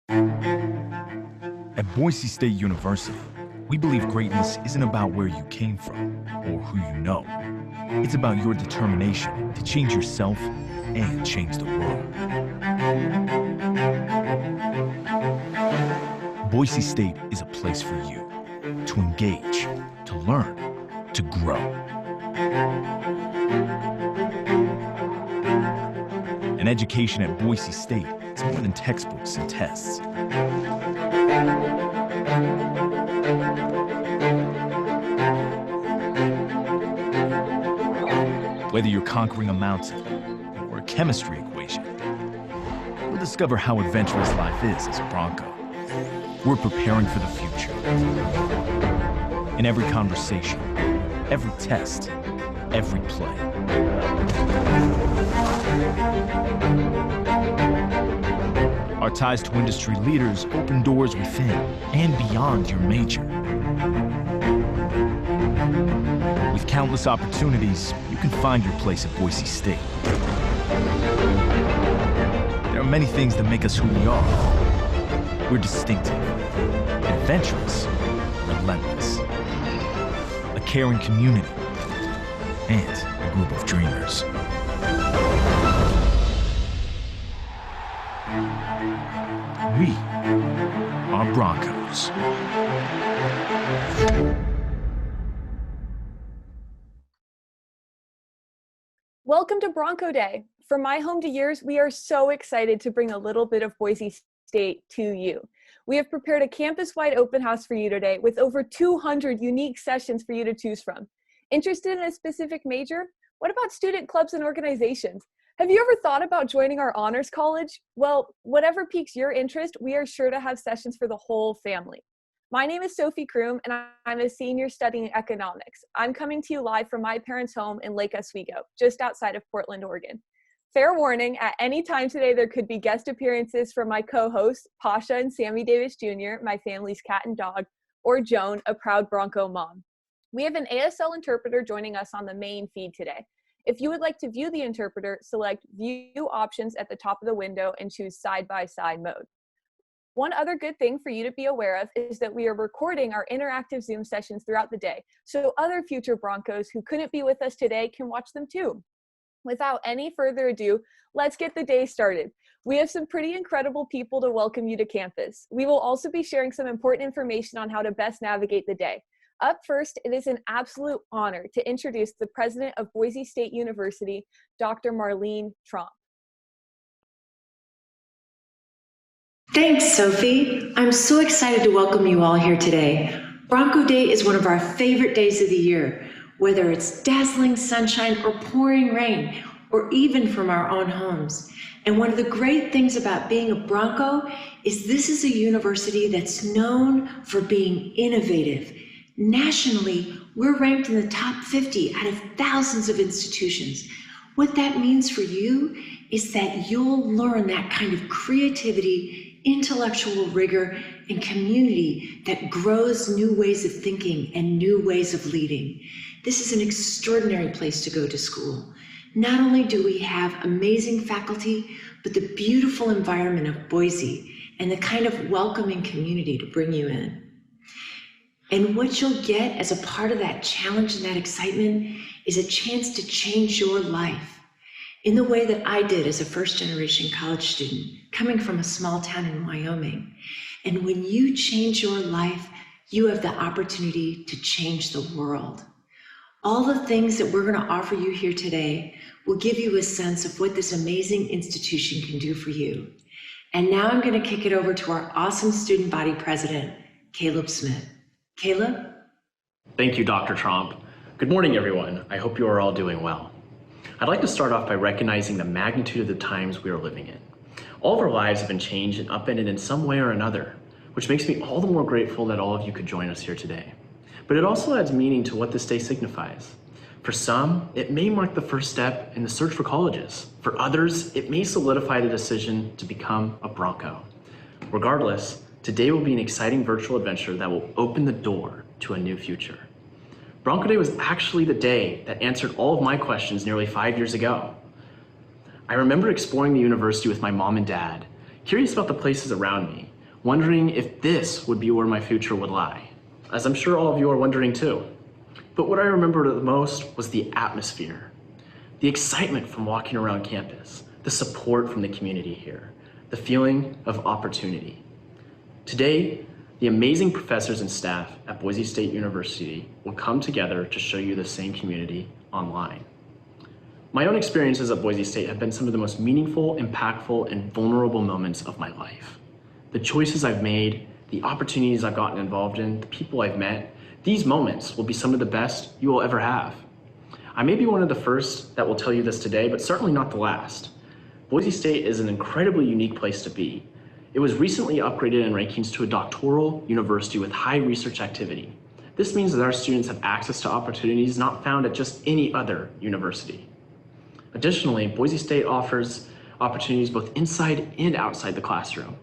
At Boise State University, we believe greatness isn't about where you came from or who you know. It's about your determination to change yourself and change the world. Boise State is a place for you to engage, to learn, to grow. An education at Boise State is more than textbooks and tests. Whether you're conquering a mountain or a chemistry equation, we'll discover how adventurous life is as a Bronco. We're preparing for the future. In every conversation, every test, every play. Our ties to industry leaders open doors within and beyond your major. With countless opportunities, you can find your place at Boise State. There are many things that make us who we are. We're distinctive, adventurous, relentless, a caring community, and a group of dreamers. We are Broncos. Welcome to Bronco Day. From my home to yours, we are so excited to bring a little bit of Boise State to you. We have prepared a campus-wide open house for you today with over 200 unique sessions for you to choose from. Interested in a specific major? What about student clubs and organizations? Have you ever thought about joining our honors college? Well, whatever piques your interest, we are sure to have sessions for the whole family. My name is Sophie Kroom, and I'm a senior studying economics. I'm coming to you live from my parents' home in Lake Oswego, just outside of Portland, Oregon. Fair warning, at any time today, there could be guest appearances from my co-hosts, Pasha and Sammy Davis Jr., my family's cat and dog, or Joan, a proud Bronco mom. We have an ASL interpreter joining us on the main feed today. If you would like to view the interpreter, select View Options at the top of the window and choose Side-by-Side mode. One other good thing for you to be aware of is that we are recording our interactive Zoom sessions throughout the day, so other future Broncos who couldn't be with us today can watch them too. Without any further ado, let's get the day started. We have some pretty incredible people to welcome you to campus. We will also be sharing some important information on how to best navigate the day. Up first, it is an absolute honor to introduce the president of Boise State University, Dr. Marlene Tromp. Thanks, Sophie. I'm so excited to welcome you all here today. Bronco Day is one of our favorite days of the year, whether it's dazzling sunshine or pouring rain, or even from our own homes. And one of the great things about being a Bronco is this is a university that's known for being innovative. Nationally, we're ranked in the top 50 out of thousands of institutions. What that means for you is that you'll learn that kind of creativity, intellectual rigor, and community that grows new ways of thinking and new ways of leading. This is an extraordinary place to go to school. Not only do we have amazing faculty, but the beautiful environment of Boise and the kind of welcoming community to bring you in. And what you'll get as a part of that challenge and that excitement is a chance to change your life in the way that I did as a first-generation college student coming from a small town in Wyoming. And when you change your life, you have the opportunity to change the world. All the things that we're going to offer you here today will give you a sense of what this amazing institution can do for you. And now I'm going to kick it over to our awesome student body president, Caleb Smith. Caleb? Thank you, Dr. Tromp. Good morning, everyone. I hope you are all doing well. I'd like to start off by recognizing the magnitude of the times we are living in. All of our lives have been changed and upended in some way or another, which makes me all the more grateful that all of you could join us here today. But it also adds meaning to what this day signifies. For some, it may mark the first step in the search for colleges. For others, it may solidify the decision to become a Bronco. Regardless, today will be an exciting virtual adventure that will open the door to a new future. Bronco Day was actually the day that answered all of my questions nearly 5 years ago. I remember exploring the university with my mom and dad, curious about the places around me, wondering if this would be where my future would lie, as I'm sure all of you are wondering too. But what I remember the most was the atmosphere, the excitement from walking around campus, the support from the community here, the feeling of opportunity. Today, the amazing professors and staff at Boise State University will come together to show you the same community online. My own experiences at Boise State have been some of the most meaningful, impactful, and vulnerable moments of my life. The choices I've made, the opportunities I've gotten involved in, the people I've met, these moments will be some of the best you will ever have. I may be one of the first that will tell you this today, but certainly not the last. Boise State is an incredibly unique place to be. It was recently upgraded in rankings to a doctoral university with high research activity. This means that our students have access to opportunities not found at just any other university. Additionally, Boise State offers opportunities both inside and outside the classroom.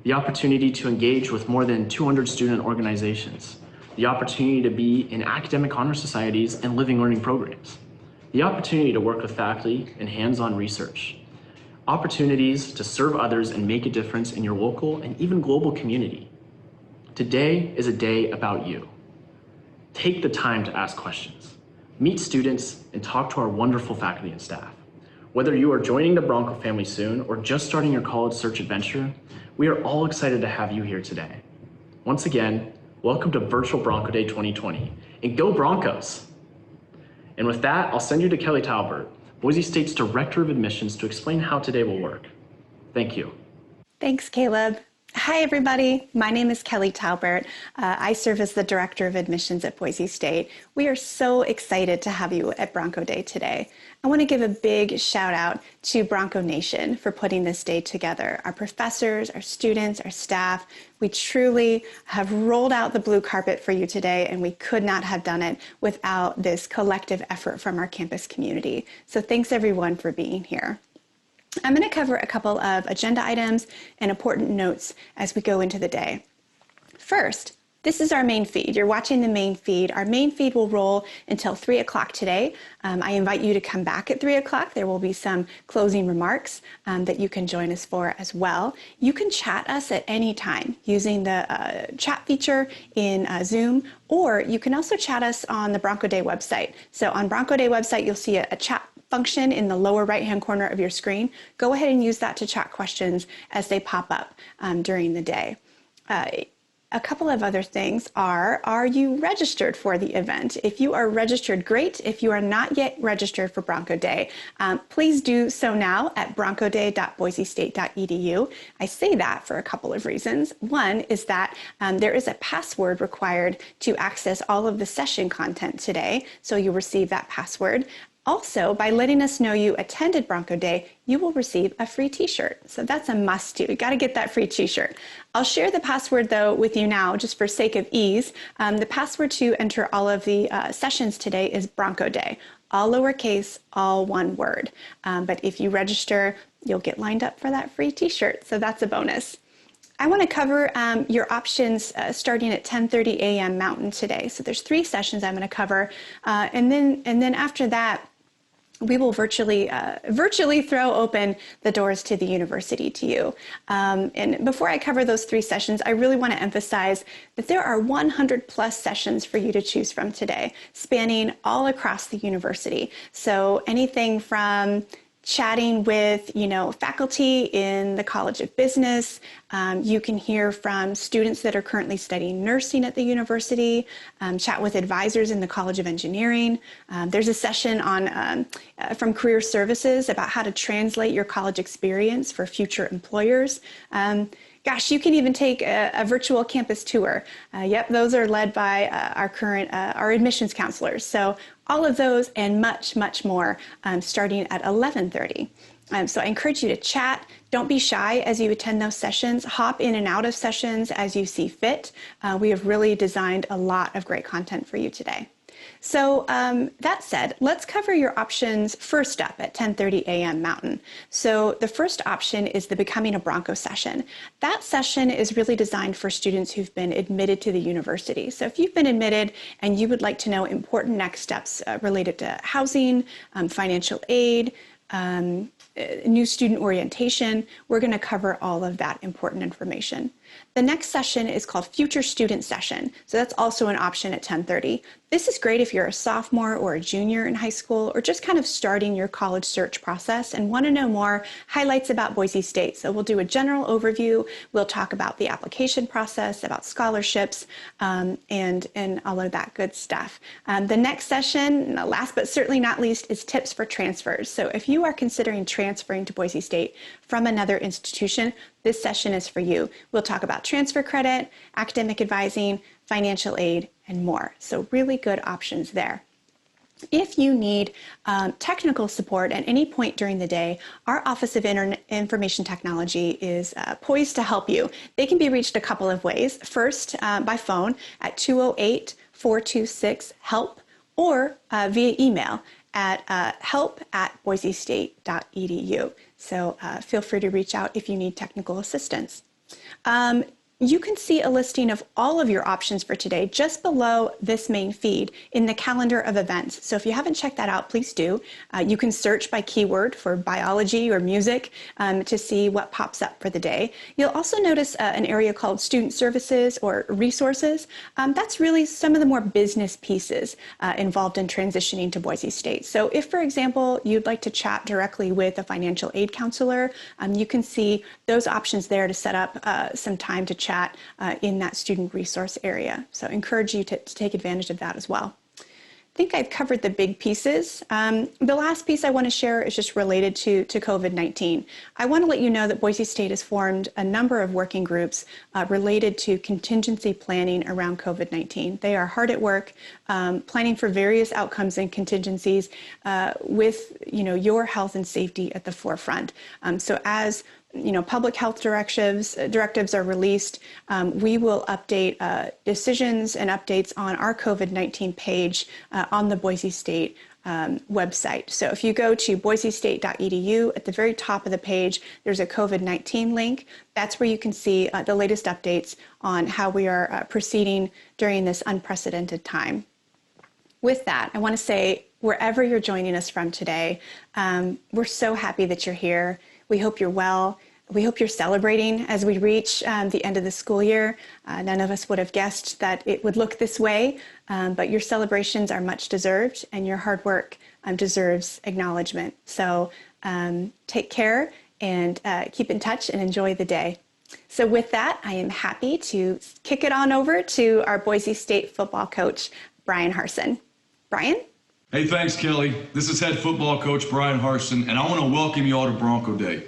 The opportunity to engage with more than 200 student organizations. The opportunity to be in academic honor societies and living learning programs. The opportunity to work with faculty in hands-on research. Opportunities to serve others and make a difference in your local and even global community. Today is a day about you. Take the time to ask questions, meet students, and talk to our wonderful faculty and staff. Whether you are joining the Bronco family soon or just starting your college search adventure, we are all excited to have you here today. Once again, welcome to Virtual Bronco Day 2020, and go Broncos! And with that, I'll send you to Kelly Talbert, Boise State's Director of Admissions, to explain how today will work. Thank you. Thanks, Caleb. Hi, everybody. My name is Kelly Talbert. I serve as the Director of Admissions at Boise State. We are so excited to have you at Bronco Day today. I want to give a big shout out to Bronco Nation for putting this day together. Our professors, our students, our staff, we truly have rolled out the blue carpet for you today, and we could not have done it without this collective effort from our campus community. So thanks everyone for being here. I'm going to cover a couple of agenda items and important notes as we go into the day. First, this is our main feed. You're watching the main feed. Our main feed will roll until 3 o'clock today. I invite you to come back at 3 o'clock. There will be some closing remarks that you can join us for as well. You can chat us at any time using the chat feature in Zoom, or you can also chat us on the Bronco Day website. So on Bronco Day website, you'll see a chat function in the lower right-hand corner of your screen. Go ahead and use that to chat questions as they pop up during the day. A couple of other things are you registered for the event? If you are registered, great. If you are not yet registered for Bronco Day, please do so now at broncoday.boisestate.edu. I say that for a couple of reasons. One is that there is a password required to access all of the session content today, so you'll receive that password. Also, by letting us know you attended Bronco Day, you will receive a free t-shirt. So that's a must do. You got to get that free t-shirt. I'll share the password though with you now, just for sake of ease. The password to enter all of the sessions today is Bronco Day. All lowercase, all one word. But if you register, you'll get lined up for that free t-shirt. So that's a bonus. I want to cover your options starting at 10:30 a.m. Mountain today. So there's 3 sessions I'm going to cover, and then after that, we will virtually throw open the doors to the university to you. And before I cover those 3 sessions, I really want to emphasize that there are 100 plus sessions for you to choose from today, spanning all across the university. So anything from chatting with, faculty in the College of Business. You can hear from students that are currently studying nursing at the university, chat with advisors in the College of Engineering. There's a session on from Career Services about how to translate your college experience for future employers. Gosh, you can even take a virtual campus tour. Yep, those are led by our admissions counselors. So all of those and much, much more starting at 11:30. So I encourage you to chat. Don't be shy as you attend those sessions. Hop in and out of sessions as you see fit. We have really designed a lot of great content for you today. So that said, let's cover your options first up at 10:30 a.m. Mountain. So the first option is the Becoming a Bronco session. That session is really designed for students who've been admitted to the university. So if you've been admitted and you would like to know important next steps related to housing, financial aid, new student orientation. We're going to cover all of that important information. The next session is called Future Student Session. So that's also an option at 10:30. This is great if you're a sophomore or a junior in high school, or just kind of starting your college search process and want to know more highlights about Boise State. So we'll do a general overview. We'll talk about the application process, about scholarships, and all of that good stuff. The next session, last but certainly not least, is tips for transfers. So if you are considering transferring to Boise State from another institution, this session is for you. We'll talk about transfer credit, academic advising, financial aid, and more. So really good options there. If you need technical support at any point during the day, our Office of Information Technology is poised to help you. They can be reached a couple of ways. First, by phone at 208-426-HELP, or via email at help@boisestate.edu. So feel free to reach out if you need technical assistance. You can see a listing of all of your options for today just below this main feed in the calendar of events. So if you haven't checked that out, please do. You can search by keyword for biology or music to see what pops up for the day. You'll also notice an area called Student Services or Resources. That's really some of the more business pieces involved in transitioning to Boise State. So if, for example, you'd like to chat directly with a financial aid counselor, you can see those options there to set up some time to chat in that student resource area. So I encourage you to take advantage of that as well. I think I've covered the big pieces. The last piece I want to share is just related to COVID-19. I want to let you know that Boise State has formed a number of working groups related to contingency planning around COVID-19. They are hard at work planning for various outcomes and contingencies with your health and safety at the forefront. So as public health directives are released, we will update decisions and updates on our COVID-19 page on the Boise State website. So if you go to boisestate.edu, at the very top of the page, there's a COVID-19 link. That's where you can see the latest updates on how we are proceeding during this unprecedented time. With that, I want to say, wherever you're joining us from today, we're so happy that you're here. We hope you're well. We hope you're celebrating as we reach the end of the school year. None of us would have guessed that it would look this way, but your celebrations are much deserved, and your hard work deserves acknowledgement. So take care and keep in touch and enjoy the day. So with that, I am happy to kick it on over to our Boise State football coach, Brian Harsin. Brian? Hey, thanks, Kelly. This is head football coach Brian Harsin, and I want to welcome you all to Bronco Day.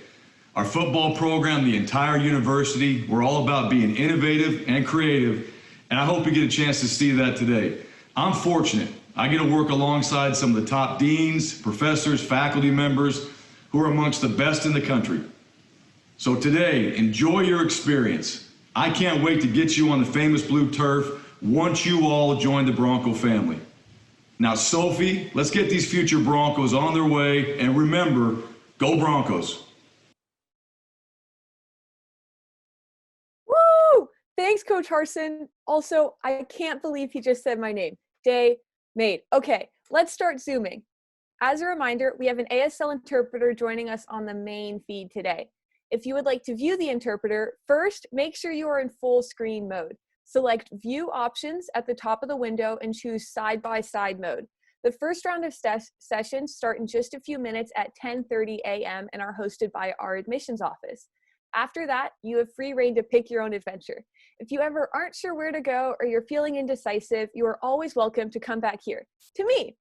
Our football program, the entire university, we're all about being innovative and creative, and I hope you get a chance to see that today. I'm fortunate. I get to work alongside some of the top deans, professors, faculty members who are amongst the best in the country. So today, enjoy your experience. I can't wait to get you on the famous blue turf once you all join the Bronco family. Now, Sophie, let's get these future Broncos on their way, and remember, go Broncos. Woo! Thanks, Coach Harsin. Also, I can't believe he just said my name. Day made. Okay, let's start Zooming. As a reminder, we have an ASL interpreter joining us on the main feed today. If you would like to view the interpreter, first, make sure you are in full screen mode. Select View Options at the top of the window and choose Side-by-Side mode. The first round of sessions start in just a few minutes at 10:30 a.m. and are hosted by our admissions office. After that, you have free reign to pick your own adventure. If you ever aren't sure where to go or you're feeling indecisive, you are always welcome to come back here, to me.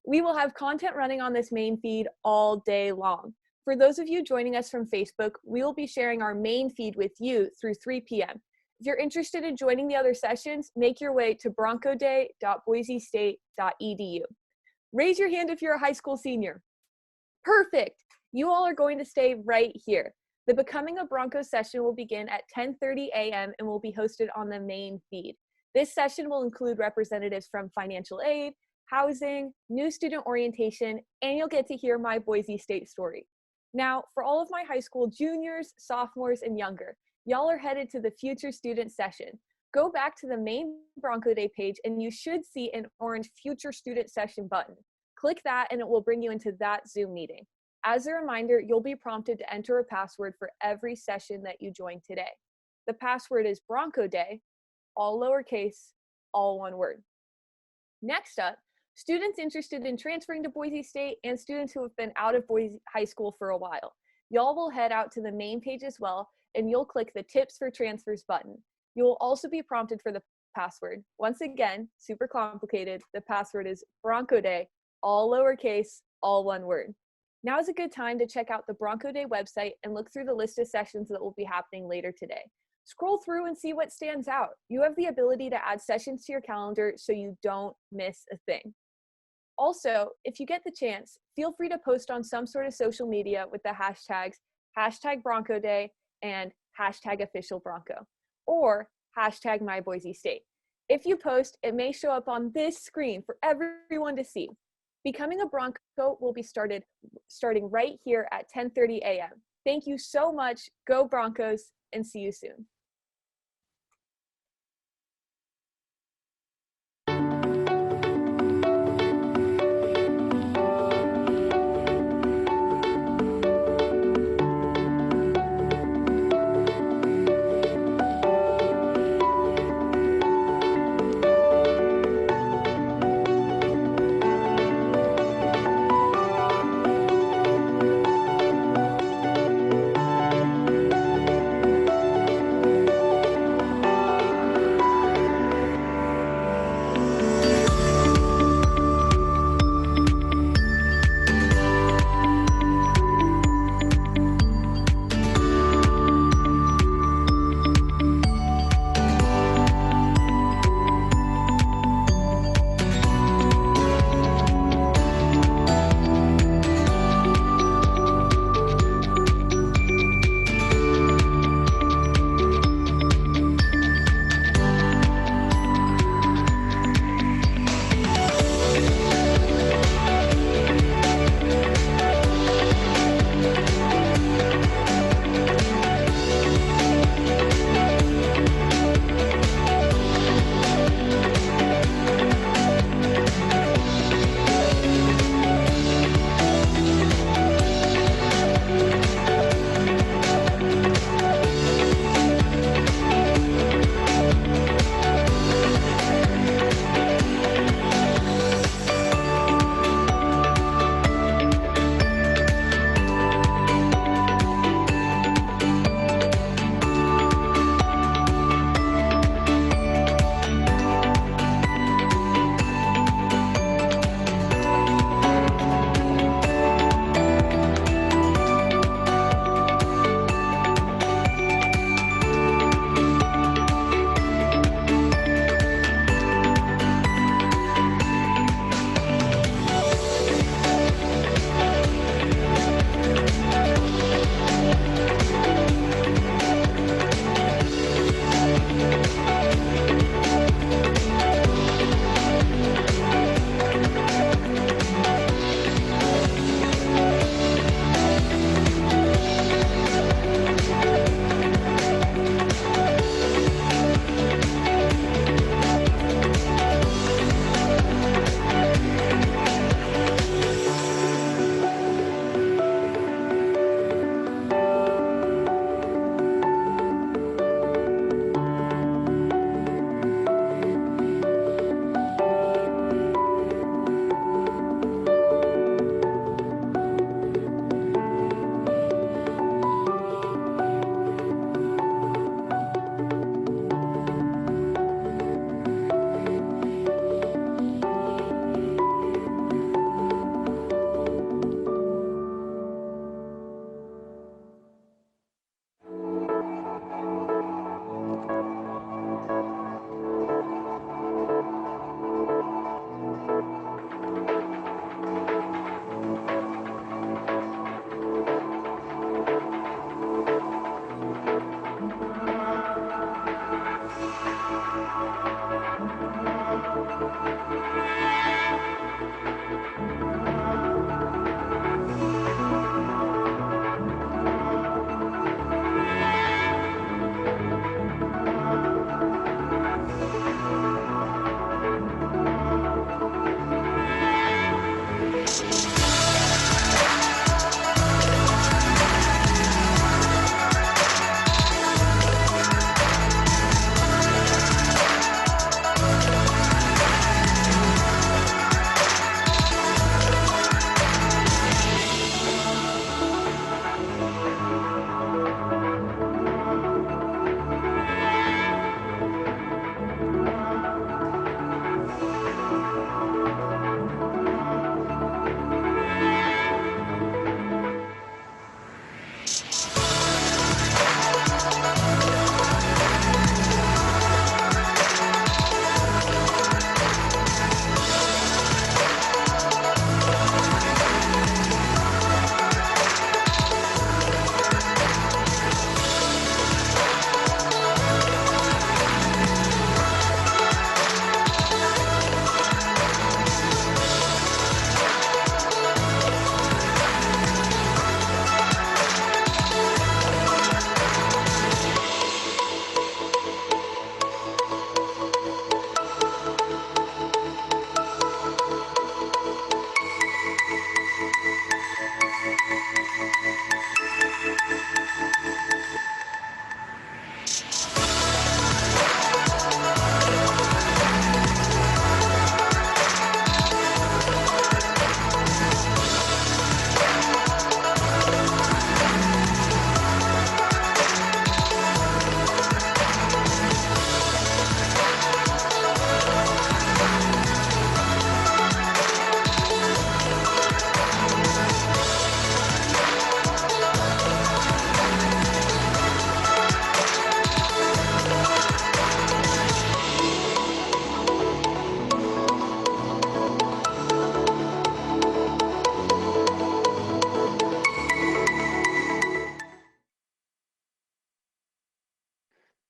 We will have content running on this main feed all day long. For those of you joining us from Facebook, we will be sharing our main feed with you through 3 p.m. If you're interested in joining the other sessions, make your way to broncoday.boisestate.edu. Raise your hand if you're a high school senior. Perfect. You all are going to stay right here. The Becoming a Bronco session will begin at 10:30 a.m. and will be hosted on the main feed. This session will include representatives from financial aid, housing, new student orientation, and you'll get to hear my Boise State story. Now, for all of my high school juniors, sophomores, and younger, y'all are headed to the Future Student Session. Go back to the main Bronco Day page and you should see an orange Future Student Session button. Click that and it will bring you into that Zoom meeting. As a reminder, you'll be prompted to enter a password for every session that you join today. The password is Bronco Day, all lowercase, all one word. Next up, students interested in transferring to Boise State and students who have been out of Boise High School for a while. Y'all will head out to the main page as well, and you'll click the Tips for Transfers button. You will also be prompted for the password. Once again, super complicated. The password is Bronco Day, all lowercase, all one word. Now is a good time to check out the Bronco Day website and look through the list of sessions that will be happening later today. Scroll through and see what stands out. You have the ability to add sessions to your calendar so you don't miss a thing. Also, if you get the chance, feel free to post on some sort of social media with the hashtags #BroncoDay and #OfficialBronco or #MyBoiseState. If you post, it may show up on this screen for everyone to see. Becoming a Bronco will be starting right here at 10:30 a.m. Thank you so much. Go Broncos, and see you soon.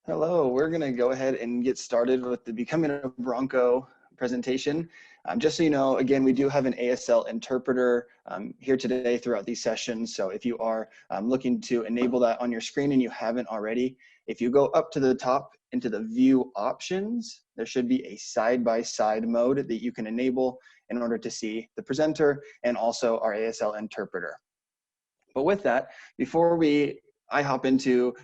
Hello, we're going to go ahead and get started with the Becoming a Bronco presentation. Just so you know, again, we do have an ASL interpreter here today throughout these sessions. So if you are looking to enable that on your screen and you haven't already, if you go up to the top into the view options, there should be a side-by-side mode that you can enable in order to see the presenter and also our ASL interpreter. But with that, before I hop into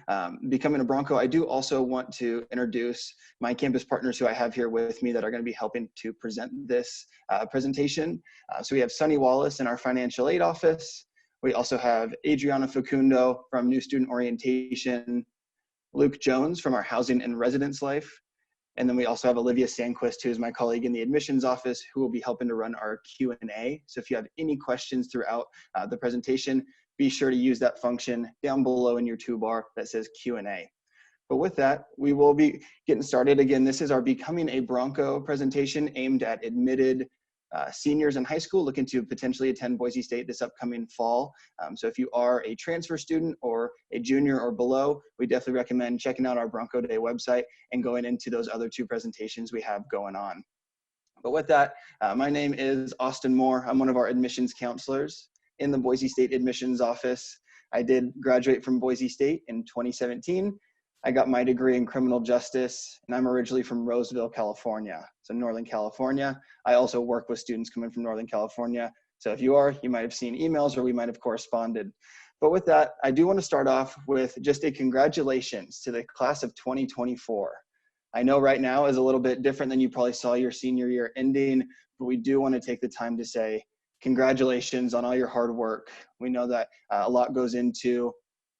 Becoming a Bronco, I do also want to introduce my campus partners who I have here with me that are going to be helping to present this presentation. So we have Sunny Wallace in our financial aid office. We also have Adriana Facundo from New Student Orientation, Luke Jones from our Housing and Residence Life, and then we also have Olivia Sandquist, who is my colleague in the admissions office, who will be helping to run our Q&A. So if you have any questions throughout the presentation, be sure to use that function down below in your toolbar that says Q&A. But with that, we will be getting started. Again, this is our Becoming a Bronco presentation aimed at admitted seniors in high school looking to potentially attend Boise State this upcoming fall. So if you are a transfer student or a junior or below, we definitely recommend checking out our Bronco Day website and going into those other two presentations we have going on. But with that, my name is Austin Moore. I'm one of our admissions counselors in the Boise State admissions office. I did graduate from Boise State in 2017. I got my degree in criminal justice, and I'm originally from Roseville, California, so Northern California. I also work with students coming from Northern California. So if you are, you might have seen emails or we might have corresponded. But with that, I do want to start off with just a congratulations to the class of 2024. I know right now is a little bit different than you probably saw your senior year ending, but we do want to take the time to say congratulations on all your hard work. We know that a lot goes into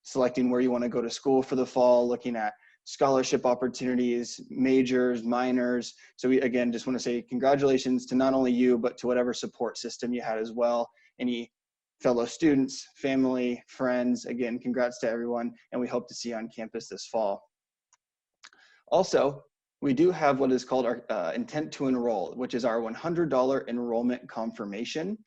selecting where you want to go to school for the fall, looking at scholarship opportunities, majors, minors. So we, again, just want to say congratulations to not only you, but to whatever support system you had as well. Any fellow students, family, friends, again, congrats to everyone, and we hope to see you on campus this fall. Also, we do have what is called our intent to enroll, which is our $100 enrollment confirmation.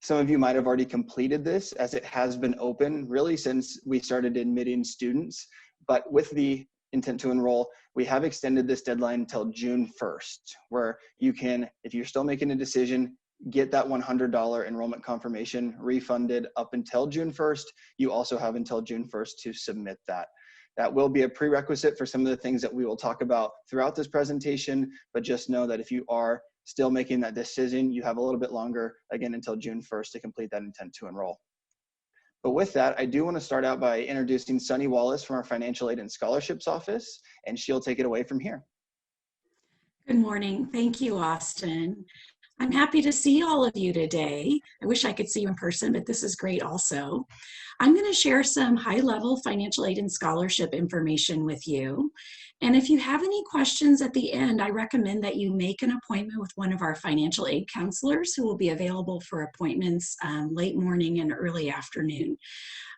Some of you might have already completed this, as it has been open really since we started admitting students. But with the intent to enroll, we have extended this deadline until June 1st, where you can, if you're still making a decision, get that $100 enrollment confirmation refunded up until June 1st. You also have until June 1st to submit that. That will be a prerequisite for some of the things that we will talk about throughout this presentation, but just know that if you are still making that decision, you have a little bit longer, again, until June 1st to complete that intent to enroll. But with that, I do want to start out by introducing Sunny Wallace from our Financial Aid and Scholarships Office, and she'll take it away from here. Good morning. Thank you, Austin. I'm happy to see all of you today. I wish I could see you in person, but this is great also. I'm going to share some high-level financial aid and scholarship information with you. And if you have any questions at the end, I recommend that you make an appointment with one of our financial aid counselors who will be available for appointments late morning and early afternoon.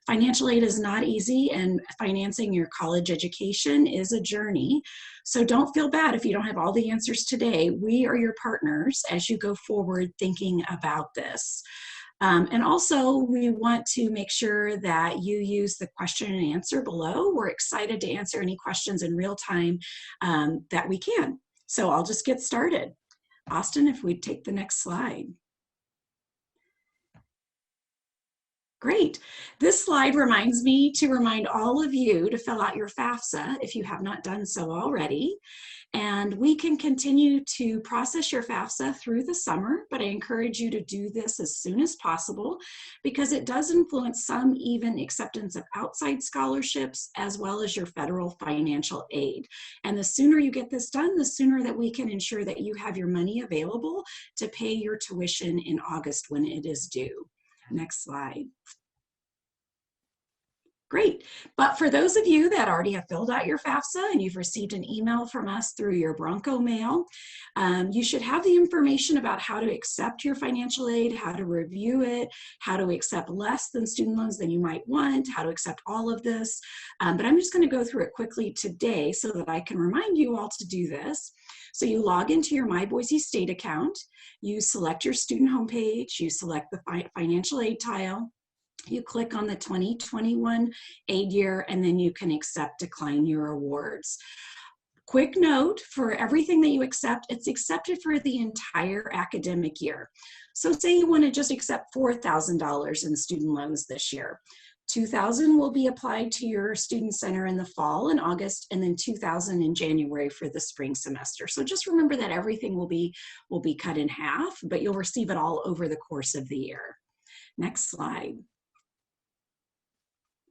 Financial aid is not easy, and financing your college education is a journey. So don't feel bad if you don't have all the answers today. We are your partners as you go forward thinking about this. And also, we want to make sure that you use the question and answer below. We're excited to answer any questions in real time that we can. So I'll just get started. Austin, if we'd take the next slide. Great. This slide reminds me to remind all of you to fill out your FAFSA if you have not done so already. And we can continue to process your FAFSA through the summer, but I encourage you to do this as soon as possible because it does influence some even acceptance of outside scholarships as well as your federal financial aid. And the sooner you get this done, the sooner that we can ensure that you have your money available to pay your tuition in August when it is due. Next slide. Great. But for those of you that already have filled out your FAFSA and you've received an email from us through your Bronco mail, you should have the information about how to accept your financial aid, how to review it, how to accept less than student loans than you might want, how to accept all of this. But I'm just going to go through it quickly today so that I can remind you all to do this. So you log into your My Boise State account, you select your student homepage, you select the financial aid tile, You click on the 2021 aid year, and then you can accept, decline your awards. Quick note, for everything that you accept, it's accepted for the entire academic year. So say you want to just accept $4,000 in student loans this year. $2,000 will be applied to your student center in the fall in August, and then $2,000 in January for the spring semester. So just remember that everything will be cut in half, but you'll receive it all over the course of the year. Next slide.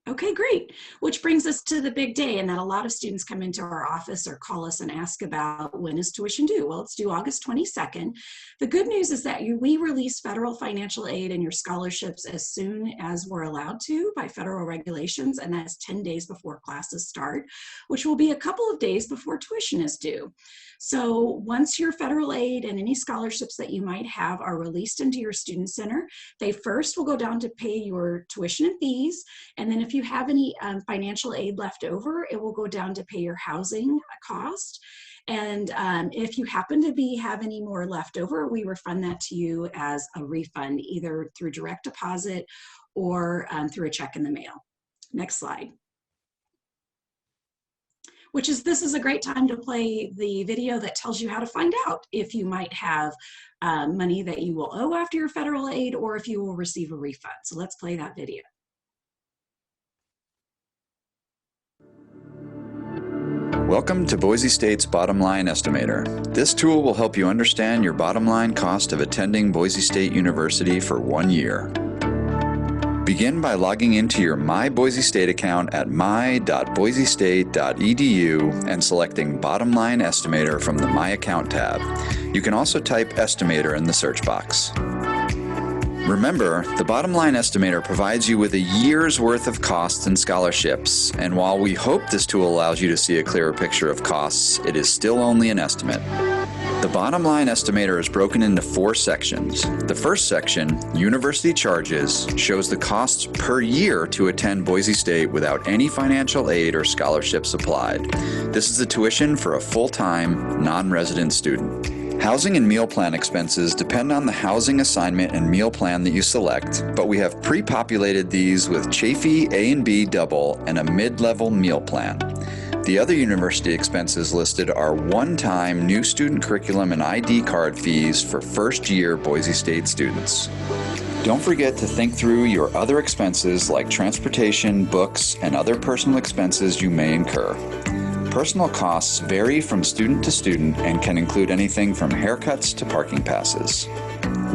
Okay, great. Which brings us to the big day, and that a lot of students come into our office or call us and ask about, when is tuition due? Well, it's due August 22nd. The good news is that we release federal financial aid and your scholarships as soon as we're allowed to by federal regulations, and that's 10 days before classes start, which will be a couple of days before tuition is due. So once your federal aid and any scholarships that you might have are released into your student center, they first will go down to pay your tuition and fees, and then if you have any financial aid left over, it will go down to pay your housing cost. And if you happen to have any more left over, we refund that to you as a refund, either through direct deposit or through a check in the mail. Next slide. This is a great time to play the video that tells you how to find out if you might have money that you will owe after your federal aid, or if you will receive a refund. So let's play that video. Welcome to Boise State's Bottom Line Estimator. This tool will help you understand your bottom line cost of attending Boise State University for 1 year. Begin by logging into your My Boise State account at my.boisestate.edu and selecting Bottom Line Estimator from the My Account tab. You can also type Estimator in the search box. Remember, the Bottom Line Estimator provides you with a year's worth of costs and scholarships, and while we hope this tool allows you to see a clearer picture of costs, it is still only an estimate. The Bottom Line Estimator is broken into 4 sections. The first section, University Charges, shows the costs per year to attend Boise State without any financial aid or scholarships applied. This is the tuition for a full-time, non-resident student. Housing and meal plan expenses depend on the housing assignment and meal plan that you select, but we have pre-populated these with Chafee A and B double and a mid-level meal plan. The other university expenses listed are one-time new student curriculum and ID card fees for first-year Boise State students. Don't forget to think through your other expenses like transportation, books, and other personal expenses you may incur. Personal costs vary from student to student and can include anything from haircuts to parking passes.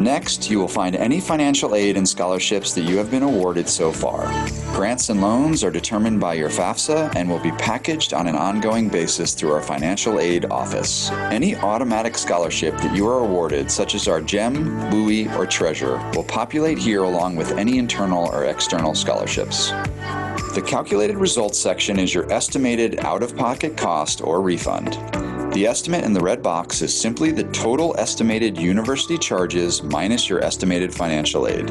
Next, you will find any financial aid and scholarships that you have been awarded so far. Grants and loans are determined by your FAFSA and will be packaged on an ongoing basis through our financial aid office. Any automatic scholarship that you are awarded, such as our GEM, Louis, or Treasure, will populate here along with any internal or external scholarships. The calculated results section is your estimated out-of-pocket cost or refund. The estimate in the red box is simply the total estimated university charges minus your estimated financial aid.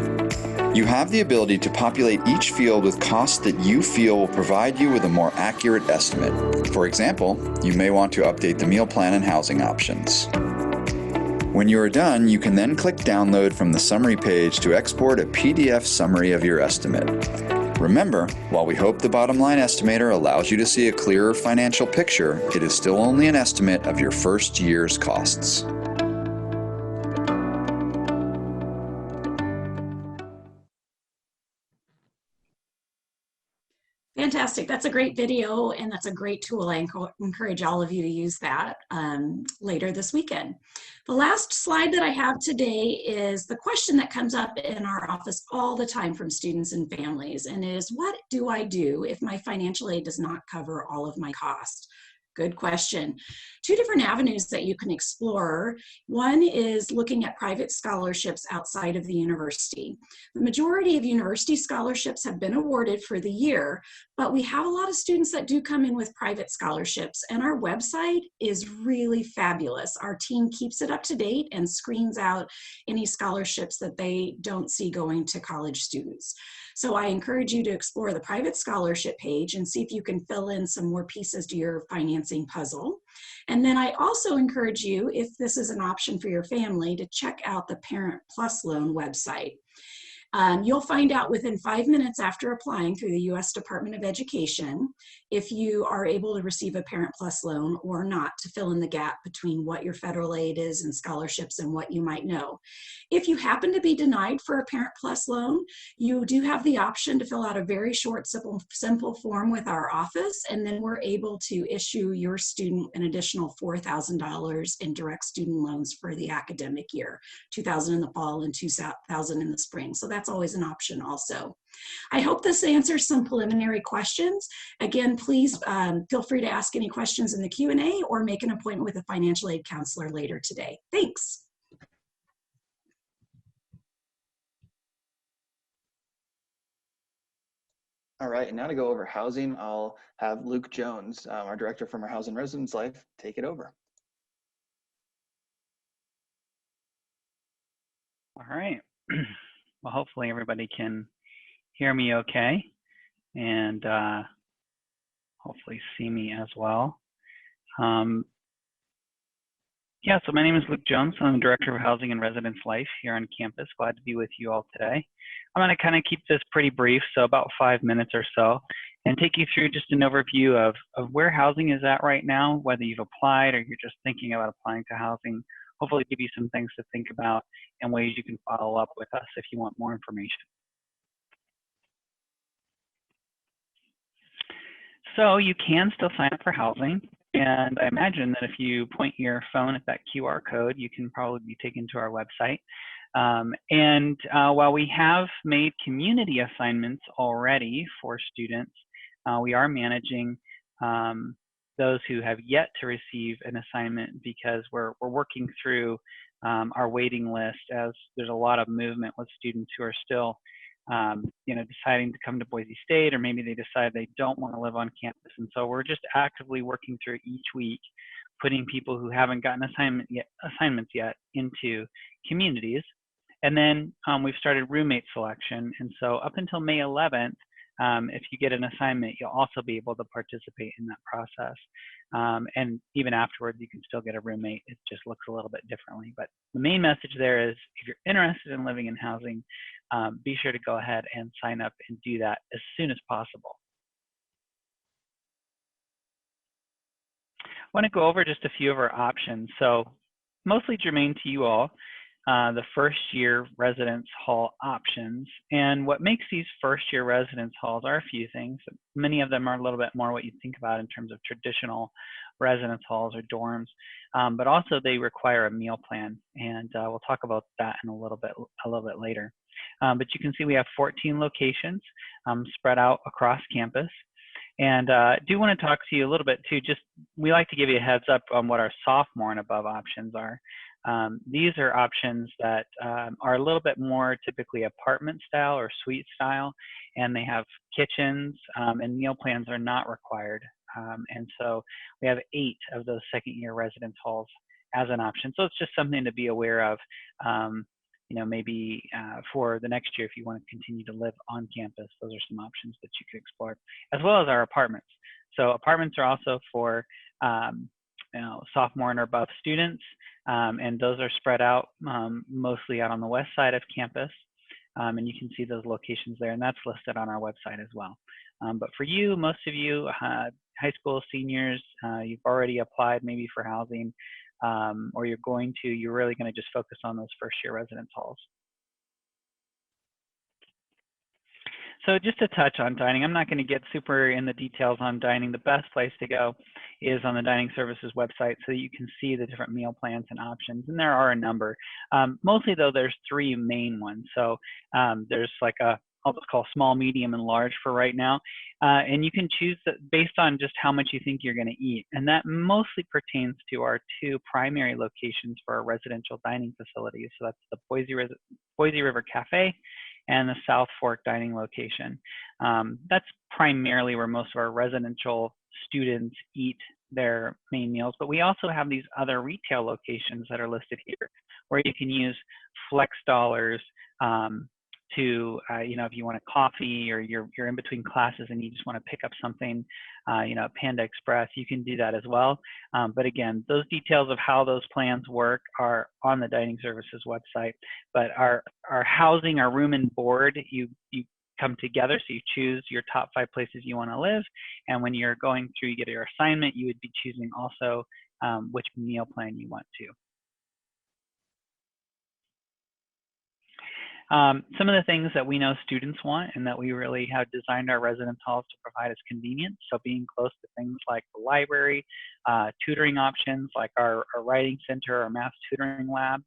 You have the ability to populate each field with costs that you feel will provide you with a more accurate estimate. For example, you may want to update the meal plan and housing options. When you are done, you can then click Download from the summary page to export a PDF summary of your estimate. Remember, while we hope the Bottom Line Estimator allows you to see a clearer financial picture, it is still only an estimate of your first year's costs. Fantastic. That's a great video, and that's a great tool. I encourage all of you to use that later this weekend. The last slide that I have today is the question that comes up in our office all the time from students and families, and is, what do I do if my financial aid does not cover all of my costs? Good question. 2 different avenues that you can explore. One is looking at private scholarships outside of the university. The majority of university scholarships have been awarded for the year, but we have a lot of students that do come in with private scholarships, and our website is really fabulous. Our team keeps it up to date and screens out any scholarships that they don't see going to college students. So I encourage you to explore the private scholarship page and see if you can fill in some more pieces to your financing puzzle. And then I also encourage you, if this is an option for your family, to check out the Parent Plus Loan website. You'll find out within 5 minutes after applying through the U.S. Department of Education if you are able to receive a Parent Plus loan or not, to fill in the gap between what your federal aid is and scholarships and what you might know. If you happen to be denied for a Parent Plus loan, you do have the option to fill out a very short, simple form with our office, and then we're able to issue your student an additional $4,000 in direct student loans for the academic year, 2000 in the fall and 2000 in the spring. So that's always an option also. I hope this answers some preliminary questions. Again, please feel free to ask any questions in the Q&A or make an appointment with a financial aid counselor later today. Thanks. All right, and now to go over housing, I'll have Luke Jones, our director from our Housing Residence Life, take it over. All right. Well, hopefully everybody can hear me okay, and hopefully see me as well. Yeah, so my name is Luke Jones. I'm the Director of Housing and Residence Life here on campus. Glad to be with you all today. I'm going to kind of keep this pretty brief, so about 5 minutes or so, and take you through just an overview of where housing is at right now, whether you've applied or you're just thinking about applying to housing. Hopefully give you some things to think about and ways you can follow up with us if you want more information. So you can still sign up for housing. And I imagine that if you point your phone at that QR code, you can probably be taken to our website. While we have made community assignments already for students, we are managing those who have yet to receive an assignment because we're working through our waiting list, as there's a lot of movement with students who are still deciding to come to Boise State, or maybe they decide they don't want to live on campus. And so we're just actively working through each week, putting people who haven't gotten assignments yet into communities. And then we've started roommate selection. And so up until May 11th, if you get an assignment, you'll also be able to participate in that process. And even afterwards, you can still get a roommate. It just looks a little bit differently. But the main message there is, if you're interested in living in housing, be sure to go ahead and sign up and do that as soon as possible. I want to go over just a few of our options. So mostly germane to you all, the first year residence hall options. And what makes these first year residence halls are a few things. Many of them are a little bit more what you think about in terms of traditional residence halls or dorms, but also they require a meal plan. And we'll talk about that in a little bit later. But you can see we have 14 locations spread out across campus. And I do want to talk to you a little bit too, we like to give you a heads up on what our sophomore and above options are. These are options that are a little bit more typically apartment style or suite style, and they have kitchens, and meal plans are not required. And so we have 8 of those second year residence halls as an option. So it's just something to be aware of, maybe for the next year, if you want to continue to live on campus. Those are some options that you could explore, as well as our apartments. So apartments are also for sophomore and above students, and those are spread out mostly out on the west side of campus. And you can see those locations there, and that's listed on our website as well. But for you, most of you, high school seniors, you've already applied maybe for housing, or you're really going to just focus on those first year residence halls. So just to touch on dining, I'm not going to get super in the details on dining. The best place to go is on the dining services website so that you can see the different meal plans and options. And there are a number. Mostly though, there's 3 main ones. So there's like I'll just call small, medium, and large for right now. And you can choose that based on just how much you think you're going to eat. And that mostly pertains to our 2 primary locations for our residential dining facilities. So that's the Boise River Cafe and the South Fork dining location. That's primarily where most of our residential students eat their main meals, but we also have these other retail locations that are listed here where you can use flex dollars to, if you want a coffee or you're in between classes and you just want to pick up something, at Panda Express, you can do that as well. But again, those details of how those plans work are on the dining services website. But our housing, our room and board, you come together, so you choose your top 5 places you want to live, and when you're going through, you get your assignment, you would be choosing also which meal plan you want to. Some of the things that we know students want and that we really have designed our residence halls to provide is convenience. So being close to things like the library, tutoring options like our writing center, our math tutoring lab,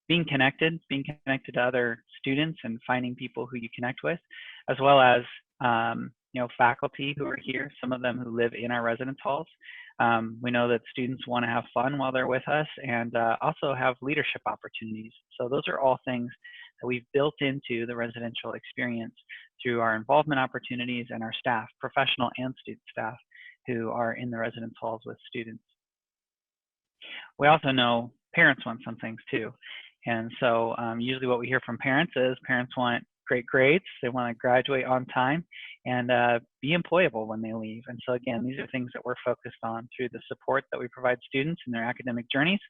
being connected to other students and finding people who you connect with, as well as faculty who are here, some of them who live in our residence halls. We know that students want to have fun while they're with us and also have leadership opportunities. So those are all things that we've built into the residential experience through our involvement opportunities and our staff, professional and student staff, who are in the residence halls with students. We also know parents want some things too. And so usually what we hear from parents is parents want great grades, they want to graduate on time, and be employable when they leave. And so again, these are things that we're focused on through the support that we provide students in their academic journeys,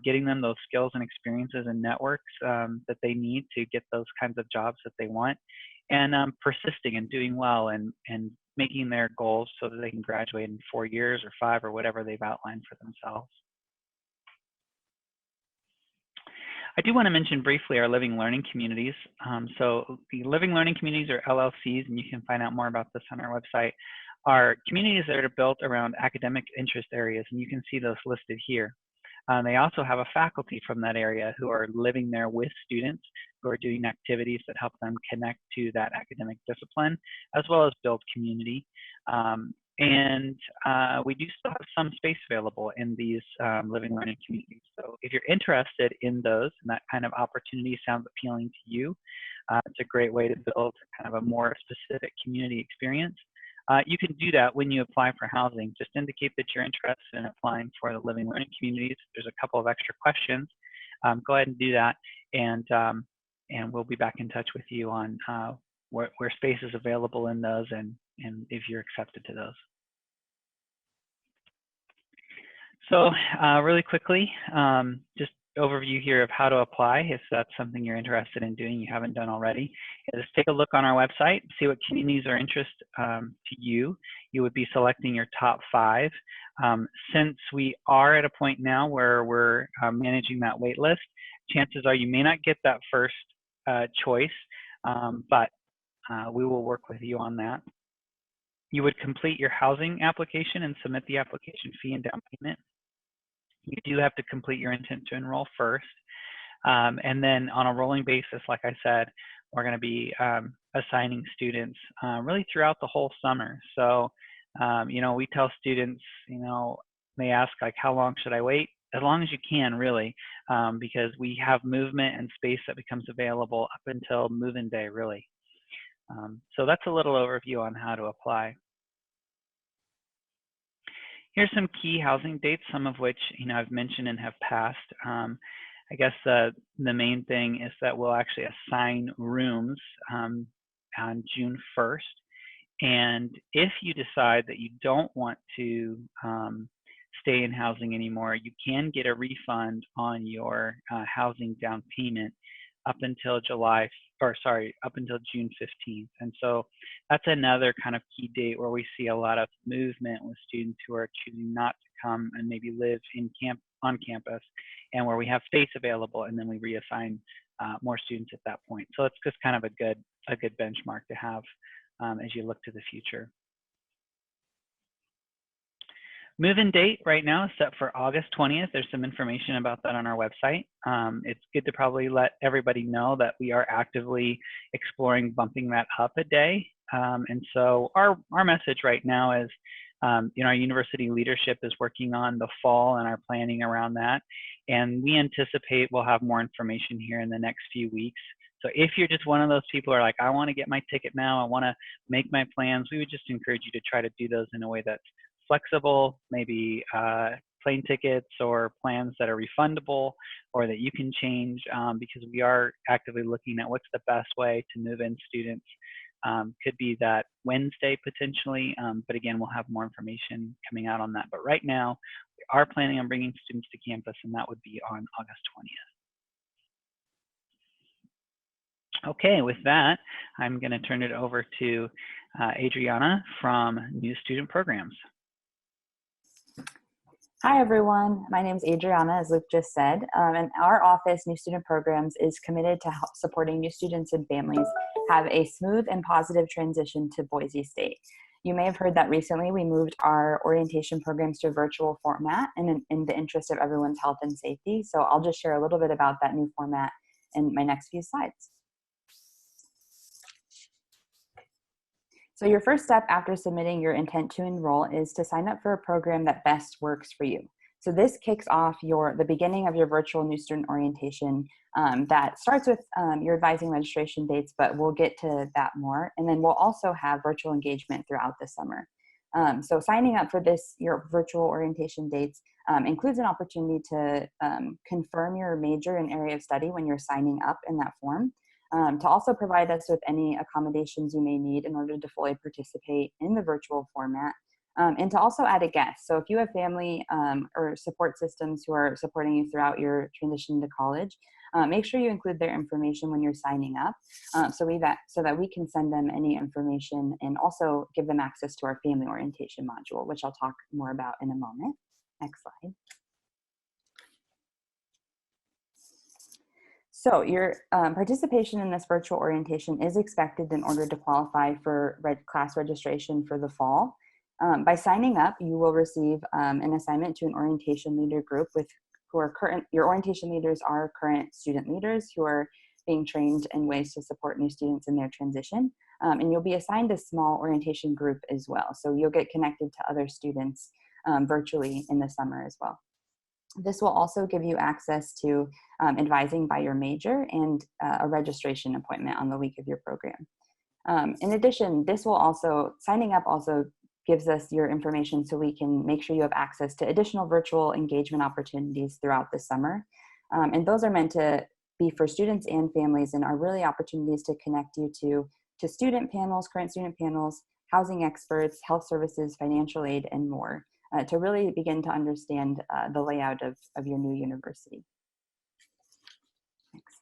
getting them those skills and experiences and networks that they need to get those kinds of jobs that they want, and persisting and doing well and making their goals so that they can graduate in 4 years or 5 or whatever they've outlined for themselves. I do want to mention briefly our living learning communities. So the living learning communities are LLCs, and you can find out more about this on our website, are communities that are built around academic interest areas, and you can see those listed here. They also have a faculty from that area who are living there with students who are doing activities that help them connect to that academic discipline, as well as build community. And we do still have some space available in these living learning communities. So if you're interested in those and that kind of opportunity sounds appealing to you, it's a great way to build kind of a more specific community experience. You can do that when you apply for housing. Just indicate that you're interested in applying for the living learning communities. There's a couple of extra questions. Go ahead and do that, and we'll be back in touch with you on where space is available in those and if you're accepted to those. So really quickly, just overview here of how to apply if that's something you're interested in doing, you haven't done already. Just take a look on our website, see what communities are interest to you. You would be selecting your top 5. Since we are at a point now where we're managing that wait list, chances are you may not get that first choice, but we will work with you on that. You would complete your housing application and submit the application fee and down payment. You do have to complete your intent to enroll first. And then on a rolling basis, like I said, we're going to be assigning students really throughout the whole summer. So, we tell students, they ask like, how long should I wait? As long as you can, really, because we have movement and space that becomes available up until move-in day, really. So that's a little overview on how to apply. Here's some key housing dates, some of which I've mentioned and have passed. I guess the main thing is that we'll actually assign rooms on June 1st. And if you decide that you don't want to stay in housing anymore, you can get a refund on your housing down payment up until up until June 15th. And so that's another kind of key date where we see a lot of movement with students who are choosing not to come and maybe live on campus, and where we have space available, and then we reassign more students at that point. So it's just kind of a good benchmark to have as you look to the future. Move-in date right now is set for August 20th. There's some information about that on our website. It's good to probably let everybody know that we are actively exploring bumping that up a day. And so our message right now is, our university leadership is working on the fall and our planning around that. And we anticipate we'll have more information here in the next few weeks. So if you're just one of those people who are like, I want to get my ticket now, I want to make my plans, we would just encourage you to try to do those in a way that's flexible, maybe plane tickets or plans that are refundable or that you can change, because we are actively looking at what's the best way to move in students. Could be that Wednesday potentially, but again, we'll have more information coming out on that. But right now, we are planning on bringing students to campus, and that would be on August 20th. Okay, with that, I'm going to turn it over to Adriana from New Student Programs. Hi, everyone. My name is Adriana, as Luke just said, and our office, New Student Programs, is committed to supporting new students and families have a smooth and positive transition to Boise State. You may have heard that recently we moved our orientation programs to a virtual format in the interest of everyone's health and safety. So I'll just share a little bit about that new format in my next few slides. So your first step after submitting your intent to enroll is to sign up for a program that best works for you. So this kicks off the beginning of your virtual new student orientation that starts with your advising registration dates, but we'll get to that more. And then we'll also have virtual engagement throughout the summer. So signing up for your virtual orientation dates includes an opportunity to confirm your major and area of study when you're signing up in that form. To also provide us with any accommodations you may need in order to fully participate in the virtual format, and to also add a guest. So if you have family or support systems who are supporting you throughout your transition to college, make sure you include their information when you're signing up so that we can send them any information and also give them access to our family orientation module, which I'll talk more about in a moment. Next slide. So your participation in this virtual orientation is expected in order to qualify for class registration for the fall. By signing up, you will receive an assignment to an orientation leader group your orientation leaders are current student leaders who are being trained in ways to support new students in their transition. And you'll be assigned a small orientation group as well. So you'll get connected to other students virtually in the summer as well. This will also give you access to advising by your major and a registration appointment on the week of your program. In addition, signing up also gives us your information so we can make sure you have access to additional virtual engagement opportunities throughout the summer. And those are meant to be for students and families and are really opportunities to connect you to student panels, current student panels, housing experts, health services, financial aid, and more. To really begin to understand the layout of your new university. Next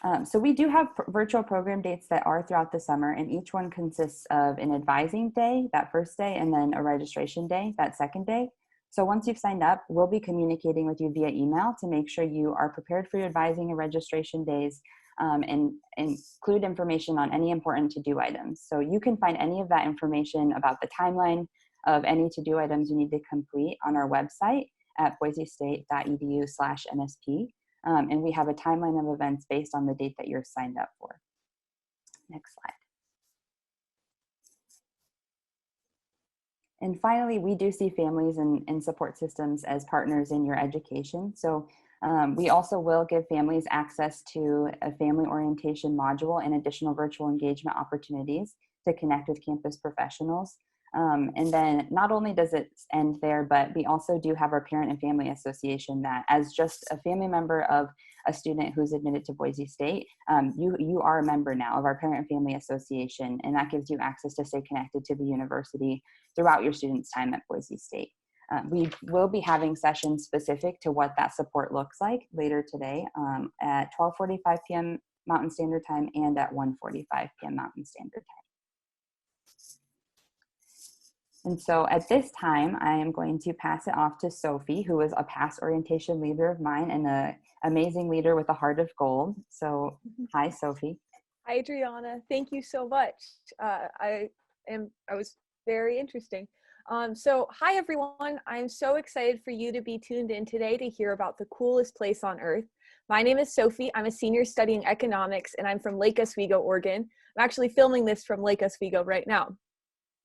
slide. So we do have virtual program dates that are throughout the summer, and each one consists of an advising day, that first day, and then a registration day, that second day. So once you've signed up, we'll be communicating with you via email to make sure you are prepared for your advising and registration days, and include information on any important to-do items. So you can find any of that information about the timeline of any to-do items you need to complete on our website at boisestate.edu/NSP. And we have a timeline of events based on the date that you're signed up for. Next slide. And finally, we do see families and support systems as partners in your education. So we also will give families access to a family orientation module and additional virtual engagement opportunities to connect with campus professionals. And then not only does it end there, but we also do have our Parent and Family Association that, as just a family member of a student who's admitted to Boise State, you are a member now of our Parent and Family Association, and that gives you access to stay connected to the university throughout your student's time at Boise State. We will be having sessions specific to what that support looks like later today at 12:45 p.m. Mountain Standard Time and at 1:45 p.m. Mountain Standard Time. And so at this time, I am going to pass it off to Sophie, who is a past orientation leader of mine and an amazing leader with a heart of gold. So hi, Sophie. Hi, Adriana. Thank you so much. I was very interesting. So hi, everyone. I'm so excited for you to be tuned in today to hear about the coolest place on earth. My name is Sophie. I'm a senior studying economics, and I'm from Lake Oswego, Oregon. I'm actually filming this from Lake Oswego right now.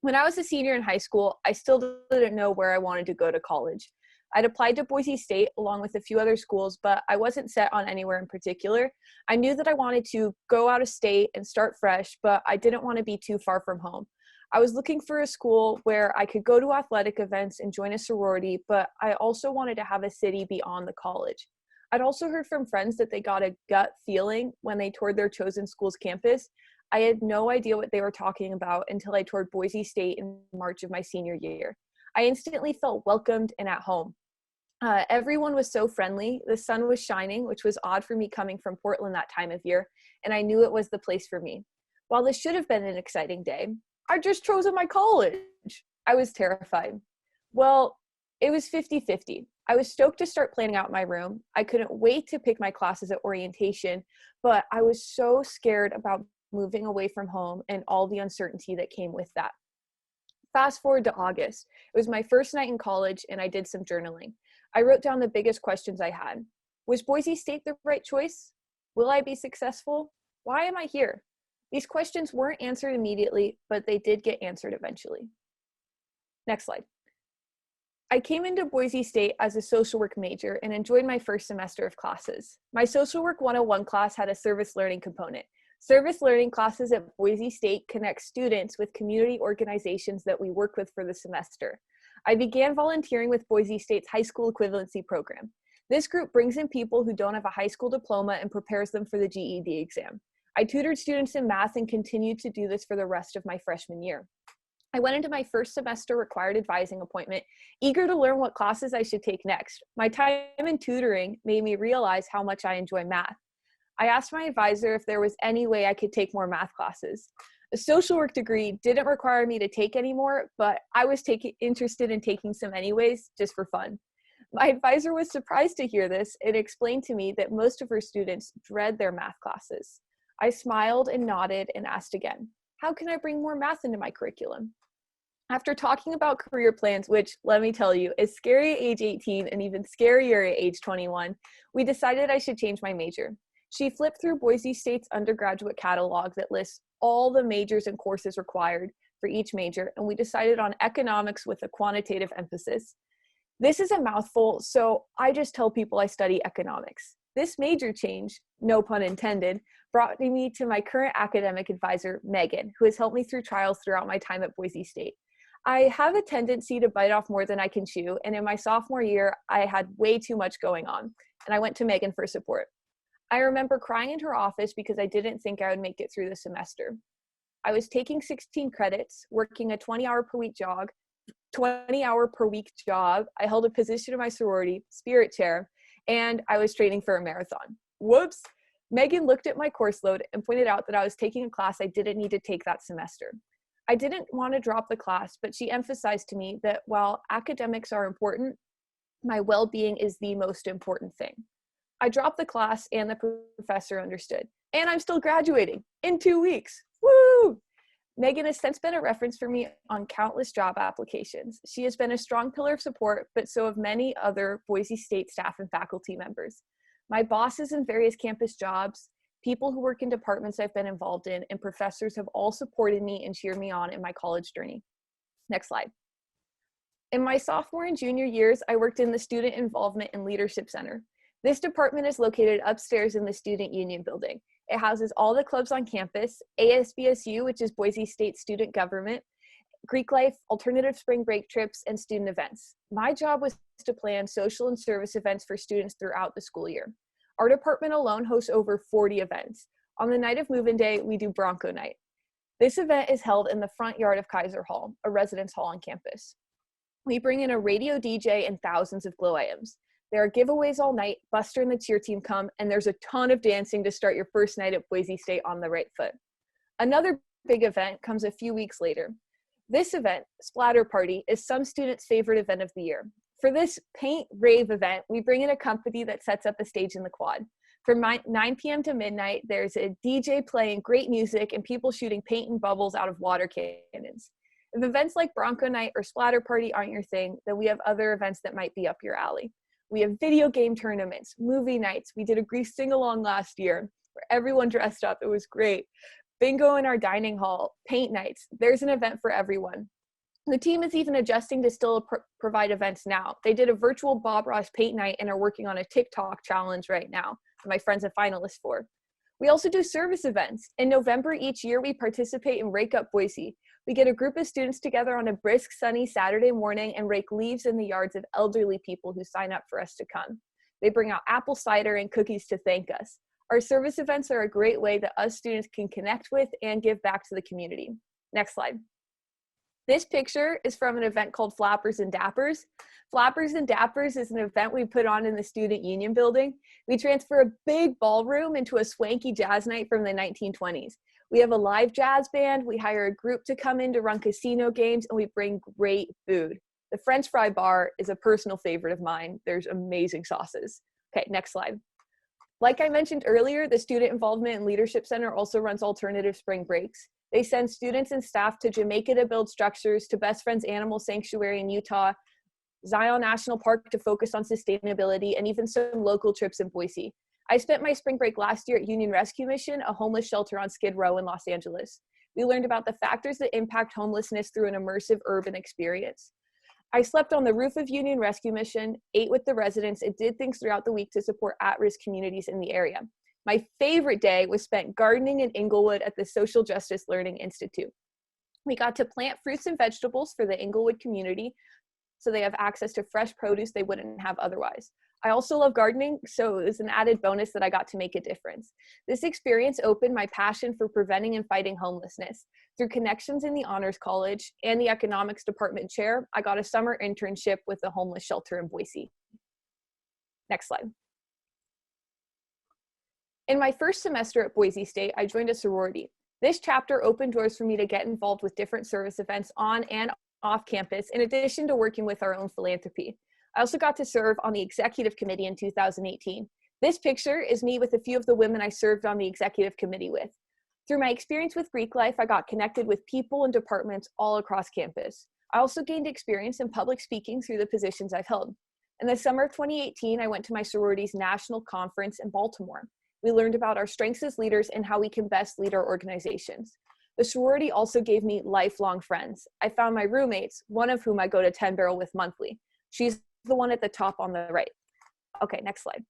When I was a senior in high school, I still didn't know where I wanted to go to college. I'd applied to Boise State along with a few other schools, but I wasn't set on anywhere in particular. I knew that I wanted to go out of state and start fresh, but I didn't want to be too far from home. I was looking for a school where I could go to athletic events and join a sorority, but I also wanted to have a city beyond the college. I'd also heard from friends that they got a gut feeling when they toured their chosen school's campus. I had no idea what they were talking about until I toured Boise State in March of my senior year. I instantly felt welcomed and at home. Everyone was so friendly. The sun was shining, which was odd for me coming from Portland that time of year, and I knew it was the place for me. While this should have been an exciting day, I just chosen my college. I was terrified. Well, it was 50-50. I was stoked to start planning out my room. I couldn't wait to pick my classes at orientation, but I was so scared about moving away from home and all the uncertainty that came with that. Fast forward to August. It was my first night in college, and I did some journaling. I wrote down the biggest questions I had. Was Boise State the right choice? Will I be successful? Why am I here? These questions weren't answered immediately, but they did get answered eventually. Next slide. I came into Boise State as a social work major and enjoyed my first semester of classes. My social work 101 class had a service learning component. Service learning classes at Boise State connect students with community organizations that we work with for the semester. I began volunteering with Boise State's high school equivalency program. This group brings in people who don't have a high school diploma and prepares them for the GED exam. I tutored students in math and continued to do this for the rest of my freshman year. I went into my first semester required advising appointment, eager to learn what classes I should take next. My time in tutoring made me realize how much I enjoy math. I asked my advisor if there was any way I could take more math classes. A social work degree didn't require me to take any more, but I was interested in taking some anyways, just for fun. My advisor was surprised to hear this and explained to me that most of her students dread their math classes. I smiled and nodded and asked again, how can I bring more math into my curriculum? After talking about career plans, which, let me tell you, is scary at age 18 and even scarier at age 21, we decided I should change my major. She flipped through Boise State's undergraduate catalog that lists all the majors and courses required for each major, and we decided on economics with a quantitative emphasis. This is a mouthful, so I just tell people I study economics. This major change, no pun intended, brought me to my current academic advisor, Megan, who has helped me through trials throughout my time at Boise State. I have a tendency to bite off more than I can chew, and in my sophomore year, I had way too much going on, and I went to Megan for support. I remember crying in her office because I didn't think I would make it through the semester. I was taking 16 credits, working a 20-hour per week job. I held a position in my sorority, spirit chair, and I was training for a marathon. Whoops! Megan looked at my course load and pointed out that I was taking a class I didn't need to take that semester. I didn't want to drop the class, but she emphasized to me that while academics are important, my well-being is the most important thing. I dropped the class and the professor understood. And I'm still graduating in 2 weeks. Woo! Megan has since been a reference for me on countless job applications. She has been a strong pillar of support, but so have many other Boise State staff and faculty members. My bosses in various campus jobs, people who work in departments I've been involved in, and professors have all supported me and cheered me on in my college journey. Next slide. In my sophomore and junior years, I worked in the Student Involvement and Leadership Center. This department is located upstairs in the Student Union building. It houses all the clubs on campus, ASBSU, which is Boise State Student Government, Greek Life, alternative spring break trips, and student events. My job was to plan social and service events for students throughout the school year. Our department alone hosts over 40 events. On the night of move-in day, we do Bronco Night. This event is held in the front yard of Kaiser Hall, a residence hall on campus. We bring in a radio DJ and thousands of glow items. There are giveaways all night, Buster and the cheer team come, and there's a ton of dancing to start your first night at Boise State on the right foot. Another big event comes a few weeks later. This event, Splatter Party, is some students' favorite event of the year. For this paint rave event, we bring in a company that sets up a stage in the quad. From 9 p.m. to midnight, there's a DJ playing great music and people shooting paint and bubbles out of water cannons. If events like Bronco Night or Splatter Party aren't your thing, then we have other events that might be up your alley. We have video game tournaments, movie nights. We did a Grease sing-along last year where everyone dressed up. It was great. Bingo in our dining hall, paint nights. There's an event for everyone. The team is even adjusting to still provide events now. They did a virtual Bob Ross paint night and are working on a TikTok challenge right now that my friend's a finalist for. We also do service events. In November each year, we participate in Rake Up Boise. We get a group of students together on a brisk, sunny Saturday morning and rake leaves in the yards of elderly people who sign up for us to come. They bring out apple cider and cookies to thank us. Our service events are a great way that us students can connect with and give back to the community. Next slide. This picture is from an event called Flappers and Dappers. Flappers and Dappers is an event we put on in the Student Union building. We transfer a big ballroom into a swanky jazz night from the 1920s. We have a live jazz band, we hire a group to come in to run casino games, and we bring great food. The French fry bar is a personal favorite of mine. There's amazing sauces. Okay, next slide. Like I mentioned earlier, the Student Involvement and Leadership Center also runs alternative spring breaks. They send students and staff to Jamaica to build structures, to Best Friends Animal Sanctuary in Utah, Zion National Park to focus on sustainability, and even some local trips in Boise. I spent my spring break last year at Union Rescue Mission, a homeless shelter on Skid Row in Los Angeles. We learned about the factors that impact homelessness through an immersive urban experience. I slept on the roof of Union Rescue Mission, ate with the residents, and did things throughout the week to support at-risk communities in the area. My favorite day was spent gardening in Inglewood at the Social Justice Learning Institute. We got to plant fruits and vegetables for the Inglewood community so they have access to fresh produce they wouldn't have otherwise. I also love gardening, so it was an added bonus that I got to make a difference. This experience opened my passion for preventing and fighting homelessness. Through connections in the Honors College and the Economics Department chair, I got a summer internship with the homeless shelter in Boise. Next slide. In my first semester at Boise State, I joined a sorority. This chapter opened doors for me to get involved with different service events on and off campus, in addition to working with our own philanthropy. I also got to serve on the executive committee in 2018. This picture is me with a few of the women I served on the executive committee with. Through my experience with Greek life, I got connected with people and departments all across campus. I also gained experience in public speaking through the positions I've held. In the summer of 2018, I went to my sorority's national conference in Baltimore. We learned about our strengths as leaders and how we can best lead our organizations. The sorority also gave me lifelong friends. I found my roommates, one of whom I go to 10 Barrel with monthly. She's the one at the top on the right. Okay, next slide.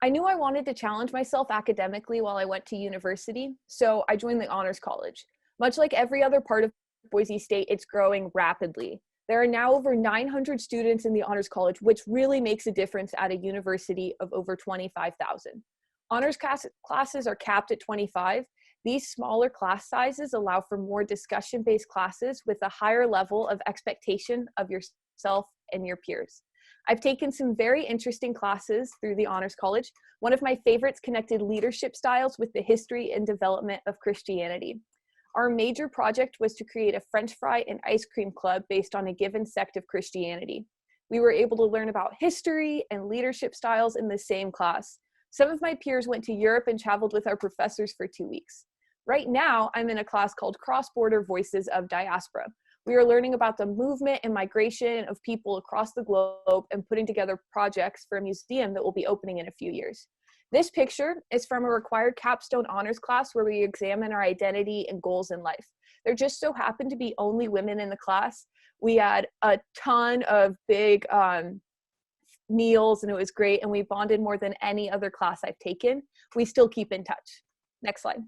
I knew I wanted to challenge myself academically while I went to university, so I joined the Honors College. Much like every other part of Boise State, it's growing rapidly. There are now over 900 students in the Honors College, which really makes a difference at a university of over 25,000. Honors classes are capped at 25. These smaller class sizes allow for more discussion-based classes with a higher level of expectation of yourself and your peers. I've taken some very interesting classes through the Honors College. One of my favorites connected leadership styles with the history and development of Christianity. Our major project was to create a French fry and ice cream club based on a given sect of Christianity. We were able to learn about history and leadership styles in the same class. Some of my peers went to Europe and traveled with our professors for 2 weeks. Right now, I'm in a class called Cross-Border Voices of Diaspora. We are learning about the movement and migration of people across the globe and putting together projects for a museum that will be opening in a few years. This picture is from a required capstone honors class where we examine our identity and goals in life. There just so happened to be only women in the class. We had a ton of big meals and it was great, and we bonded more than any other class I've taken. We still keep in touch. Next slide.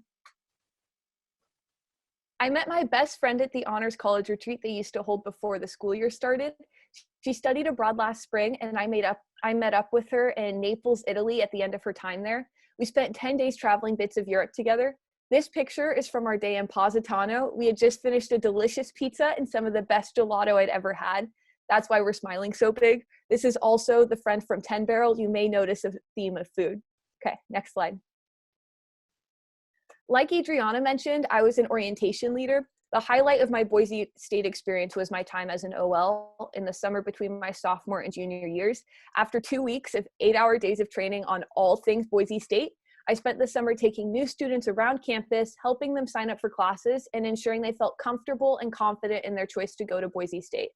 I met my best friend at the Honors College retreat they used to hold before the school year started. She studied abroad last spring, and I met up with her in Naples, Italy at the end of her time there. We spent 10 days traveling bits of Europe together. This picture is from our day in Positano. We had just finished a delicious pizza and some of the best gelato I'd ever had. That's why we're smiling so big. This is also the friend from 10 Barrel. You may notice a theme of food. Okay, next slide. Like Adriana mentioned, I was an orientation leader. The highlight of my Boise State experience was my time as an OL in the summer between my sophomore and junior years. After 2 weeks of 8-hour days of training on all things Boise State, I spent the summer taking new students around campus, helping them sign up for classes, and ensuring they felt comfortable and confident in their choice to go to Boise State.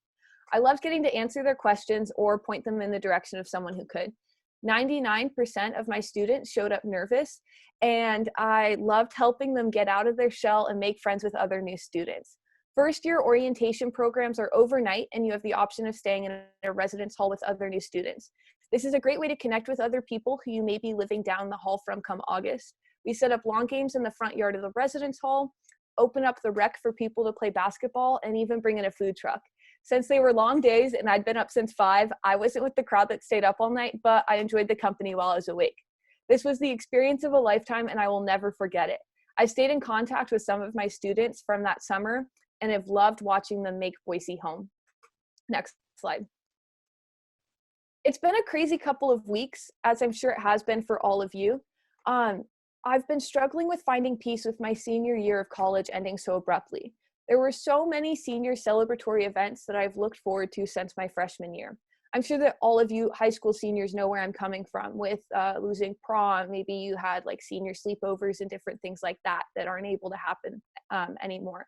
I loved getting to answer their questions or point them in the direction of someone who could. 99% of my students showed up nervous, and I loved helping them get out of their shell and make friends with other new students. First-year orientation programs are overnight, and you have the option of staying in a residence hall with other new students. This is a great way to connect with other people who you may be living down the hall from come August. We set up lawn games in the front yard of the residence hall, open up the rec for people to play basketball, and even bring in a food truck. Since they were long days and I'd been up since 5, I wasn't with the crowd that stayed up all night, but I enjoyed the company while I was awake. This was the experience of a lifetime, and I will never forget it. I stayed in contact with some of my students from that summer and have loved watching them make Boise home. Next slide. It's been a crazy couple of weeks, as I'm sure it has been for all of you. I've been struggling with finding peace with my senior year of college ending so abruptly. There were so many senior celebratory events that I've looked forward to since my freshman year. I'm sure that all of you high school seniors know where I'm coming from with losing prom. Maybe you had like senior sleepovers and different things like that that aren't able to happen anymore.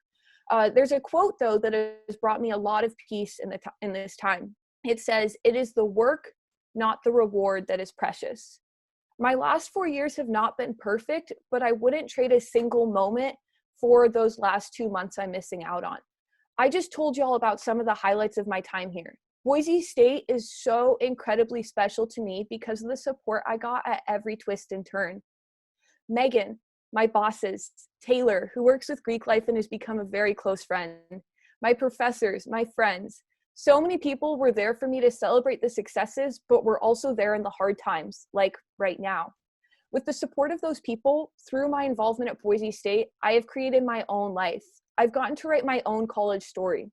There's a quote though that has brought me a lot of peace in this time. It says, "It is the work, not the reward, that is precious." My last 4 years have not been perfect, but I wouldn't trade a single moment for those last 2 months I'm missing out on. I just told you all about some of the highlights of my time here. Boise State is so incredibly special to me because of the support I got at every twist and turn. Megan, my bosses, Taylor, who works with Greek life and has become a very close friend, my professors, my friends. So many people were there for me to celebrate the successes, but were also there in the hard times, like right now. With the support of those people, through my involvement at Boise State, I have created my own life. I've gotten to write my own college story.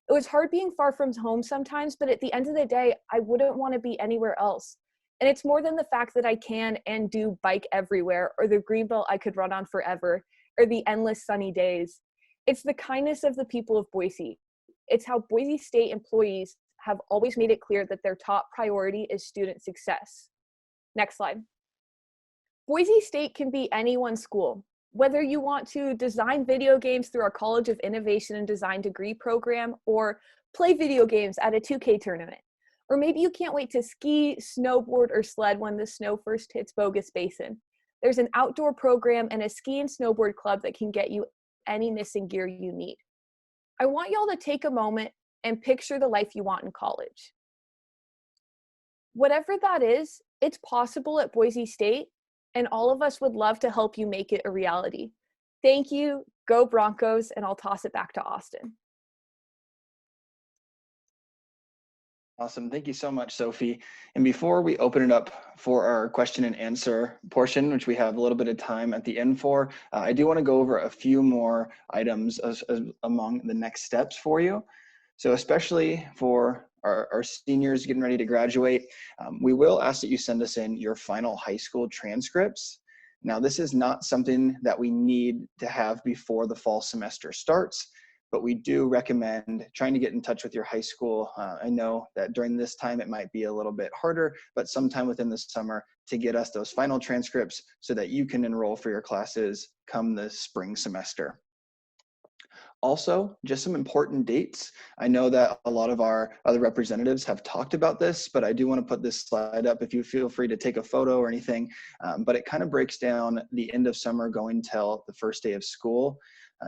It was hard being far from home sometimes, but at the end of the day, I wouldn't want to be anywhere else. And it's more than the fact that I can and do bike everywhere, or the greenbelt I could run on forever, or the endless sunny days. It's the kindness of the people of Boise. It's how Boise State employees have always made it clear that their top priority is student success. Next slide. Boise State can be anyone's school. Whether you want to design video games through our College of Innovation and Design degree program, or play video games at a 2K tournament. Or maybe you can't wait to ski, snowboard, or sled when the snow first hits Bogus Basin. There's an outdoor program and a ski and snowboard club that can get you any missing gear you need. I want y'all to take a moment and picture the life you want in college. Whatever that is, it's possible at Boise State, and all of us would love to help you make it a reality. Thank you, go Broncos, and I'll toss it back to Austin. Awesome. Thank you so much, Sophie. And before we open it up for our question and answer portion, which we have a little bit of time at the end for, I do want to go over a few more items as among the next steps for you. So especially for our seniors getting ready to graduate, we will ask that you send us in your final high school transcripts. Now, this is not something that we need to have before the fall semester starts, but we do recommend trying to get in touch with your high school. I know that during this time it might be a little bit harder, but sometime within the summer to get us those final transcripts so that you can enroll for your classes come the spring semester. Also, just some important dates. I know that a lot of our other representatives have talked about this, but I do want to put this slide up if you feel free to take a photo or anything. But it kind of breaks down the end of summer going till the first day of school.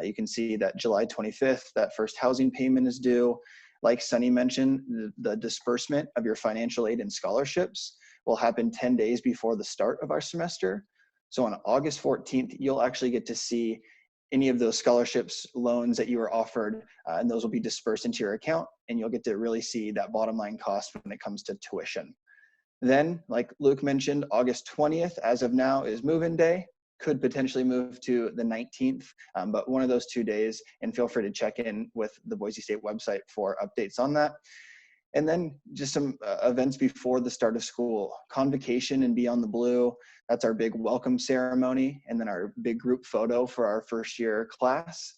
You can see that July 25th, that first housing payment is due. Like Sunny mentioned, the disbursement of your financial aid and scholarships will happen 10 days before the start of our semester. So on August 14th, you'll actually get to see any of those scholarships, loans that you were offered, and those will be dispersed into your account, and you'll get to really see that bottom line cost when it comes to tuition. Then, like Luke mentioned, August 20th, as of now, is move-in day. Could potentially move to the 19th, but one of those 2 days, and feel free to check in with the Boise State website for updates on that. And then just some events before the start of school. Convocation and Beyond the Blue, that's our big welcome ceremony, and then our big group photo for our first year class.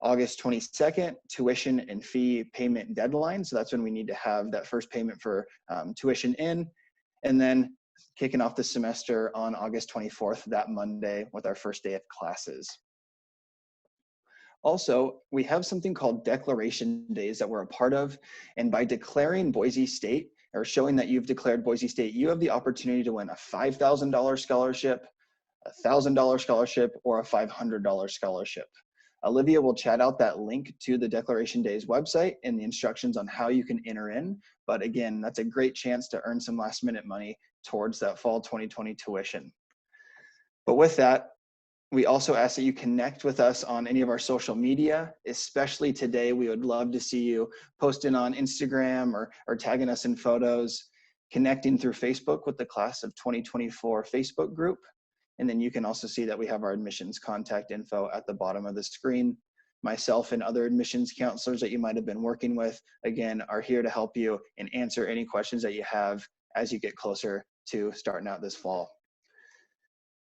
August 22nd, tuition and fee payment deadline. So that's when we need to have that first payment for tuition in. And then kicking off the semester on August 24th, that Monday, with our first day of classes. Also, we have something called declaration days that we're a part of. And by declaring Boise State or showing that you've declared Boise State, you have the opportunity to win a $5,000 scholarship, a $1,000 scholarship, or a $500 scholarship. Olivia will chat out that link to the Declaration Days website and the instructions on how you can enter in. But again, that's a great chance to earn some last minute money towards that fall 2020 tuition. But with that, we also ask that you connect with us on any of our social media, especially today. We would love to see you posting on Instagram or tagging us in photos, connecting through Facebook with the Class of 2024 Facebook group. And then you can also see that we have our admissions contact info at the bottom of the screen. Myself and other admissions counselors that you might have been working with, again, are here to help you and answer any questions that you have as you get closer to starting out this fall.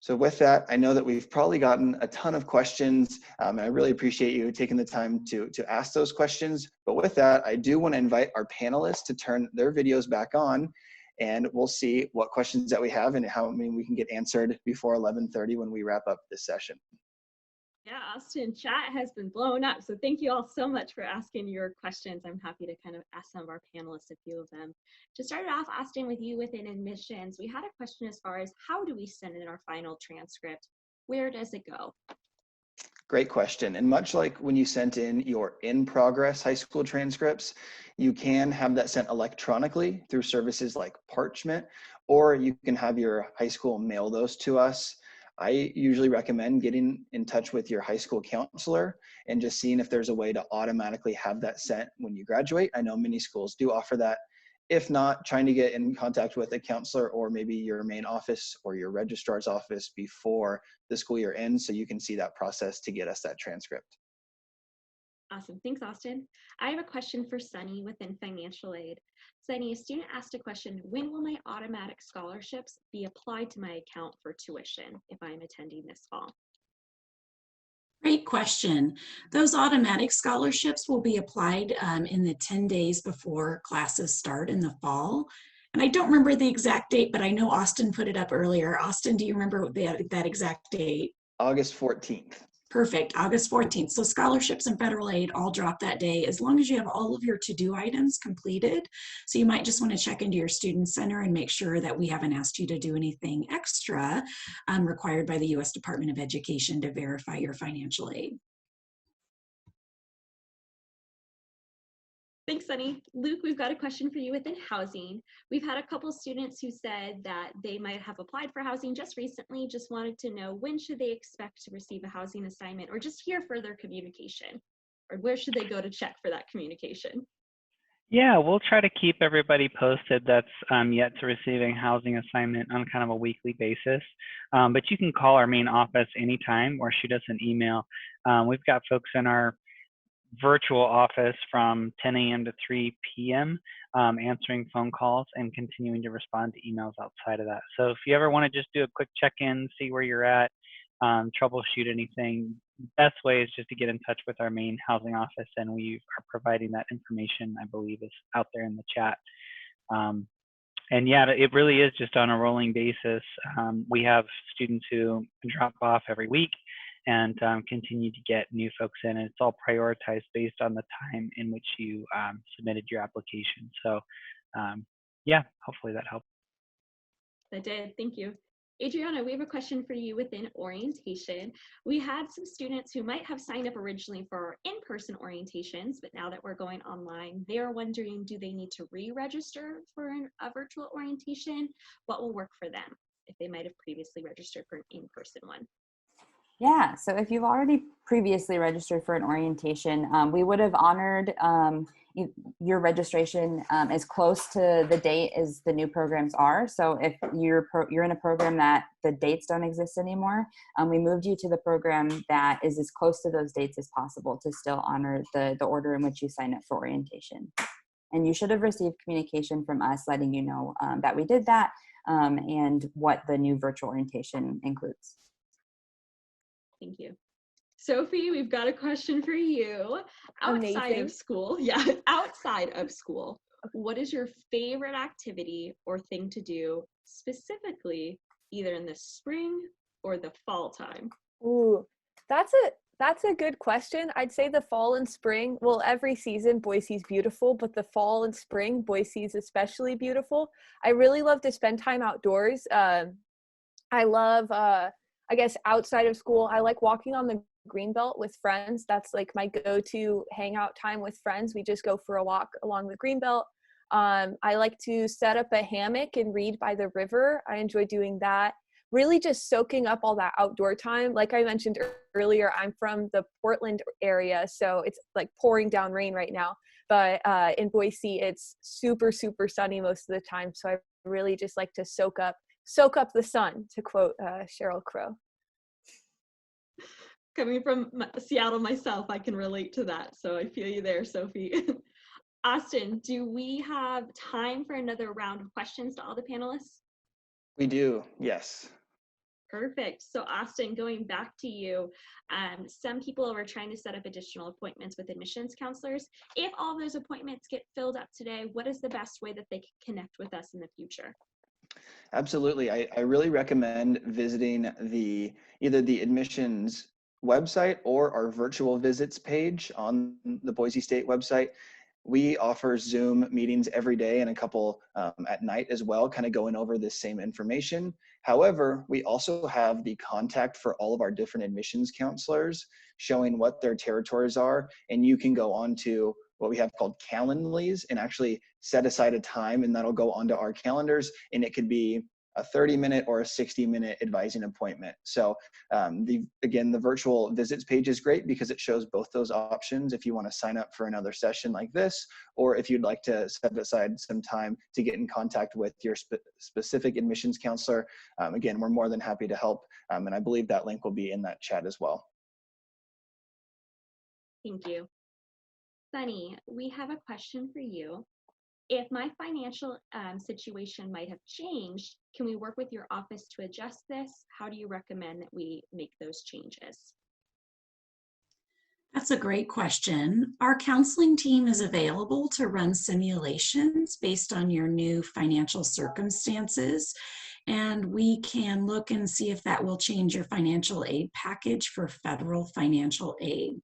So with that, I know that we've probably gotten a ton of questions, and I really appreciate you taking the time to ask those questions. But with that, I do want to invite our panelists to turn their videos back on, and we'll see what questions that we have and how many we can get answered before 11:30 when we wrap up this session. Yeah, Austin, chat has been blown up. So thank you all so much for asking your questions. I'm happy to kind of ask some of our panelists a few of them. To start it off, Austin, with you within admissions, we had a question as far as how do we send in our final transcript? Where does it go? Great question. And much like when you sent in your in-progress high school transcripts, you can have that sent electronically through services like Parchment, or you can have your high school mail those to us. I usually recommend getting in touch with your high school counselor and just seeing if there's a way to automatically have that sent when you graduate. I know many schools do offer that. If not, trying to get in contact with a counselor or maybe your main office or your registrar's office before the school year ends so you can see that process to get us that transcript. Awesome. Thanks, Austin. I have a question for Sunny within financial aid. Sunny, a student asked a question, when will my automatic scholarships be applied to my account for tuition if I'm attending this fall? Great question. Those automatic scholarships will be applied in the 10 days before classes start in the fall. And I don't remember the exact date, but I know Austin put it up earlier. Austin, do you remember that exact date? August 14th. Perfect, August 14th. So scholarships and federal aid all drop that day as long as you have all of your to-do items completed. So you might just want to check into your student center and make sure that we haven't asked you to do anything extra required by the U.S. Department of Education to verify your financial aid. Thanks, Sunny. Luke, we've got a question for you within housing. We've had a couple students who said that they might have applied for housing just recently, just wanted to know when should they expect to receive a housing assignment or just hear further communication, or where should they go to check for that communication? Yeah, we'll try to keep everybody posted that's yet to receiving housing assignment on kind of a weekly basis. But you can call our main office anytime or shoot us an email. We've got folks in our virtual office from 10 a.m. to 3 p.m. Answering phone calls and continuing to respond to emails outside of that. So if you ever want to just do a quick check-in, see where you're at, troubleshoot anything, best way is just to get in touch with our main housing office, and we are providing that information, I believe, is out there in the chat. And yeah, it really is just on a rolling basis. We have students who drop off every week and continue to get new folks in, and it's all prioritized based on the time in which you submitted your application. So yeah, hopefully that helped. That did, thank you. Adriana, we have a question for you within orientation. We had some students who might have signed up originally for in-person orientations, but now that we're going online, they're wondering, do they need to re-register for a virtual orientation? What will work for them if they might have previously registered for an in-person one? Yeah, so if you've already previously registered for an orientation, we would have honored your registration as close to the date as the new programs are. So if you're in a program that the dates don't exist anymore, we moved you to the program that is as close to those dates as possible to still honor the order in which you sign up for orientation. And you should have received communication from us letting you know that we did that and what the new virtual orientation includes. Thank you. Sophie, we've got a question for you. Outside of school, outside of school, what is your favorite activity or thing to do specifically either in the spring or the fall time? Ooh, that's That's a good question. I'd say the fall and spring, well, every season Boise's beautiful, but the fall and spring, Boise's especially beautiful. I really love to spend time outdoors. I love, I guess, outside of school, I like walking on the greenbelt with friends. That's like my go-to hangout time with friends. We just go for a walk along the greenbelt. I like to set up a hammock and read by the river. I enjoy doing that. Really just soaking up all that outdoor time. Like I mentioned earlier, I'm from the Portland area, so it's like pouring down rain right now. But in Boise, it's super, super sunny most of the time. So I really just like to soak up the sun, to quote Sheryl Crow. Coming from Seattle myself, I can relate to that. So I feel you there, Sophie. Austin, do we have time for another round of questions to all the panelists? We do, yes. Perfect. So Austin, going back to you, some people are trying to set up additional appointments with admissions counselors. If all those appointments get filled up today, what is the best way that they can connect with us in the future? Absolutely. I really recommend visiting either the admissions website or our virtual visits page on the Boise State website. We offer Zoom meetings every day and a couple at night as well, kind of going over this same information. However, we also have the contact for all of our different admissions counselors showing what their territories are, and you can go on to what we have called Calendlies and actually set aside a time, and that'll go onto our calendars, and it could be a 30-minute or a 60-minute advising appointment. So again, the virtual visits page is great because it shows both those options if you want to sign up for another session like this, or if you'd like to set aside some time to get in contact with your specific admissions counselor. Again, we're more than happy to help, and I believe that link will be in that chat as well. Thank you. Sunny, we have a question for you. If my financial situation might have changed, can we work with your office to adjust this? How do you recommend that we make those changes? That's a great question. Our counseling team is available to run simulations based on your new financial circumstances, and we can look and see if that will change your financial aid package for federal financial aid.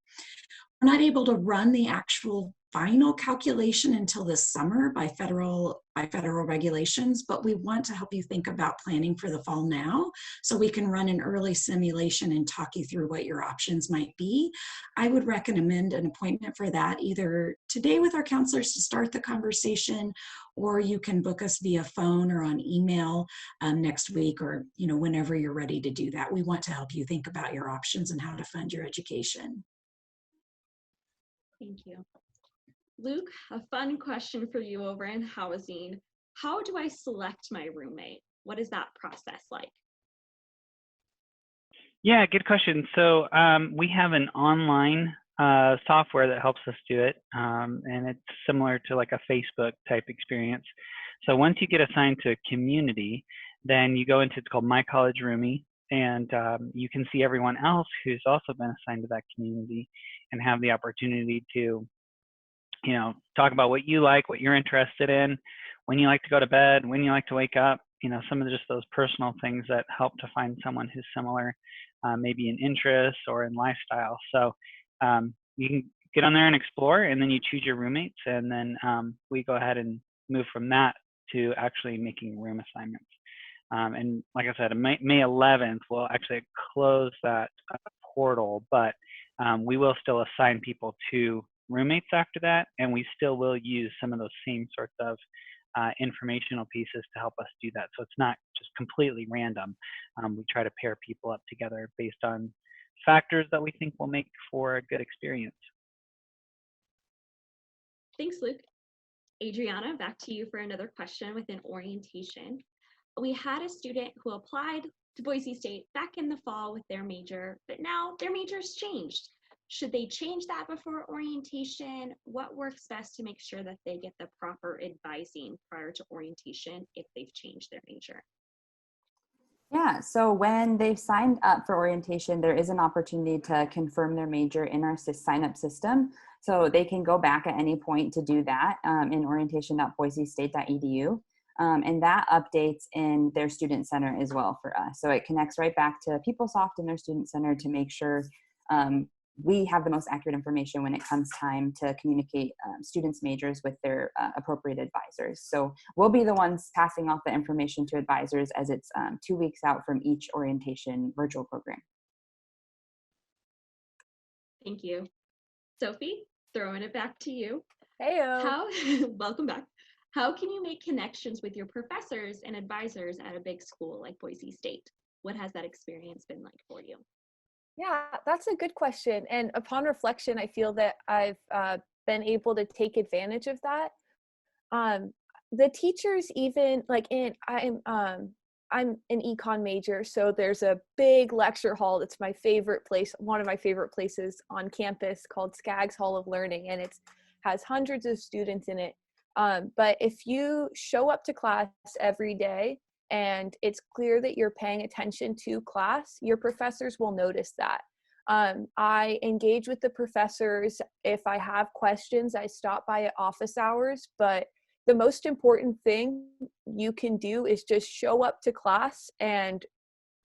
We're not able to run the actual final calculation until this summer by federal regulations, but we want to help you think about planning for the fall now so we can run an early simulation and talk you through what your options might be. I would recommend an appointment for that either today with our counselors to start the conversation, or you can book us via phone or on email next week, or whenever you're ready to do that. We want to help you think about your options and how to fund your education. Thank you. Luke, a fun question for you over in housing. How do I select my roommate? What is that process like? Yeah, good question. So we have an online software that helps us do it, and it's similar to like a Facebook type experience. So once you get assigned to a community, then you go into, it's called My College Roomie, and you can see everyone else who's also been assigned to that community and have the opportunity to talk about what you like, what you're interested in, when you like to go to bed, when you like to wake up, some of just those personal things that help to find someone who's similar, maybe in interests or in lifestyle. So you can get on there and explore, and then you choose your roommates, and then we go ahead and move from that to actually making room assignments. And like I said, May 11th, we'll actually close that portal, but we will still assign people to roommates after that, and we still will use some of those same sorts of informational pieces to help us do that. So it's not just completely random. We try to pair people up together based on factors that we think will make for a good experience. Thanks, Luke. Adriana, back to you for another question within orientation. We had a student who applied to Boise State back in the fall with their major, but now their major's changed. Should they change that before orientation? What works best to make sure that they get the proper advising prior to orientation if they've changed their major? Yeah, so when they've signed up for orientation, there is an opportunity to confirm their major in our sign-up system. So they can go back at any point to do that in orientation.boisestate.edu. And that updates in their student center as well for us. So it connects right back to PeopleSoft in their student center to make sure we have the most accurate information when it comes time to communicate students' majors with their appropriate advisors. So we'll be the ones passing off the information to advisors as it's 2 weeks out from each orientation virtual program. Thank you. Sophie, throwing it back to you. Heyo. Welcome back. How can you make connections with your professors and advisors at a big school like Boise State? What has that experience been like for you? Yeah, that's a good question. And upon reflection, I feel that I've been able to take advantage of that. The teachers, even like I'm an econ major, so there's a big lecture hall that's my favorite place, one of my favorite places on campus, called Skaggs Hall of Learning, and it has hundreds of students in it. But if you show up to class every day and it's clear that you're paying attention to class, your professors will notice that. I engage with the professors. If I have questions, I stop by at office hours, but the most important thing you can do is just show up to class and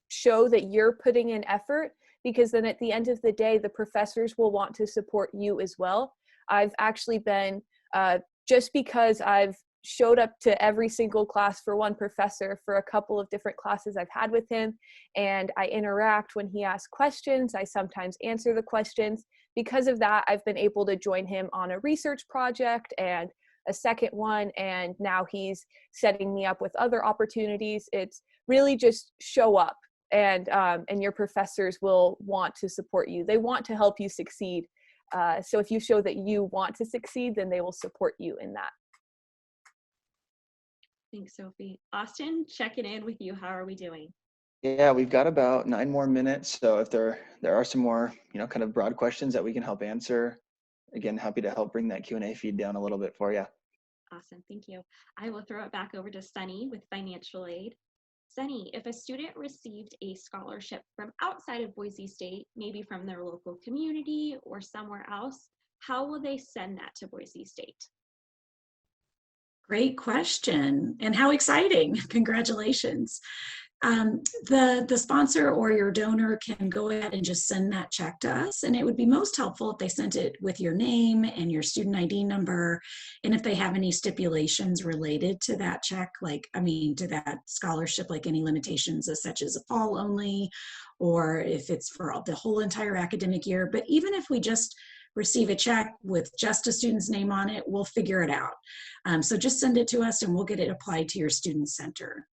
show that you're putting in effort, because then at the end of the day, the professors will want to support you as well. I've actually been, just because I've showed up to every single class for one professor for a couple of different classes I've had with him, and I interact when he asks questions. I sometimes answer the questions. Because of that, I've been able to join him on a research project and a second one, and now he's setting me up with other opportunities. It's really just show up, and your professors will want to support you. They want to help you succeed. So if you show that you want to succeed, then they will support you in that. Thanks, Sophie. Austin, checking in with you. How are we doing? Yeah, we've got about 9 more minutes. So if there are some more, kind of broad questions that we can help answer, again, happy to help bring that Q&A feed down a little bit for you. Awesome, thank you. I will throw it back over to Sunny with financial aid. Sunny, if a student received a scholarship from outside of Boise State, maybe from their local community or somewhere else, how will they send that to Boise State? Great question, and how exciting. Congratulations. The sponsor or your donor can go ahead and just send that check to us, and it would be most helpful if they sent it with your name and your student ID number, and if they have any stipulations related to that check, to that scholarship, like any limitations such as a fall only, or if it's for the whole entire academic year. But even if we just receive a check with just a student's name on it, we'll figure it out. So just send it to us and we'll get it applied to your student center.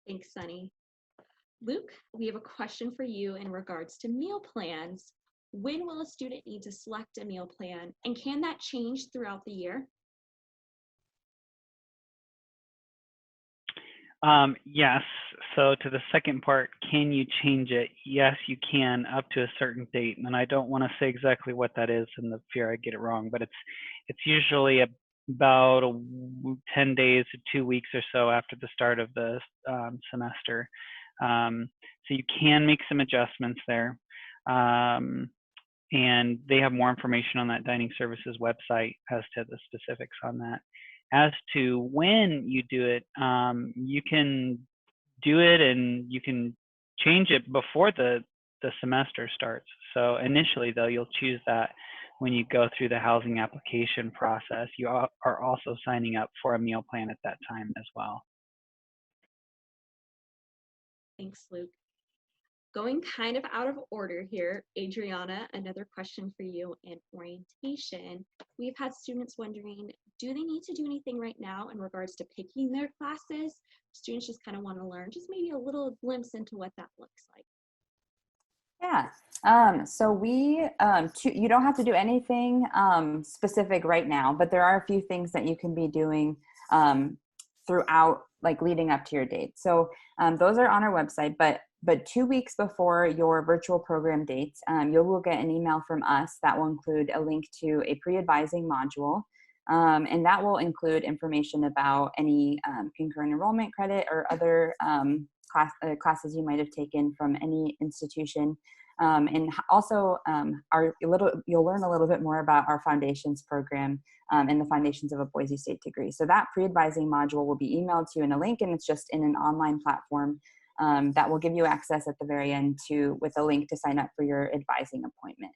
Thanks, Sunny. Luke, we have a question for you in regards to meal plans. When will a student need to select a meal plan, and can that change throughout the year? Yes. So to the second part, can you change it? Yes, you can, up to a certain date. And I don't want to say exactly what that is in the fear I get it wrong, but it's usually about 10 days to 2 weeks or so after the start of the semester. So you can make some adjustments there. And they have more information on that dining services website as to the specifics on that. As to when you do it, you can do it and you can change it before the semester starts. So initially, though, you'll choose that when you go through the housing application process. You are also signing up for a meal plan at that time as well. Thanks, Luke. Going kind of out of order here, Adriana, another question for you in orientation. We've had students wondering, do they need to do anything right now in regards to picking their classes? Students just kind of want to learn, just maybe a little glimpse into what that looks like. Yeah, so we, you don't have to do anything specific right now, but there are a few things that you can be doing throughout, like leading up to your date. So those are on our website, but 2 weeks before your virtual program dates, you will get an email from us that will include a link to a pre-advising module. And that will include information about any concurrent enrollment credit or other classes you might have taken from any institution. And also you'll learn a little bit more about our foundations program and the foundations of a Boise State degree. So that pre-advising module will be emailed to you in a link, and it's just in an online platform. that will give you access at the very end with a link to sign up for your advising appointment.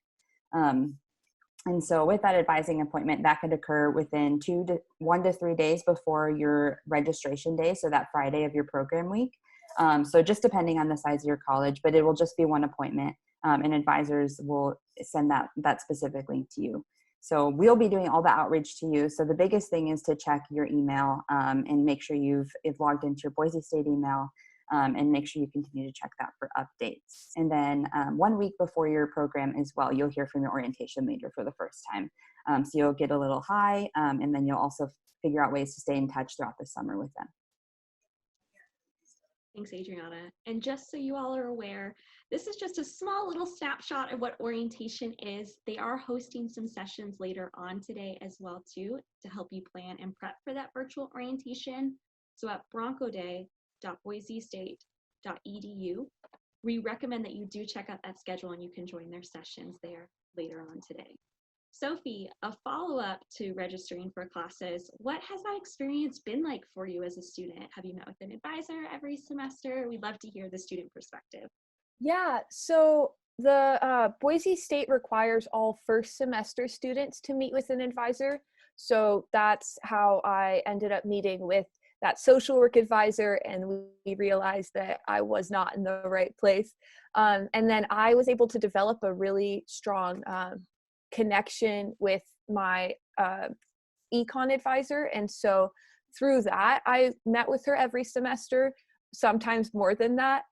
And so with that advising appointment, that could occur within 1 to 3 days before your registration day, so that Friday of your program week. So just depending on the size of your college, but it will just be one appointment, and advisors will send that specific link to you. So we'll be doing all the outreach to you. So the biggest thing is to check your email and make sure you've logged into your Boise State email, and make sure you continue to check that for updates. And then 1 week before your program as well, you'll hear from your orientation leader for the first time. So you'll get a little high, and then you'll also figure out ways to stay in touch throughout the summer with them. Thanks, Adriana. And just so you all are aware, this is just a small little snapshot of what orientation is. They are hosting some sessions later on today as well too, to help you plan and prep for that virtual orientation. So at broncoday.boisestate.edu, we recommend that you do check out that schedule and you can join their sessions there later on today. Sophie, a follow-up to registering for classes, what has that experience been like for you as a student? Have you met with an advisor every semester? We'd love to hear the student perspective. Yeah, so the Boise State requires all first semester students to meet with an advisor. So that's how I ended up meeting with that social work advisor, and we realized that I was not in the right place. And then I was able to develop a really strong connection with my econ advisor. And so through that, I met with her every semester, sometimes more than that.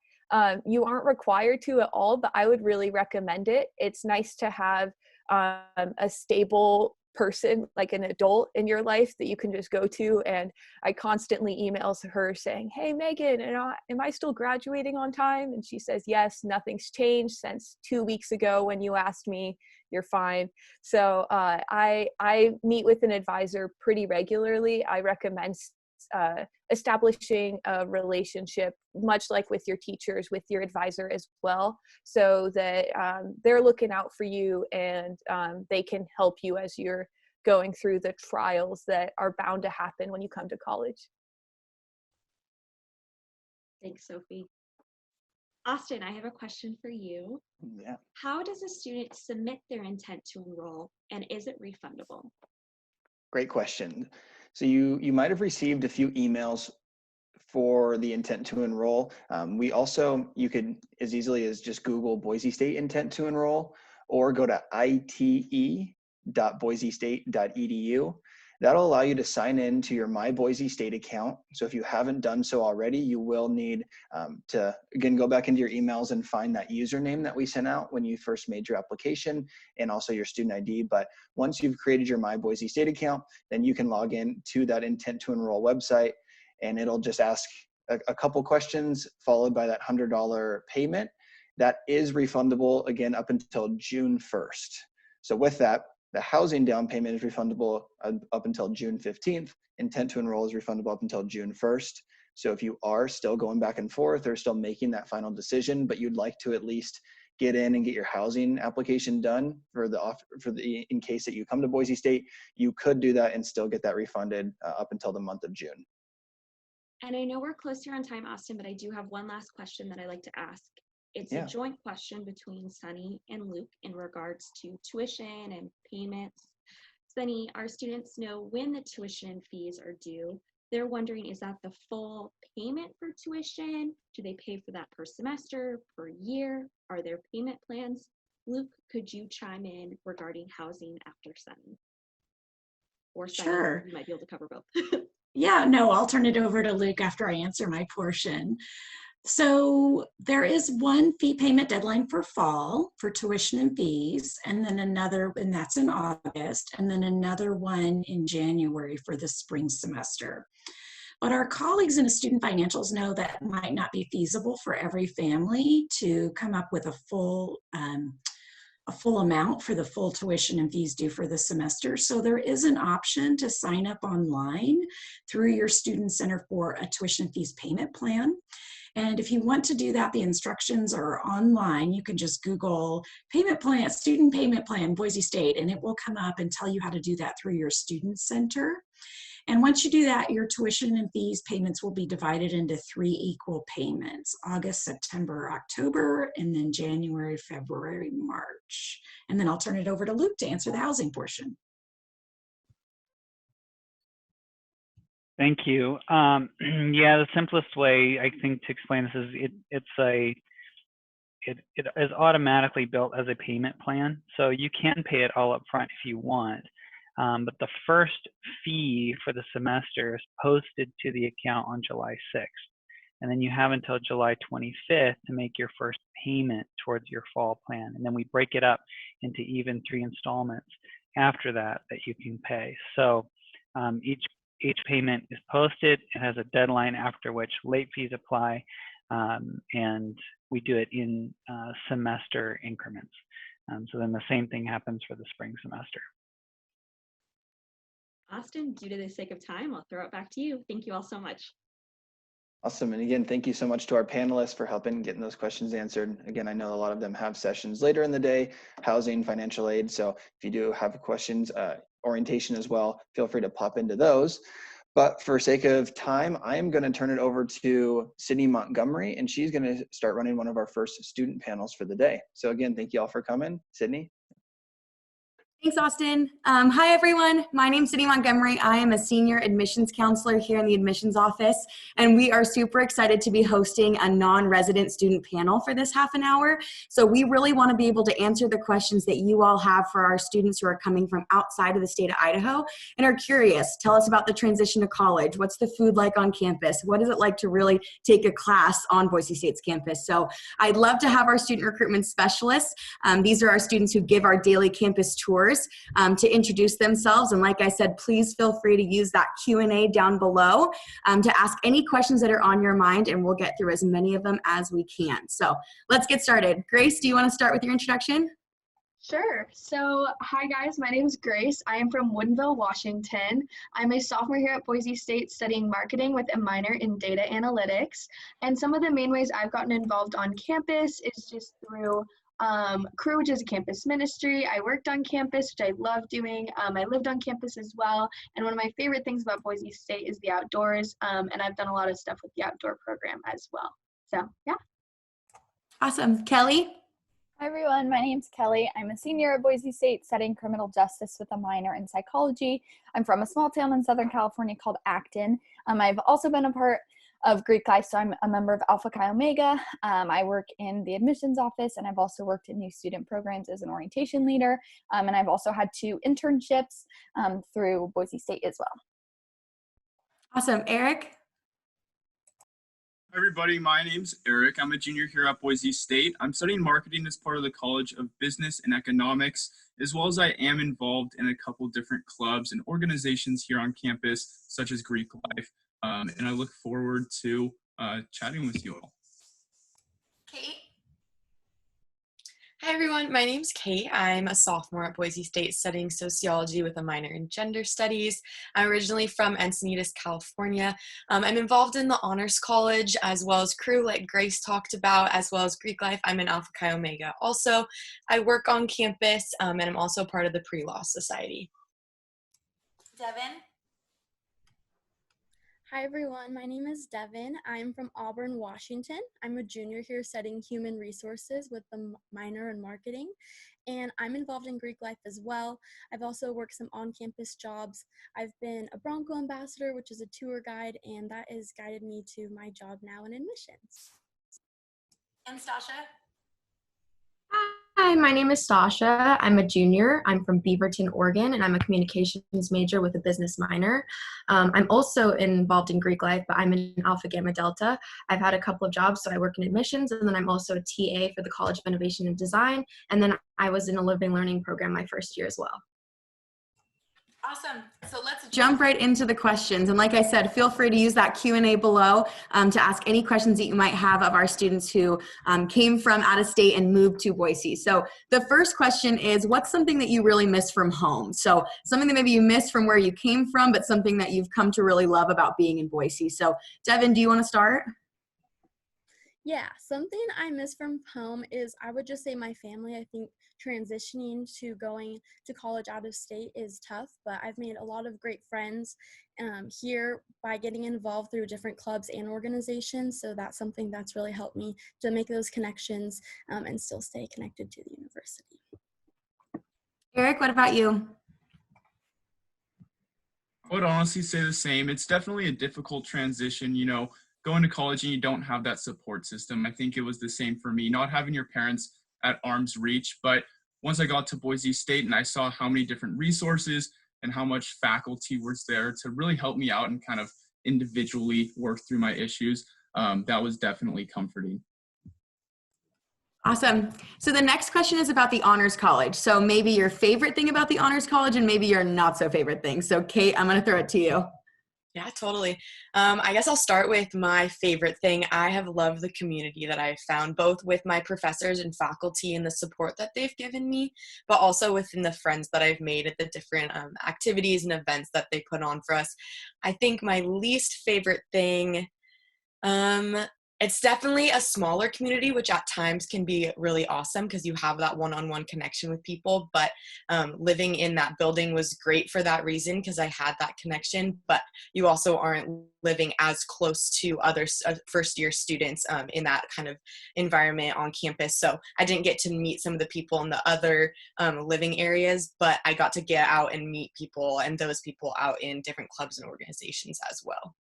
You aren't required to at all, but I would really recommend it. It's nice to have a stable person, like an adult in your life that you can just go to. And I constantly email her saying, hey, Megan, am I still graduating on time? And she says, yes, nothing's changed since 2 weeks ago when you asked me, you're fine. So I meet with an advisor pretty regularly. I recommend establishing a relationship, much like with your teachers, with your advisor as well, so that they're looking out for you and they can help you as you're going through the trials that are bound to happen when you come to college. Thanks, Sophie. Austin, I have a question for you. Yeah. How does a student submit their intent to enroll, and is it refundable? Great question. So you might have received a few emails for the intent to enroll. You could as easily as just Google Boise State intent to enroll, or go to ite.boisestate.edu. That'll allow you to sign in to your My Boise State account. So if you haven't done so already, you will need to, again, go back into your emails and find that username that we sent out when you first made your application, and also your student ID. But once you've created your My Boise State account, then you can log in to that intent to enroll website, and it'll just ask a couple questions followed by that $100 payment. That is refundable, again, up until June 1st. So with that, the housing down payment is refundable up until June 15th. Intent to enroll is refundable up until June 1st. So if you are still going back and forth or still making that final decision, but you'd like to at least get in and get your housing application done in case that you come to Boise State, you could do that and still get that refunded up until the month of June. And I know we're close here on time, Austin, but I do have one last question that I like to ask. It's a joint question between Sunny and Luke in regards to tuition and payments. Sunny, our students know when the tuition fees are due. They're wondering, is that the full payment for tuition? Do they pay for that per semester, per year? Are there payment plans? Luke, could you chime in regarding housing after Sunny? Or Sunny, Sure. you might be able to cover both. Yeah, no, I'll turn it over to Luke after I answer my portion. So there is one fee payment deadline for fall for tuition and fees, and then another, and that's in August, and then another one in January for the spring semester. But our colleagues in student financials know that might not be feasible for every family to come up with a full amount for the full tuition and fees due for the semester. So there is an option to sign up online through your student center for a tuition and fees payment plan. And if you want to do that, the instructions are online. You can just Google payment plan, student payment plan, Boise State, and it will come up and tell you how to do that through your student center. And once you do that, your tuition and fees payments will be divided into 3 equal payments: August, September, October, and then January, February, March. And then I'll turn it over to Luke to answer the housing portion. Thank you. Yeah, the simplest way I think to explain this is it is automatically built as a payment plan. So you can pay it all up front if you want. But the first fee for the semester is posted to the account on July 6th. And then you have until July 25th to make your first payment towards your fall plan. And then we break it up into even 3 installments after that you can pay. So each payment is posted. It has a deadline after which late fees apply, and we do it in semester increments. So then the same thing happens for the spring semester. Austin, due to the sake of time, I'll throw it back to you. Thank you all so much. Awesome. And again, thank you so much to our panelists for helping getting those questions answered. Again, I know a lot of them have sessions later in the day, housing, financial aid. So if you do have questions, orientation as well, feel free to pop into those. But for sake of time, I'm going to turn it over to Sydney Montgomery, and she's going to start running one of our first student panels for the day. So again, thank you all for coming. Sydney. Thanks, Austin. Hi, everyone. My name's Sydney Montgomery. I am a senior admissions counselor here in the admissions office, and we are super excited to be hosting a non-resident student panel for this half an hour. So we really want to be able to answer the questions that you all have for our students who are coming from outside of the state of Idaho and are curious. Tell us about the transition to college. What's the food like on campus? What is it like to really take a class on Boise State's campus? So I'd love to have our student recruitment specialists. These are our students who give our daily campus tours to introduce themselves. And like I said, please feel free to use that Q&A down below to ask any questions that are on your mind, and we'll get through as many of them as we can. So let's get started. Grace, do you want to start with your introduction? Sure. So, hi guys, my name is Grace. I am from Woodinville, Washington. I'm a sophomore here at Boise State studying marketing with a minor in data analytics. And some of the main ways I've gotten involved on campus is just through Crew, which is a campus ministry. I worked on campus, which I love doing. I lived on campus as well. And one of my favorite things about Boise State is the outdoors. And I've done a lot of stuff with the outdoor program as well. So, yeah. Awesome. Kelly? Hi, everyone. My name's Kelly. I'm a senior at Boise State studying criminal justice with a minor in psychology. I'm from a small town in Southern California called Acton. I've also been a part of Greek life, so I'm a member of Alpha Chi Omega. I work in the admissions office, and I've also worked in new student programs as an orientation leader, and I've also had 2 internships through Boise State as well. Awesome. Eric? Hi everybody, my name's Eric. I'm a junior here at Boise State. I'm studying marketing as part of the College of Business and Economics, as well as I am involved in a couple different clubs and organizations here on campus, such as Greek life. And I look forward to chatting with you all. Kate? Hi everyone, my name's Kate. I'm a sophomore at Boise State studying sociology with a minor in gender studies. I'm originally from Encinitas, California. I'm involved in the Honors College as well as Crew, like Grace talked about, as well as Greek life. I'm in Alpha Chi Omega. Also, I work on campus and I'm also part of the Pre-Law Society. Devin? Hi everyone, my name is Devin. I'm from Auburn, Washington. I'm a junior here studying human resources with a minor in marketing, and I'm involved in Greek life as well. I've also worked some on-campus jobs. I've been a Bronco ambassador, which is a tour guide, and that has guided me to my job now in admissions. And Stasha? Hi, my name is Stasha. I'm a junior. I'm from Beaverton, Oregon, and I'm a communications major with a business minor. I'm also involved in Greek life, but I'm in Alpha Gamma Delta. I've had a couple of jobs, so I work in admissions, and then I'm also a TA for the College of Innovation and Design, and then I was in a living learning program my first year as well. Awesome. So let's jump right into the questions. And like I said, feel free to use that Q&A below to ask any questions that you might have of our students who came from out of state and moved to Boise. So the first question is, what's something that you really miss from home? So something that maybe you miss from where you came from, but something that you've come to really love about being in Boise. So Devin, do you want to start? Yeah, something I miss from home is I would just say my family. I think transitioning to going to college out of state is tough, but I've made a lot of great friends here by getting involved through different clubs and organizations. So that's something that's really helped me to make those connections and still stay connected to the university. Eric, what about you? I would honestly say the same. It's definitely a difficult transition, going to college and you don't have that support system. I think it was the same for me, not having your parents at arm's reach. But once I got to Boise State and I saw how many different resources and how much faculty was there to really help me out and kind of individually work through my issues, that was definitely comforting. Awesome. So the next question is about the Honors College. So maybe your favorite thing about the Honors College and maybe your not so favorite thing. So Kate, I'm going to throw it to you. Yeah, totally. I guess I'll start with my favorite thing. I have loved the community that I've found, both with my professors and faculty and the support that they've given me, but also within the friends that I've made at the different activities and events that they put on for us. I think my least favorite thing, it's definitely a smaller community, which at times can be really awesome because you have that one-on-one connection with people. But living in that building was great for that reason because I had that connection. But you also aren't living as close to other first-year students in that kind of environment on campus. So I didn't get to meet some of the people in the other living areas, but I got to get out and meet people and those people out in different clubs and organizations as well.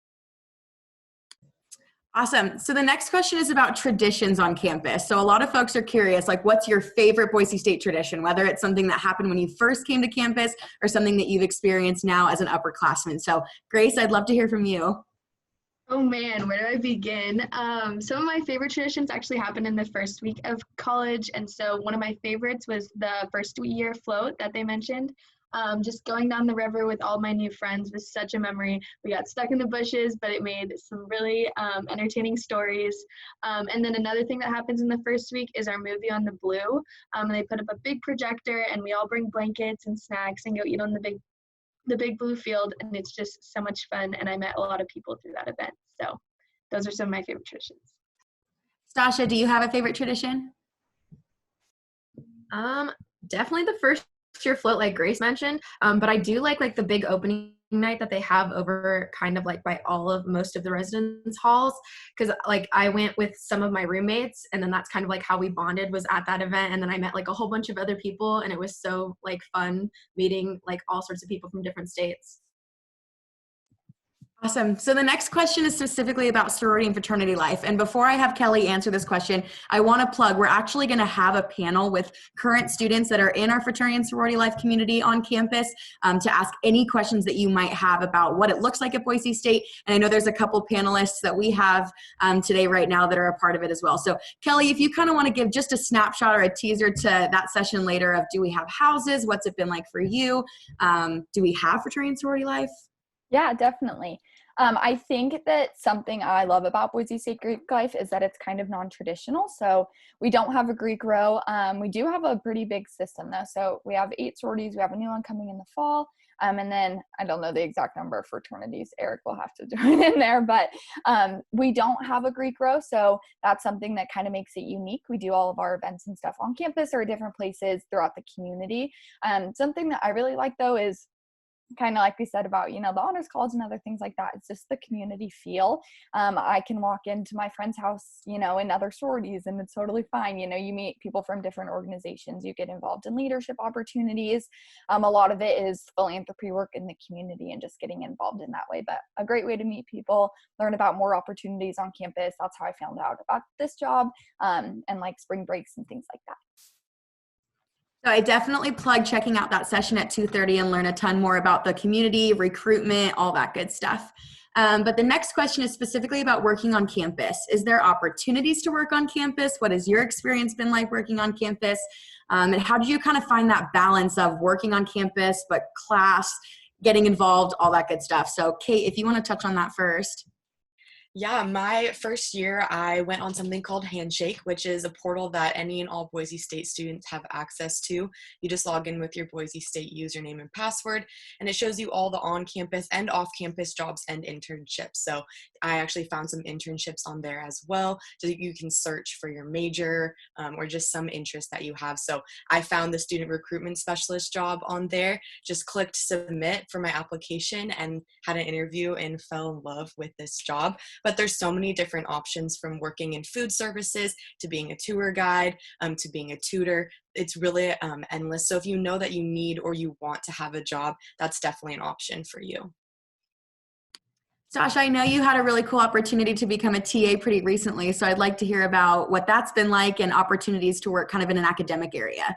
Awesome. So the next question is about traditions on campus. So a lot of folks are curious, like, what's your favorite Boise State tradition, whether it's something that happened when you first came to campus or something that you've experienced now as an upperclassman. So Grace, I'd love to hear from you. Oh man, where do I begin? Some of my favorite traditions actually happened in the first week of college. And so one of my favorites was the first year float that they mentioned. Just going down the river with all my new friends was such a memory. We got stuck in the bushes, but it made some really entertaining stories. And then another thing that happens in the first week is our movie on the Blue. They put up a big projector and we all bring blankets and snacks and go eat on the big blue field. And it's just so much fun. And I met a lot of people through that event. So those are some of my favorite traditions. Stasha, do you have a favorite tradition? Definitely the first year float, like Grace mentioned, but I do like the big opening night that they have over kind of like by most of the residence halls, because like I went with some of my roommates and then that's kind of like how we bonded was at that event, and then I met like a whole bunch of other people and it was so like fun meeting like all sorts of people from different states. Awesome. So the next question is specifically about sorority and fraternity life. And before I have Kelly answer this question, I want to plug, we're actually going to have a panel with current students that are in our fraternity and sorority life community on campus to ask any questions that you might have about what it looks like at Boise State. And I know there's a couple panelists that we have today right now that are a part of it as well. So Kelly, if you kind of want to give just a snapshot or a teaser to that session later of, do we have houses? What's it been like for you? Do we have fraternity and sorority life? Yeah, definitely. I think that something I love about Boise State Greek life is that it's kind of non-traditional. So we don't have a Greek row. We do have a pretty big system though. So we have 8 sororities. We have a new one coming in the fall. And then I don't know the exact number of fraternities. Eric will have to join in there, but we don't have a Greek row. So that's something that kind of makes it unique. We do all of our events and stuff on campus or different places throughout the community. Something that I really like though is kind of like we said about, the honors college and other things like that. It's just the community feel. I can walk into my friend's house, in other sororities and it's totally fine. You meet people from different organizations, you get involved in leadership opportunities. A lot of it is philanthropy work in the community and just getting involved in that way, but a great way to meet people, learn about more opportunities on campus. That's how I found out about this job and like spring breaks and things like that. So I definitely plug checking out that session at 2:30 and learn a ton more about the community, recruitment, all that good stuff. But the next question is specifically about working on campus. Is there opportunities to work on campus? What has your experience been like working on campus? And how did you kind of find that balance of working on campus, but class, getting involved, all that good stuff? So Kate, if you want to touch on that first. Yeah, my first year, I went on something called Handshake, which is a portal that any and all Boise State students have access to. You just log in with your Boise State username and password, and it shows you all the on-campus and off-campus jobs and internships. So I actually found some internships on there as well, so that you can search for your major or just some interest that you have. So I found the student recruitment specialist job on there, just clicked submit for my application and had an interview and fell in love with this job. But there's so many different options, from working in food services to being a tour guide to being a tutor. It's really endless. So if you know that you need or you want to have a job, that's definitely an option for you. Sasha, I know you had a really cool opportunity to become a TA pretty recently, so I'd like to hear about what that's been like and opportunities to work kind of in an academic area.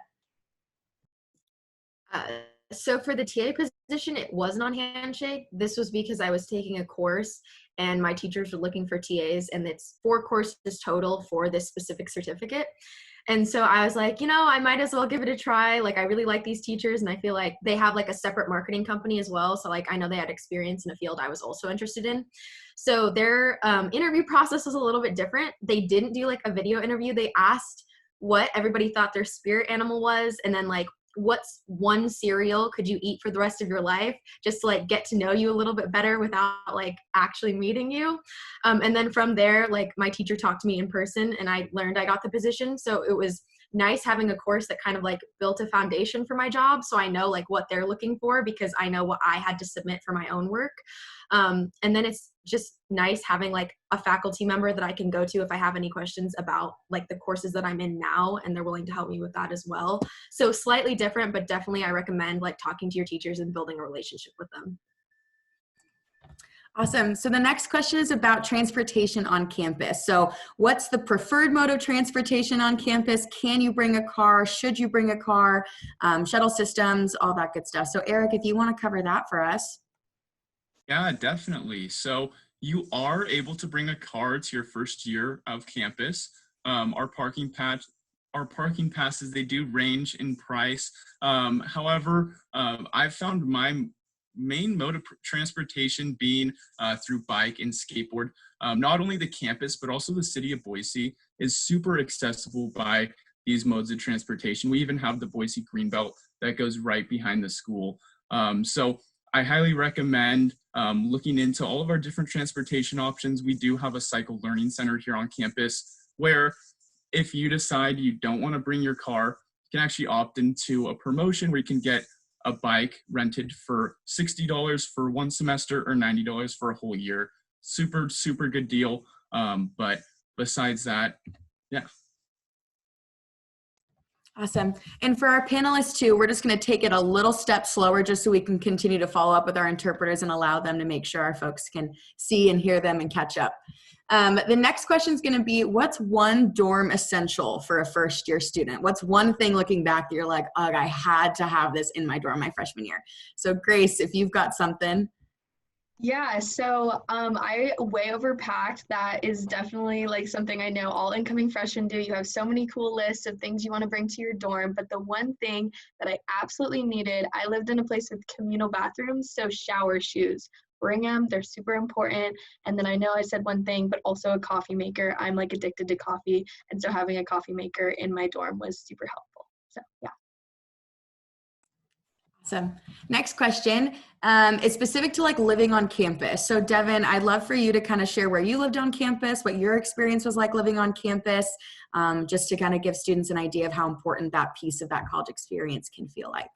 So for the TA position, it wasn't on Handshake. This was because I was taking a course and my teachers were looking for TAs, and it's 4 courses total for this specific certificate. And so I was like, you know, I might as well give it a try. Like, I really like these teachers, and I feel like they have like a separate marketing company as well. So like, I know they had experience in a field I was also interested in. So their interview process was a little bit different. They didn't do like a video interview. They asked what everybody thought their spirit animal was, and then like, what's one cereal could you eat for the rest of your life, just to like get to know you a little bit better without like actually meeting you. And then from there, like, my teacher talked to me in person and I learned I got the position. So it was nice having a course that kind of like built a foundation for my job. So I know like what they're looking for, because I know what I had to submit for my own work. And then it's just nice having like a faculty member that I can go to if I have any questions about like the courses that I'm in now, and they're willing to help me with that as well. So slightly different, but definitely I recommend like talking to your teachers and building a relationship with them. Awesome. So the next question is about transportation on campus. So what's the preferred mode of transportation on campus? Can you bring a car? Should you bring a car? Shuttle systems, all that good stuff. So Eric, if you want to cover that for us. Yeah, definitely. So you are able to bring a car to your first year of campus. Our parking passes, they do range in price. However, I've found my main mode of transportation being through bike and skateboard. Not only the campus, but also the city of Boise is super accessible by these modes of transportation. We even have the Boise Greenbelt that goes right behind the school. So I highly recommend looking into all of our different transportation options. We do have a cycle learning center here on campus where if you decide you don't want to bring your car, you can actually opt into a promotion where you can get a bike rented for $60 for 1 semester or $90 for a whole year. Super, super good deal. But besides that, yeah. Awesome. And for our panelists too, we're just going to take it a little step slower just so we can continue to follow up with our interpreters and allow them to make sure our folks can see and hear them and catch up. The next question is going to be, what's one dorm essential for a first year student? What's one thing looking back that you're like, ugh, I had to have this in my dorm my freshman year? So Grace, if you've got something. Yeah, so I way overpacked. That is definitely like something I know all incoming freshmen do. You have so many cool lists of things you want to bring to your dorm, but the one thing that I absolutely needed, I lived in a place with communal bathrooms, so shower shoes. Bring them, they're super important. And then I know I said one thing, but also a coffee maker. I'm like addicted to coffee, and so having a coffee maker in my dorm was super helpful. So yeah. Awesome. Next question is specific to like living on campus. So Devin, I'd love for you to kind of share where you lived on campus, what your experience was like living on campus, just to kind of give students an idea of how important that piece of that college experience can feel like.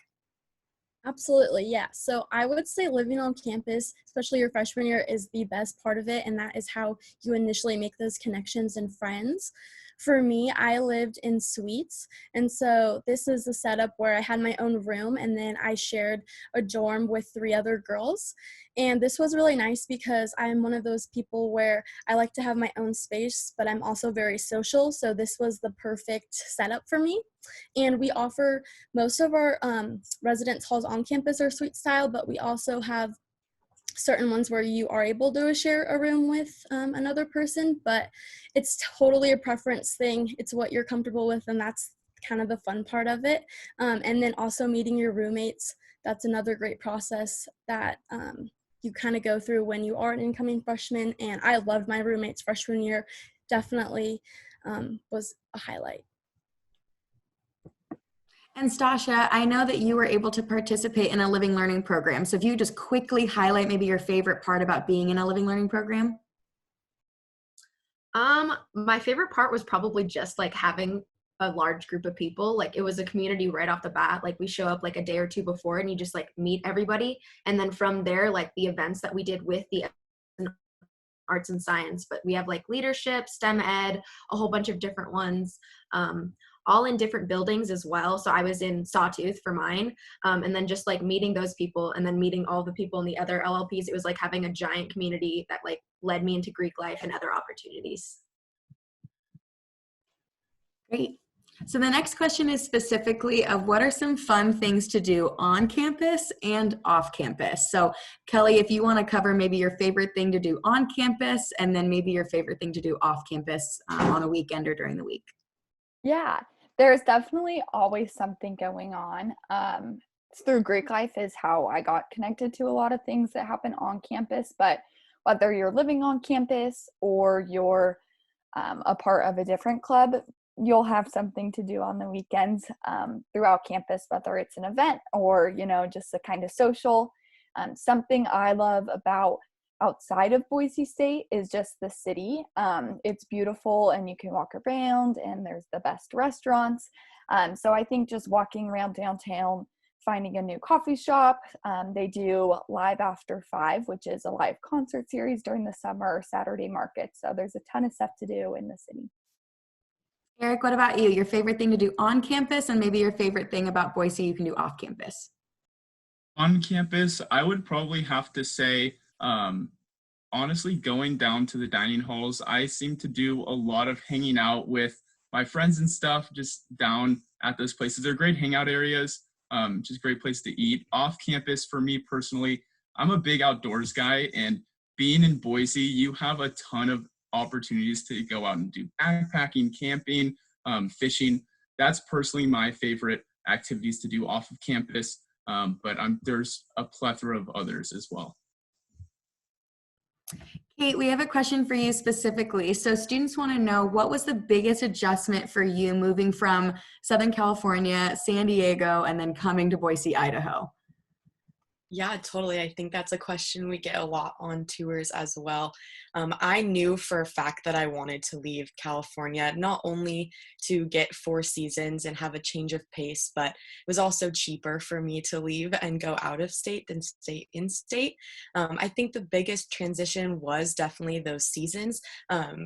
Absolutely, yeah. So I would say living on campus, especially your freshman year, is the best part of it, and that is how you initially make those connections and friends. For me, I lived in suites, and so this is the setup where I had my own room, and then I shared a dorm with 3 other girls. And this was really nice because I'm one of those people where I like to have my own space, but I'm also very social, so this was the perfect setup for me. And we offer most of our residence halls on campus are suite style, but we also have certain ones where you are able to share a room with another person, but it's totally a preference thing. It's what you're comfortable with, and that's kind of the fun part of it. And then also meeting your roommates, that's another great process that you kind of go through when you are an incoming freshman. And I loved my roommates freshman year. Definitely was a highlight. And Stasha, I know that you were able to participate in a living learning program. So if you just quickly highlight maybe your favorite part about being in a living learning program. My favorite part was probably just like having a large group of people. Like it was a community right off the bat. Like we show up like a day or two before and you just like meet everybody. And then from there, like the events that we did with the arts and science, but we have like leadership, STEM ed, a whole bunch of different ones, all in different buildings as well. So I was in Sawtooth for mine. And then just like meeting those people and then meeting all the people in the other LLPs, it was like having a giant community that like led me into Greek life and other opportunities. Great. So the next question is specifically of what are some fun things to do on campus and off campus? So Kelly, if you want to cover maybe your favorite thing to do on campus and then maybe your favorite thing to do off campus on a weekend or during the week. Yeah, there's definitely always something going on. Through Greek life is how I got connected to a lot of things that happen on campus, but whether you're living on campus or you're a part of a different club, you'll have something to do on the weekends throughout campus, whether it's an event or, you know, just a kind of social. Something I love about outside of Boise State is just the city. It's beautiful and you can walk around and there's the best restaurants. So I think just walking around downtown, finding a new coffee shop. They do Live After 5, which is a live concert series during the summer, Saturday market. So there's a ton of stuff to do in the city. Eric, what about you? Your favorite thing to do on campus and maybe your favorite thing about Boise you can do off campus? On campus, I would probably have to say, honestly, going down to the dining halls, I seem to do a lot of hanging out with my friends and stuff just down at those places. They're great hangout areas, just great place to eat. Off campus, for me personally, I'm a big outdoors guy, and being in Boise, you have a ton of opportunities to go out and do backpacking, camping, fishing. That's personally my favorite activities to do off of campus, but there's a plethora of others as well. Kate, we have a question for you specifically. So students want to know, what was the biggest adjustment for you moving from Southern California, San Diego, and then coming to Boise, Idaho? Yeah, totally. I think that's a question we get a lot on tours as well. I knew for a fact that I wanted to leave California, not only to get 4 seasons and have a change of pace, but it was also cheaper for me to leave and go out of state than stay in state. I think the biggest transition was definitely those seasons,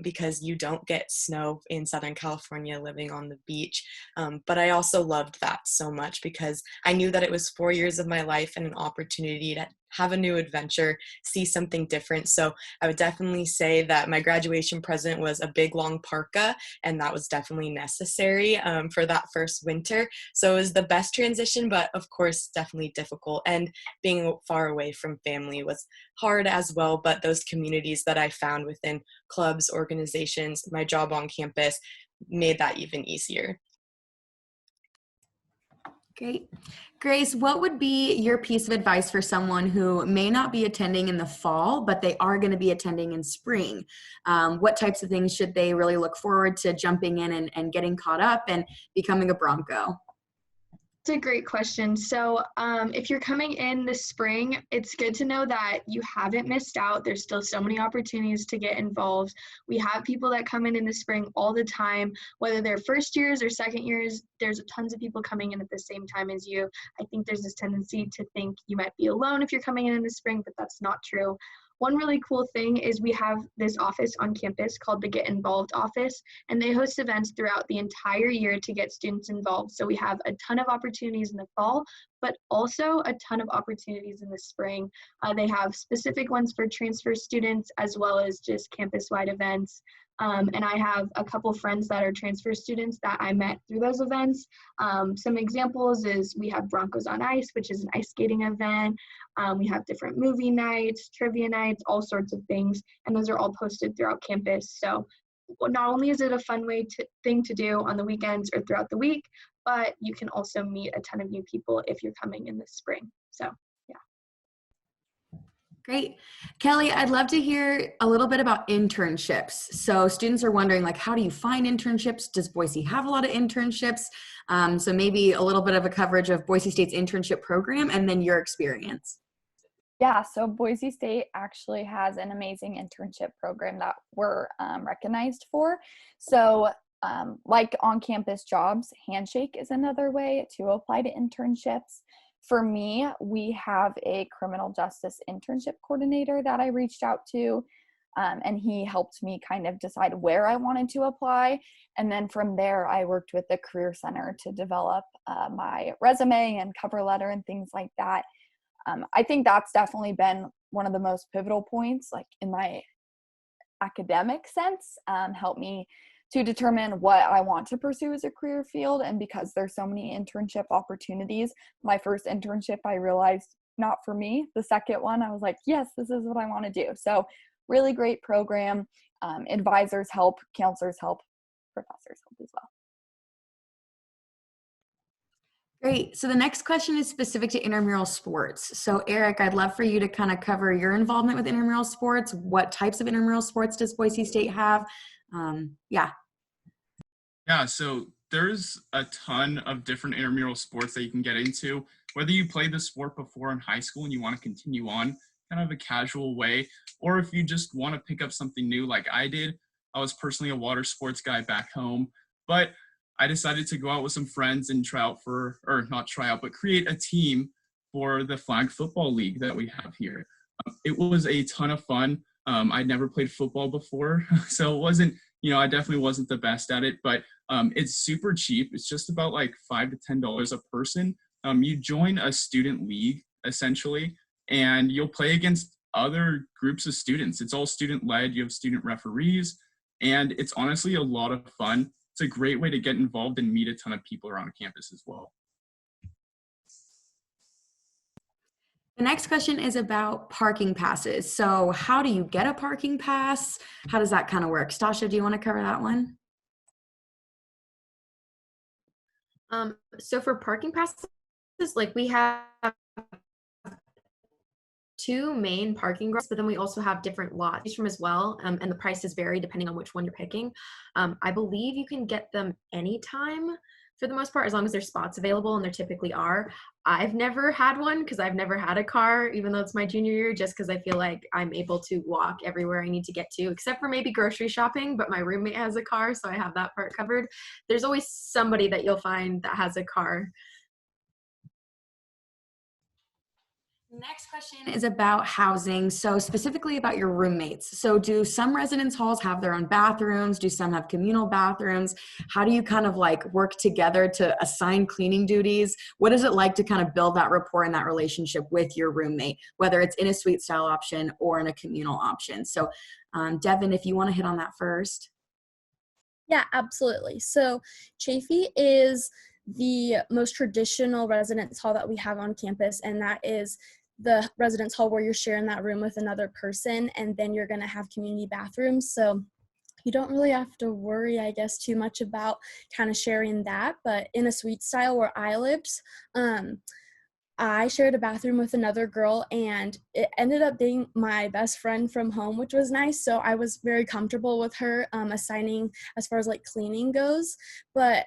because you don't get snow in Southern California living on the beach. But I also loved that so much because I knew that it was 4 years of my life and an opportunity to have a new adventure, see something different. So I would definitely say that my graduation present was a big long parka, and that was definitely necessary for that first winter. So it was the best transition, but of course definitely difficult. And being far away from family was hard as well, but those communities that I found within clubs, organizations, my job on campus made that even easier. Great. Grace, what would be your piece of advice for someone who may not be attending in the fall, but they are going to be attending in spring? What types of things should they really look forward to jumping in and getting caught up and becoming a Bronco? That's a great question. So if you're coming in this spring, it's good to know that you haven't missed out. There's still so many opportunities to get involved. We have people that come in the spring all the time, whether they're first years or second years. There's tons of people coming in at the same time as you. I think there's this tendency to think you might be alone if you're coming in the spring, but that's not true. One really cool thing is we have this office on campus called the Get Involved office, and they host events throughout the entire year to get students involved. So we have a ton of opportunities in the fall, but also a ton of opportunities in the spring. They have specific ones for transfer students as well as just campus-wide events. And I have a couple friends that are transfer students that I met through those events. Some examples is we have Broncos on Ice, which is an ice skating event. We have different movie nights, trivia nights, all sorts of things. And those are all posted throughout campus. So not only is it a fun thing to do on the weekends or throughout the week, but you can also meet a ton of new people if you're coming in the spring. So Great. Kelly, I'd love to hear a little bit about internships. So students are wondering, like, how do you find internships? Does Boise have a lot of internships? So maybe a little bit of a coverage of Boise State's internship program and then your experience. Yeah, so Boise State actually has an amazing internship program that we're recognized for. So like on-campus jobs, Handshake is another way to apply to internships. For me, we have a criminal justice internship coordinator that I reached out to, and he helped me kind of decide where I wanted to apply. And then from there, I worked with the Career Center to develop my resume and cover letter and things like that. I think that's definitely been one of the most pivotal points, like in my academic sense, helped me to determine what I want to pursue as a career field. And because there's so many internship opportunities, my first internship, I realized not for me. The second one, I was like, yes, this is what I want to do. So really great program. Advisors help, counselors help, professors help as well. Great. So the next question is specific to intramural sports. So Eric, I'd love for you to kind of cover your involvement with intramural sports. What types of intramural sports does Boise State have? Yeah, so there's a ton of different intramural sports that you can get into. Whether you played the sport before in high school and you want to continue on kind of a casual way, or if you just want to pick up something new like I did. I was personally a water sports guy back home, but I decided to go out with some friends and create a team for the flag football league that we have here. It was a ton of fun. I'd never played football before, so it wasn't, I definitely wasn't the best at it, but it's super cheap. It's just about like $5 to $10 a person. You join a student league essentially, and you'll play against other groups of students. It's all student led. You have student referees, and it's honestly a lot of fun. It's a great way to get involved and meet a ton of people around campus as well. the next question is about parking passes. So how do you get a parking pass? How does that kind of work? Stasha, do you want to cover that one? So for parking passes, like we have two main parking garages, but then we also have different lots from as well, and the prices vary depending on which one you're picking. I believe you can get them anytime for the most part, as long as there's spots available, and there typically are. I've never had one because I've never had a car, even though it's my junior year, just because I feel like I'm able to walk everywhere I need to get to, except for maybe grocery shopping, but my roommate has a car, so I have that part covered. There's always somebody that you'll find that has a car. Next question is about housing. So specifically about your roommates. So do some residence halls have their own bathrooms? Do some have communal bathrooms? How do you kind of like work together to assign cleaning duties? What is it like to kind of build that rapport and that relationship with your roommate, whether it's in a suite style option or in a communal option? So Devin, if you want to hit on that first. Yeah, absolutely. So Chafee is the most traditional residence hall that we have on campus, and that is the residence hall where you're sharing that room with another person, and then you're going to have community bathrooms. So you don't really have to worry, I guess, too much about kind of sharing that. But in a suite style where I lived, I shared a bathroom with another girl, and it ended up being my best friend from home, which was nice. So I was very comfortable with her assigning as far as like cleaning goes. But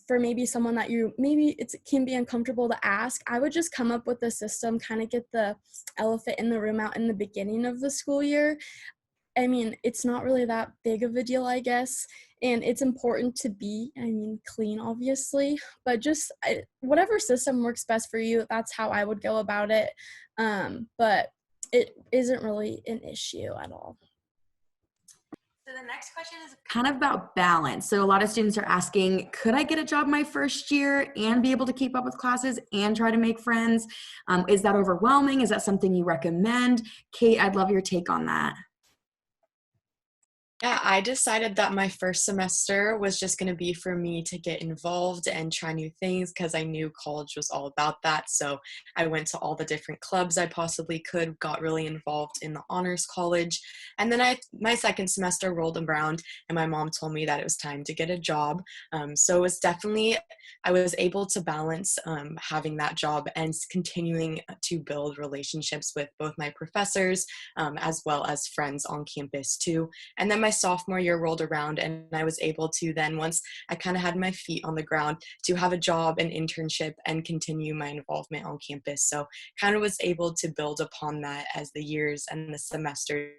for maybe someone that it can be uncomfortable to ask, I would just come up with a system, kind of get the elephant in the room out in the beginning of the school year. I mean, it's not really that big of a deal, I guess, and it's important to be, clean, obviously, but just whatever system works best for you, that's how I would go about it, but it isn't really an issue at all. So the next question is kind of about balance. So a lot of students are asking, could I get a job my first year and be able to keep up with classes and try to make friends? Is that overwhelming? Is that something you recommend? Kate, I'd love your take on that. Yeah, I decided that my first semester was just going to be for me to get involved and try new things because I knew college was all about that. So I went to all the different clubs I possibly could, got really involved in the honors college. And then my second semester rolled around and my mom told me that it was time to get a job. So it was definitely, I was able to balance having that job and continuing to build relationships with both my professors as well as friends on campus too. And then my sophomore year rolled around and I was able to then, once I kind of had my feet on the ground, to have a job, an internship, and continue my involvement on campus. So kind of was able to build upon that as the years and the semesters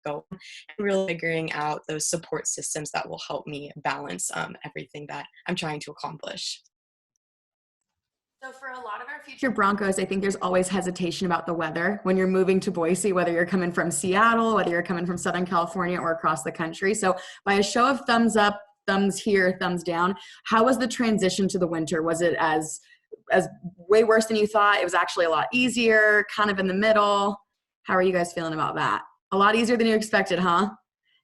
go, and really figuring out those support systems that will help me balance everything that I'm trying to accomplish. So for a lot of our future Broncos, I think there's always hesitation about the weather when you're moving to Boise, whether you're coming from Seattle, whether you're coming from Southern California or across the country. So by a show of thumbs up, thumbs here, thumbs down, how was the transition to the winter? Was it as way worse than you thought? It was actually a lot easier, kind of in the middle. How are you guys feeling about that? A lot easier than you expected, huh?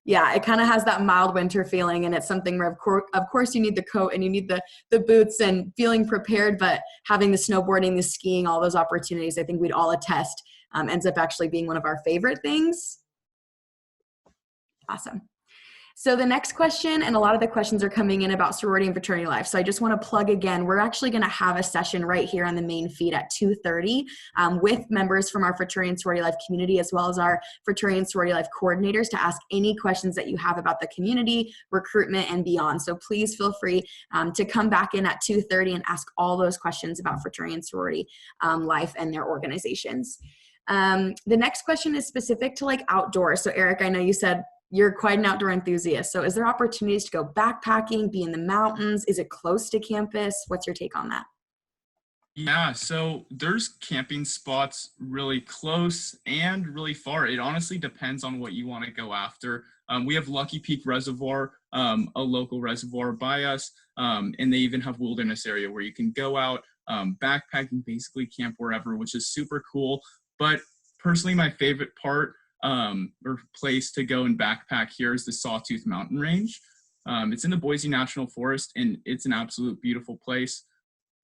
Yeah, it kind of has that mild winter feeling, and it's something where of course you need the coat and you need the boots and feeling prepared, but having the snowboarding, the skiing, all those opportunities, I think we'd all attest, ends up actually being one of our favorite things. Awesome. So the next question, and a lot of the questions are coming in about sorority and fraternity life. So I just want to plug again, we're actually going to have a session right here on the main feed at 2:30 with members from our fraternity and sorority life community, as well as our fraternity and sorority life coordinators, to ask any questions that you have about the community, recruitment, and beyond. So please feel free to come back in at 2:30 and ask all those questions about fraternity and sorority life and their organizations. The next question is specific to like outdoors. So Eric, I know you said you're quite an outdoor enthusiast. So is there opportunities to go backpacking, be in the mountains? Is it close to campus? What's your take on that? Yeah, so there's camping spots really close and really far. It honestly depends on what you want to go after. We have Lucky Peak Reservoir, a local reservoir by us, and they even have wilderness area where you can go out, backpacking, basically camp wherever, which is super cool. But personally, my favorite part or place to go and backpack here is the Sawtooth Mountain Range. It's in the Boise National Forest, and it's an absolute beautiful place.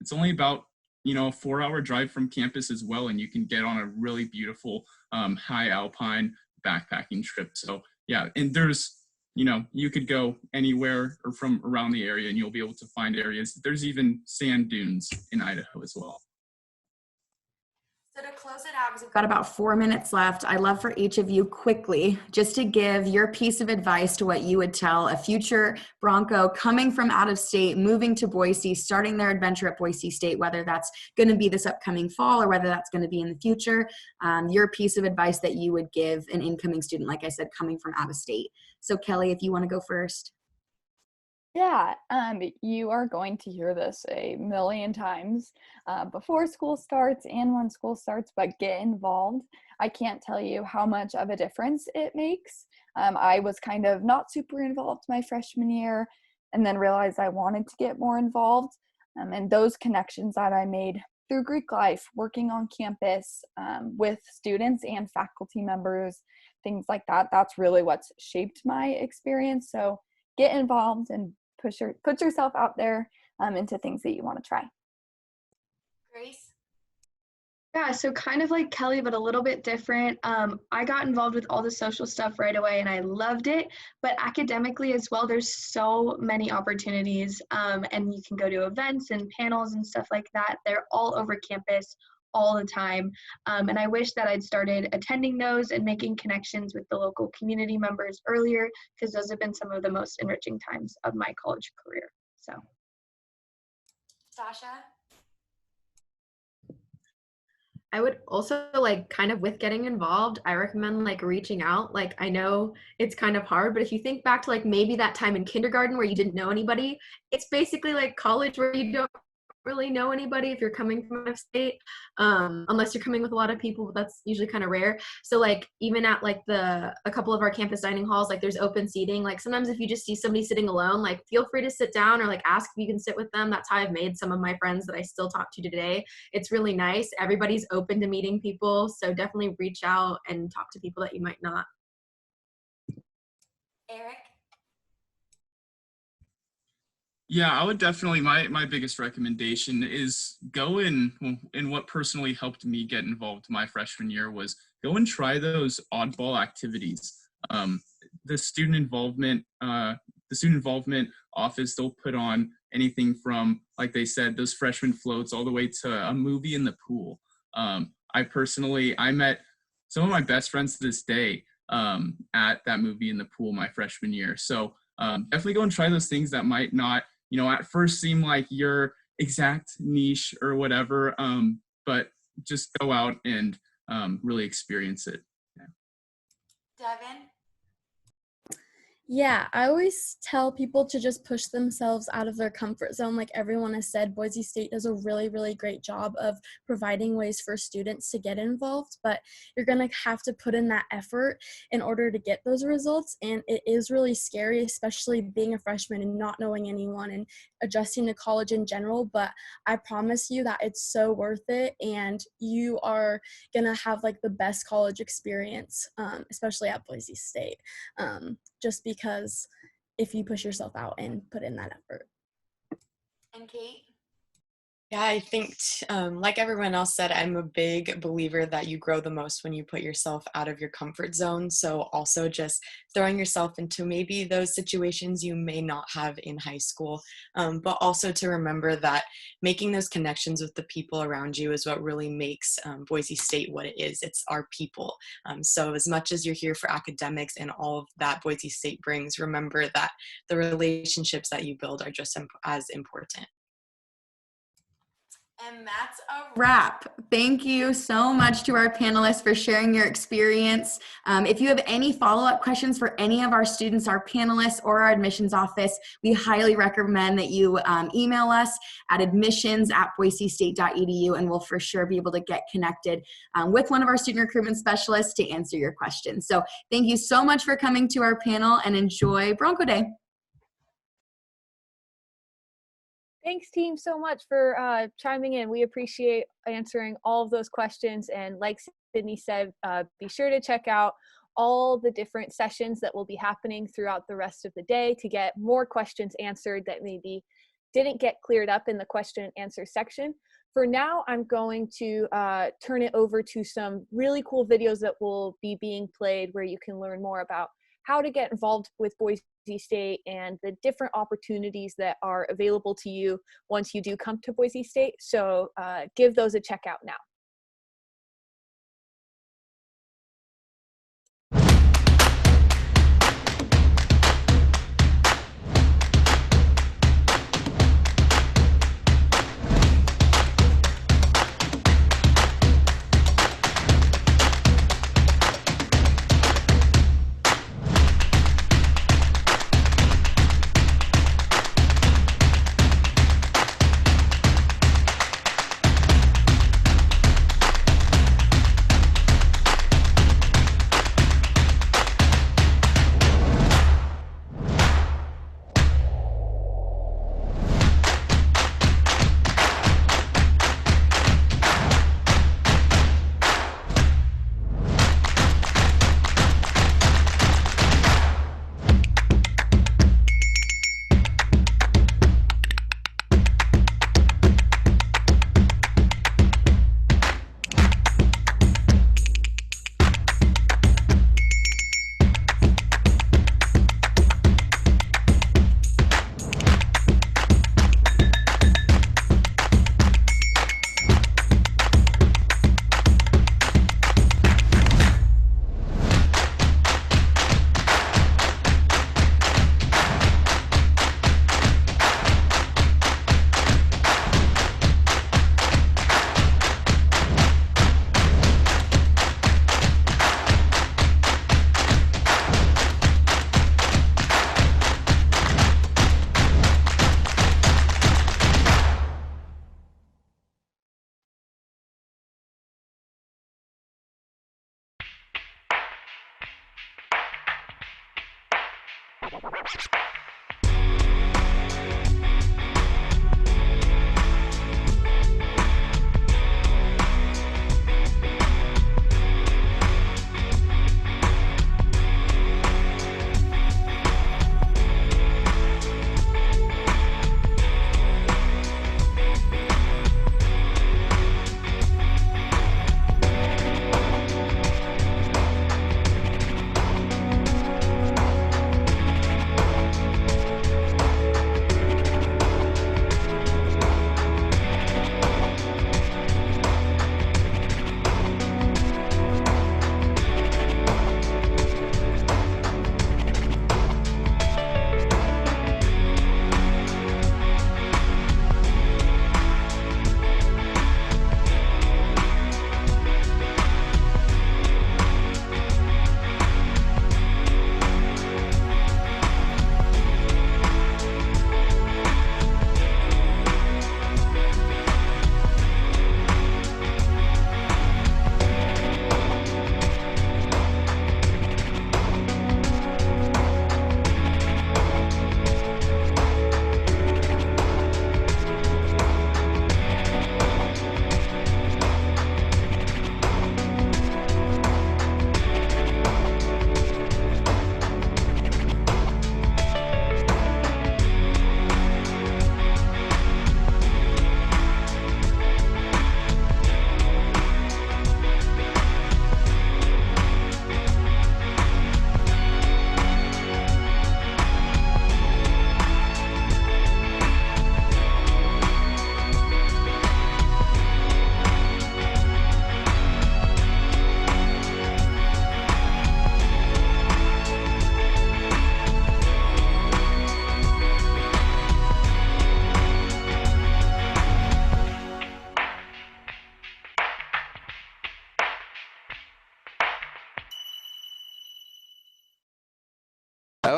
It's only about a 4-hour drive from campus as well, and you can get on a really beautiful high alpine backpacking trip. So yeah, and there's you could go anywhere or from around the area and you'll be able to find areas. There's even sand dunes in Idaho as well. So to close it out, because we've got about 4 minutes left, I'd love for each of you quickly just to give your piece of advice to what you would tell a future Bronco coming from out of state, moving to Boise, starting their adventure at Boise State, whether that's going to be this upcoming fall or whether that's going to be in the future, your piece of advice that you would give an incoming student, like I said, coming from out of state. So Kelly, if you want to go first. Yeah, you are going to hear this a million times before school starts and when school starts, but get involved. I can't tell you how much of a difference it makes. I was kind of not super involved my freshman year and then realized I wanted to get more involved. And those connections that I made through Greek life, working on campus with students and faculty members, things like that, that's really what's shaped my experience. So get involved and put yourself out there into things that you want to try. Grace? Yeah, so kind of like Kelly, but a little bit different. I got involved with all the social stuff right away and I loved it, but academically as well, there's so many opportunities and you can go to events and panels and stuff like that. They're all over campus all the time. And I wish that I'd started attending those and making connections with the local community members earlier, because those have been some of the most enriching times of my college career. So. Sasha? I would also kind of with getting involved, I recommend reaching out. I know it's kind of hard, but if you think back to maybe that time in kindergarten where you didn't know anybody, it's basically like college where you don't really know anybody if you're coming from out of state, unless you're coming with a lot of people, but that's usually kind of rare. So even at a couple of our campus dining halls, there's open seating. Sometimes if you just see somebody sitting alone, feel free to sit down or ask if you can sit with them. That's how I've made some of my friends that I still talk to today. It's really nice. Everybody's open to meeting people, so definitely reach out and talk to people that you might not. Eric? Yeah, I would definitely, my biggest recommendation is go in, and what personally helped me get involved my freshman year was go and try those oddball activities. The student involvement office, they'll put on anything from, like they said, those freshman floats all the way to a movie in the pool. I met some of my best friends to this day at that movie in the pool my freshman year. So definitely go and try those things that might not, at first seem like your exact niche or whatever, but just go out and really experience it. Yeah. Devin? Yeah, I always tell people to just push themselves out of their comfort zone. Like everyone has said, Boise State does a really, really great job of providing ways for students to get involved, but you're going to have to put in that effort in order to get those results. And it is really scary, especially being a freshman and not knowing anyone and adjusting to college in general. But I promise you that it's so worth it, and you are going to have like the best college experience, especially at Boise State. Just because if you push yourself out and put in that effort. And Kate? Yeah, I think, like everyone else said, I'm a big believer that you grow the most when you put yourself out of your comfort zone. So also just throwing yourself into maybe those situations you may not have in high school, but also to remember that making those connections with the people around you is what really makes Boise State what it is. It's our people. So as much as you're here for academics and all of that Boise State brings, remember that the relationships that you build are just as important. And that's a wrap. Thank you so much to our panelists for sharing your experience. If you have any follow-up questions for any of our students, our panelists, or our admissions office, we highly recommend that you email us at admissions@boisestate.edu, and we'll for sure be able to get connected with one of our student recruitment specialists to answer your questions. So thank you so much for coming to our panel, and enjoy Bronco Day. Thanks, team, so much for chiming in. We appreciate answering all of those questions. And like Sydney said, be sure to check out all the different sessions that will be happening throughout the rest of the day to get more questions answered that maybe didn't get cleared up in the question and answer section. For now, I'm going to turn it over to some really cool videos that will be being played where you can learn more about how to get involved with Boise State and the different opportunities that are available to you once you do come to Boise State. So give those a check out now.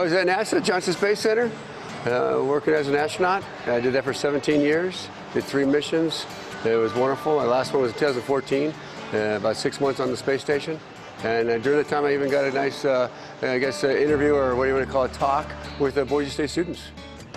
was at NASA, Johnson Space Center, working as an astronaut. I did that for 17 years, did 3 missions. It was wonderful. My last one was in 2014, about 6 months on the space station. And during that time, I even got a nice, interview, or what do you want to call it, talk with the Boise State students.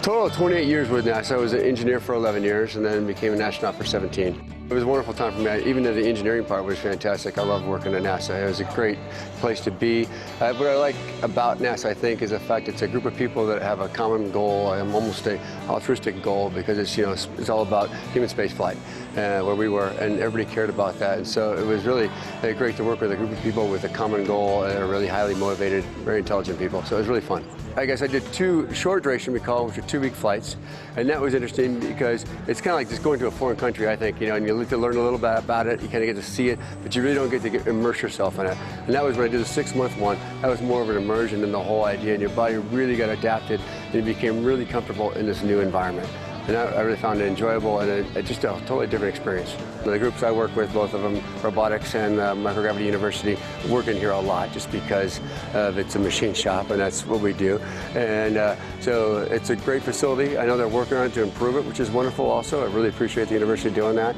Total of 28 years with NASA. I was an engineer for 11 years and then became an astronaut for 17. It was a wonderful time for me. Even though the engineering part was fantastic, I loved working at NASA. It was a great place to be. What I like about NASA, I think, is the fact it's a group of people that have a common goal, almost an altruistic goal, because it's all about human space flight, where we were, and everybody cared about that. And so it was really great to work with a group of people with a common goal and are really highly motivated, very intelligent people. So it was really fun. I guess I did 2 short duration, we call them, which are 2-week flights. And that was interesting because it's kind of like just going to a foreign country, I think, and you get to learn a little bit about it, you kind of get to see it, but you really don't get to immerse yourself in it. And that was when I did the 6-month one. That was more of an immersion in the whole idea, and your body really got adapted, and you became really comfortable in this new environment. And I really found it enjoyable and just a totally different experience. The groups I work with, both of them, robotics and microgravity university, work in here a lot just because it's a machine shop and that's what we do. And so it's a great facility. I know they're working on it to improve it, which is wonderful also. I really appreciate the university doing that.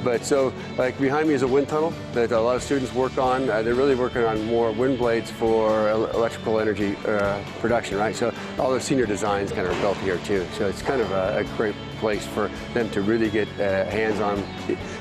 But so, like behind me is a wind tunnel that a lot of students work on. They're really working on more wind blades for electrical energy production, right? So all the senior designs kind of are built here too. So it's kind of a great place for them to really get hands-on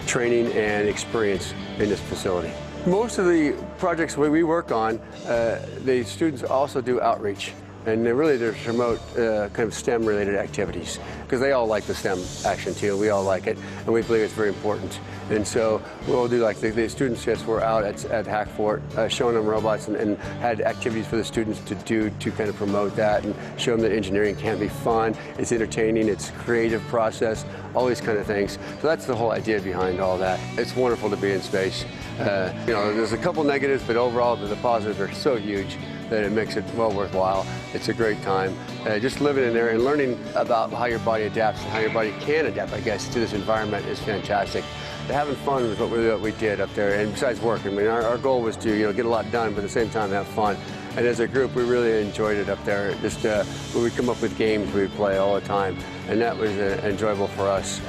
training and experience in this facility. Most of the projects we work on, the students also do outreach. And really there's remote kind of STEM related activities because they all like the STEM action too. We all like it and we believe it's very important. And so we'll do like the students just were out at Hack Fort showing them robots and had activities for the students to do to kind of promote that and show them that engineering can be fun, it's entertaining, it's a creative process, all these kind of things. So that's the whole idea behind all that. It's wonderful to be in space. There's a couple negatives, but overall the positives are so huge that it makes it well worthwhile. It's a great time. Just living in there and learning about how your body adapts and how your body can adapt, I guess, to this environment is fantastic. Having fun was what we did up there, and besides work, I mean, our goal was to get a lot done, but at the same time have fun. And as a group, we really enjoyed it up there. Just when we come up with games, we play all the time, and that was enjoyable for us.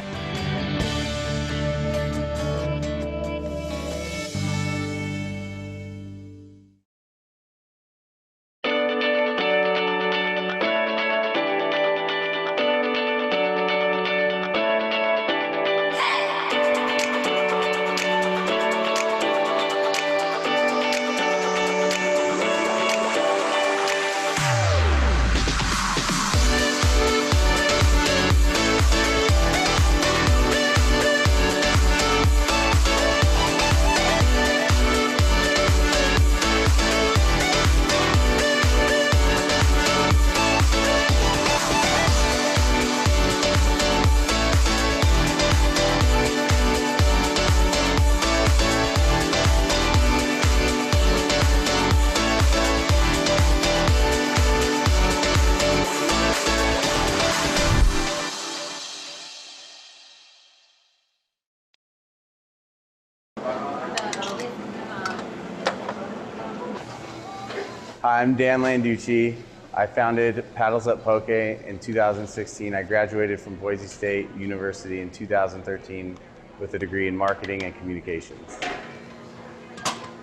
I'm Dan Landucci. I founded Paddles Up Poke in 2016. I graduated from Boise State University in 2013 with a degree in marketing and communications.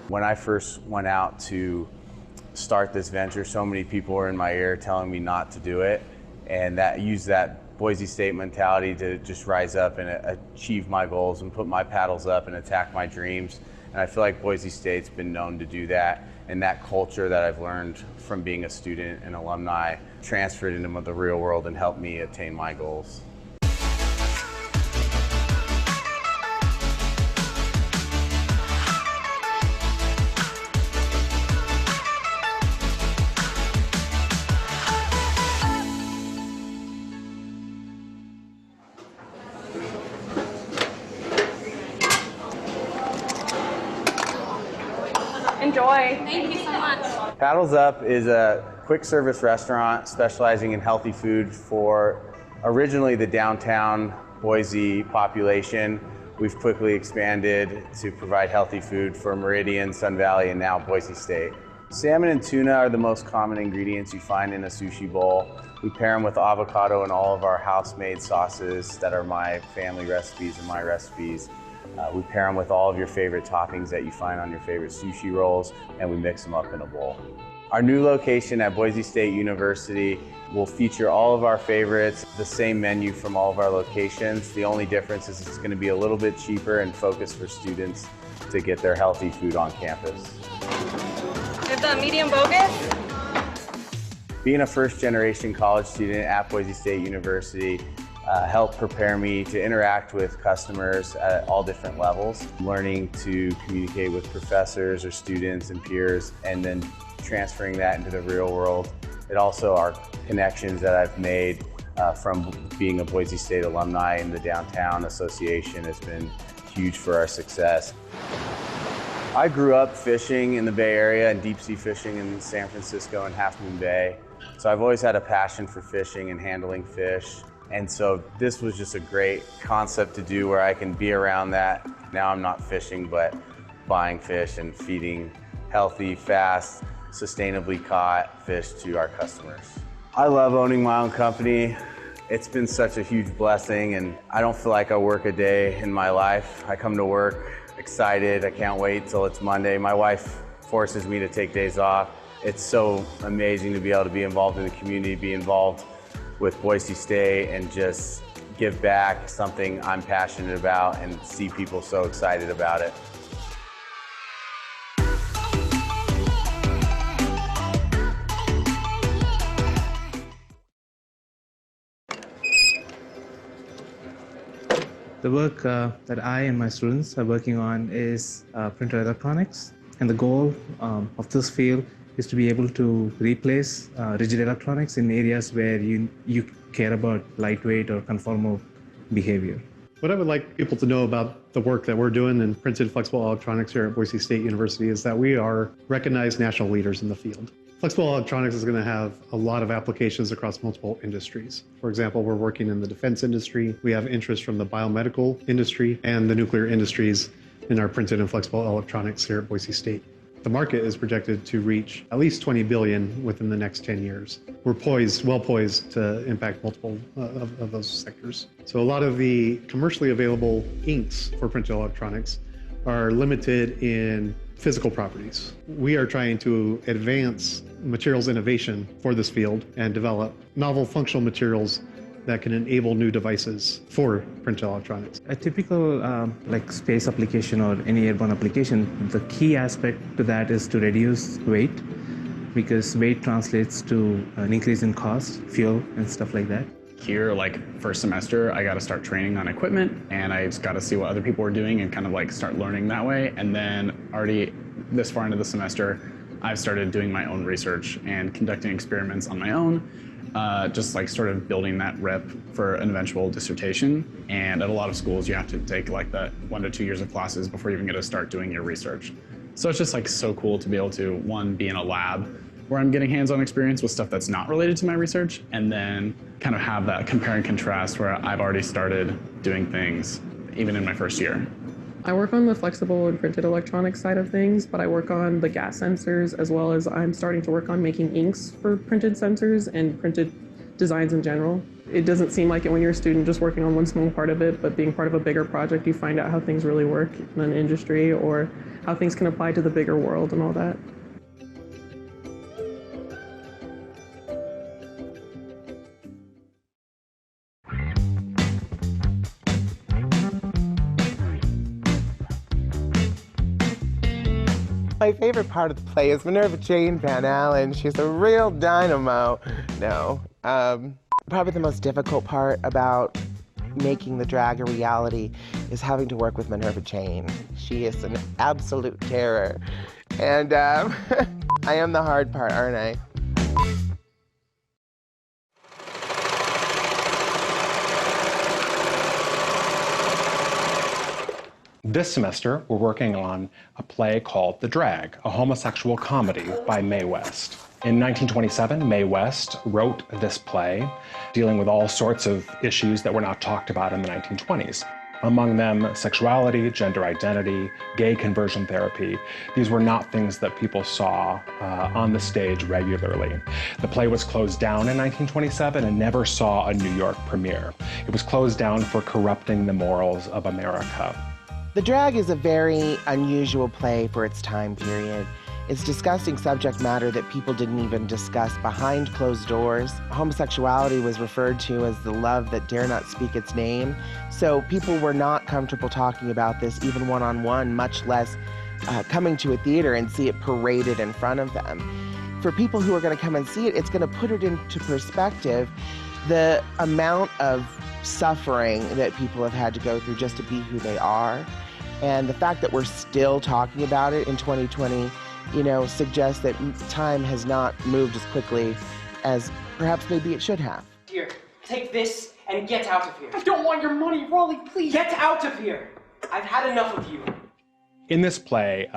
When I first went out to start this venture, so many people were in my ear telling me not to do it, and used that Boise State mentality to just rise up and achieve my goals and put my paddles up and attack my dreams. And I feel like Boise State's been known to do that, and that culture that I've learned from being a student and alumni transferred into the real world and helped me attain my goals. Enjoy. Thank you so much. Paddles Up is a quick service restaurant specializing in healthy food for originally the downtown Boise population. We've quickly expanded to provide healthy food for Meridian, Sun Valley, and now Boise State. Salmon and tuna are the most common ingredients you find in a sushi bowl. We pair them with avocado and all of our house-made sauces that are my family recipes and my recipes. We pair them with all of your favorite toppings that you find on your favorite sushi rolls, and we mix them up in a bowl. Our new location at Boise State University will feature all of our favorites, the same menu from all of our locations. The only difference is it's going to be a little bit cheaper and focused for students to get their healthy food on campus. Is the medium bogus? Being a first-generation college student at Boise State University helped prepare me to interact with customers at all different levels, learning to communicate with professors or students and peers, and then transferring that into the real world. It also are connections that I've made from being a Boise State alumni in the Downtown Association has been huge for our success. I grew up fishing in the Bay Area and deep sea fishing in San Francisco and Half Moon Bay. So I've always had a passion for fishing and handling fish. And so this was just a great concept to do where I can be around that. Now I'm not fishing, but buying fish and feeding healthy, fast, sustainably caught fish to our customers. I love owning my own company. It's been such a huge blessing, and I don't feel like I work a day in my life. I come to work excited. I can't wait till it's Monday. My wife forces me to take days off. It's so amazing to be able to be involved in the community, be involved with Boise State, and just give back something I'm passionate about and see people so excited about it. The work that I and my students are working on is printed electronics, and the goal of this field is to be able to replace rigid electronics in areas where you care about lightweight or conformal behavior. What I would like people to know about the work that we're doing in printed flexible electronics here at Boise State University is that we are recognized national leaders in the field. Flexible electronics is going to have a lot of applications across multiple industries. For example, we're working in the defense industry. We have interest from the biomedical industry and the nuclear industries in our printed and flexible electronics here at Boise State. The market is projected to reach at least $20 billion within the next 10 years. We're well poised to impact multiple of those sectors. So a lot of the commercially available inks for printed electronics are limited in physical properties. We are trying to advance materials innovation for this field and develop novel functional materials that can enable new devices for printed electronics. A typical like space application or any airborne application, the key aspect to that is to reduce weight, because weight translates to an increase in cost, fuel, and stuff like that. Here, like first semester, I got to start training on equipment, and I just got to see what other people were doing and kind of like start learning that way. And then already this far into the semester, I've started doing my own research and conducting experiments on my own, just like sort of building that rep for an eventual dissertation. And at a lot of schools, you have to take like the 1 to 2 years of classes before you even get to start doing your research. So it's just like so cool to be able to, one, be in a lab where I'm getting hands-on experience with stuff that's not related to my research, and then kind of have that compare and contrast where I've already started doing things even in my first year. I work on the flexible and printed electronics side of things, but I work on the gas sensors, as well as I'm starting to work on making inks for printed sensors and printed designs in general. It doesn't seem like it when you're a student just working on one small part of it, but being part of a bigger project, you find out how things really work in an industry or how things can apply to the bigger world and all that. My favorite part of the play is Minerva Jane Van Allen. She's a real dynamo. No, probably the most difficult part about making the drag a reality is having to work with Minerva Jane. She is an absolute terror. And I am the hard part, aren't I? This semester, we're working on a play called The Drag, a homosexual comedy by Mae West. In 1927, Mae West wrote this play, dealing with all sorts of issues that were not talked about in the 1920s. Among them, sexuality, gender identity, gay conversion therapy. These were not things that people saw on the stage regularly. The play was closed down in 1927 and never saw a New York premiere. It was closed down for corrupting the morals of America. The Drag is a very unusual play for its time period. It's discussing subject matter that people didn't even discuss behind closed doors. Homosexuality was referred to as the love that dare not speak its name. So people were not comfortable talking about this even one-on-one, much less coming to a theater and see it paraded in front of them. For people who are going to come and see it, it's going to put it into perspective the amount of suffering that people have had to go through just to be who they are. And the fact that we're still talking about it in 2020, suggests that time has not moved as quickly as perhaps maybe it should have. Here, take this and get out of here. I don't want your money, Raleigh, please. Get out of here. I've had enough of you. In this play,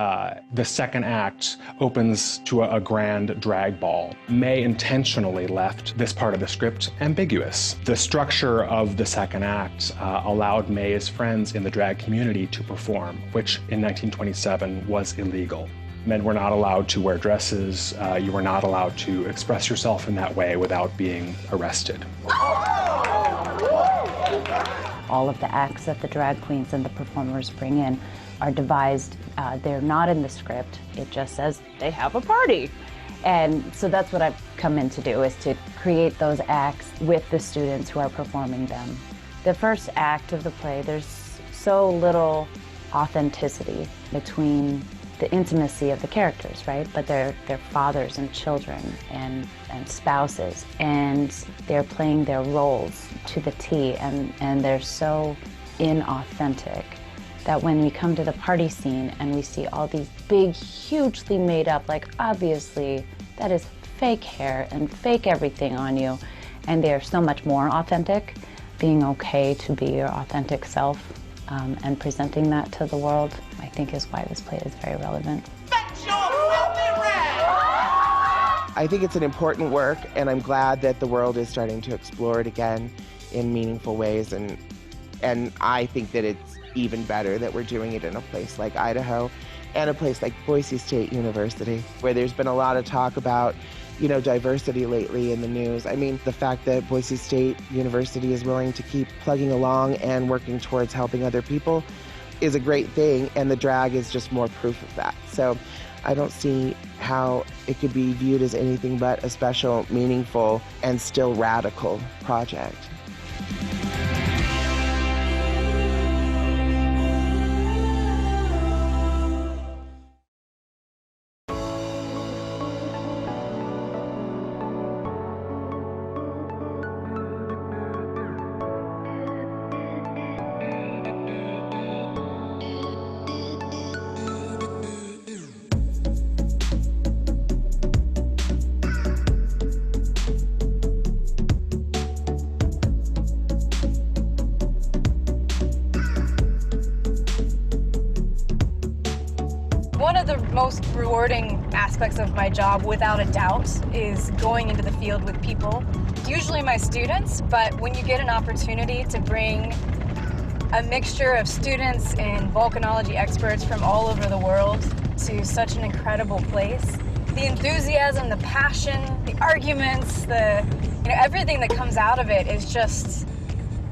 the second act opens to a grand drag ball. May intentionally left this part of the script ambiguous. The structure of the second act allowed May's friends in the drag community to perform, which in 1927 was illegal. Men were not allowed to wear dresses. You were not allowed to express yourself in that way without being arrested. All of the acts that the drag queens and the performers bring in are devised. They're not in the script. It just says they have a party. And so that's what I've come in to do, is to create those acts with the students who are performing them. The first act of the play, there's so little authenticity between the intimacy of the characters, right? But they're fathers and children and spouses, and they're playing their roles to the T, and they're so inauthentic that when we come to the party scene and we see all these big, hugely made up, like obviously that is fake hair and fake everything on you, and they're so much more authentic, being okay to be your authentic self and presenting that to the world, I think is why this play is very relevant. I think it's an important work, and I'm glad that the world is starting to explore it again in meaningful ways, and I think that it's even better that we're doing it in a place like Idaho and a place like Boise State University, where there's been a lot of talk about diversity lately in the news. I mean, the fact that Boise State University is willing to keep plugging along and working towards helping other people is a great thing, and the drag is just more proof of that. So I don't see how it could be viewed as anything but a special, meaningful, and still radical project. One of the most rewarding aspects of my job, without a doubt, is going into the field with people. Usually my students, but when you get an opportunity to bring a mixture of students and volcanology experts from all over the world to such an incredible place, the enthusiasm, the passion, the arguments, everything that comes out of it is just,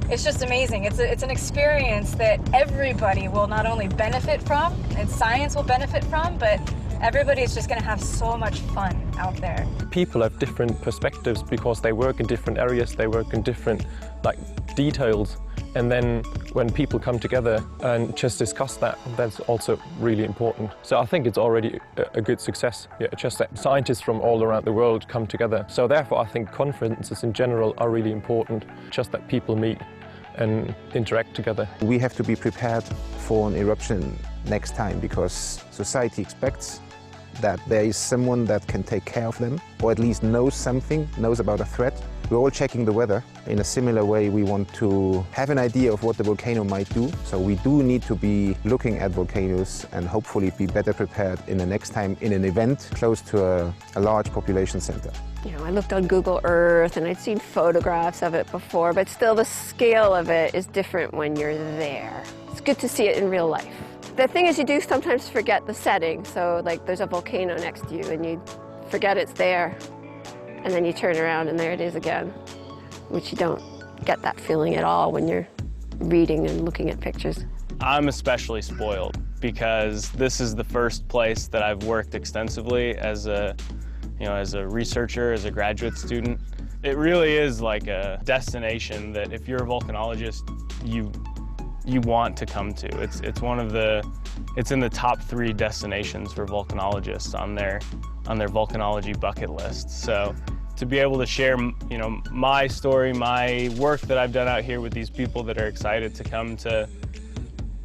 it's just amazing. It's an experience that everybody will not only benefit from, and science will benefit from, but everybody is just going to have so much fun out there. People have different perspectives because they work in different areas, they work in different details, and then when people come together and just discuss that, that's also really important. So I think it's already a good success, just that scientists from all around the world come together. So therefore I think conferences in general are really important, just that people meet and interact together. We have to be prepared for an eruption next time, because society expects that there is someone that can take care of them, or at least knows about a threat. We're all checking the weather. In a similar way, we want to have an idea of what the volcano might do. So we do need to be looking at volcanoes and hopefully be better prepared in the next time in an event close to a large population center. you know, I looked on Google Earth and I'd seen photographs of it before, but still the scale of it is different when you're there. It's good to see it in real life. The thing is, you do sometimes forget the setting. So like there's a volcano next to you and you forget it's there, and then you turn around and there it is again, which you don't get that feeling at all when you're reading and looking at pictures. I'm especially spoiled because this is the first place that I've worked extensively as a researcher, as a graduate student. It really is like a destination that if you're a volcanologist, you want to come to. It's in the top 3 destinations for volcanologists on their volcanology bucket list. So to be able to share, you know, my story, my work that I've done out here with these people that are excited to come to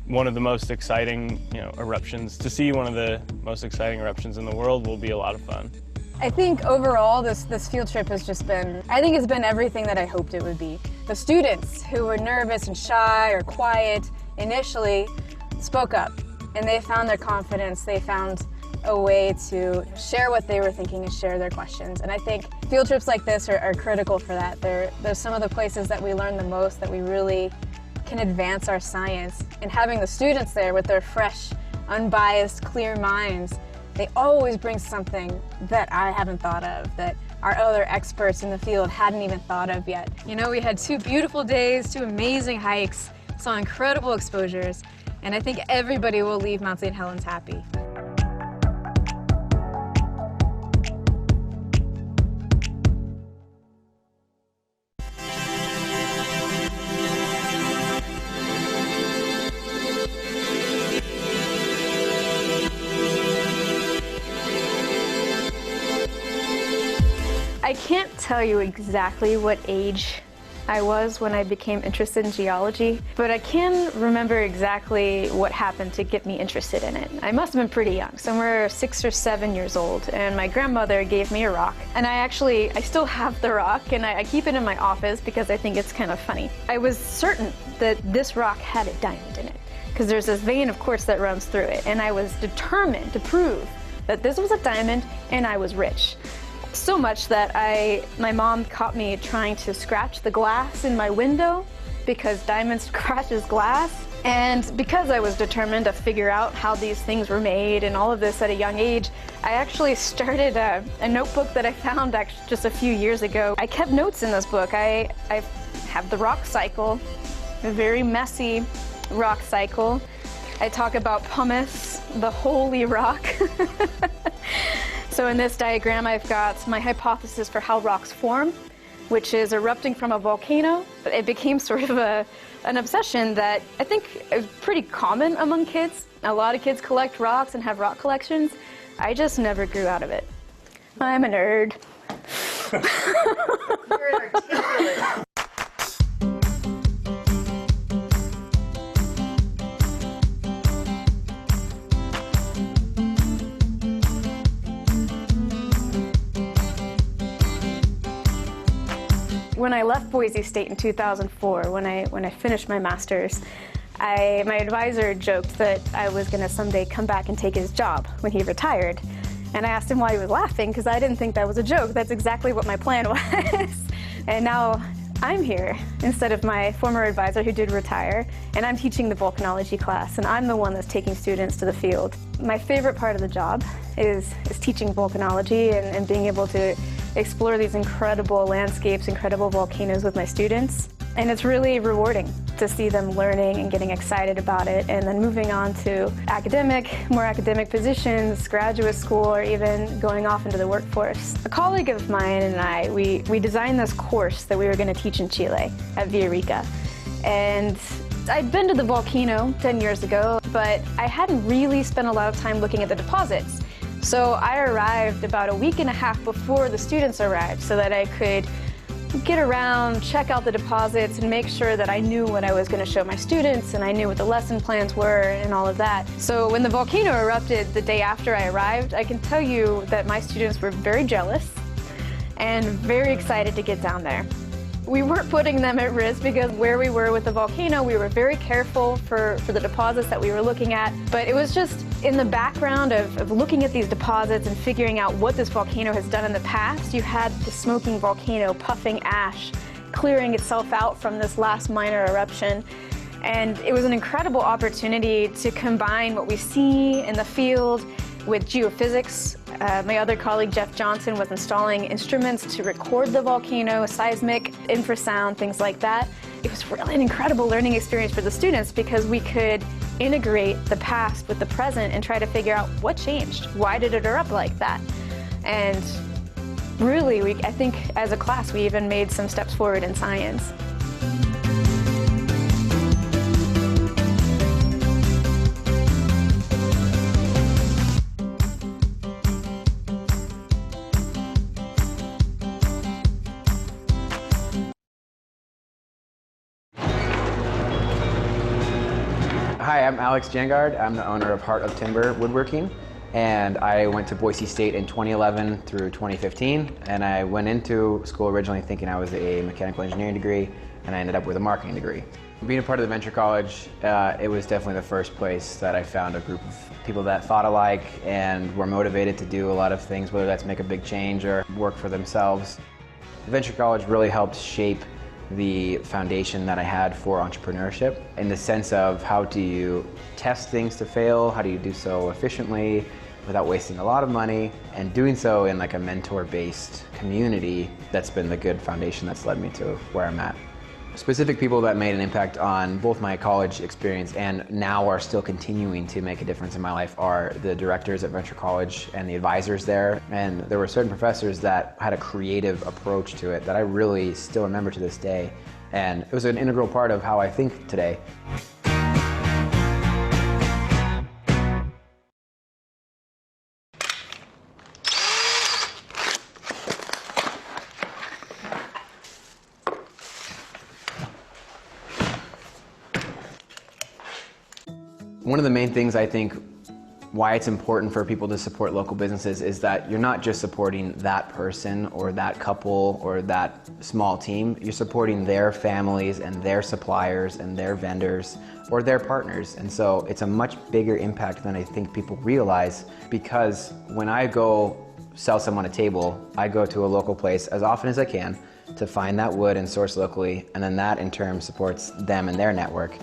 one of the most exciting, you know, eruptions, to see one of the most exciting eruptions in the world will be a lot of fun. I think overall this field trip has just been, I think it's been everything that I hoped it would be. The students who were nervous and shy or quiet initially spoke up, and they found their confidence. They found a way to share what they were thinking and share their questions. And I think field trips like this are critical for that. They're some of the places that we learn the most, that we really can advance our science. And having the students there with their fresh, unbiased, clear minds, they always bring something that I haven't thought of, that our other experts in the field hadn't even thought of yet. You know, we had 2 beautiful days, 2 amazing hikes, saw incredible exposures, and I think everybody will leave Mount St. Helens happy. I can't tell you exactly what age I was when I became interested in geology, but I can remember exactly what happened to get me interested in it. I must have been pretty young, somewhere 6 or 7 years old, and my grandmother gave me a rock. And I still have the rock, and I keep it in my office because I think it's kind of funny. I was certain that this rock had a diamond in it, because there's this vein of quartz that runs through it, and I was determined to prove that this was a diamond and I was rich. So much that my mom caught me trying to scratch the glass in my window because diamond scratches glass. And because I was determined to figure out how these things were made and all of this at a young age, I actually started a notebook that I found just a few years ago. I kept notes in this book. I have the rock cycle, a very messy rock cycle. I talk about pumice, the holy rock. So in this diagram, I've got my hypothesis for how rocks form, which is erupting from a volcano. It became sort of an obsession that I think is pretty common among kids. A lot of kids collect rocks and have rock collections. I just never grew out of it. I'm a nerd. You're articulate. When I left Boise State in 2004, when I finished my master's, my advisor joked that I was going to someday come back and take his job when he retired. And I asked him why he was laughing, because I didn't think that was a joke. That's exactly what my plan was. And now I'm here instead of my former advisor who did retire, and I'm teaching the volcanology class, and I'm the one that's taking students to the field. My favorite part of the job is teaching volcanology and being able to explore these incredible landscapes, incredible volcanoes with my students. And it's really rewarding to see them learning and getting excited about it, and then moving on to more academic positions, graduate school, or even going off into the workforce. A colleague of mine and I, we designed this course that we were going to teach in Chile at Villarrica. And I'd been to the volcano 10 years ago, but I hadn't really spent a lot of time looking at the deposits. So I arrived about a week and a half before the students arrived so that I could get around, check out the deposits, and make sure that I knew what I was going to show my students, and I knew what the lesson plans were and all of that. So when the volcano erupted the day after I arrived, I can tell you that my students were very jealous and very excited to get down there. We weren't putting them at risk because where we were with the volcano, we were very careful for the deposits that we were looking at. But it was just in the background of looking at these deposits and figuring out what this volcano has done in the past. You had the smoking volcano puffing ash, clearing itself out from this last minor eruption. And it was an incredible opportunity to combine what we see in the field with geophysics. My other colleague, Jeff Johnson, was installing instruments to record the volcano, seismic, infrasound, things like that. It was really an incredible learning experience for the students because we could integrate the past with the present and try to figure out what changed. Why did it erupt like that? And really, I think as a class, we even made some steps forward in science. Hi, I'm Alex Jangard. I'm the owner of Heart of Timber Woodworking, and I went to Boise State in 2011 through 2015, and I went into school originally thinking I was a mechanical engineering degree, and I ended up with a marketing degree. Being a part of the Venture College, it was definitely the first place that I found a group of people that thought alike and were motivated to do a lot of things, whether that's make a big change or work for themselves. The Venture College really helped shape the foundation that I had for entrepreneurship in the sense of how do you test things to fail, how do you do so efficiently without wasting a lot of money, and doing so in like a mentor-based community. That's been the good foundation that's led me to where I'm at. Specific people that made an impact on both my college experience and now are still continuing to make a difference in my life are the directors at Venture College and the advisors there. And there were certain professors that had a creative approach to it that I really still remember to this day. And it was an integral part of how I think today. One of the main things I think why it's important for people to support local businesses is that you're not just supporting that person or that couple or that small team, you're supporting their families and their suppliers and their vendors or their partners. And so it's a much bigger impact than I think people realize, because when I go sell someone a table, I go to a local place as often as I can to find that wood and source locally, and then that in turn supports them and their network.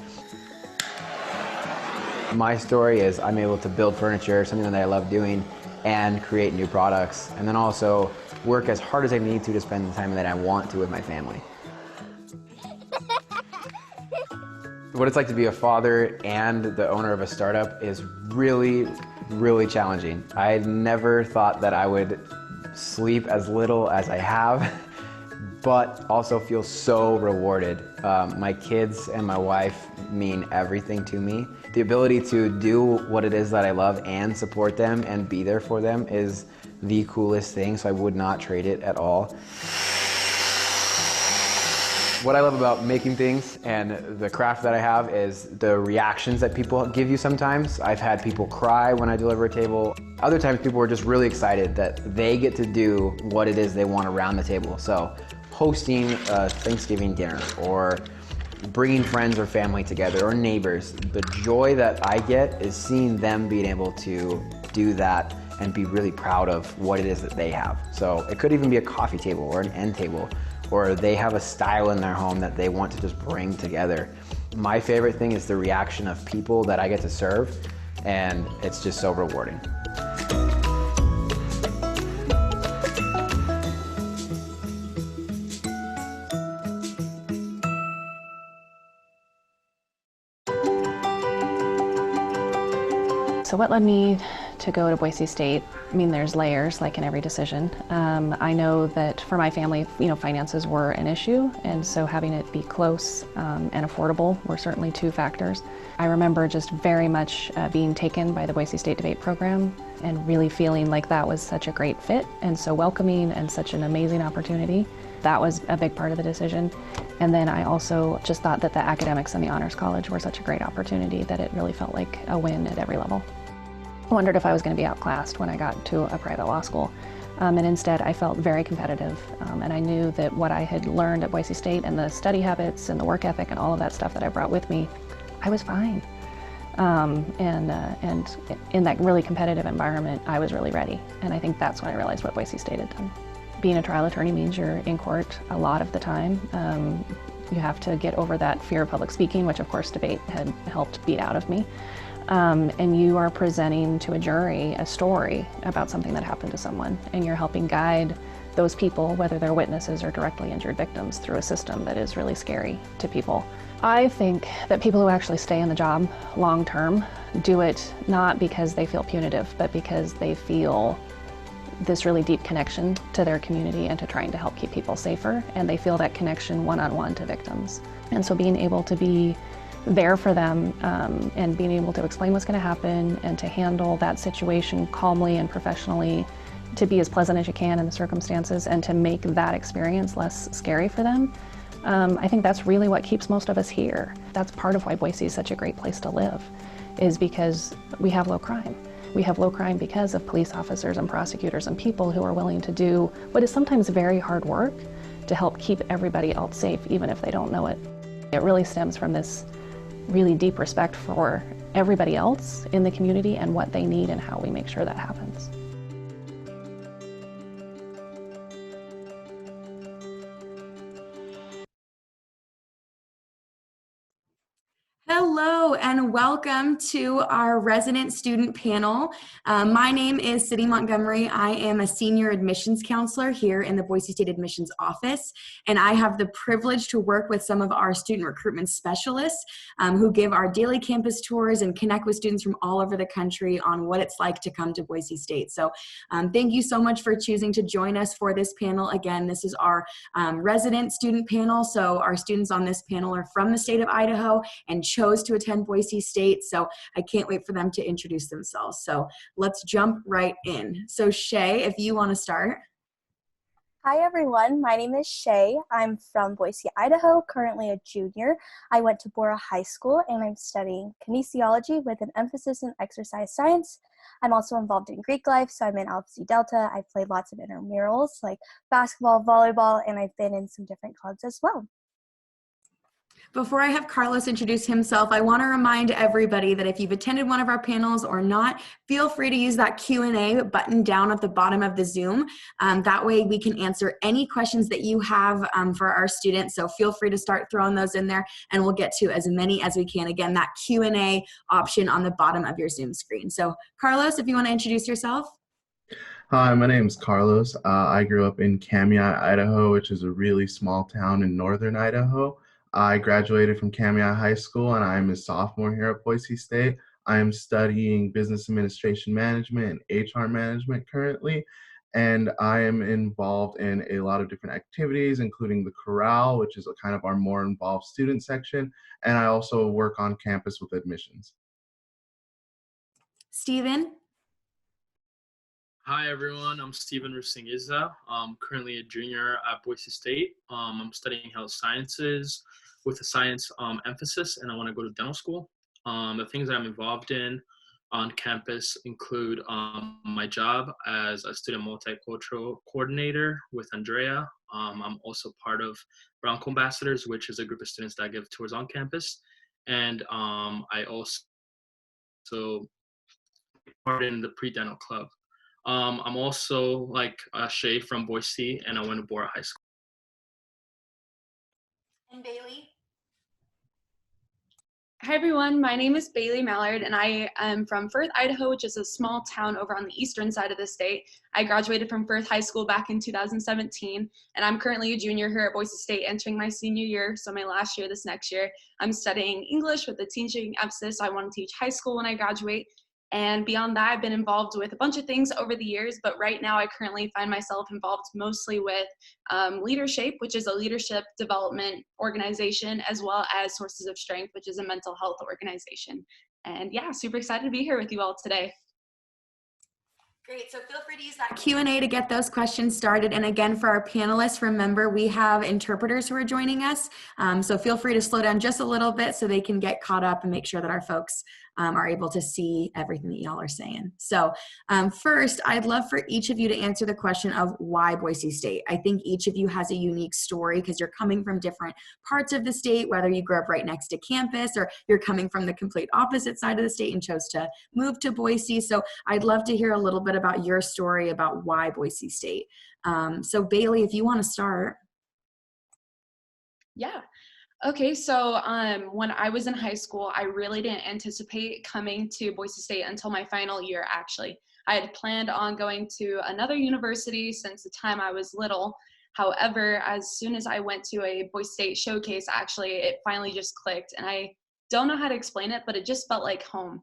My story is I'm able to build furniture, something that I love doing, and create new products, and then also work as hard as I need to spend the time that I want to with my family. What it's like to be a father and the owner of a startup is really, really challenging. I never thought that I would sleep as little as I have, but also feel so rewarded. My kids and my wife mean everything to me. The ability to do what it is that I love and support them and be there for them is the coolest thing, so I would not trade it at all. What I love about making things and the craft that I have is the reactions that people give you sometimes. I've had people cry when I deliver a table. Other times people are just really excited that they get to do what it is they want around the table. So hosting a Thanksgiving dinner or bringing friends or family together or neighbors. The joy that I get is seeing them being able to do that and be really proud of what it is that they have. So it could even be a coffee table or an end table, or they have a style in their home that they want to just bring together. My favorite thing is the reaction of people that I get to serve, and it's just so rewarding. So what led me to go to Boise State? I mean, there's layers, like in every decision. I know that for my family, finances were an issue, and so having it be close and affordable were certainly two factors. I remember just very much being taken by the Boise State debate program and really feeling like that was such a great fit and so welcoming and such an amazing opportunity. That was a big part of the decision. And then I also just thought that the academics and the Honors College were such a great opportunity that it really felt like a win at every level. I wondered if I was going to be outclassed when I got to a private law school. And instead I felt very competitive, and I knew that what I had learned at Boise State and the study habits and the work ethic and all of that stuff that I brought with me, I was fine. And in that really competitive environment, I was really ready. And I think that's when I realized what Boise State had done. Being a trial attorney means you're in court a lot of the time. You have to get over that fear of public speaking, which of course debate had helped beat out of me. And you are presenting to a jury a story about something that happened to someone, and you're helping guide those people, whether they're witnesses or directly injured victims, through a system that is really scary to people. I think that people who actually stay in the job long term do it not because they feel punitive, but because they feel this really deep connection to their community and to trying to help keep people safer, and they feel that connection one-on-one to victims. And so being able to be there for them and being able to explain what's going to happen and to handle that situation calmly and professionally, to be as pleasant as you can in the circumstances and to make that experience less scary for them, I think that's really what keeps most of us here. That's part of why Boise is such a great place to live, is because we have low crime. We have low crime because of police officers and prosecutors and people who are willing to do what is sometimes very hard work to help keep everybody else safe, even if they don't know it. It really stems from this really deep respect for everybody else in the community and what they need and how we make sure that happens. Hello and welcome to our resident student panel. My name is Sydney Montgomery. I am a senior admissions counselor here in the Boise State Admissions Office, and I have the privilege to work with some of our student recruitment specialists who give our daily campus tours and connect with students from all over the country on what it's like to come to Boise State. So thank you so much for choosing to join us for this panel. Again, this is our resident student panel, so our students on this panel are from the state of Idaho and chose to attend Boise State, so I can't wait for them to introduce themselves. So let's jump right in. So Shay, if you want to start. Hi everyone, my name is Shay. I'm from Boise, Idaho, currently a junior. I went to Bora High School and I'm studying kinesiology with an emphasis in exercise science. I'm also involved in Greek life, so I'm in Alpha Psi Delta. I've played lots of intramurals like basketball, volleyball, and I've been in some different clubs as well. Before I have Carlos introduce himself, I want to remind everybody that if you've attended one of our panels or not, feel free to use that Q&A button down at the bottom of the Zoom. That way we can answer any questions that you have for our students. So feel free to start throwing those in there and we'll get to as many as we can. Again, that Q&A option on the bottom of your Zoom screen. So Carlos, if you want to introduce yourself. Hi, my name is Carlos. I grew up in Kamiah, Idaho, which is a really small town in northern Idaho. I graduated from Kamiah High School and I'm a sophomore here at Boise State. I am studying business administration management and HR management currently, and I am involved in a lot of different activities, including the chorale, which is a kind of our more involved student section, and I also work on campus with admissions. Steven? Hi everyone, I'm Steven Rusingiza. I'm currently a junior at Boise State. I'm studying health sciences with a science emphasis, and I want to go to dental school. The things that I'm involved in on campus include my job as a student multicultural coordinator with Andrea. I'm also part of Bronco Ambassadors, which is a group of students that give tours on campus. And I also part in the pre-dental club. I'm also like Shay from Boise, and I went to Bora High School. And Bailey? Hi everyone, my name is Bailey Mallard and I am from Firth, Idaho, which is a small town over on the eastern side of the state. I graduated from Firth High School back in 2017 and I'm currently a junior here at Boise State, entering my senior year, so my last year this next year. I'm studying English with a teaching emphasis. I want to teach high school when I graduate. And beyond that, I've been involved with a bunch of things over the years, but right now I currently find myself involved mostly with Leadership, which is a leadership development organization, as well as Sources of Strength, which is a mental health organization. And yeah, super excited to be here with you all today. Great, so feel free to use that Q&A to get those questions started. And again, for our panelists, remember we have interpreters who are joining us. So feel free to slow down just a little bit so they can get caught up and make sure that our folks are able to see everything that y'all are saying. So first, I'd love for each of you to answer the question of why Boise State. I think each of you has a unique story because you're coming from different parts of the state, whether you grew up right next to campus or you're coming from the complete opposite side of the state and chose to move to Boise. So I'd love to hear a little bit about your story about why Boise State. So Bailey, if you want to start. Yeah. Okay, so when I was in high school, I really didn't anticipate coming to Boise State until my final year, actually. I had planned on going to another university since the time I was little. However, as soon as I went to a Boise State showcase, actually, it finally just clicked. And I don't know how to explain it, but it just felt like home.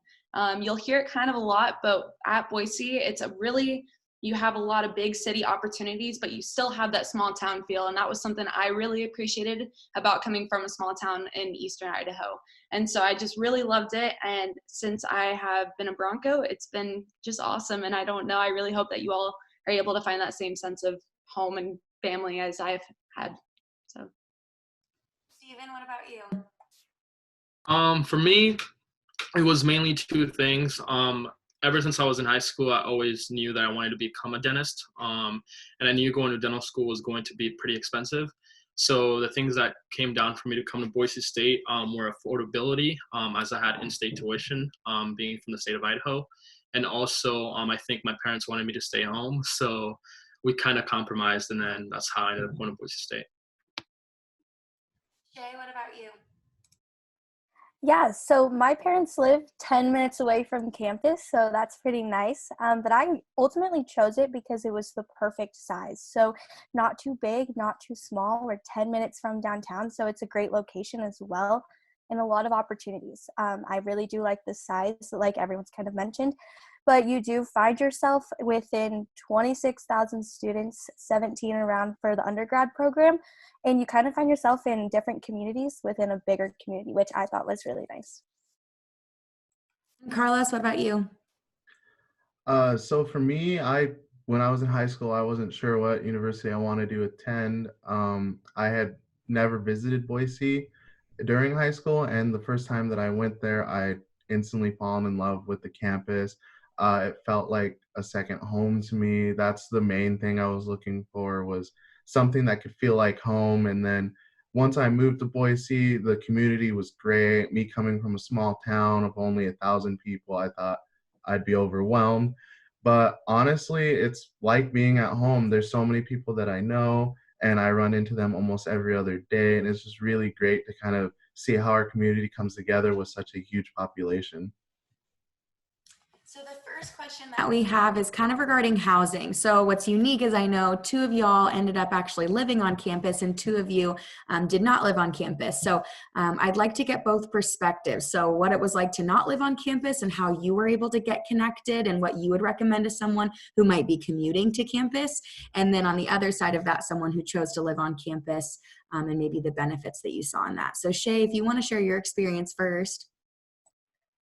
You'll hear it kind of a lot, but at Boise, it's a really, you have a lot of big city opportunities, but you still have that small town feel. And that was something I really appreciated about coming from a small town in eastern Idaho. And so I just really loved it. And since I have been a Bronco, it's been just awesome. And I don't know, I really hope that you all are able to find that same sense of home and family as I've had. So, Steven, what about you? For me, it was mainly two things. Ever since I was in high school, I always knew that I wanted to become a dentist. And I knew going to dental school was going to be pretty expensive. So the things that came down for me to come to Boise State were affordability, as I had in-state tuition, being from the state of Idaho. And also, I think my parents wanted me to stay home. So we kind of compromised, and then that's how I ended up going to Boise State. Shay, what about you? Yeah, so my parents live 10 minutes away from campus, so that's pretty nice. But I ultimately chose it because it was the perfect size. So not too big, not too small. We're 10 minutes from downtown, so it's a great location as well and a lot of opportunities. I really do like the size, like everyone's kind of mentioned. But you do find yourself within 26,000 students, 17 around for the undergrad program, and you kind of find yourself in different communities within a bigger community, which I thought was really nice. Carlos, what about you? So for me, when I was in high school, I wasn't sure what university I wanted to attend. I had never visited Boise during high school, and the first time that I went there, I instantly fallen in love with the campus. It felt like a second home to me. That's the main thing I was looking for, was something that could feel like home. And then once I moved to Boise, the community was great. Me coming from a small town of only 1,000 people, I thought I'd be overwhelmed. But honestly, it's like being at home. There's so many people that I know, and I run into them almost every other day. And it's just really great to kind of see how our community comes together with such a huge population. So the first question that we have is kind of regarding housing. So what's unique is I know two of y'all ended up actually living on campus and two of you did not live on campus. So I'd like to get both perspectives. So what it was like to not live on campus and how you were able to get connected and what you would recommend to someone who might be commuting to campus. And then on the other side of that, someone who chose to live on campus and maybe the benefits that you saw in that. So Shay, if you want to share your experience first.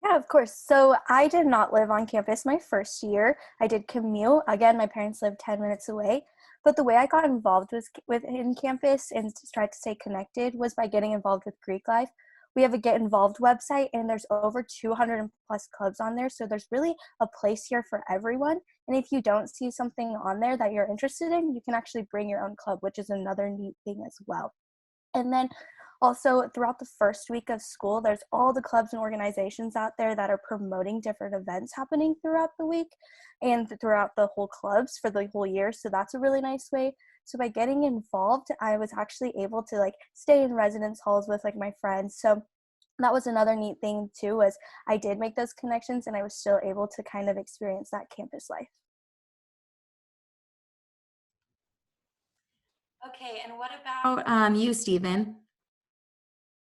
Yeah, of course. So I did not live on campus my first year. I did commute. Again, my parents lived 10 minutes away. But the way I got involved within campus and tried to stay connected was by getting involved with Greek life. We have a Get Involved website, and there's over 200 plus clubs on there. So there's really a place here for everyone. And if you don't see something on there that you're interested in, you can actually bring your own club, which is another neat thing as well. And then also, throughout the first week of school, there's all the clubs and organizations out there that are promoting different events happening throughout the week and throughout the whole clubs for the whole year. So that's a really nice way. So by getting involved, I was actually able to stay in residence halls with my friends. So that was another neat thing too, was I did make those connections and I was still able to kind of experience that campus life. Okay, and what about you, Steven?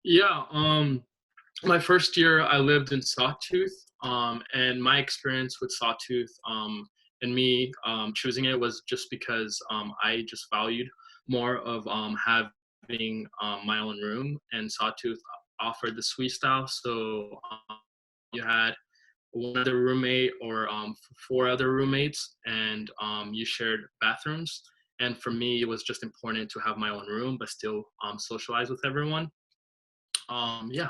Yeah, my first year I lived in Sawtooth, and my experience with Sawtooth and me choosing it was just because I just valued more of having my own room, and Sawtooth offered the suite style. So you had one other roommate or 4 other roommates, and you shared bathrooms. And for me, it was just important to have my own room, but still socialize with everyone. Yeah.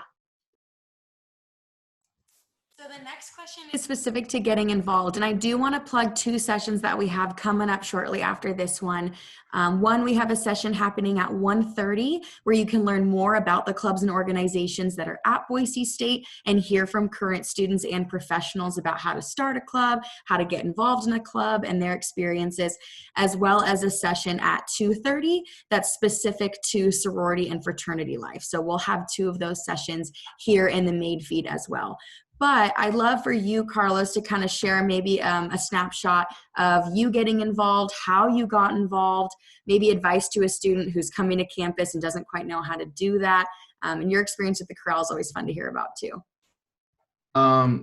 So the next question is specific to getting involved, and I do want to plug 2 sessions that we have coming up shortly after this one. One, we have a session happening at 1:30 where you can learn more about the clubs and organizations that are at Boise State and hear from current students and professionals about how to start a club, how to get involved in a club and their experiences, as well as a session at 2:30 that's specific to sorority and fraternity life. So we'll have 2 of those sessions here in the main feed as well. But I'd love for you, Carlos, to kind of share maybe a snapshot of you getting involved, how you got involved, maybe advice to a student who's coming to campus and doesn't quite know how to do that. And your experience with the corral is always fun to hear about too.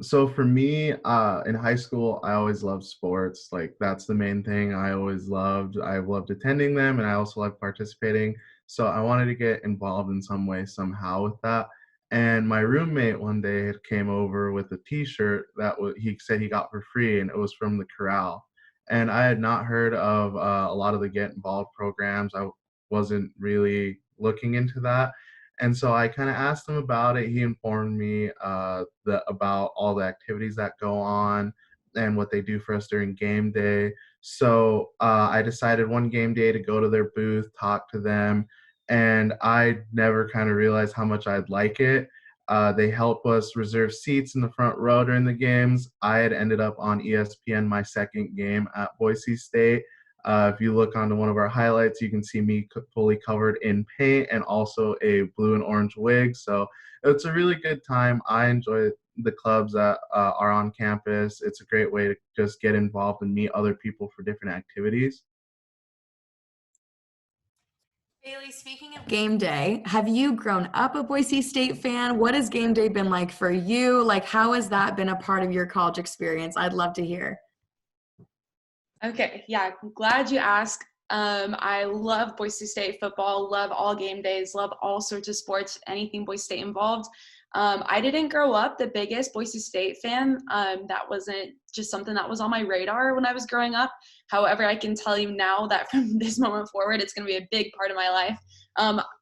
So for me, in high school, I always loved sports. Like that's the main thing I always loved. I loved attending them and I also loved participating. So I wanted to get involved in some way, somehow with that. And my roommate one day came over with a t-shirt that he said he got for free and it was from the corral. And I had not heard of a lot of the Get Involved programs. I wasn't really looking into that. And so I kind of asked him about it. He informed me about all the activities that go on and what they do for us during game day. So I decided one game day to go to their booth, talk to them, and I never kind of realized how much I'd like it. They help us reserve seats in the front row during the games. I had ended up on ESPN my second game at Boise State. If you look onto one of our highlights, you can see me fully covered in paint and also a blue and orange wig. So it's a really good time. I enjoy the clubs that are on campus. It's a great way to just get involved and meet other people for different activities. Bailey, speaking of game day, have you grown up a Boise State fan? What has game day been like for you? Like, how has that been a part of your college experience? I'd love to hear. Okay, yeah, I'm glad you asked. I love Boise State football, love all game days, love all sorts of sports, anything Boise State involved. I didn't grow up the biggest Boise State fan. That wasn't just something that was on my radar when I was growing up. However, I can tell you now that from this moment forward, it's going to be a big part of my life.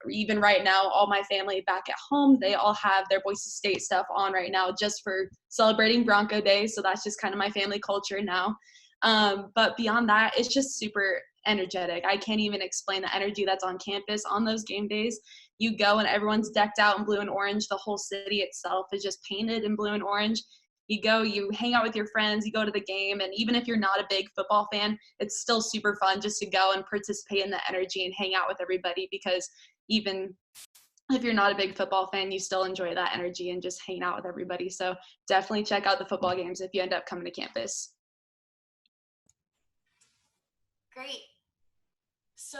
Even right now, all my family back at home, they all have their Boise State stuff on right now just for celebrating Bronco Day. So that's just kind of my family culture now. But beyond that, it's just super energetic. I can't even explain the energy that's on campus on those game days. You go and everyone's decked out in blue and orange. The whole city itself is just painted in blue and orange. You go, you hang out with your friends, you go to the game, and even if you're not a big football fan, it's still super fun just to go and participate in the energy and hang out with everybody, because even if you're not a big football fan, you still enjoy that energy and just hanging out with everybody. So definitely check out the football games if you end up coming to campus. Great. So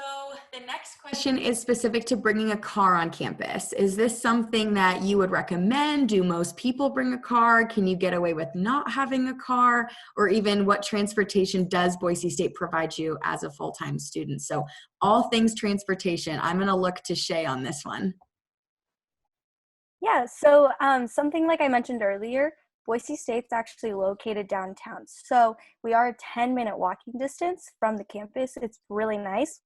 the next question is specific to bringing a car on campus. Is this something that you would recommend? Do most people bring a car? Can you get away with not having a car? Or even what transportation does Boise State provide you as a full-time student? So all things transportation. I'm going to look to Shay on this one. Yeah, so something like I mentioned earlier, Boise State's actually located downtown. So we are a 10-minute walking distance from the campus. It's really nice.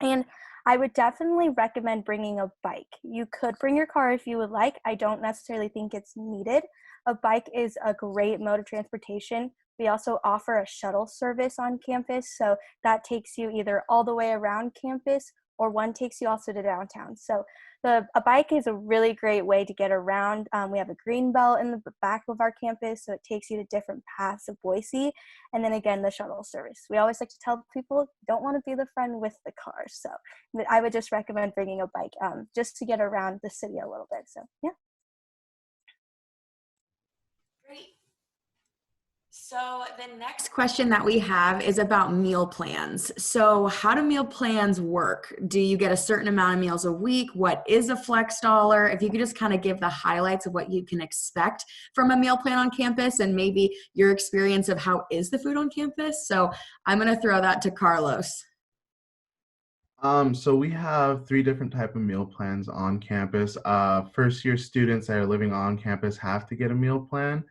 And I would definitely recommend bringing a bike. You could bring your car if you would like. I don't necessarily think it's needed. A bike is a great mode of transportation. We also offer a shuttle service on campus. So that takes you either all the way around campus or one takes you also to downtown. So a bike is a really great way to get around. We have a green belt in the back of our campus, so it takes you to different paths of Boise. And then again, the shuttle service. We always like to tell people, you don't want to be the friend with the car. So I would just recommend bringing a bike just to get around the city a little bit. So yeah. Great. So the next question that we have is about meal plans. So how do meal plans work? Do you get a certain amount of meals a week? What is a flex dollar? If you could just kind of give the highlights of what you can expect from a meal plan on campus and maybe your experience of how is the food on campus. So I'm going to throw that to Carlos. So we have 3 different type of meal plans on campus. First year students that are living on campus have to get a meal plan.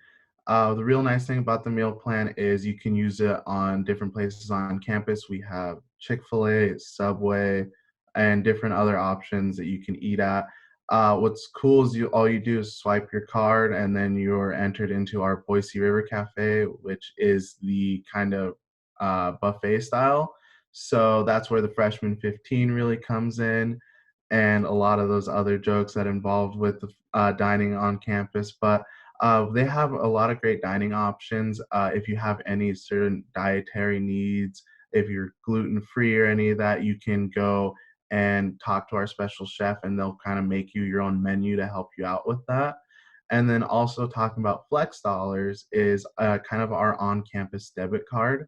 The real nice thing about the meal plan is you can use it on different places on campus. We have Chick-fil-A, Subway, and different other options that you can eat at. What's cool is all you do is swipe your card and then you're entered into our Boise River Cafe, which is the kind of buffet style. So that's where the freshman 15 really comes in, and a lot of those other jokes that involved with the dining on campus. But they have a lot of great dining options. If you have any certain dietary needs, if you're gluten free or any of that, you can go and talk to our special chef and they'll kind of make you your own menu to help you out with that. And then also talking about Flex Dollars is kind of our on-campus debit card.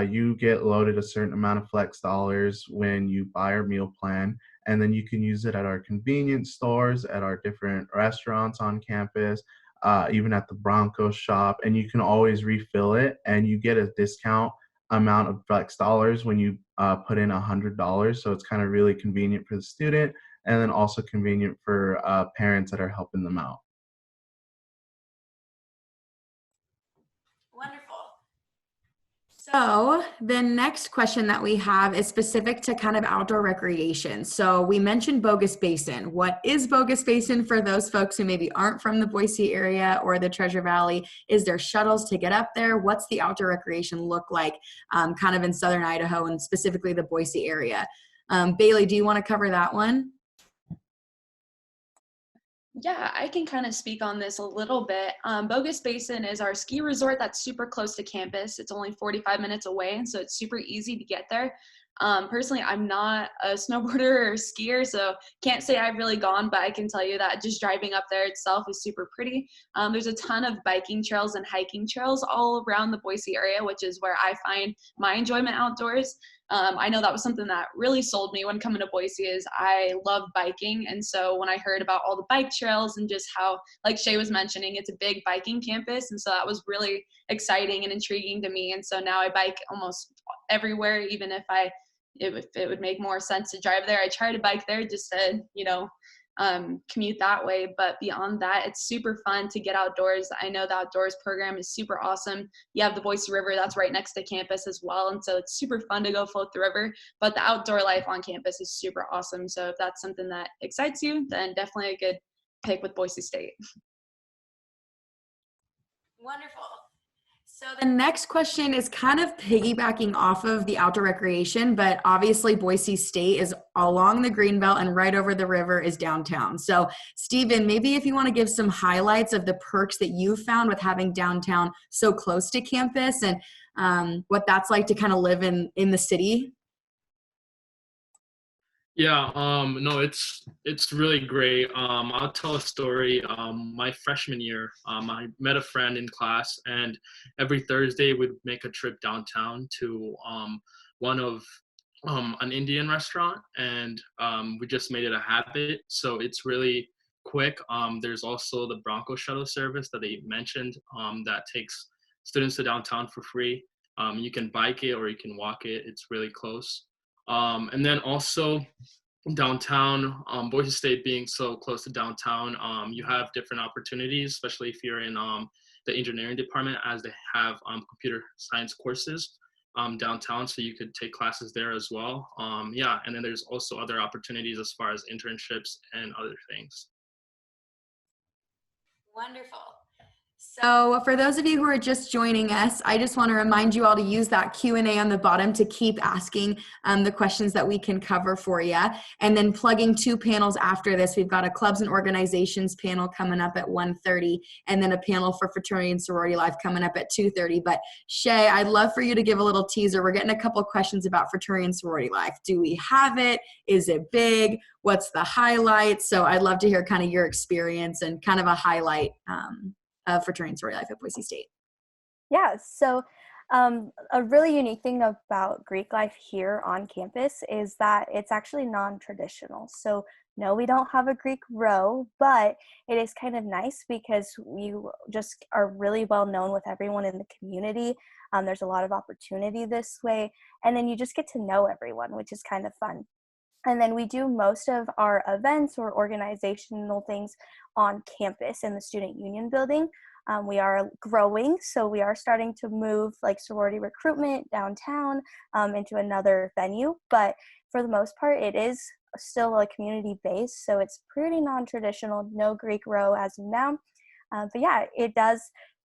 You get loaded a certain amount of Flex Dollars when you buy our meal plan, and then you can use it at our convenience stores, at our different restaurants on campus, even at the Bronco shop, and you can always refill it, and you get a discount amount of Flex Dollars when you put in $100. So it's kind of really convenient for the student, and then also convenient for parents that are helping them out. Wonderful. So the next question that we have is specific to kind of outdoor recreation. So we mentioned Bogus Basin. What is Bogus Basin for those folks who maybe aren't from the Boise area or the Treasure Valley? Is there shuttles to get up there? What's the outdoor recreation look like kind of in southern Idaho and specifically the Boise area? Bailey, do you want to cover that one? Yeah, I can kind of speak on this a little bit. Bogus Basin is our ski resort that's super close to campus. It's only 45 minutes away, and so it's super easy to get there. Personally, I'm not a snowboarder or skier, so can't say I've really gone, but I can tell you that just driving up there itself is super pretty. There's a ton of biking trails and hiking trails all around the Boise area, which is where I find my enjoyment outdoors. I know that was something that really sold me when coming to Boise is I love biking. And so when I heard about all the bike trails and just how, like Shay was mentioning, it's a big biking campus. And so that was really exciting and intriguing to me. And so now I bike almost everywhere, even if it would make more sense to drive there. I try to bike there just to, commute that way. But beyond that, it's super fun to get outdoors. I know the outdoors program is super awesome. You have the Boise River that's right next to campus as well. And so it's super fun to go float the river, but the outdoor life on campus is super awesome. So if that's something that excites you, then definitely a good pick with Boise State. Wonderful. So the next question is kind of piggybacking off of the outdoor recreation, but obviously Boise State is along the Greenbelt and right over the river is downtown. So Stephen, maybe if you want to give some highlights of the perks that you found with having downtown so close to campus and what that's like to kind of live in the city. Yeah, no, it's really great. I'll tell a story. My freshman year, I met a friend in class, and every Thursday we'd make a trip downtown to one of an Indian restaurant, and we just made it a habit. So it's really quick. There's also the Bronco shuttle service that they mentioned that takes students to downtown for free. You can bike it or you can walk it. It's really close. And then also downtown, Boise State being so close to downtown, you have different opportunities, especially if you're in the engineering department, as they have computer science courses downtown, so you could take classes there as well. Yeah, and then there's also other opportunities as far as internships and other things. Wonderful. So for those of you who are just joining us, I just want to remind you all to use that Q&A on the bottom to keep asking the questions that we can cover for you. And then plugging 2 panels after this, we've got a clubs and organizations panel coming up at 1:30, and then a panel for fraternity and sorority life coming up at 2:30. But Shay, I'd love for you to give a little teaser. We're getting a couple of questions about fraternity and sorority life. Do we have it? Is it big? What's the highlight? So I'd love to hear kind of your experience and kind of a highlight of fraternity and sorority life at Boise State. Yeah, so a really unique thing about Greek life here on campus is that it's actually non-traditional. So no, we don't have a Greek row, but it is kind of nice because you just are really well known with everyone in the community. There's a lot of opportunity this way, and then you just get to know everyone, which is kind of fun. And then we do most of our events or organizational things on campus in the student union building. We are growing, so we are starting to move like sorority recruitment downtown into another venue. But for the most part, it is still like community based, so it's pretty non-traditional, no Greek row as of now. But yeah, it does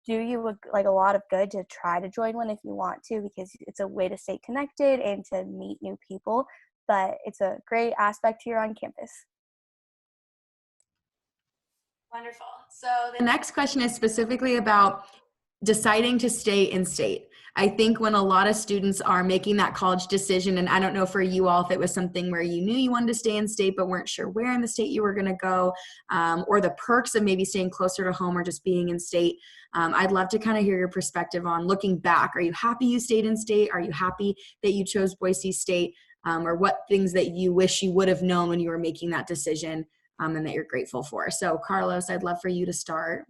do you like a lot of good to try to join one if you want to, because it's a way to stay connected and to meet new people. But it's a great aspect here on campus. Wonderful. So the next question is specifically about deciding to stay in state. I think when a lot of students are making that college decision, and I don't know for you all if it was something where you knew you wanted to stay in state but weren't sure where in the state you were going to go, or the perks of maybe staying closer to home or just being in state. I'd love to kind of hear your perspective on looking back. Are you happy you stayed in state? Are you happy that you chose Boise State? Or what things that you wish you would have known when you were making that decision, and that you're grateful for? So Carlos, I'd love for you to start.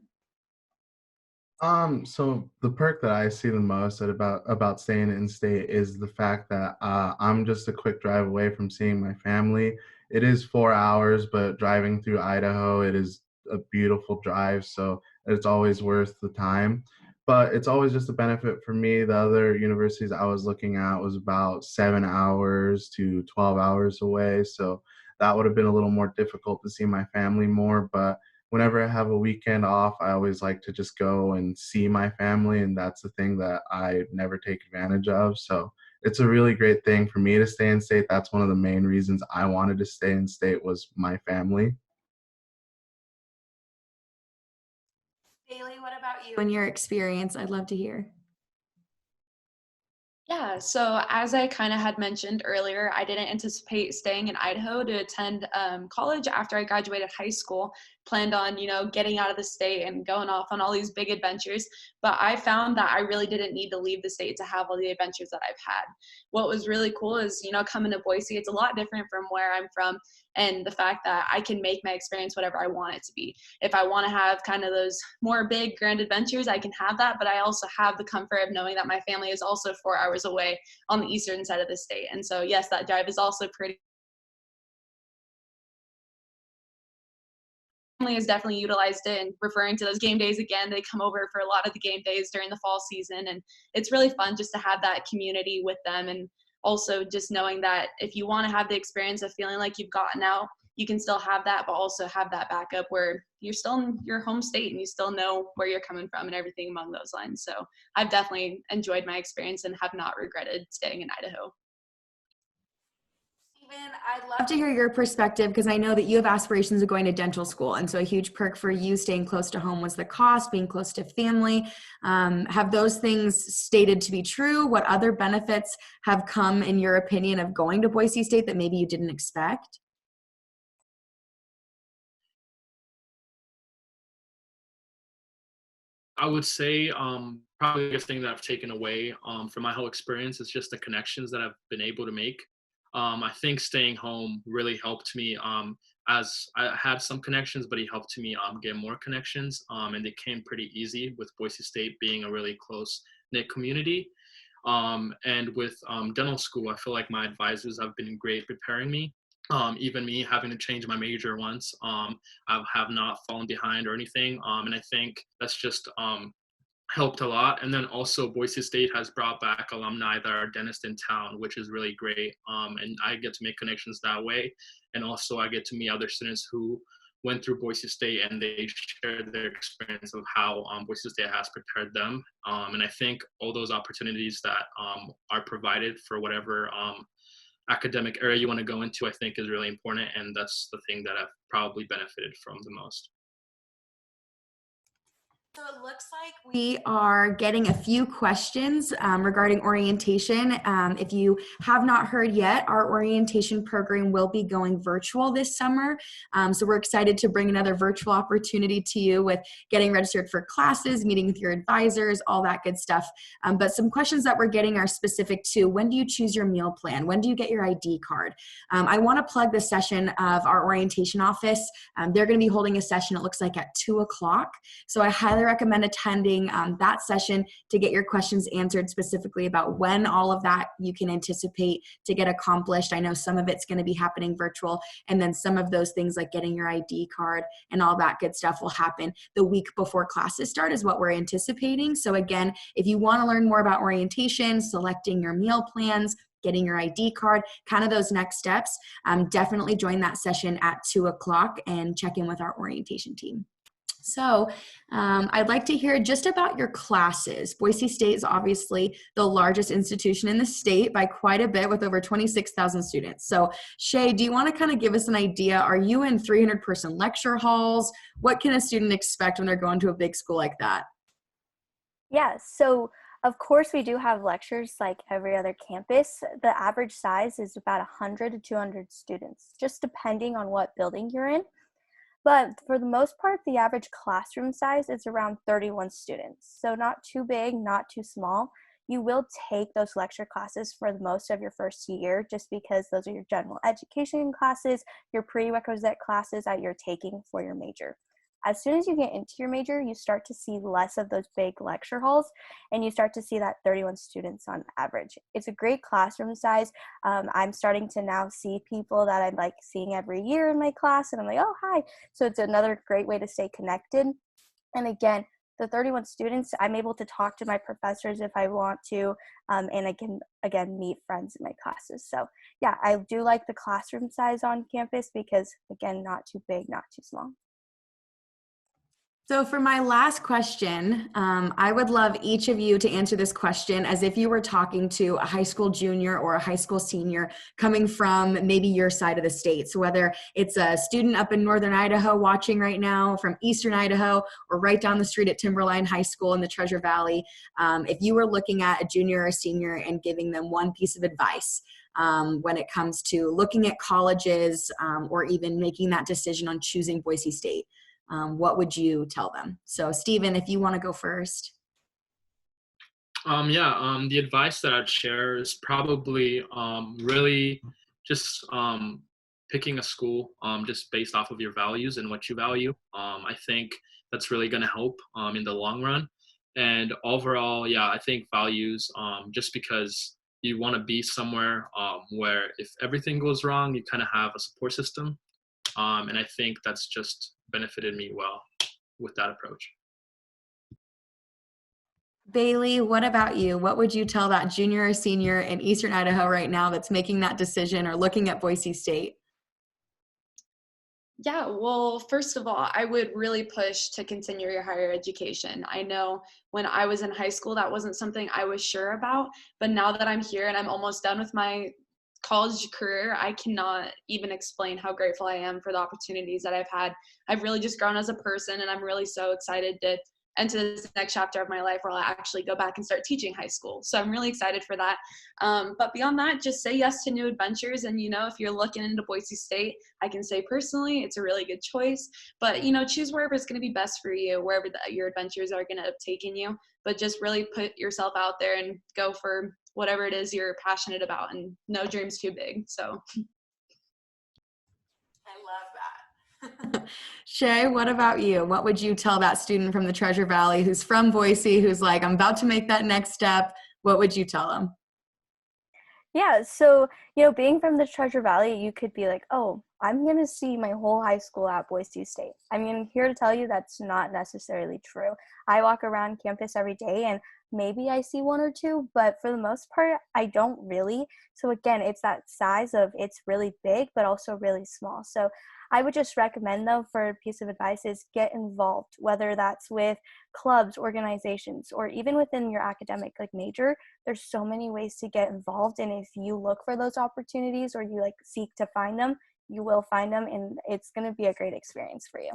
So the perk that I see the most about staying in state is the fact that I'm just a quick drive away from seeing my family. It is 4 hours, but driving through Idaho, it is a beautiful drive, so it's always worth the time. But it's always just a benefit for me. The other universities I was looking at was about 7 hours to 12 hours away, so that would have been a little more difficult to see my family more. But whenever I have a weekend off, I always like to just go and see my family, and that's the thing that I never take advantage of. So it's a really great thing for me to stay in state. That's one of the main reasons I wanted to stay in state, was my family. Bailey, what about you and your experience? I'd love to hear. Yeah, so as I kind of had mentioned earlier, I didn't anticipate staying in Idaho to attend college after I graduated high school. Planned on, getting out of the state and going off on all these big adventures. But I found that I really didn't need to leave the state to have all the adventures that I've had. What was really cool is, coming to Boise, it's a lot different from where I'm from. And the fact that I can make my experience whatever I want it to be. If I want to have kind of those more big, grand adventures, I can have that. But I also have the comfort of knowing that my family is also 4 hours away on the eastern side of the state. And so, yes, that drive is also pretty. Family has definitely utilized it, and referring to those game days again, they come over for a lot of the game days during the fall season. And it's really fun just to have that community with them. And also just knowing that if you want to have the experience of feeling like you've gotten out, you can still have that, but also have that backup where you're still in your home state and you still know where you're coming from and everything along those lines. So I've definitely enjoyed my experience and have not regretted staying in Idaho. I'd love to hear your perspective, because I know that you have aspirations of going to dental school. And so a huge perk for you staying close to home was the cost, being close to family. Have those things stated to be true? What other benefits have come, in your opinion, of going to Boise State that maybe you didn't expect? I would say probably the biggest thing that I've taken away from my whole experience is just the connections that I've been able to make. I think staying home really helped me, as I had some connections, but it helped me get more connections, and it came pretty easy with Boise State being a really close-knit community. And with dental school, I feel like my advisors have been great preparing me. Even me having to change my major once, I have not fallen behind or anything, and I think that's just helped a lot. And then also Boise State has brought back alumni that are dentists in town, which is really great. And I get to make connections that way. And also I get to meet other students who went through Boise State and they shared their experience of how Boise State has prepared them. And I think all those opportunities that are provided for whatever academic area you want to go into, I think is really important. And that's the thing that I've probably benefited from the most. So it looks like we are getting a few questions regarding orientation. If you have not heard yet, our orientation program will be going virtual this summer. So we're excited to bring another virtual opportunity to you with getting registered for classes, meeting with your advisors, all that good stuff. But some questions that we're getting are specific to: when do you choose your meal plan? When do you get your ID card? I want to plug the session of our orientation office. They're going to be holding a session, it looks like, at 2 o'clock. So I highly recommend attending that session to get your questions answered, specifically about when all of that you can anticipate to get accomplished. I know some of it's going to be happening virtual, and then some of those things like getting your ID card and all that good stuff will happen the week before classes start, is what we're anticipating. So again, if you want to learn more about orientation, selecting your meal plans, getting your ID card, kind of those next steps, definitely join that session at 2 o'clock and check in with our orientation team. So I'd like to hear just about your classes. Boise State is obviously the largest institution in the state by quite a bit with over 26,000 students. So Shay, do you want to kind of give us an idea? Are you in 300-person lecture halls? What can a student expect when they're going to a big school like that? Yeah, so of course we do have lectures like every other campus. The average size is about 100 to 200 students, just depending on what building you're in. But for the most part, the average classroom size is around 31 students. So not too big, not too small. You will take those lecture classes for the most of your first year just because those are your general education classes, your prerequisite classes that you're taking for your major. As soon as you get into your major, you start to see less of those big lecture halls and you start to see that 31 students on average. It's a great classroom size. I'm starting to now see people that I'm like seeing every year in my class and I'm like, oh, hi. So it's another great way to stay connected. And again, the 31 students, I'm able to talk to my professors if I want to, and I can, again, meet friends in my classes. So yeah, I do like the classroom size on campus because, again, not too big, not too small. So for my last question, I would love each of you to answer this question as if you were talking to a high school junior or a high school senior coming from maybe your side of the state. So whether it's a student up in northern Idaho watching right now from eastern Idaho or right down the street at Timberline High School in the Treasure Valley, if you were looking at a junior or a senior and giving them one piece of advice when it comes to looking at colleges or even making that decision on choosing Boise State, what would you tell them? So Stephen, if you want to go first. The advice that I'd share is probably really just picking a school just based off of your values and what you value. I think that's really going to help in the long run. And overall, I think values, just because you want to be somewhere where if everything goes wrong, you kind of have a support system. And I think that's just benefited me well with that approach. Bailey, what about you? What would you tell that junior or senior in eastern Idaho right now that's making that decision or looking at Boise State? Yeah, well, first of all, I would really push to continue your higher education. I know when I was in high school, that wasn't something I was sure about, but now that I'm here and I'm almost done with my college career, I cannot even explain how grateful I am for the opportunities that I've had. I've really just grown as a person, and I'm really so excited to enter this next chapter of my life where I'll actually go back and start teaching high school. So I'm really excited for that. But beyond that, just say yes to new adventures. And, if you're looking into Boise State, I can say personally, it's a really good choice. But, choose wherever it's going to be best for you, wherever your adventures are going to have taken you. But just really put yourself out there and go for whatever it is you're passionate about, and no dream's too big. So I love that. Shay, what about you? What would you tell that student from the Treasure Valley who's from Boise, who's like, I'm about to make that next step? What would you tell them? Yeah, so, being from the Treasure Valley, you could be like, oh, I'm going to see my whole high school at Boise State. I mean, I'm here to tell you that's not necessarily true. I walk around campus every day and maybe I see one or two, but for the most part, I don't really. So again, it's that size of it's really big, but also really small. So I would just recommend, though, for a piece of advice is get involved, whether that's with clubs, organizations, or even within your academic major. There's so many ways to get involved. And if you look for those opportunities or you seek to find them, you will find them, and it's going to be a great experience for you.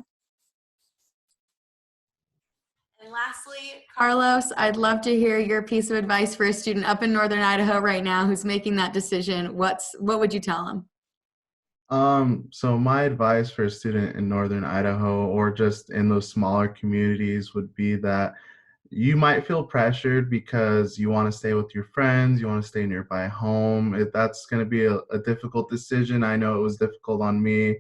And lastly, Carlos, I'd love to hear your piece of advice for a student up in northern Idaho right now who's making that decision. What would you tell them? So my advice for a student in northern Idaho or just in those smaller communities would be that you might feel pressured because you want to stay with your friends, you want to stay nearby home. That's going to be a difficult decision. I know it was difficult on me,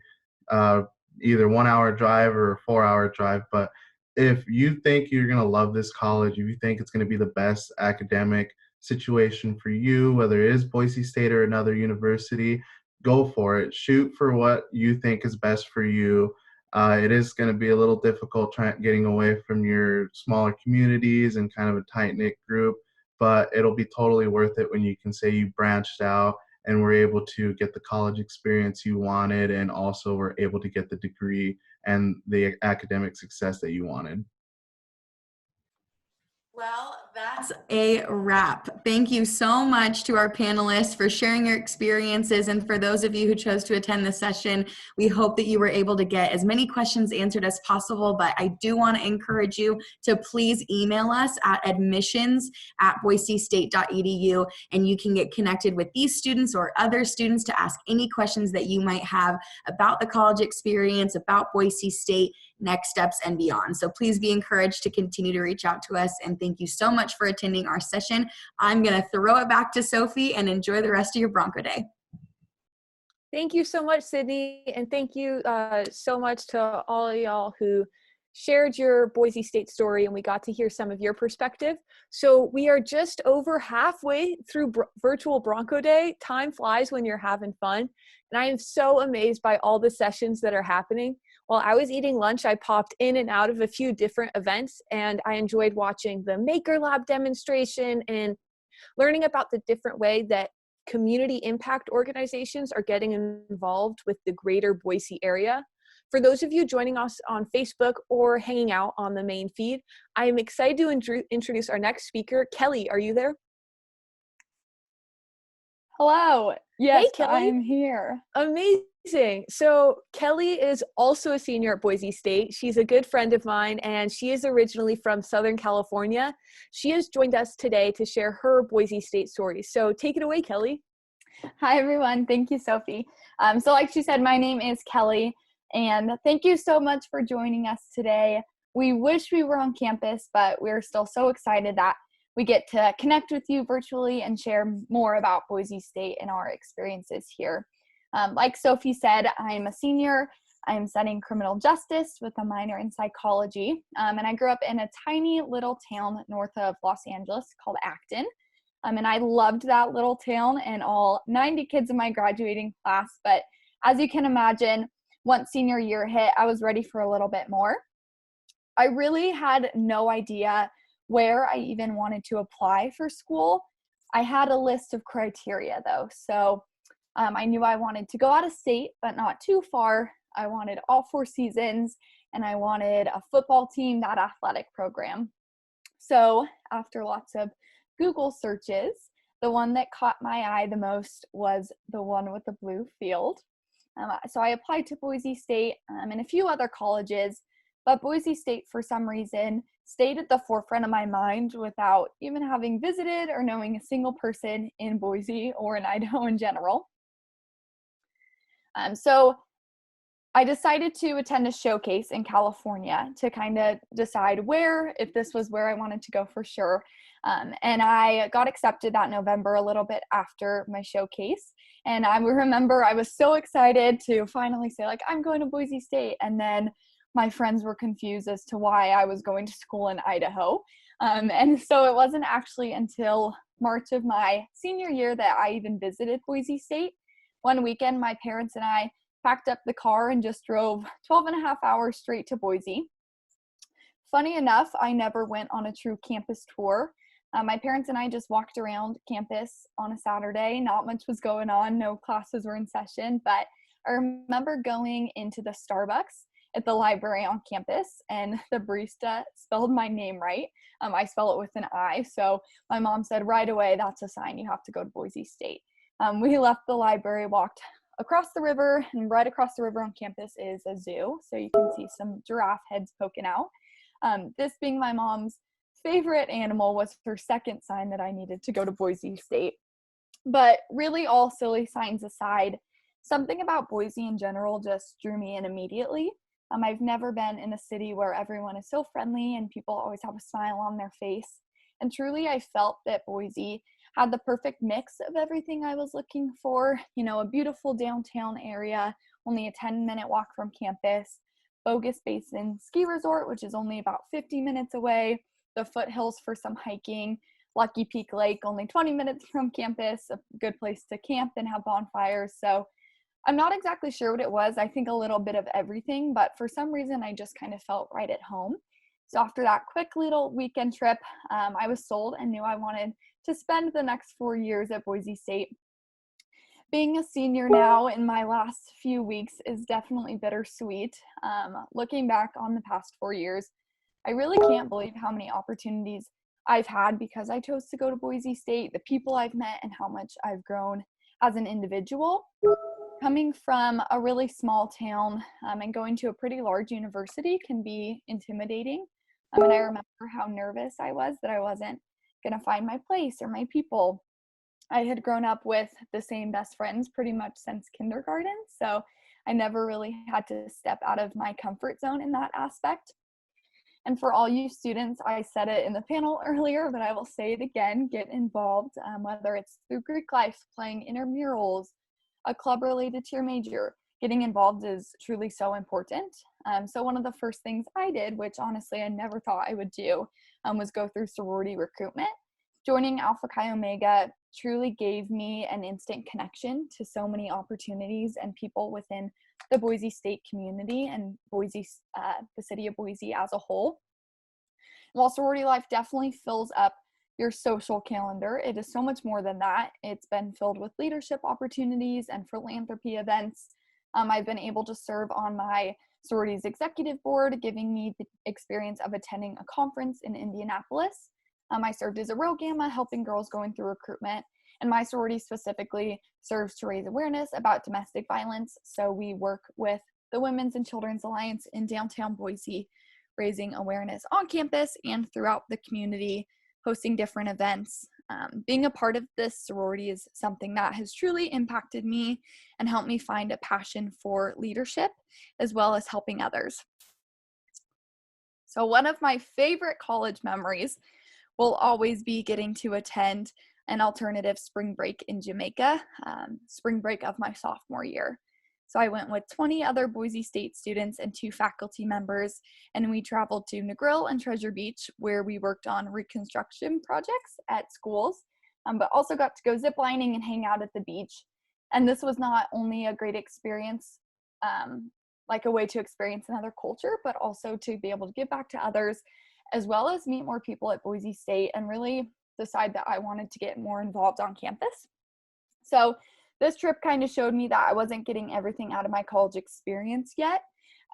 either 1 hour drive or a 4 hour drive, but if you think you're going to love this college, if you think it's going to be the best academic situation for you, whether it is Boise State or another university, go for it. Shoot for what you think is best for you. It is going to be a little difficult getting away from your smaller communities and kind of a tight-knit group, but it'll be totally worth it when you can say you branched out and were able to get the college experience you wanted, and also were able to get the degree and the academic success that you wanted. Well, that's a wrap. Thank you so much to our panelists for sharing your experiences. And for those of you who chose to attend this session, we hope that you were able to get as many questions answered as possible. But I do want to encourage you to please email us at admissions@boisestate.edu, and you can get connected with these students or other students to ask any questions that you might have about the college experience, about Boise State, next steps, and beyond. So please be encouraged to continue to reach out to us, and thank you so much for attending our session. I'm going to throw it back to Sophie, and enjoy the rest of your Bronco Day. Thank you so much, Sydney, and thank you so much to all of y'all who shared your Boise State story, and we got to hear some of your perspective. So we are just over halfway through Virtual Bronco Day. Time flies when you're having fun, and I am so amazed by all the sessions that are happening. While I was eating lunch, I popped in and out of a few different events, and I enjoyed watching the Maker Lab demonstration and learning about the different way that community impact organizations are getting involved with the greater Boise area. For those of you joining us on Facebook or hanging out on the main feed, I am excited to introduce our next speaker. Kelly, are you there? Hello. Yes, hey, Kelly. I'm here. Amazing. So Kelly is also a senior at Boise State. She's a good friend of mine, and she is originally from Southern California. She has joined us today to share her Boise State story. So take it away, Kelly. Hi, everyone. Thank you, Sophie. So like she said, my name is Kelly, and thank you so much for joining us today. We wish we were on campus, but we're still so excited that we get to connect with you virtually and share more about Boise State and our experiences here. Like Sophie said, I'm a senior. I'm studying criminal justice with a minor in psychology. And I grew up in a tiny little town north of Los Angeles called Acton. And I loved that little town and all 90 kids in my graduating class. But as you can imagine, once senior year hit, I was ready for a little bit more. I really had no idea where I even wanted to apply for school. I had a list of criteria though. So I knew I wanted to go out of state, but not too far. I wanted all 4 seasons, and I wanted a football team, that athletic program. So after lots of Google searches, the one that caught my eye the most was the one with the blue field. So I applied to Boise State and a few other colleges, but Boise State, for some reason, stayed at the forefront of my mind without even having visited or knowing a single person in Boise or in Idaho in general. So I decided to attend a showcase in California to kind of decide if this was where I wanted to go for sure. And I got accepted that November, a little bit after my showcase. And I remember I was so excited to finally say, like, I'm going to Boise State. And then my friends were confused as to why I was going to school in Idaho. And so it wasn't actually until March of my senior year that I even visited Boise State. One weekend, my parents and I packed up the car and just drove 12 and a half hours straight to Boise. Funny enough, I never went on a true campus tour. My parents and I just walked around campus on a Saturday. Not much was going on. No classes were in session, but I remember going into the Starbucks at the library on campus, and the barista spelled my name right. I spell it with an I, so my mom said right away, that's a sign you have to go to Boise State. We left the library, walked across the river, and right across the river on campus is a zoo, so you can see some giraffe heads poking out. This being my mom's favorite animal was her second sign that I needed to go to Boise State. But really, all silly signs aside, something about Boise in general just drew me in immediately. I've never been in a city where everyone is so friendly and people always have a smile on their face. And truly, I felt that Boise had the perfect mix of everything I was looking for. You know, a beautiful downtown area, only a 10-minute walk from campus, Bogus Basin Ski Resort, which is only about 50 minutes away, the foothills for some hiking, Lucky Peak Lake, only 20 minutes from campus, a good place to camp and have bonfires. So I'm not exactly sure what it was. I think a little bit of everything, but for some reason I just kind of felt right at home. So after that quick little weekend trip, I was sold and knew I wanted to spend the next 4 years at Boise State. Being a senior now in my last few weeks is definitely bittersweet. Looking back on the past 4 years, I really can't believe how many opportunities I've had because I chose to go to Boise State, the people I've met, and how much I've grown as an individual. Coming from a really small town and going to a pretty large university can be intimidating. And I remember how nervous I was that I wasn't going to find my place or my people. I had grown up with the same best friends pretty much since kindergarten, so I never really had to step out of my comfort zone in that aspect. And for all you students, I said it in the panel earlier, but I will say it again, get involved, whether it's through Greek life, playing intramurals, a club related to your major. Getting involved is truly so important. So one of the first things I did, which honestly I never thought I would do, was go through sorority recruitment. Joining Alpha Chi Omega truly gave me an instant connection to so many opportunities and people within the Boise State community and Boise, the city of Boise as a whole. While sorority life definitely fills up your social calendar, it is so much more than that. It's been filled with leadership opportunities and philanthropy events. I've been able to serve on my sorority's executive board, giving me the experience of attending a conference in Indianapolis. I served as a Rho Gamma, helping girls going through recruitment, and my sorority specifically serves to raise awareness about domestic violence. So we work with the Women's and Children's Alliance in downtown Boise, raising awareness on campus and throughout the community, hosting different events. Being a part of this sorority is something that has truly impacted me and helped me find a passion for leadership as well as helping others. So one of my favorite college memories will always be getting to attend an alternative spring break in Jamaica, spring break of my sophomore year. So I went with 20 other Boise State students and 2 faculty members, and we traveled to Negril and Treasure Beach, where we worked on reconstruction projects at schools, but also got to go ziplining and hang out at the beach. And this was not only a great experience, like a way to experience another culture, but also to be able to give back to others, as well as meet more people at Boise State and really decide that I wanted to get more involved on campus. So this trip kind of showed me that I wasn't getting everything out of my college experience yet.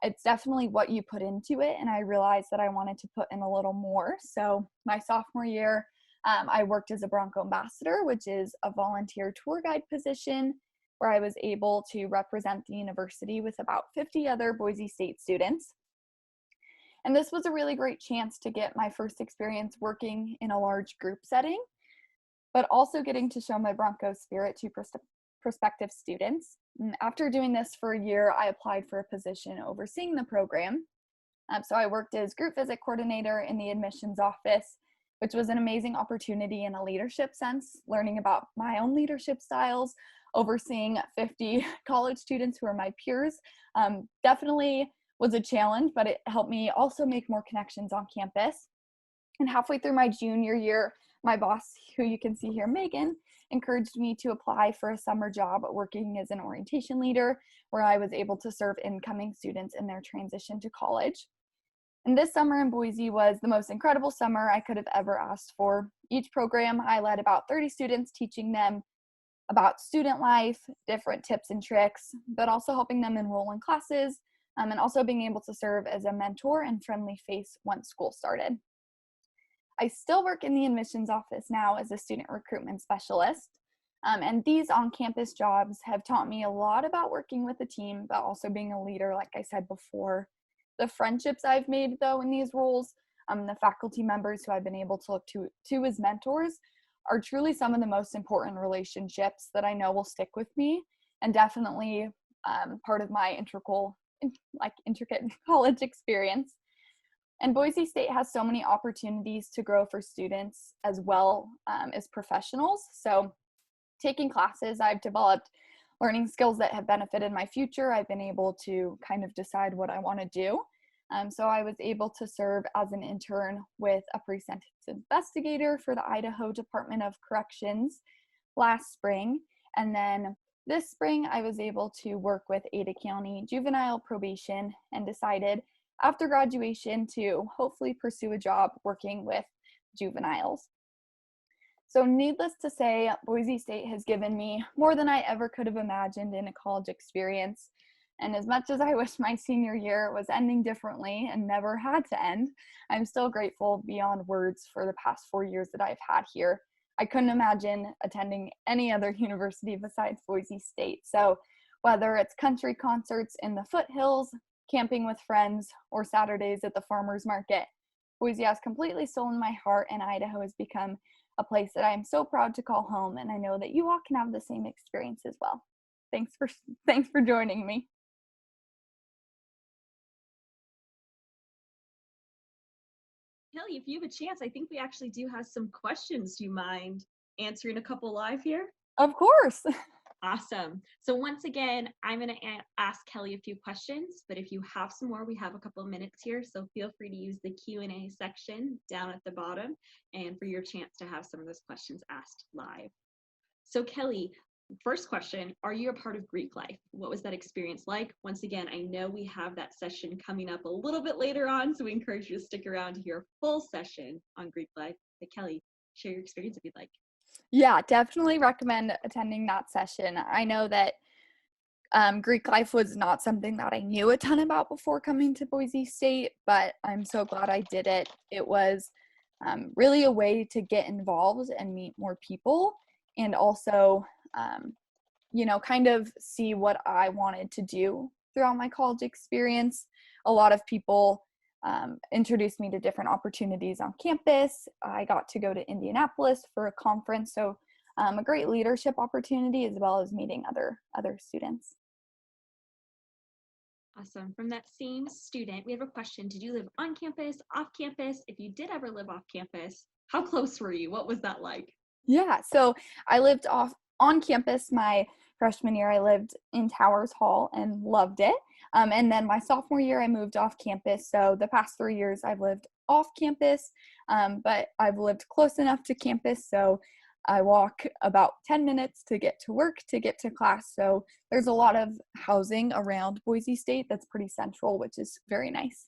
It's definitely what you put into it, and I realized that I wanted to put in a little more. So my sophomore year, I worked as a Bronco ambassador, which is a volunteer tour guide position where I was able to represent the university with about 50 other Boise State students. And this was a really great chance to get my first experience working in a large group setting, but also getting to show my Bronco spirit to prospective students. And after doing this for a year, I applied for a position overseeing the program. So I worked as group visit coordinator in the admissions office, which was an amazing opportunity in a leadership sense, learning about my own leadership styles, overseeing 50 college students who are my peers. Definitely was a challenge, but it helped me also make more connections on campus. And halfway through my junior year, my boss, who you can see here, Megan, encouraged me to apply for a summer job working as an orientation leader, where I was able to serve incoming students in their transition to college. And this summer in Boise was the most incredible summer I could have ever asked for. Each program, I led about 30 students, teaching them about student life, different tips and tricks, but also helping them enroll in classes, and also being able to serve as a mentor and friendly face once school started. I still work in the admissions office now as a student recruitment specialist, and these on-campus jobs have taught me a lot about working with a team, but also being a leader, like I said before. The friendships I've made, though, in these roles, the faculty members who I've been able to look to as mentors, are truly some of the most important relationships that I know will stick with me, and definitely part of my intricate college experience. And Boise State has so many opportunities to grow for students as well as professionals. So taking classes, I've developed learning skills that have benefited my future. I've been able to kind of decide what I want to do. So I was able to serve as an intern with a pre-sentence investigator for the Idaho Department of Corrections last spring. And then this spring, I was able to work with Ada County Juvenile Probation and decided after graduation to hopefully pursue a job working with juveniles. So needless to say, Boise State has given me more than I ever could have imagined in a college experience. And as much as I wish my senior year was ending differently and never had to end, I'm still grateful beyond words for the past 4 years that I've had here. I couldn't imagine attending any other university besides Boise State. So whether it's country concerts in the foothills, camping with friends, or Saturdays at the farmer's market, Boise has completely stolen my heart, and Idaho has become a place that I am so proud to call home, and I know that you all can have the same experience as well. Thanks for joining me. Kelly, if you have a chance, I think we actually do have some questions. Do you mind answering a couple live here? Of course. Awesome. So once again, I'm going to ask Kelly a few questions, but if you have some more, we have a couple of minutes here, so feel free to use the Q&A section down at the bottom and for your chance to have some of those questions asked live. So Kelly, first question, are you a part of Greek life? What was that experience like? Once again, I know we have that session coming up a little bit later on, so we encourage you to stick around to hear a full session on Greek life. But Kelly, share your experience if you'd like. Yeah, definitely recommend attending that session. I know that Greek life was not something that I knew a ton about before coming to Boise State, but I'm so glad I did it. It was really a way to get involved and meet more people, and also, kind of see what I wanted to do throughout my college experience. A lot of people introduced me to different opportunities on campus. I got to go to Indianapolis for a conference, so a great leadership opportunity as well as meeting other students. Awesome. From that same student, we have a question. Did you live on campus, off campus? If you did ever live off campus, how close were you? What was that like? Yeah, so I lived on campus my freshman year. I lived in Towers Hall and loved it. And then my sophomore year, I moved off campus. So the past 3 years, I've lived off campus, but I've lived close enough to campus. So I walk about 10 minutes to get to work, to get to class. So there's a lot of housing around Boise State that's pretty central, which is very nice.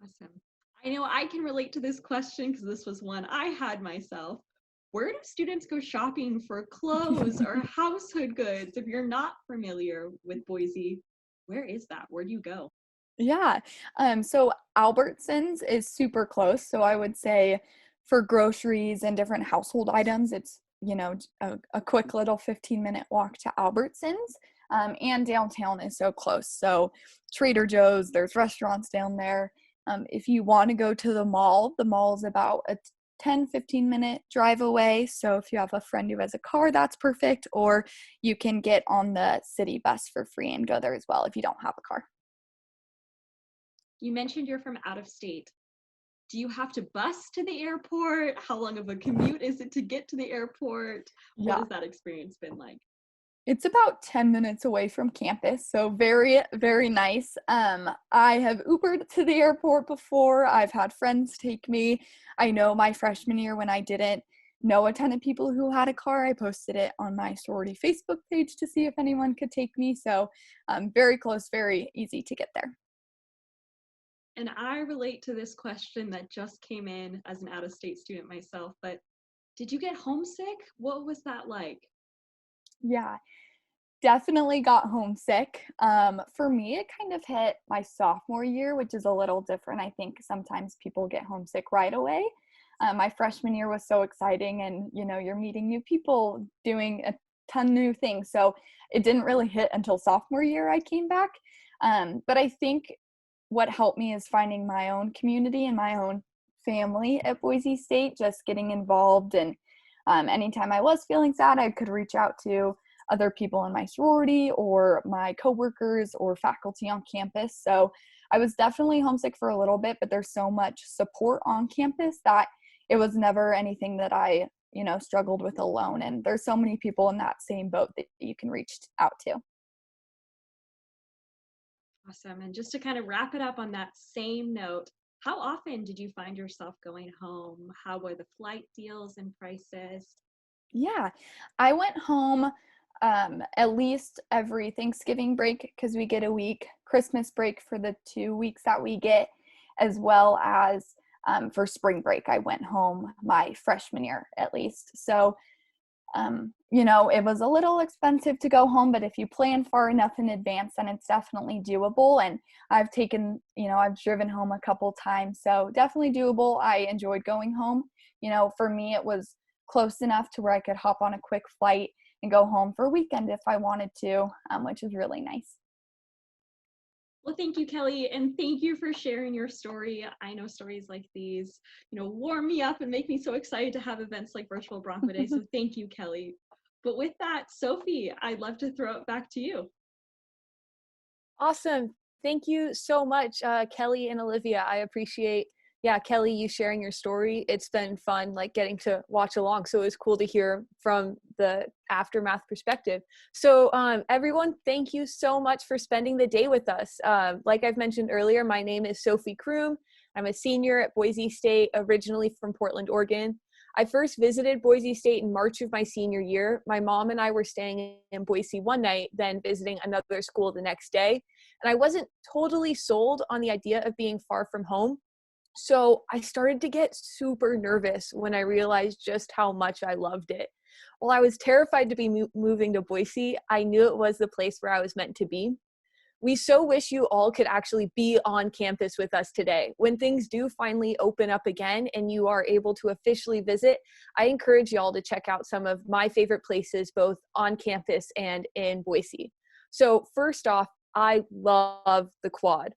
Awesome. I know I can relate to this question because this was one I had myself. Where do students go shopping for clothes or household goods? If you're not familiar with Boise, where is that? Where do you go? Yeah, so Albertsons is super close. So I would say for groceries and different household items, it's, a quick little 15-minute walk to Albertsons. And downtown is so close. So Trader Joe's, there's restaurants down there. If you want to go to the mall is about a 10-15 minute drive away. So if you have a friend who has a car, that's perfect. Or you can get on the city bus for free and go there as well if you don't have a car. You mentioned you're from out of state. Do you have to bus to the airport? How long of a commute is it to get to the airport? What has that experience been like? It's about 10 minutes away from campus, so very, very nice. I have Ubered to the airport before. I've had friends take me. I know my freshman year when I didn't know a ton of people who had a car, I posted it on my sorority Facebook page to see if anyone could take me. So very close, very easy to get there. And I relate to this question that just came in as an out-of-state student myself, but did you get homesick? What was that like? Yeah, definitely got homesick. For me, it kind of hit my sophomore year, which is a little different. I think sometimes people get homesick right away. My freshman year was so exciting, and you're meeting new people, doing a ton of new things. So it didn't really hit until sophomore year I came back. But I think what helped me is finding my own community and my own family at Boise State, just getting involved. And anytime I was feeling sad, I could reach out to other people in my sorority or my coworkers or faculty on campus. So I was definitely homesick for a little bit, but there's so much support on campus that it was never anything that I, struggled with alone. And there's so many people in that same boat that you can reach out to. Awesome. And just to kind of wrap it up on that same note, how often did you find yourself going home? How were the flight deals and prices? Yeah, I went home at least every Thanksgiving break, because we get a week, Christmas break for the 2 weeks that we get, as well as for spring break. I went home my freshman year at least. So, you know, it was a little expensive to go home, but if you plan far enough in advance, then it's definitely doable. And I've taken, you know, I've driven home a couple times, so definitely doable. I enjoyed going home. You know, for me, it was close enough to where I could hop on a quick flight and go home for a weekend if I wanted to, which is really nice. Well, thank you, Kelly, and thank you for sharing your story. I know stories like these, you know, warm me up and make me so excited to have events like Virtual Bronco Day, so thank you, Kelly. But with that, Sophie, I'd love to throw it back to you. Awesome. Thank you so much, Kelly and Olivia. I appreciate, Kelly, you sharing your story. It's been fun, like getting to watch along. So it was cool to hear from the aftermath perspective. So everyone, thank you so much for spending the day with us. Like I've mentioned earlier, my name is Sophie Kroom. I'm a senior at Boise State, originally from Portland, Oregon. I first visited Boise State in March of my senior year. My mom and I were staying in Boise one night, then visiting another school the next day. And I wasn't totally sold on the idea of being far from home. So I started to get super nervous when I realized just how much I loved it. While I was terrified to be moving to Boise, I knew it was the place where I was meant to be. We so wish you all could actually be on campus with us today. When things do finally open up again and you are able to officially visit, I encourage y'all to check out some of my favorite places, both on campus and in Boise. So first off, I love the Quad.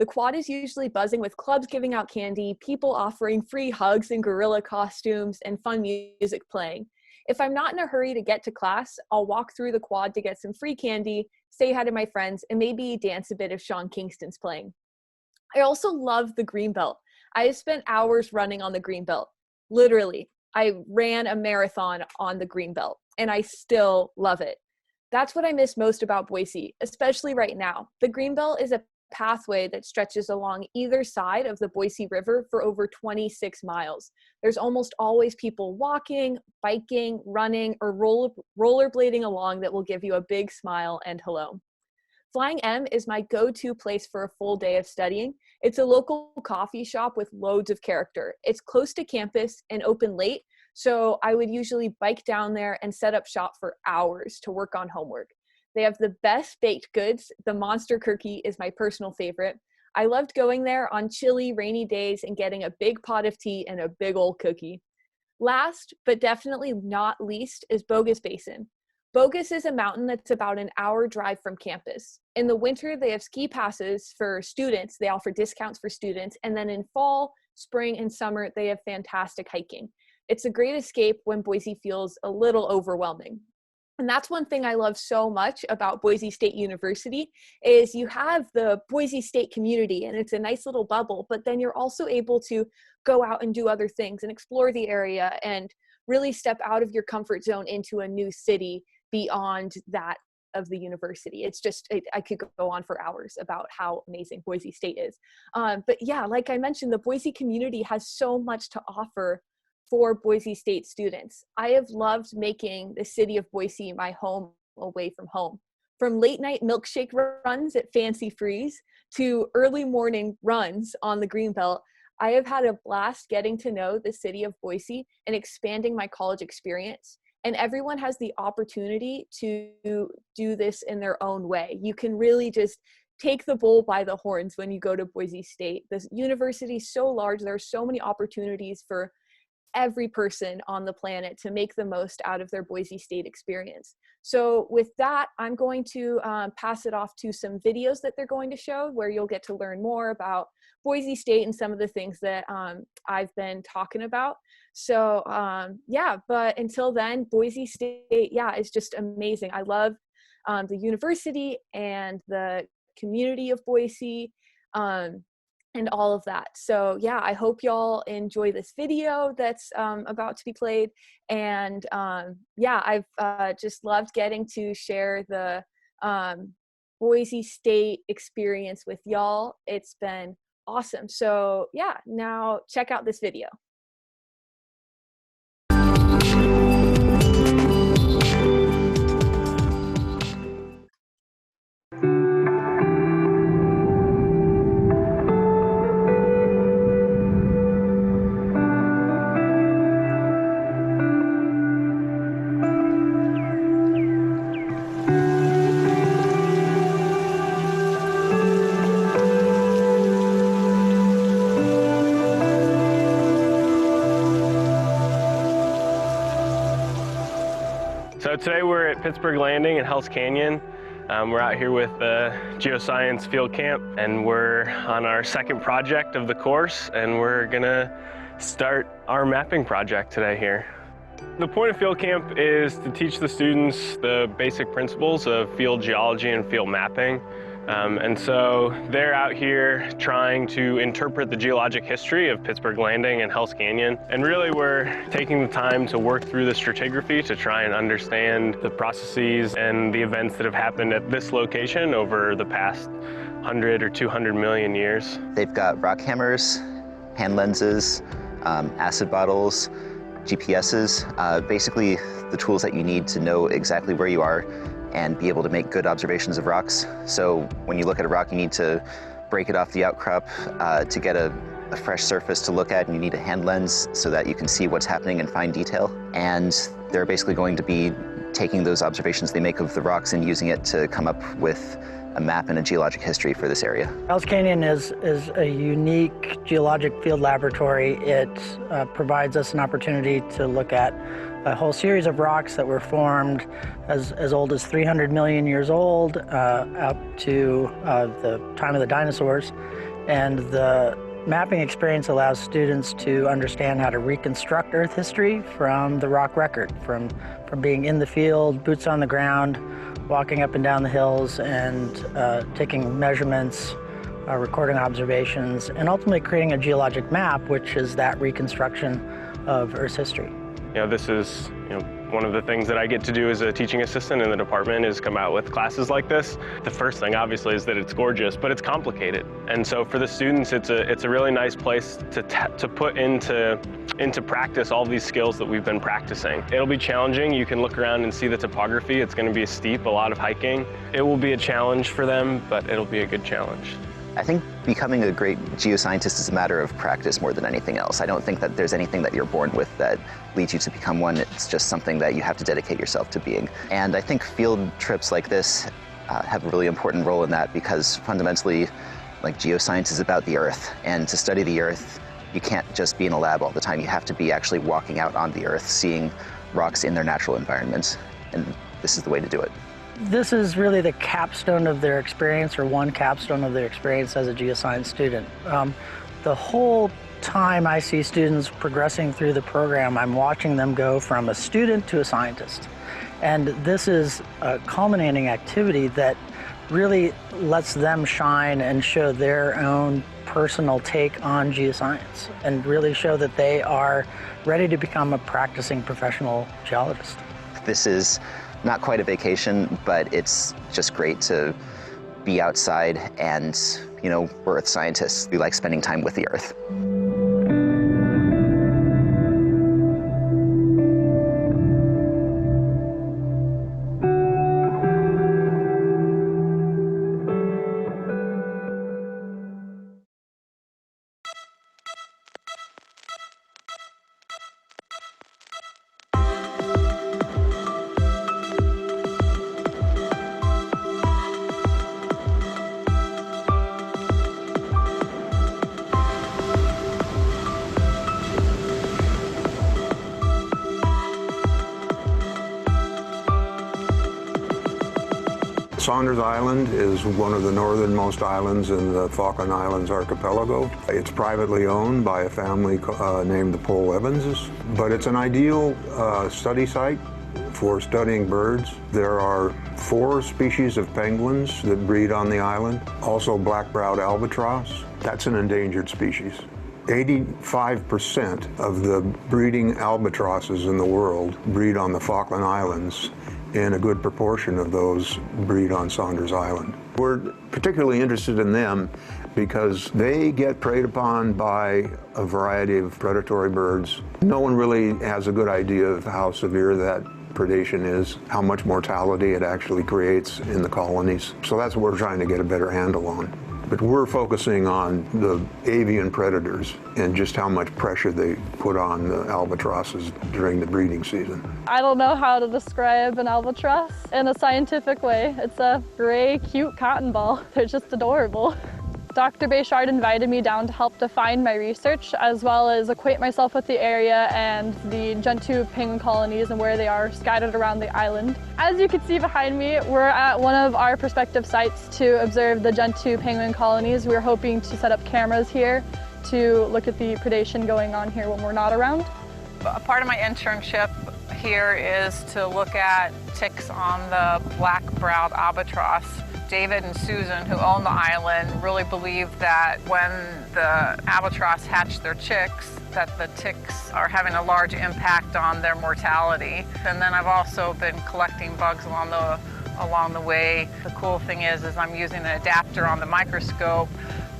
The Quad is usually buzzing with clubs giving out candy, people offering free hugs in gorilla costumes, and fun music playing. If I'm not in a hurry to get to class, I'll walk through the Quad to get some free candy, say hi to my friends, and maybe dance a bit if Sean Kingston's playing. I also love the Greenbelt. I have spent hours running on the Greenbelt. Literally, I ran a marathon on the Greenbelt, and I still love it. That's what I miss most about Boise, especially right now. The Greenbelt is a pathway that stretches along either side of the Boise River for over 26 miles. There's almost always people walking, biking, running, or rollerblading along that will give you a big smile and hello. Flying M is my go-to place for a full day of studying. It's a local coffee shop with loads of character. It's close to campus and open late, so I would usually bike down there and set up shop for hours to work on homework. They have the best baked goods. The Monster Cookie is my personal favorite. I loved going there on chilly, rainy days and getting a big pot of tea and a big old cookie. Last, but definitely not least, is Bogus Basin. Bogus is a mountain that's about an hour drive from campus. In the winter, they have ski passes for students. They offer discounts for students. And then in fall, spring, and summer, they have fantastic hiking. It's a great escape when Boise feels a little overwhelming. And that's one thing I love so much about Boise State University is you have the Boise State community and it's a nice little bubble, but then you're also able to go out and do other things and explore the area and really step out of your comfort zone into a new city beyond that of the university. It's just, I could go on for hours about how amazing Boise State is. But yeah, like I mentioned, the Boise community has so much to offer for Boise State students. I have loved making the city of Boise my home away from home. From late night milkshake runs at Fancy Freeze to early morning runs on the Greenbelt, I have had a blast getting to know the city of Boise and expanding my college experience. And everyone has the opportunity to do this in their own way. You can really just take the bull by the horns when you go to Boise State. The university is so large, there are so many opportunities for every person on the planet to make the most out of their Boise State experience. So with that, I'm going to pass it off to some videos that they're going to show where you'll get to learn more about Boise State and some of the things that I've been talking about. So yeah, but until then, Boise State, is just amazing. I love the university and the community of Boise. And all of that. So yeah, I hope y'all enjoy this video that's about to be played. And yeah, I've just loved getting to share the Boise State experience with y'all. It's been awesome. So yeah, now check out this video. So today we're at Pittsburgh Landing in Hell's Canyon. We're out here with the Geoscience Field Camp, and we're on our second project of the course, and we're gonna start our mapping project today here. The point of field camp is to teach the students the basic principles of field geology and field mapping. And so they're out here trying to interpret the geologic history of Pittsburgh Landing and Hell's Canyon. And really we're taking the time to work through the stratigraphy to try and understand the processes and the events that have happened at this location over the past 100 or 200 million years. They've got rock hammers, hand lenses, acid bottles, GPSs, basically the tools that you need to know exactly where you are and be able to make good observations of rocks. So when you look at a rock, you need to break it off the outcrop to get a fresh surface to look at, and you need a hand lens so that you can see what's happening in fine detail. And they're basically going to be taking those observations they make of the rocks and using it to come up with a map and a geologic history for this area. Hell's Canyon is a unique geologic field laboratory. It provides us an opportunity to look at a whole series of rocks that were formed as old as 300 million years old up to the time of the dinosaurs. And the mapping experience allows students to understand how to reconstruct Earth history from the rock record, from being in the field, boots on the ground, walking up and down the hills and taking measurements, recording observations, and ultimately creating a geologic map, which is that reconstruction of Earth's history. You know, this is one of the things that I get to do as a teaching assistant in the department is come out with classes like this. The first thing, obviously, is that it's gorgeous, but it's complicated. And so for the students, it's a really nice place to put into practice all these skills that we've been practicing. It'll be challenging. You can look around and see the topography. It's going to be steep, a lot of hiking. It will be a challenge for them, but it'll be a good challenge. I think becoming a great geoscientist is a matter of practice more than anything else. I don't think that there's anything that you're born with that leads you to become one. It's just something that you have to dedicate yourself to being. And I think field trips like this have a really important role in that, because fundamentally, like, geoscience is about the Earth. And to study the Earth, you can't just be in a lab all the time. You have to be actually walking out on the Earth, seeing rocks in their natural environments. And this is the way to do it. This is really the capstone of their experience, or one capstone of their experience as a geoscience student. The whole time I see students progressing through the program, I'm watching them go from a student to a scientist. And this is a culminating activity that really lets them shine and show their own personal take on geoscience, and really show that they are ready to become a practicing professional geologist. This is not quite a vacation, but it's just great to be outside, and, we're earth scientists. We like spending time with the Earth. Saunders Island is one of the northernmost islands in the Falkland Islands archipelago. It's privately owned by a family named the Pole Evanses, but it's an ideal study site for studying birds. There are 4 species of penguins that breed on the island, also black-browed albatross. That's an endangered species. 85% of the breeding albatrosses in the world breed on the Falkland Islands, and a good proportion of those breed on Saunders Island. We're particularly interested in them because they get preyed upon by a variety of predatory birds. No one really has a good idea of how severe that predation is, how much mortality it actually creates in the colonies. So that's what we're trying to get a better handle on. But we're focusing on the avian predators and just how much pressure they put on the albatrosses during the breeding season. I don't know how to describe an albatross in a scientific way. It's a gray, cute cotton ball. They're just adorable. Dr. Bayshard invited me down to help define my research, as well as acquaint myself with the area and the Gentoo penguin colonies and where they are scattered around the island. As you can see behind me, we're at one of our prospective sites to observe the Gentoo penguin colonies. We're hoping to set up cameras here to look at the predation going on here when we're not around. A part of my internship here is to look at ticks on the black-browed albatross. David and Susan, who own the island, really believe that when the albatross hatch their chicks, that the ticks are having a large impact on their mortality. And then I've also been collecting bugs along the way. The cool thing is I'm using an adapter on the microscope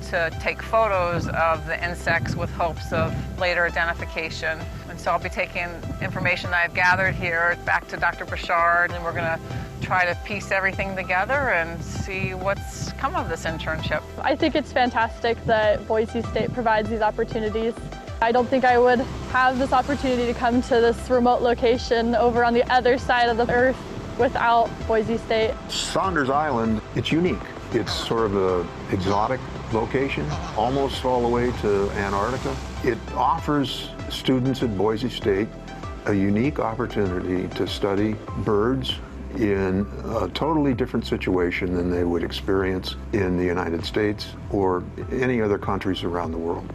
to take photos of the insects with hopes of later identification. And so I'll be taking information that I've gathered here back to Dr. Bouchard, and we're going to try to piece everything together and see what's come of this internship. I think it's fantastic that Boise State provides these opportunities. I don't think I would have this opportunity to come to this remote location over on the other side of the earth without Boise State. Saunders Island, it's unique. It's sort of an exotic location, almost all the way to Antarctica. It offers students at Boise State a unique opportunity to study birds in a totally different situation than they would experience in the United States or any other countries around the world.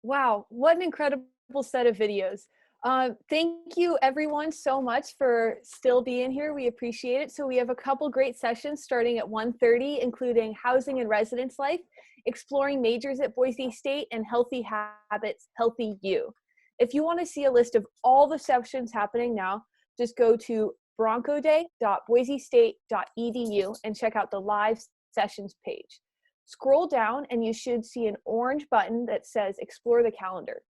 Wow, what an incredible set of videos. Thank you everyone so much for still being here. We appreciate it. So we have a couple great sessions starting at 1:30, including housing and residence life, exploring majors at Boise State, and healthy habits, healthy you. If you want to see a list of all the sessions happening now, just go to broncoday.boisestate.edu and check out the live sessions page. Scroll down and you should see an orange button that says Explore the Calendar.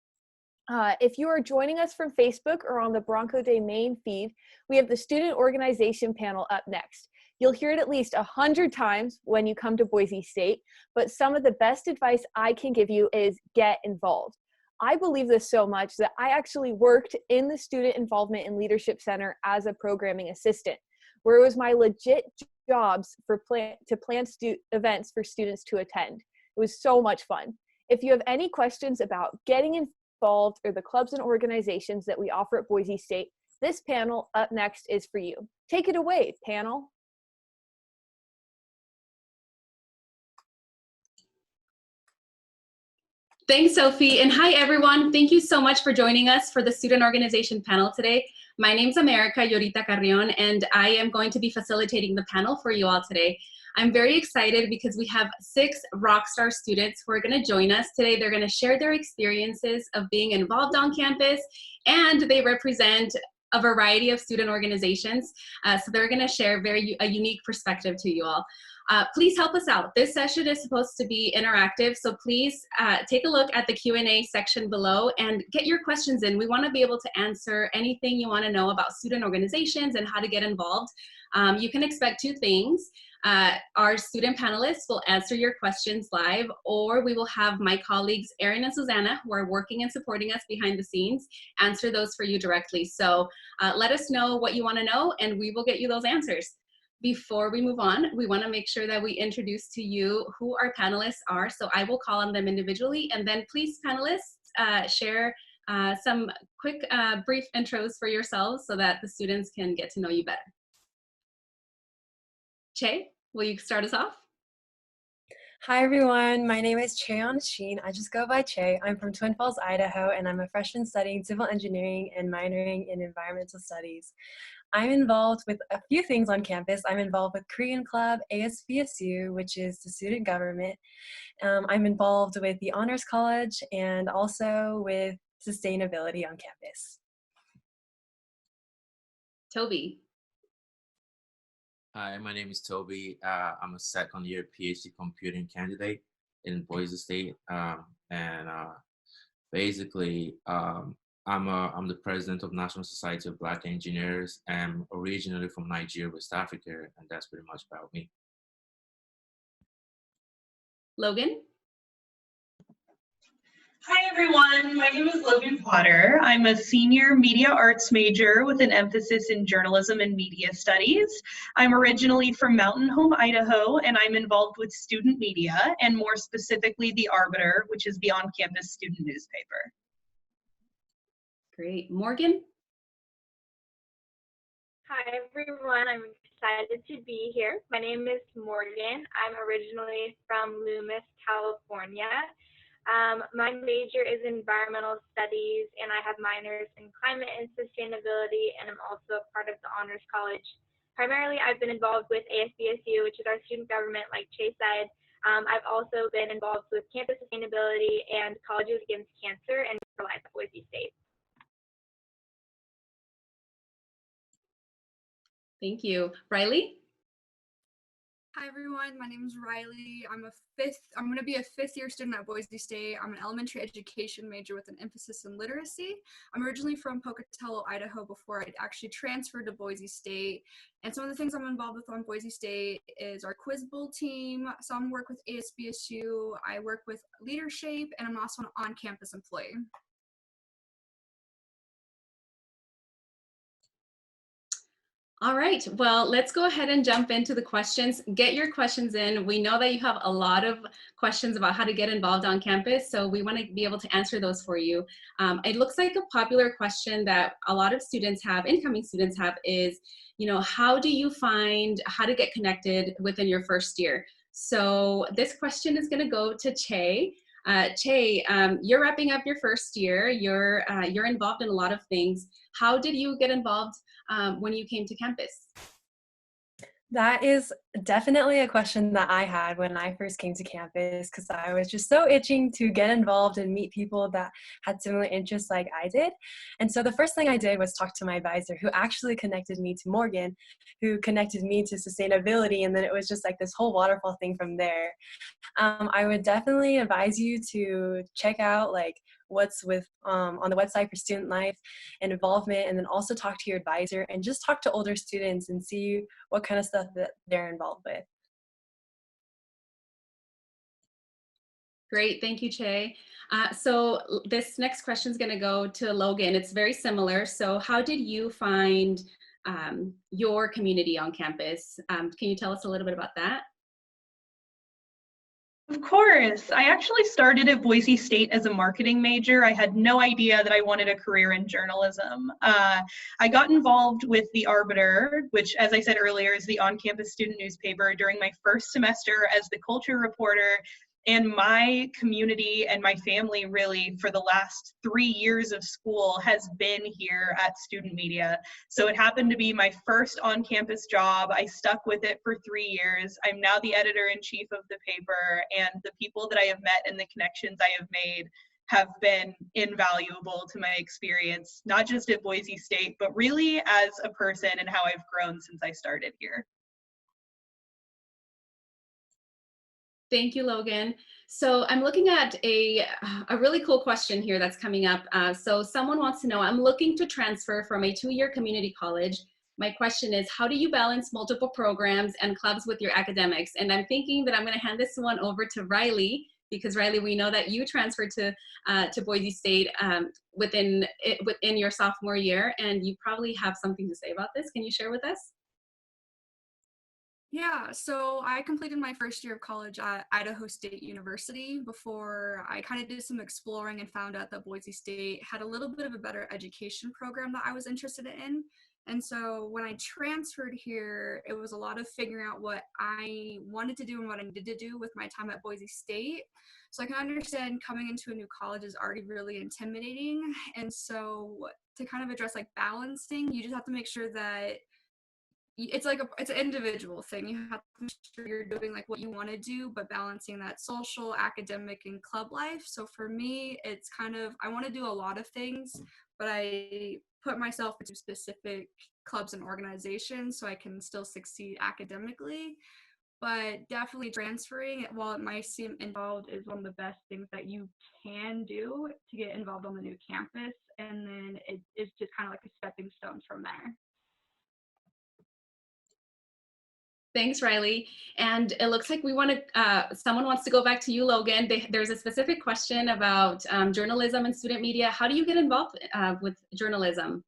If you are joining us from Facebook or on the Bronco Day main feed, we have the student organization panel up next. You'll hear it at least 100 times when you come to Boise State, but some of the best advice I can give you is get involved. I believe this so much that I actually worked in the Student Involvement and Leadership Center as a programming assistant, where it was my legit jobs to plan events for students to attend. It was so much fun. If you have any questions about getting involved or the clubs and organizations that we offer at Boise State, this panel up next is for you. Take it away, panel. Thanks, Sophie, and hi, everyone. Thank you so much for joining us for the student organization panel today. My name's America Yorita Carrion, and I am going to be facilitating the panel for you all today. I'm very excited because we have 6 Rockstar students who are going to join us today. They're going to share their experiences of being involved on campus, and they represent a variety of student organizations. So they're going to share a unique perspective to you all. Please help us out. This session is supposed to be interactive, so please take a look at the Q&A section below and get your questions in. We want to be able to answer anything you want to know about student organizations and how to get involved. You can expect 2 things. Our student panelists will answer your questions live, or we will have my colleagues Erin and Susanna, who are working and supporting us behind the scenes, answer those for you directly. So let us know what you want to know, and we will get you those answers. Before we move on, we want to make sure that we introduce to you who our panelists are. So I will call on them individually, and then please, panelists, share some quick, brief intros for yourselves so that the students can get to know you better. Che, will you start us off? Hi everyone, my name is Cheon Sheen. I just go by Che. I'm from Twin Falls, Idaho, and I'm a freshman studying civil engineering and minoring in environmental studies. I'm involved with a few things on campus. I'm involved with Korean Club, ASBSU, which is the student government. I'm involved with the Honors College and also with sustainability on campus. Toby. Hi, my name is Toby. I'm a second-year PhD computing candidate in Boise State, basically, I'm the president of National Society of Black Engineers. I'm originally from Nigeria, West Africa, and that's pretty much about me. Logan. Hi everyone, my name is Logan Potter. I'm a senior media arts major with an emphasis in journalism and media studies. I'm originally from Mountain Home, Idaho, and I'm involved with student media, and more specifically The Arbiter, which is the on-campus student newspaper. Great. Morgan? Hi everyone, I'm excited to be here. My name is Morgan. I'm originally from Loomis, California. My major is environmental studies, and I have minors in climate and sustainability, and I'm also a part of the Honors College. Primarily, I've been involved with ASBSU, which is our student government, like Chase said. I've also been involved with campus sustainability and Colleges Against Cancer and for Life at Boise State. Thank you. Riley? Hi everyone, my name is Riley. I'm going to be a 5th-year student at Boise State. I'm an elementary education major with an emphasis in literacy. I'm originally from Pocatello, Idaho before I actually transferred to Boise State. And some of the things I'm involved with on Boise State is our quiz bowl team, some work with ASBSU, I work with leadership, and I'm also an on-campus employee. All right, well, let's go ahead and jump into the questions. Get your questions in. We know that you have a lot of questions about how to get involved on campus, so we want to be able to answer those for you. It looks like a popular question that a lot of students have, incoming students have, is, how do you find how to get connected within your first year? So this question is going to go to Che. Che, you're wrapping up your first year. You're involved in a lot of things. How did you get involved when you came to campus? That is definitely a question that I had when I first came to campus because I was just so itching to get involved and meet people that had similar interests like I did. And so the first thing I did was talk to my advisor, who actually connected me to Morgan, who connected me to sustainability. And then it was just like this whole waterfall thing from there. I would definitely advise you to check out like what's with on the website for student life and involvement, and then also talk to your advisor and just talk to older students and see what kind of stuff that they're involved with. Great, thank you, Che. This next question is going to go to Logan. It's very similar. So how did you find your community on campus? Can you tell us a little bit about that? Of course. I actually started at Boise State as a marketing major. I had no idea that I wanted a career in journalism. I got involved with The Arbiter, which, as I said earlier, is the on-campus student newspaper, during my first semester as the culture reporter. And my community and my family, really, for the last 3 years of school, has been here at Student Media. So it happened to be my first on-campus job. I stuck with it for 3 years. I'm now the editor-in-chief of the paper, and the people that I have met and the connections I have made have been invaluable to my experience, not just at Boise State, but really as a person and how I've grown since I started here. Thank you, Logan. So I'm looking at a really cool question here that's coming up. So someone wants to know, I'm looking to transfer from a 2-year community college. My question is, how do you balance multiple programs and clubs with your academics? And I'm thinking that I'm going to hand this one over to Riley, because Riley, we know that you transferred to Boise State within your sophomore year, and you probably have something to say about this. Can you share with us? Yeah, so I completed my first year of college at Idaho State University before I kind of did some exploring and found out that Boise State had a little bit of a better education program that I was interested in. And so when I transferred here, it was a lot of figuring out what I wanted to do and what I needed to do with my time at Boise State. So I can understand coming into a new college is already really intimidating. And so to kind of address like balancing, you just have to make sure that it's like it's an individual thing. You have to make sure you're doing like what you want to do, but balancing that social, academic, and club life. So for me, it's kind of, I want to do a lot of things, but I put myself into specific clubs and organizations so I can still succeed academically. But definitely transferring, while it might seem involved, is one of the best things that you can do to get involved on the new campus. And then it's just kind of like a stepping stone from there. Thanks, Riley. And it looks like we want to, someone wants to go back to you, Logan. There's a specific question about journalism and student media. How do you get involved with journalism?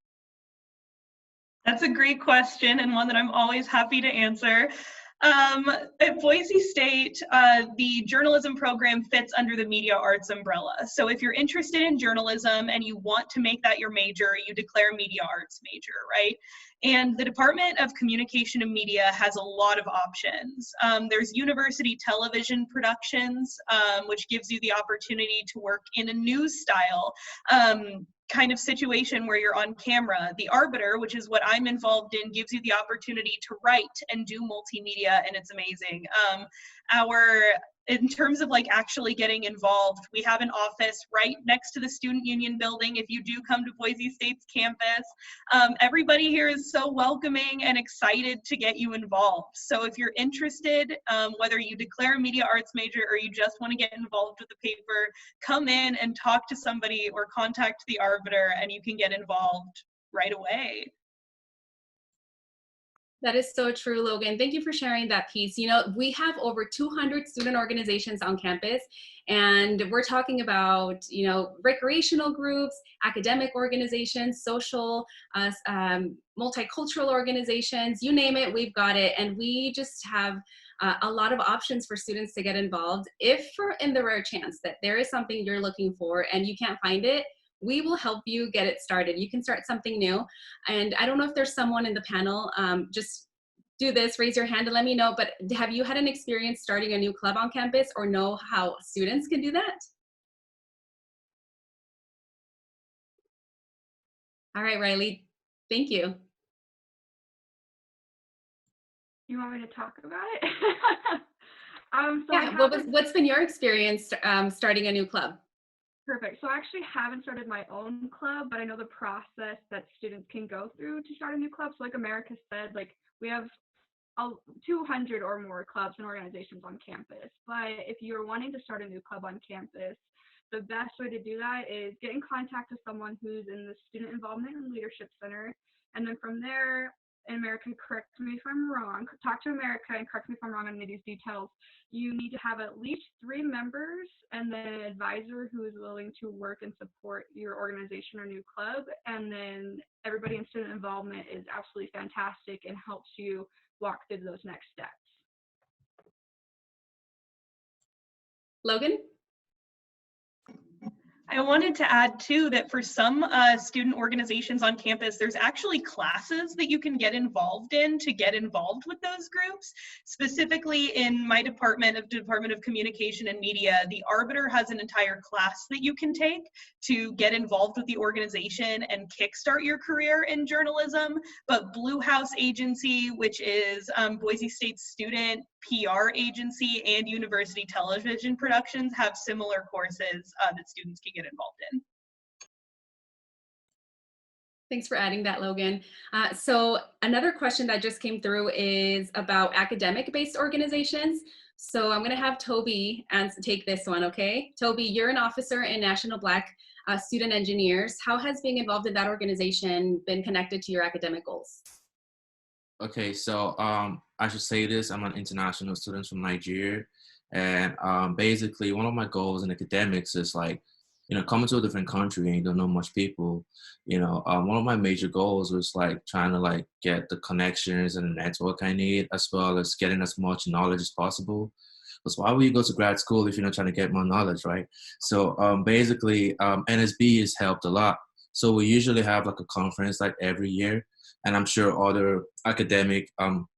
That's a great question, and one that I'm always happy to answer. At Boise State, the journalism program fits under the media arts umbrella. So if you're interested in journalism and you want to make that your major, you declare media arts major, right? And the Department of Communication and Media has a lot of options. There's university television productions, which gives you the opportunity to work in a news style kind of situation where you're on camera. The Arbiter, which is what I'm involved in, gives you the opportunity to write and do multimedia, and it's amazing. In terms of like actually getting involved, we have an office right next to the Student Union building if you do come to Boise State's campus. Everybody here is so welcoming and excited to get you involved. So if you're interested, whether you declare a media arts major or you just want to get involved with the paper, come in and talk to somebody or contact the Arbiter and you can get involved right away. That is so true, Logan. Thank you for sharing that piece. You know, we have over 200 student organizations on campus, and we're talking about, you know, recreational groups, academic organizations, social, multicultural organizations, you name it, we've got it. And we just have a lot of options for students to get involved. If in the rare chance that there is something you're looking for and you can't find it, we will help you get it started. You can start something new. And I don't know if there's someone in the panel, just do this, raise your hand and let me know, but have you had an experience starting a new club on campus or know how students can do that? All right, Riley, thank you. you want me to talk about it? Yeah, what's been your experience starting a new club? Perfect. So I actually haven't started my own club, but I know the process that students can go through to start a new club. So like America said, like we have 200 or more clubs and organizations on campus. But if you're wanting to start a new club on campus, the best way to do that is get in contact with someone who's in the Student Involvement and Leadership Center. And then from there, and America, correct me if I'm wrong, talk to America and correct me if I'm wrong on any of these details. You need to have at least 3 members and then an advisor who is willing to work and support your organization or new club. And then everybody in student involvement is absolutely fantastic and helps you walk through those next steps. Logan? I wanted to add too that for some student organizations on campus, there's actually classes that you can get involved in to get involved with those groups. Specifically in my Department of Communication and Media, the Arbiter has an entire class that you can take to get involved with the organization and kickstart your career in journalism. But Blue House Agency, which is Boise State's student PR agency, and University Television Productions have similar courses that students can get involved in. Thanks for adding that, Logan. So another question that just came through is about academic-based organizations. So I'm gonna have Toby take this one, okay? Toby, you're an officer in National Black Student Engineers. How has being involved in that organization been connected to your academic goals? Okay, so I should say this, I'm an international student from Nigeria. And basically one of my goals in academics is like, you know, coming to a different country and you don't know much people, you know, one of my major goals was like trying to like get the connections and the network I need, as well as getting as much knowledge as possible. Because why would you go to grad school if you're not trying to get more knowledge, right? So basically NSB has helped a lot. So we usually have like a conference like every year, and I'm sure other academic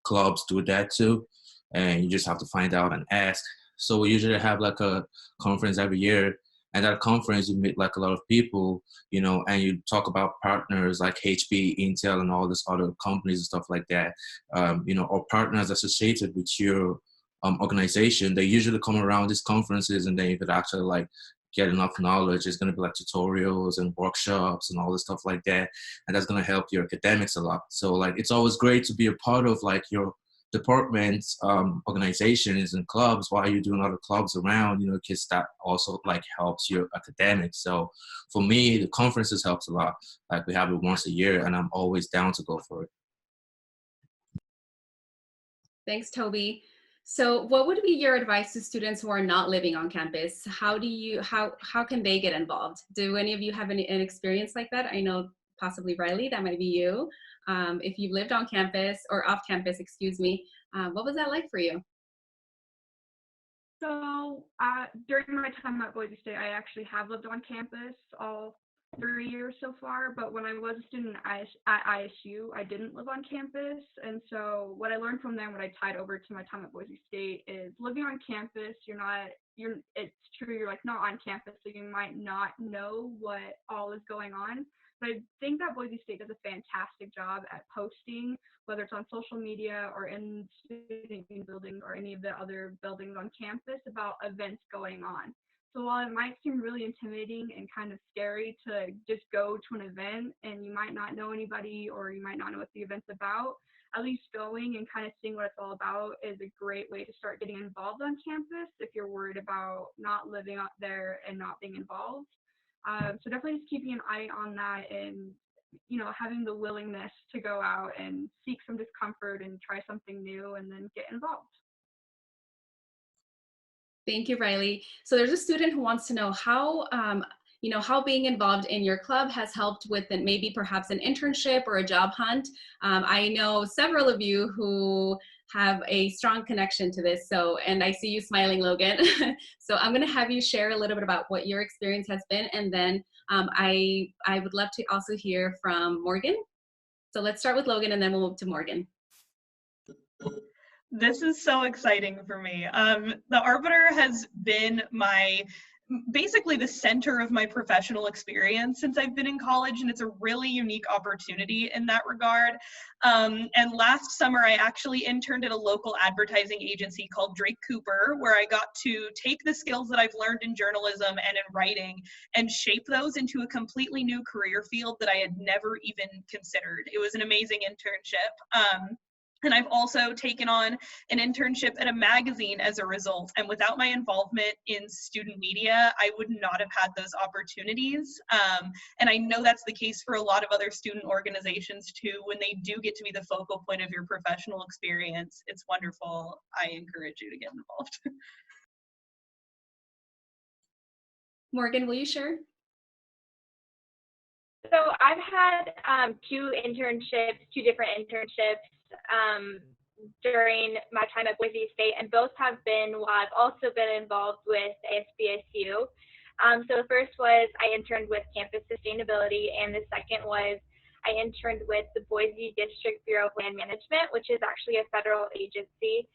clubs do that too. And you just have to find out and ask. So we usually have like a conference every year. And at a conference, you meet like a lot of people, you know, and you talk about partners like HP, Intel, and all these other companies and stuff like that, you know, or partners associated with your organization. They usually come around these conferences, and then you could actually like get enough knowledge. It's going to be like tutorials and workshops and all this stuff like that. And that's going to help your academics a lot. So like, it's always great to be a part of like your departments, organizations and clubs while you're doing other clubs around, you know, because that also like helps your academics. So for me, the conferences helps a lot. Like we have it once a year and I'm always down to go for it. Thanks, Toby. So what would be your advice to students who are not living on campus? How can they get involved? Do any of you have an experience like that? I know possibly Riley, that might be you. If you've lived on campus or off campus, excuse me, what was that like for you? So during my time at Boise State, I actually have lived on campus all 3 years so far, but when I was a student at ISU, I didn't live on campus. And so what I learned from there, what I tied over to my time at Boise State, is living on campus, it's true, you're like not on campus, so you might not know what all is going on. But I think that Boise State does a fantastic job at posting, whether it's on social media or in student buildings or any of the other buildings on campus, about events going on. So while it might seem really intimidating and kind of scary to just go to an event and you might not know anybody or you might not know what the event's about, at least going and kind of seeing what it's all about is a great way to start getting involved on campus if you're worried about not living out there and not being involved. So definitely just keeping an eye on that and, you know, having the willingness to go out and seek some discomfort and try something new and then get involved. Thank you, Riley. So there's a student who wants to know how, how being involved in your club has helped with maybe perhaps an internship or a job hunt. I know several of you who have a strong connection to this. So, and I see you smiling, Logan. So I'm gonna have you share a little bit about what your experience has been. And then I would love to also hear from Morgan. So let's start with Logan and then we'll move to Morgan. This is so exciting for me. The Arbiter has been my basically the center of my professional experience since I've been in college, and it's a really unique opportunity in that regard. And last summer, I actually interned at a local advertising agency called Drake Cooper, where I got to take the skills that I've learned in journalism and in writing and shape those into a completely new career field that I had never even considered. It was an amazing internship. And I've also taken on an internship at a magazine as a result. And without my involvement in student media, I would not have had those opportunities. And I know that's the case for a lot of other student organizations too. When they do get to be the focal point of your professional experience, it's wonderful. I encourage you to get involved. Morgan, will you share? So I've had two different internships during my time at Boise State, and both have been while I've also been involved with ASBSU. So the first was I interned with campus sustainability, and the second was I interned with the Boise District Bureau of Land Management, which is actually a federal agency.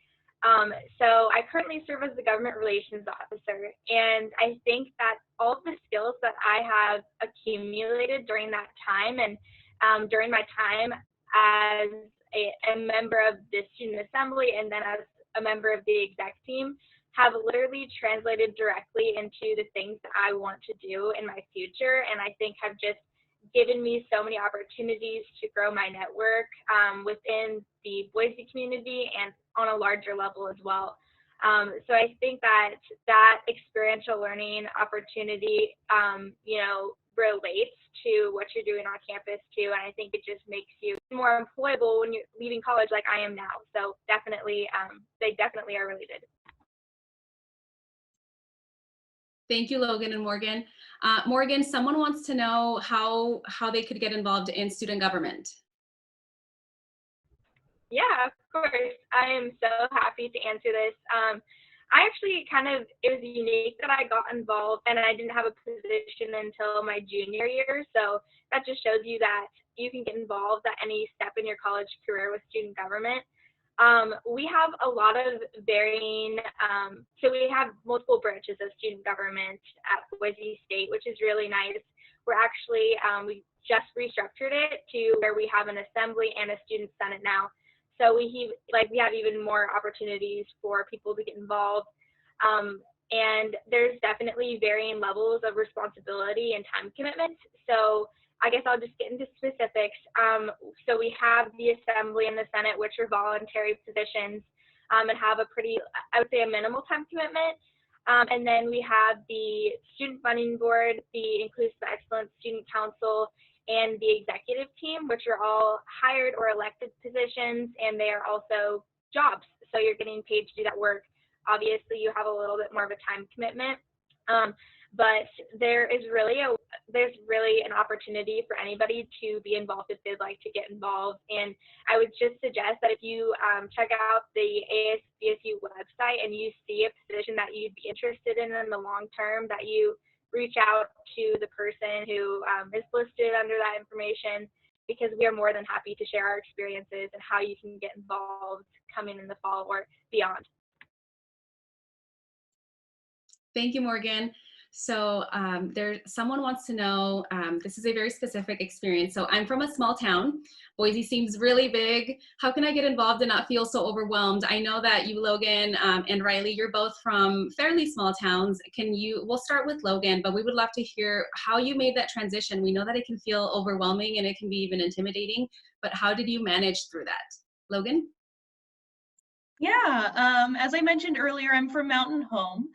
So I currently serve as the government relations officer, and I think that all of the skills that I have accumulated during that time and during my time as a member of the student assembly and then as a member of the exec team have literally translated directly into the things that I want to do in my future, and I think have just given me so many opportunities to grow my network within the Boise community and on a larger level as well. So I think that experiential learning opportunity, relates to what you're doing on campus too, and I think it just makes you more employable when you're leaving college like I am now. So definitely, they definitely are related. Thank you, Logan and Morgan. Morgan, someone wants to know how they could get involved in student government. Yeah, of course. I am so happy to answer this. I actually it was unique that I got involved and I didn't have a position until my junior year. So that just shows you that you can get involved at any step in your college career with student government. We have a lot of varying, so we have multiple branches of student government at Boise State, which is really nice. We're actually, we just restructured it to where we have an assembly and a student senate now. So we have even more opportunities for people to get involved. And there's definitely varying levels of responsibility and time commitment. So I guess I'll just get into specifics. So we have the assembly and the senate, which are voluntary positions and have a pretty, I would say, a minimal time commitment. And then we have the student funding board, the Inclusive Excellence Student Council, and the executive team, which are all hired or elected positions, and they are also jobs. So you're getting paid to do that work. Obviously, you have a little bit more of a time commitment, but there's really an opportunity for anybody to be involved if they'd like to get involved. And I would just suggest that if you check out the ASBSU website and you see a position that you'd be interested in the long term, that you reach out to the person who is listed under that information, because we are more than happy to share our experiences and how you can get involved coming in the fall or beyond. Thank you, Morgan. So someone wants to know, this is a very specific experience. So I'm from a small town. Boise seems really big. How can I get involved and not feel so overwhelmed? I know that you, Logan, and Riley, you're both from fairly small towns. We'll start with Logan, but we would love to hear how you made that transition. We know that it can feel overwhelming and it can be even intimidating, but how did you manage through that? Logan? Yeah, as I mentioned earlier, I'm from Mountain Home,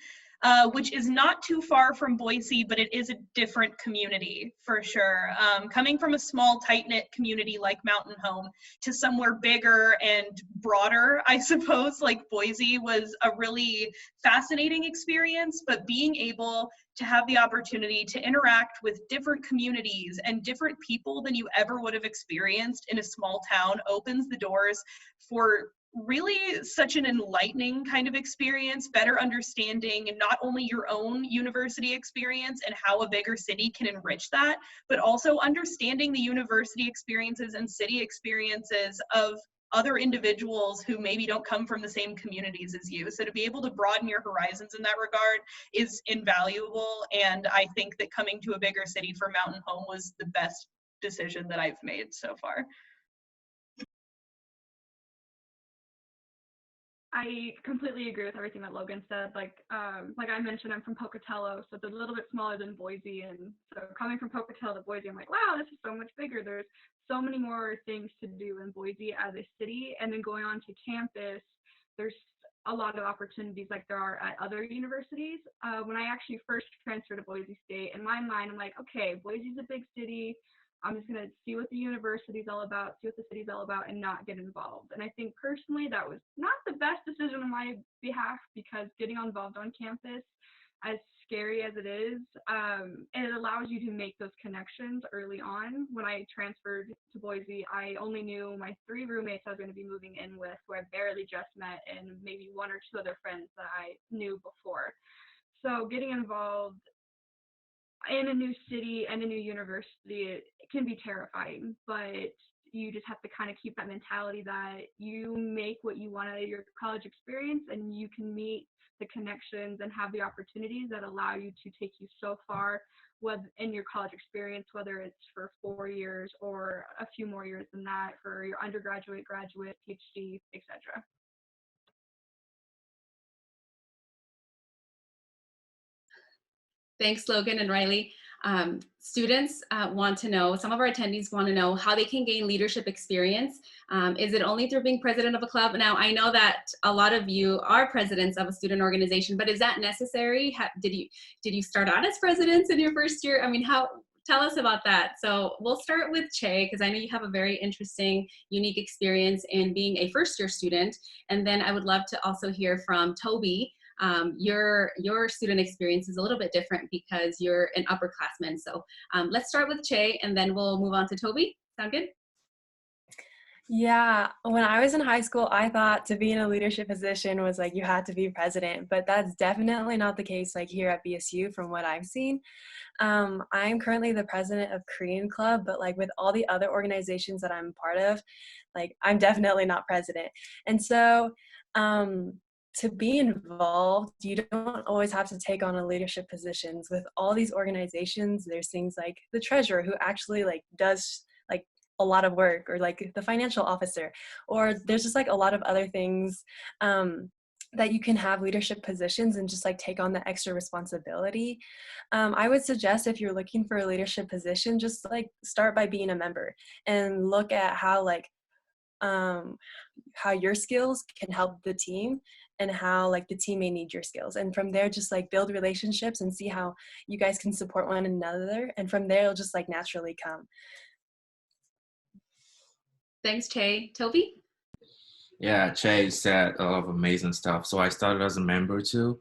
which is not too far from Boise, but it is a different community for sure. Coming from a small, tight-knit community like Mountain Home to somewhere bigger and broader, I suppose, like Boise, was a really fascinating experience, but being able to have the opportunity to interact with different communities and different people than you ever would have experienced in a small town opens the doors for really such an enlightening kind of experience, better understanding not only your own university experience and how a bigger city can enrich that, but also understanding the university experiences and city experiences of other individuals who maybe don't come from the same communities as you. So to be able to broaden your horizons in that regard is invaluable. And I think that coming to a bigger city for Mountain Home was the best decision that I've made so far. I completely agree with everything that Logan said. Like I mentioned, I'm from Pocatello, so it's a little bit smaller than Boise. And so coming from Pocatello to Boise, I'm like, wow, this is so much bigger. There's so many more things to do in Boise as a city. And then going on to campus, there's a lot of opportunities like there are at other universities. When I actually first transferred to Boise State, in my mind, I'm like, okay, Boise's a big city. I'm just going to see what the university's all about, see what the city's all about, and not get involved. And I think personally that was not the best decision on my behalf, because getting involved on campus, as scary as it is, it allows you to make those connections early on. When I transferred to Boise, I only knew my 3 roommates I was going to be moving in with, who I barely just met, and maybe 1 or 2 other friends that I knew before. So getting involved in a new city and a new university, it can be terrifying, but you just have to kind of keep that mentality that you make what you want out of your college experience, and you can meet the connections and have the opportunities that allow you to take you so far in your college experience, whether it's for 4 years or a few more years than that for your undergraduate, graduate, PhD, etc. Thanks, Logan and Riley. Students want to know, some of our attendees want to know how they can gain leadership experience. Is it only through being president of a club? Now, I know that a lot of you are presidents of a student organization, but is that necessary? Did you start out as presidents in your first year? I mean, tell us about that. So we'll start with Che, because I know you have a very interesting, unique experience in being a first-year student. And then I would love to also hear from Toby. Your student experience is a little bit different because you're an upperclassman. So let's start with Che, and then we'll move on to Toby. Sound good? Yeah, when I was in high school, I thought to be in a leadership position was like you had to be president, but that's definitely not the case like here at BSU from what I've seen. I'm currently the president of Korean Club, but like with all the other organizations that I'm part of, like I'm definitely not president. And so to be involved, you don't always have to take on a leadership positions. With all these organizations, there's things like the treasurer who actually like does like a lot of work, or like the financial officer, or there's just like a lot of other things that you can have leadership positions and just like take on the extra responsibility. I would suggest if you're looking for a leadership position, just like start by being a member and look at how like how your skills can help the team and how like the team may need your skills. And from there, just like build relationships and see how you guys can support one another. And from there, it'll just like naturally come. Thanks, Che. Toby? Yeah, Che said a lot of amazing stuff. So I started as a member too.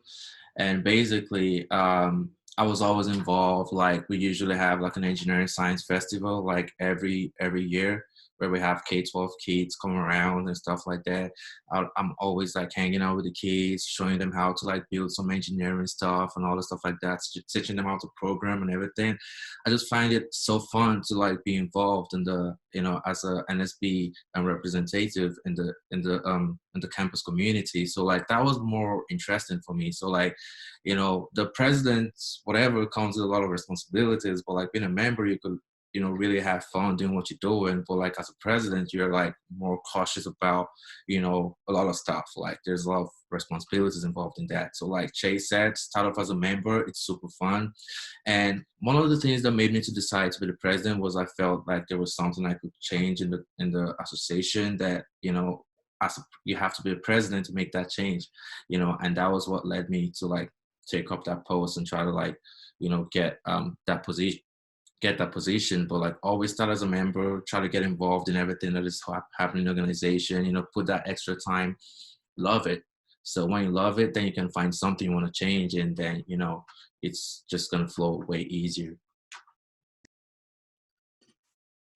And basically, I was always involved. Like we usually have like an engineering science festival like every year, where we have K-12 kids come around and stuff like that. I'm always like hanging out with the kids, showing them how to like build some engineering stuff and all the stuff like that, teaching them how to program and everything. I just find it so fun to like be involved in the, you know, as a NSB and representative in the campus community. So like that was more interesting for me. So like, you know, the president, whatever, comes with a lot of responsibilities, but like being a member, you could, you know, really have fun doing what you're doing. But like as a president, you're like more cautious about, you know, a lot of stuff. Like there's a lot of responsibilities involved in that. So like Chase said, start off as a member, it's super fun. And one of the things that made me to decide to be the president was I felt like there was something I could change in the association, that, you know, you have to be a president to make that change, you know. And that was what led me to like take up that post and try to like, you know, get that position. But like always start as a member, try to get involved in everything that is happening in the organization, you know, put that extra time, love it. So when you love it, then you can find something you want to change, and then, you know, it's just going to flow way easier.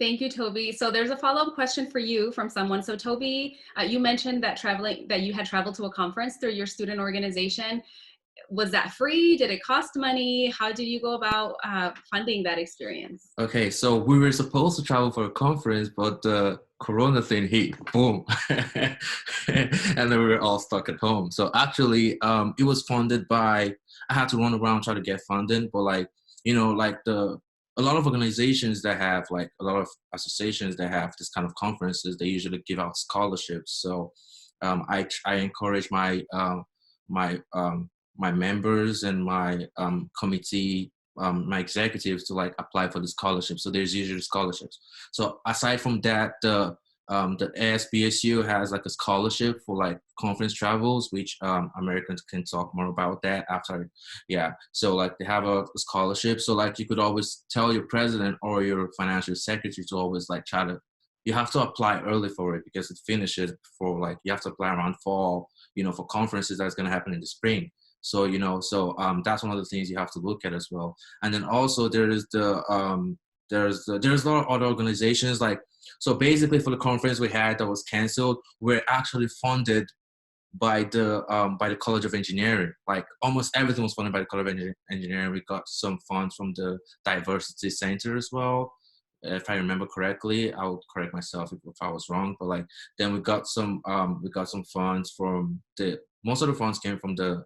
Thank you, Toby. So there's a follow-up question for you from someone. So Toby, you mentioned that you had traveled to a conference through your student organization. Was that free? Did it cost money? How did you go about funding that experience? Okay, so we were supposed to travel for a conference, but the Corona thing hit, boom, and then we were all stuck at home. So actually, it was funded by, I had to run around try to get funding, but like, like a lot of organizations that have, like a lot of associations that have this kind of conferences, they usually give out scholarships. So I encourage my members and my committee, my executives to like apply for the scholarship. So there's usually scholarships. So aside from that, the ASBSU has like a scholarship for like conference travels, which Americans can talk more about that after. Yeah, so like they have a scholarship. So like you could always tell your president or your financial secretary to always like try to, you have to apply early for it because it finishes for like, you have to apply around fall, for conferences that's going to happen in the spring. So, that's one of the things you have to look at as well. And then also there's a lot of other organizations like, so basically for the conference we had that was canceled, we're actually funded by the College of Engineering. Like almost everything was funded by the College of Engineering. We got some funds from the Diversity Center as well. If I remember correctly, I would correct myself if I was wrong. But like, then we got some funds from most of the funds came from the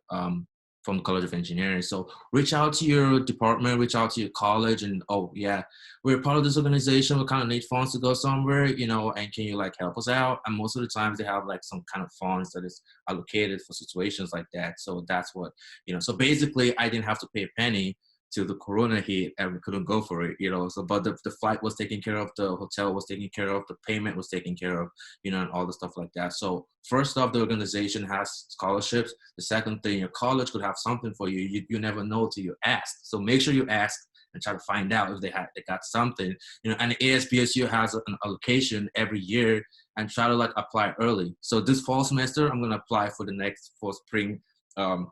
College of Engineering. So reach out to your department, reach out to your college, and oh yeah, we're part of this organization. We kind of need funds to go somewhere, and can you like help us out? And most of the times they have like some kind of funds that is allocated for situations like that. So that's what, so basically I didn't have to pay a penny till the Corona hit and we couldn't go for it, so, but the flight was taken care of, the hotel was taken care of, the payment was taken care of, and all the stuff like that. So first off, the organization has scholarships. The second thing, your college could have something for you. You never know till you ask. So make sure you ask and try to find out if they got something, and the ASBSU has an allocation every year, and try to like apply early. So this fall semester, I'm gonna apply for spring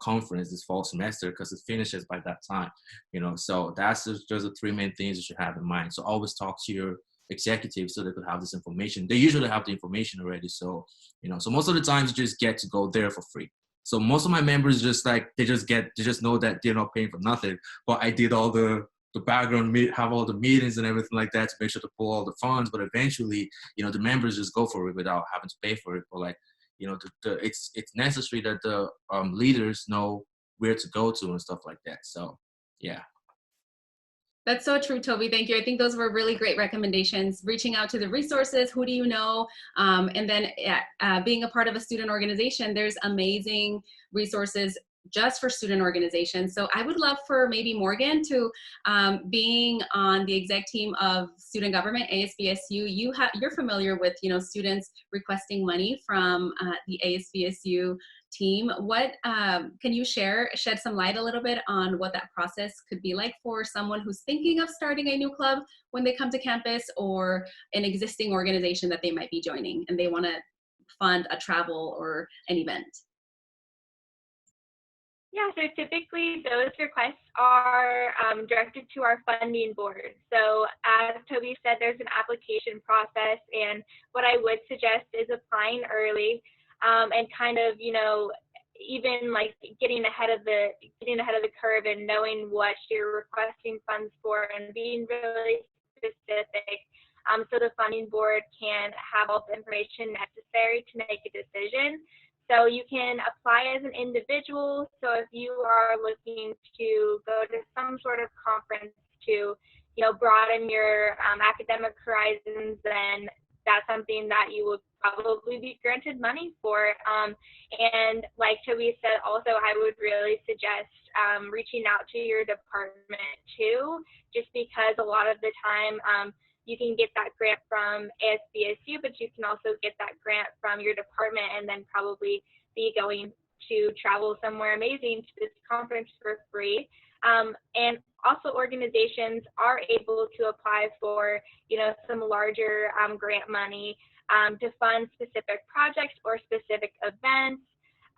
conference this fall semester because it finishes by that time, so that's just the three main things you should have in mind. So always talk to your executives so they could have this information. They usually have the information already, so so most of the times you just get to go there for free. So most of my members just like they just know that they're not paying for nothing, but I did all the background, have all the meetings and everything like that to make sure to pull all the funds, but eventually the members just go for it without having to pay for it. But like it's necessary that the leaders know where to go to and stuff like that. So, yeah. That's so true, Toby. Thank you. I think those were really great recommendations. Reaching out to the resources, who do you know? And then being a part of a student organization, there's amazing resources just for student organizations. So I would love for maybe Morgan to, being on the exec team of student government, ASBSU, you're familiar with, students requesting money from the ASBSU team. What can you shed some light a little bit on what that process could be like for someone who's thinking of starting a new club when they come to campus, or an existing organization that they might be joining and they want to fund a travel or an event? Yeah, so typically those requests are directed to our funding board. So as Toby said, there's an application process, and what I would suggest is applying early and kind of, even like getting ahead of the curve and knowing what you're requesting funds for and being really specific, so the funding board can have all the information necessary to make a decision. So you can apply as an individual. So if you are looking to go to some sort of conference to, broaden your academic horizons, then that's something that you would probably be granted money for. And like Toby said, also, I would really suggest reaching out to your department too, just because a lot of the time, you can get that grant from ASBSU, but you can also get that grant from your department and then probably be going to travel somewhere amazing to this conference for free. And also organizations are able to apply for, some larger grant money to fund specific projects or specific events.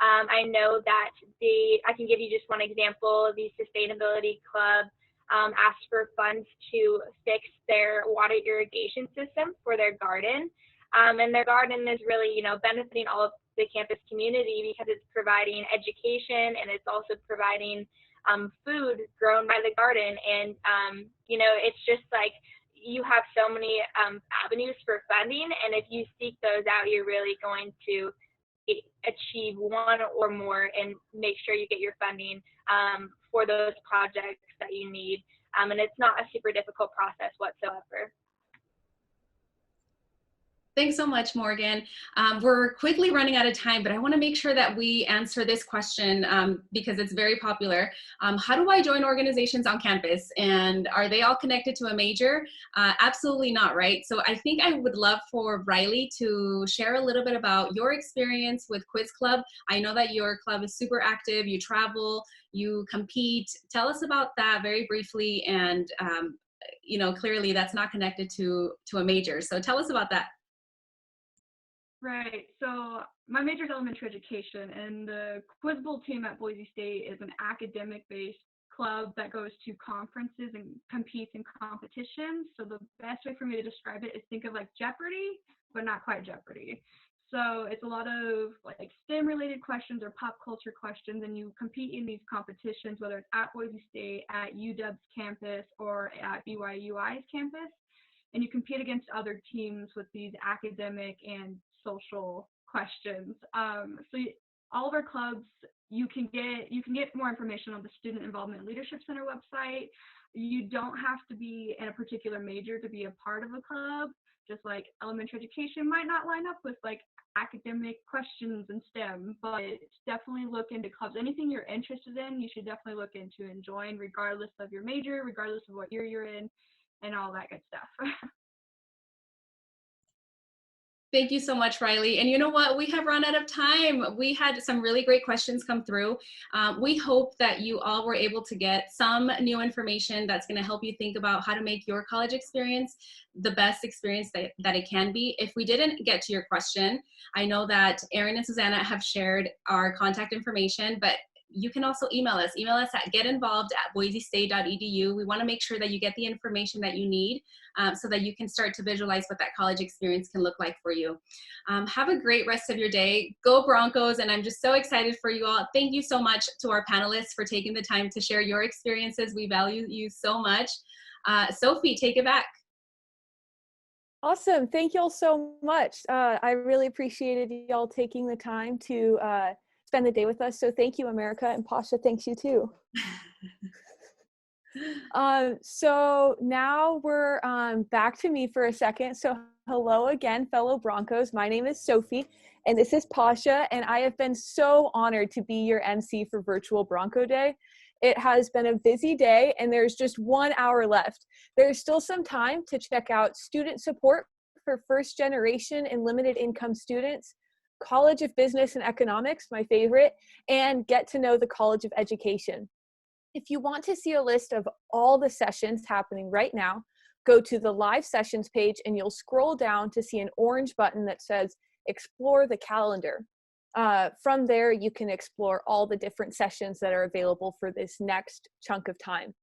I know that I can give you just one example, the Sustainability Club asked for funds to fix their water irrigation system for their garden. And their garden is really, benefiting all of the campus community because it's providing education and it's also providing food grown by the garden. And, it's just like, you have so many avenues for funding, and if you seek those out, you're really going to achieve one or more and make sure you get your funding for those projects that you need. And it's not a super difficult process whatsoever. Thanks so much, Morgan. We're quickly running out of time, but I want to make sure that we answer this question because it's very popular. How do I join organizations on campus? And are they all connected to a major? Absolutely not, right? So I think I would love for Riley to share a little bit about your experience with Quiz Club. I know that your club is super active, you travel, you compete. Tell us about that very briefly, and you know, clearly that's not connected to a major. So tell us about that. Right, so my major is elementary education, and the Quiz Bowl team at Boise State is an academic-based club that goes to conferences and competes in competitions. So the best way for me to describe it is think of like Jeopardy, but not quite Jeopardy. So it's a lot of like STEM-related questions or pop culture questions, and you compete in these competitions, whether it's at Boise State, at UW's campus, or at BYUI's campus. And you compete against other teams with these academic and social questions. All of our clubs, you can get more information on the Student Involvement Leadership Center website. You don't have to be in a particular major to be a part of a club. Just like elementary education might not line up with like academic questions in STEM, but definitely look into clubs. Anything you're interested in, you should definitely look into and join, regardless of your major, regardless of what year you're in, and all that good stuff. Thank you so much, Riley. And you know what? We have run out of time. We had some really great questions come through. We hope that you all were able to get some new information that's going to help you think about how to make your college experience the best experience that it can be. If we didn't get to your question, I know that Erin and Susanna have shared our contact information, but you can also email us. Email us at getinvolved@boisestate.edu. We want to make sure that you get the information that you need so that you can start to visualize what that college experience can look like for you. Have a great rest of your day. Go Broncos, and I'm just so excited for you all. Thank you so much to our panelists for taking the time to share your experiences. We value you so much. Sophie, take it back. Awesome. Thank you all so much. I really appreciated y'all taking the time to spend the day with us. So thank you, America, and Pasha, thanks you too. So now we're back to me for a second. So hello again, fellow Broncos. My name is Sophie, and this is Pasha, and I have been so honored to be your MC for Virtual Bronco Day. It has been a busy day, and there's just 1 hour left. There's still some time to check out student support for first generation and limited income students, College of Business and Economics, my favorite, and get to know the College of Education. If you want to see a list of all the sessions happening right now, go to the live sessions page and you'll scroll down to see an orange button that says explore the calendar. From there, you can explore all the different sessions that are available for this next chunk of time.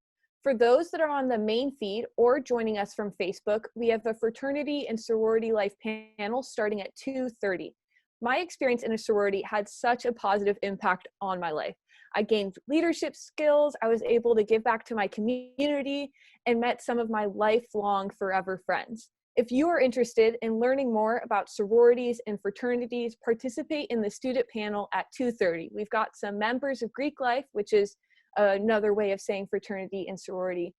For those that are on the main feed or joining us from Facebook, we have a fraternity and sorority life panel starting at 2:30. My experience in a sorority had such a positive impact on my life. I gained leadership skills, I was able to give back to my community, and met some of my lifelong forever friends. If you are interested in learning more about sororities and fraternities, participate in the student panel at 2:30. We've got some members of Greek life, which is another way of saying fraternity and sorority.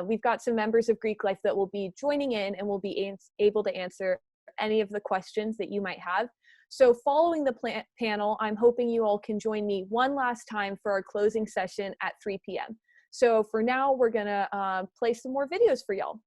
We've got some members of Greek life that will be joining in and will be able to answer any of the questions that you might have. So following the panel, I'm hoping you all can join me one last time for our closing session at 3 p.m. So for now, we're gonna play some more videos for y'all.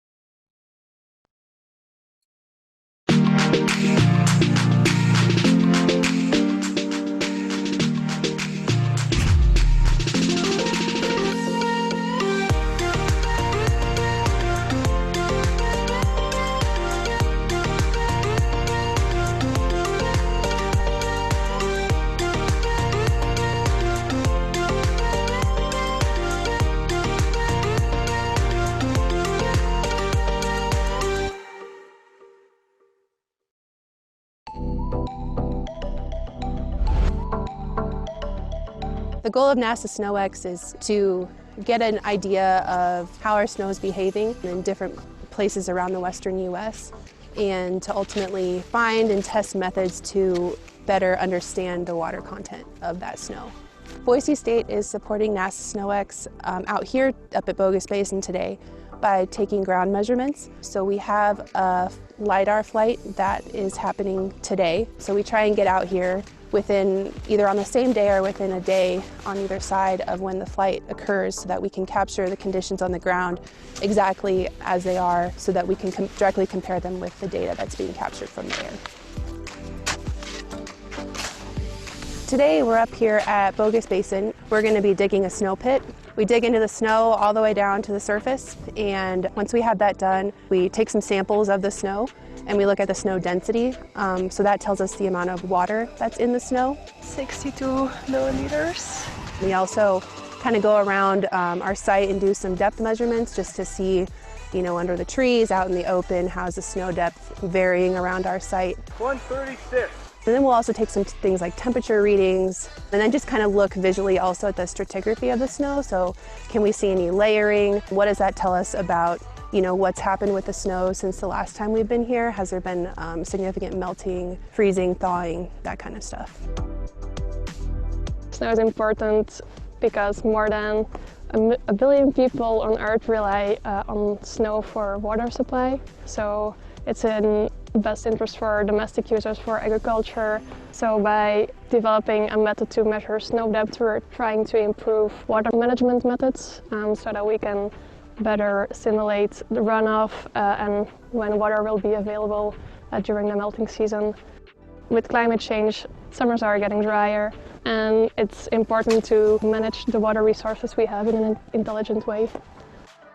The goal of NASA SnowX is to get an idea of how our snow is behaving in different places around the western U.S. and to ultimately find and test methods to better understand the water content of that snow. Boise State is supporting NASA SnowX out here up at Bogus Basin today by taking ground measurements. So we have a LiDAR flight that is happening today. So we try and get out here within either on the same day or within a day on either side of when the flight occurs so that we can capture the conditions on the ground exactly as they are so that we can directly compare them with the data that's being captured from the air. Today we're up here at Bogus Basin. We're going to be digging a snow pit. We dig into the snow all the way down to the surface, and once we have that done, we take some samples of the snow and we look at the snow density. So that tells us the amount of water that's in the snow. 62 millimeters. We also kind of go around our site and do some depth measurements just to see, you know, under the trees, out in the open, how's the snow depth varying around our site. 136. And then we'll also take some things like temperature readings and then just kind of look visually also at the stratigraphy of the snow. So can we see any layering? What does that tell us about, you know, what's happened with the snow since the last time we've been here? Has there been significant melting, freezing, thawing, that kind of stuff? Snow is important because more than a billion people on Earth rely on snow for water supply. So it's in best interest for domestic users, for agriculture. So by developing a method to measure snow depth, we're trying to improve water management methods so that we can better simulate the runoff and when water will be available during the melting season. With climate change, summers are getting drier, and it's important to manage the water resources we have in an intelligent way.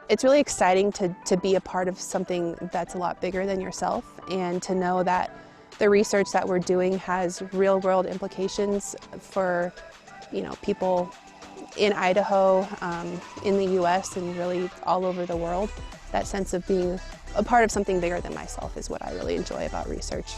It's really exciting to be a part of something that's a lot bigger than yourself and to know that the research that we're doing has real-world implications for, you know, people in Idaho, in the U.S., and really all over the world. That sense of being a part of something bigger than myself is what I really enjoy about research.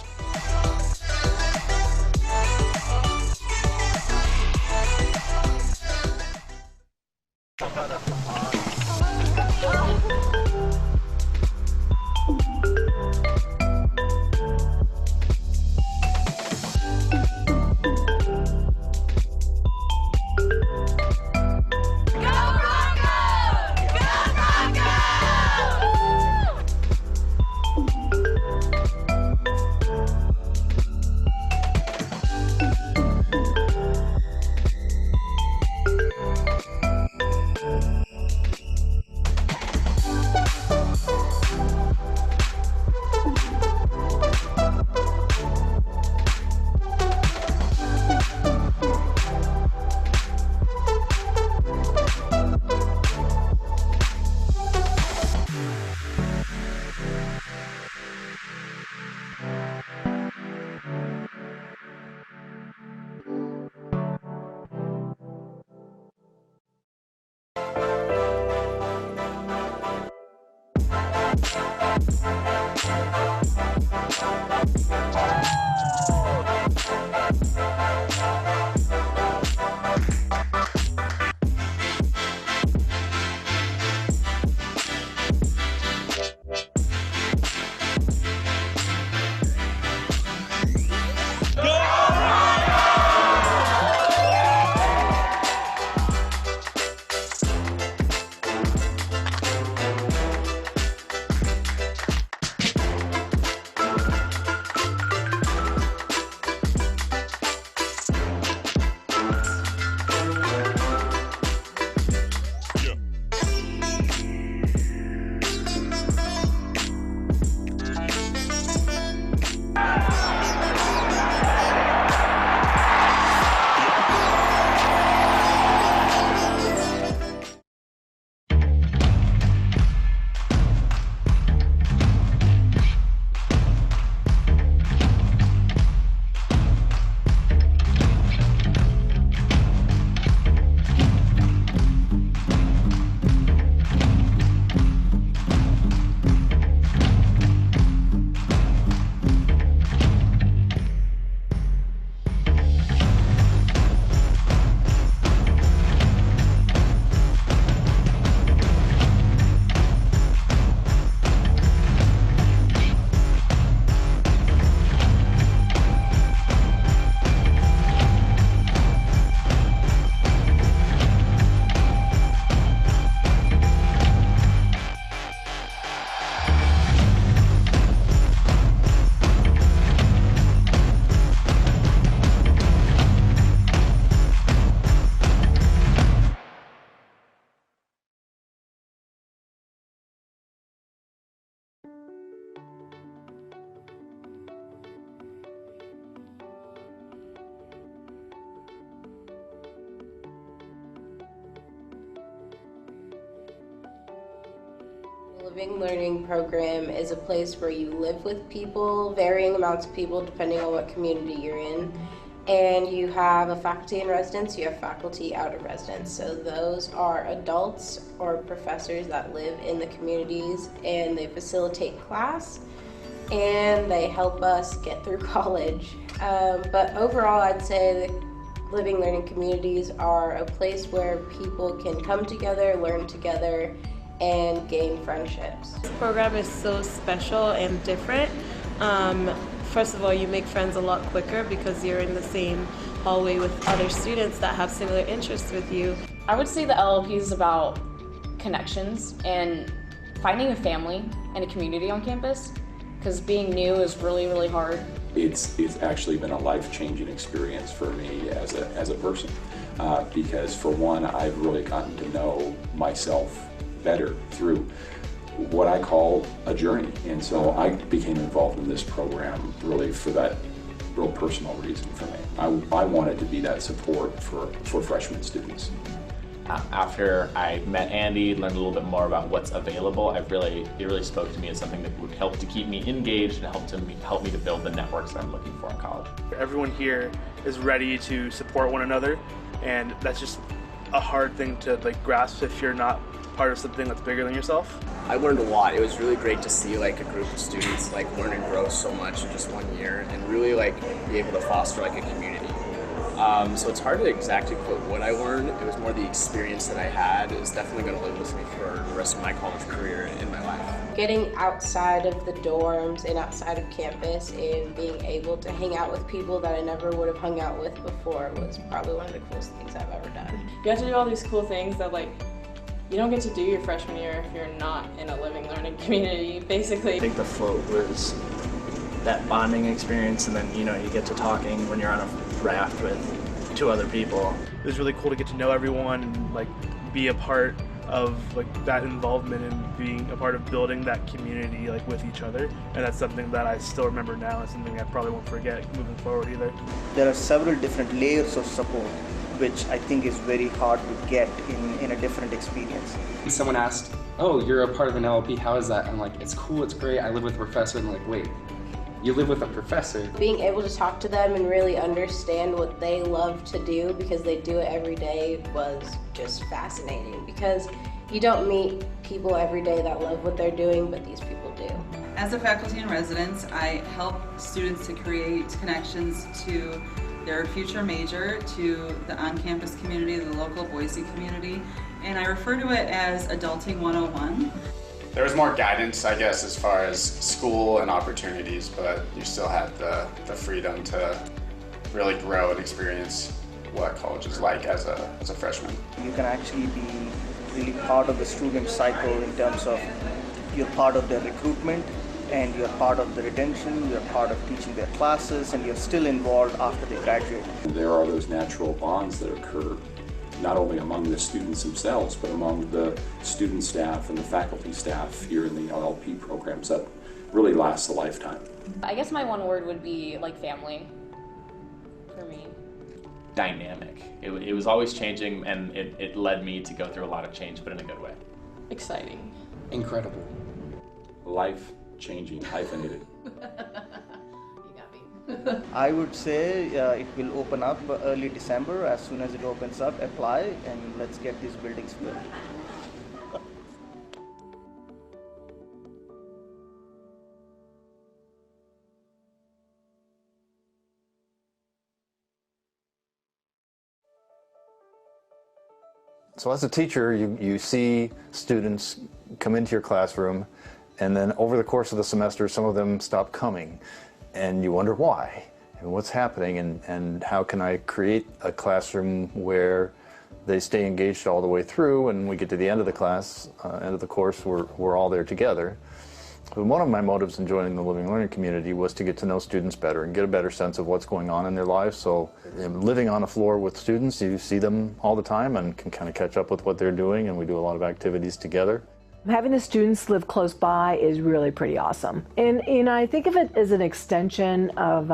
The Living Learning Program is a place where you live with people, varying amounts of people depending on what community you're in. And you have a faculty in residence, you have faculty out of residence. So those are adults or professors that live in the communities, and they facilitate class and they help us get through college. But overall, I'd say the Living Learning communities are a place where people can come together, learn together, and gain friendships. This program is so special and different. First of all, you make friends a lot quicker because you're in the same hallway with other students that have similar interests with you. I would say the LLP is about connections and finding a family and a community on campus, because being new is really, really hard. It's actually been a life-changing experience for me as a person, because for one, I've really gotten to know myself better through what I call a journey. And so I became involved in this program really for that real personal reason for me. I wanted to be that support for freshman students. After I met Andy, learned a little bit more about what's available, it really spoke to me as something that would help to keep me engaged and help me to build the networks that I'm looking for in college. Everyone here is ready to support one another, and that's just a hard thing to grasp if you're not part of something that's bigger than yourself. I learned a lot. It was really great to see a group of students learn and grow so much in just 1 year, and really be able to foster a community. So it's hard to exactly quote what I learned. It was more the experience that I had. It's definitely going to live with me for the rest of my college career and in my life. Getting outside of the dorms and outside of campus and being able to hang out with people that I never would have hung out with before was probably one of the coolest things I've ever done. You have to do all these cool things that you don't get to do your freshman year if you're not in a living learning community, basically. I think the float was that bonding experience, and then you get to talking when you're on a raft with 2 other people. It was really cool to get to know everyone and be a part of that involvement and being a part of building that community with each other. And that's something that I still remember now, and something I probably won't forget moving forward either. There are several different layers of support, which I think is very hard to get in a different experience. Someone asked, "Oh, you're a part of an LLP, how is that?" I'm like, "It's cool, it's great, I live with a professor." I'm like, "Wait, you live with a professor?" Being able to talk to them and really understand what they love to do because they do it every day was just fascinating, because you don't meet people every day that love what they're doing, but these people do. As a faculty in residence, I help students to create connections to their future major, to the on-campus community, the local Boise community, and I refer to it as Adulting 101. There was more guidance, I guess, as far as school and opportunities, but you still had the freedom to really grow and experience what college is like as a freshman. You can actually be really part of the student cycle in terms of you're part of their recruitment, and you're part of the retention, you're part of teaching their classes, and you're still involved after they graduate. There are those natural bonds that occur not only among the students themselves, but among the student staff and the faculty staff here in the LLP programs that really lasts a lifetime. I guess my one word would be family for me. Dynamic. It was always changing, and it led me to go through a lot of change, but in a good way. Exciting. Incredible. Life-changing, hyphenated. I would say it will open up early December. As soon as it opens up, apply, and let's get these buildings built. So as a teacher, you see students come into your classroom, and then over the course of the semester, some of them stop coming, and you wonder why, and what's happening, and how can I create a classroom where they stay engaged all the way through, and we get to the end of the class, end of the course, we're all there together. So one of my motives in joining the Living Learning community was to get to know students better and get a better sense of what's going on in their lives. So living on the floor with students, you see them all the time and can kind of catch up with what they're doing, and we do a lot of activities together. Having the students live close by is really pretty awesome. And I think of it as an extension of,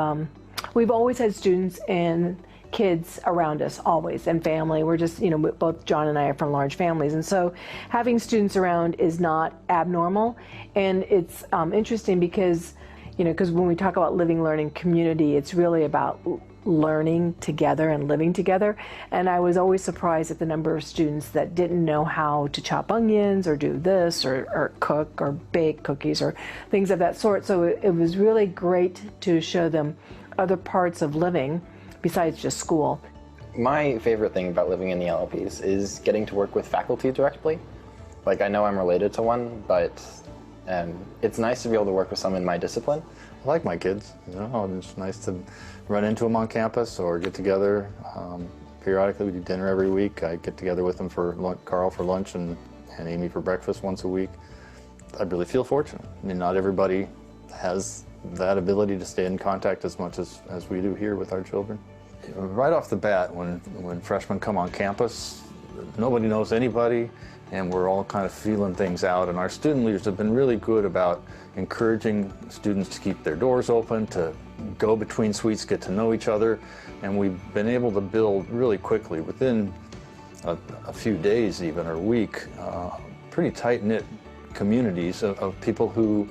we've always had students in kids around us always, and family. We're just, you know, both John and I are from large families, and so having students around is not abnormal. And it's interesting because, you know, because when we talk about living, learning, community, it's really about learning together and living together. And I was always surprised at the number of students that didn't know how to chop onions or do this or cook or bake cookies or things of that sort. So it was really great to show them other parts of living besides just school. My favorite thing about living in the LLPs is getting to work with faculty directly. Like, I know I'm related to one, but it's nice to be able to work with someone in my discipline. I like my kids, you know, it's nice to run into them on campus or get together. Periodically, we do dinner every week. I get together with them for Carl for lunch and Amy for breakfast once a week. I really feel fortunate. I mean, not everybody has that ability to stay in contact as much as we do here with our children. Right off the bat, when freshmen come on campus, nobody knows anybody, and we're all kind of feeling things out, and our student leaders have been really good about encouraging students to keep their doors open, to go between suites, get to know each other, and we've been able to build really quickly, within a few days even, or a week, pretty tight-knit communities of people who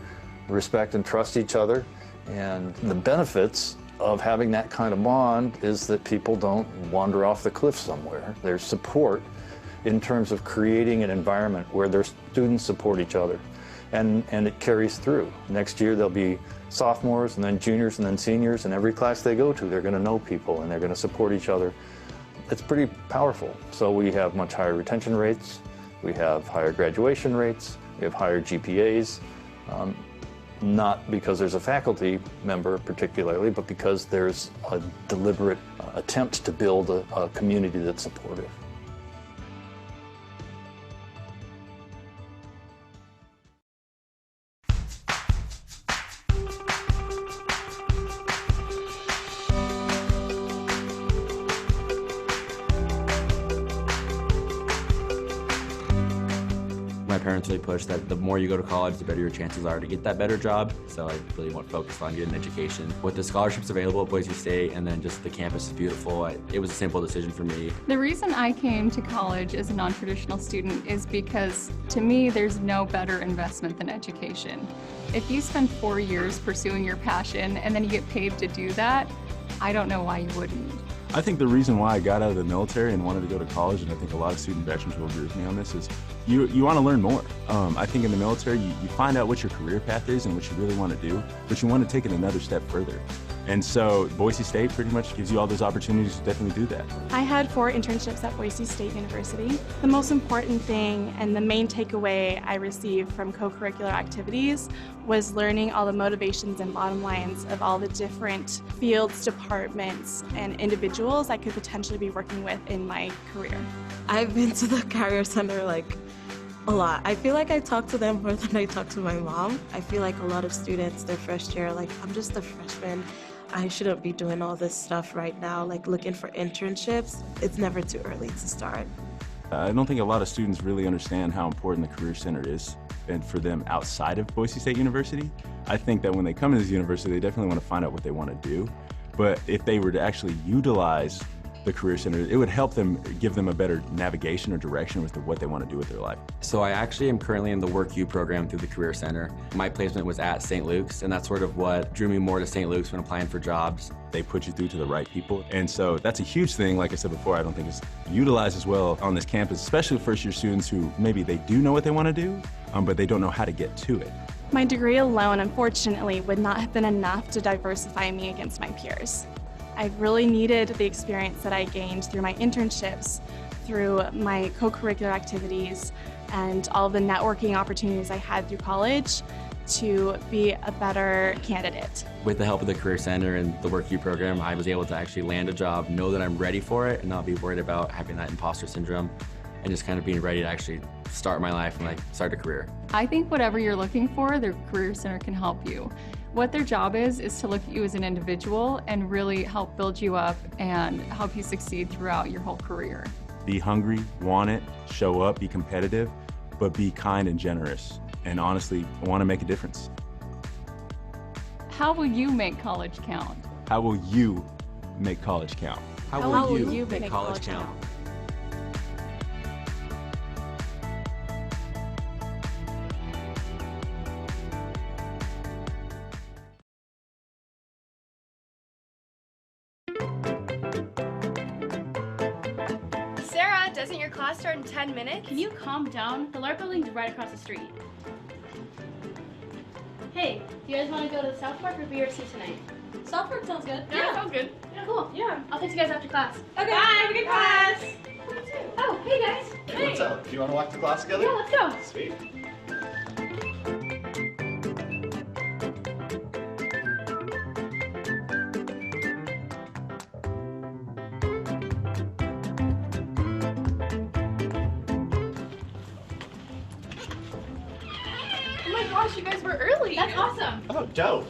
respect and trust each other. And the benefits of having that kind of bond is that people don't wander off the cliff somewhere. There's support in terms of creating an environment where their students support each other, and it carries through. Next year there'll be sophomores and then juniors and then seniors, and every class they go to they're going to know people and they're going to support each other. It's pretty powerful. So we have much higher retention rates, we have higher graduation rates, we have higher GPAs, not because there's a faculty member particularly, but because there's a deliberate attempt to build a community that's supportive. My parents really pushed that the more you go to college, the better your chances are to get that better job. So I really want to focus on getting an education. With the scholarships available at Boise State, and then just the campus is beautiful, it was a simple decision for me. The reason I came to college as a non-traditional student is because, to me, there's no better investment than education. If you spend 4 years pursuing your passion and then you get paid to do that, I don't know why you wouldn't. I think the reason why I got out of the military and wanted to go to college, and I think a lot of student veterans will agree with me on this, is you want to learn more. I think in the military, you find out what your career path is and what you really want to do, but you want to take it another step further. And so Boise State pretty much gives you all those opportunities to definitely do that. I had 4 internships at Boise State University. The most important thing and the main takeaway I received from co-curricular activities was learning all the motivations and bottom lines of all the different fields, departments, and individuals I could potentially be working with in my career. I've been to the Career Center a lot. I feel like I talk to them more than I talk to my mom. I feel like a lot of students, their first year, I'm just a freshman. I shouldn't be doing all this stuff right now, looking for internships. It's never too early to start. I don't think a lot of students really understand how important the Career Center is, and for them outside of Boise State University. I think that when they come to this university, they definitely want to find out what they want to do. But if they were to actually utilize the Career Center, it would help them, give them a better navigation or direction with what they want to do with their life. So I actually am currently in the Work U program through the Career Center. My placement was at St. Luke's, and that's sort of what drew me more to St. Luke's when applying for jobs. They put you through to the right people. And so that's a huge thing. Like I said before, I don't think it's utilized as well on this campus, especially first-year students who maybe they do know what they want to do, but they don't know how to get to it. My degree alone, unfortunately, would not have been enough to diversify me against my peers. I really needed the experience that I gained through my internships, through my co-curricular activities, and all the networking opportunities I had through college to be a better candidate. With the help of the Career Center and the Work U program, I was able to actually land a job, know that I'm ready for it, and not be worried about having that imposter syndrome, and just kind of being ready to actually start my life and start a career. I think whatever you're looking for, the Career Center can help you. What their job is to look at you as an individual and really help build you up and help you succeed throughout your whole career. Be hungry, want it, show up, be competitive, but be kind and generous. And honestly, want to make a difference. How will you make college count? How will you make college count? How will you make college count? Sarah, doesn't your class start in 10 minutes? Can you calm down? The LARP building's right across the street. Hey, do you guys want to go to the South Park or BRC tonight? South Park sounds good. Yeah, sounds good. Yeah. Cool. Yeah. I'll text you guys after class. Okay. Bye. Have a good class. Oh, hey guys. Hey, what's up? Do you want to walk to class together? Yeah, let's go. Sweet. Oh my gosh, you guys were early. That's awesome. Oh, dope.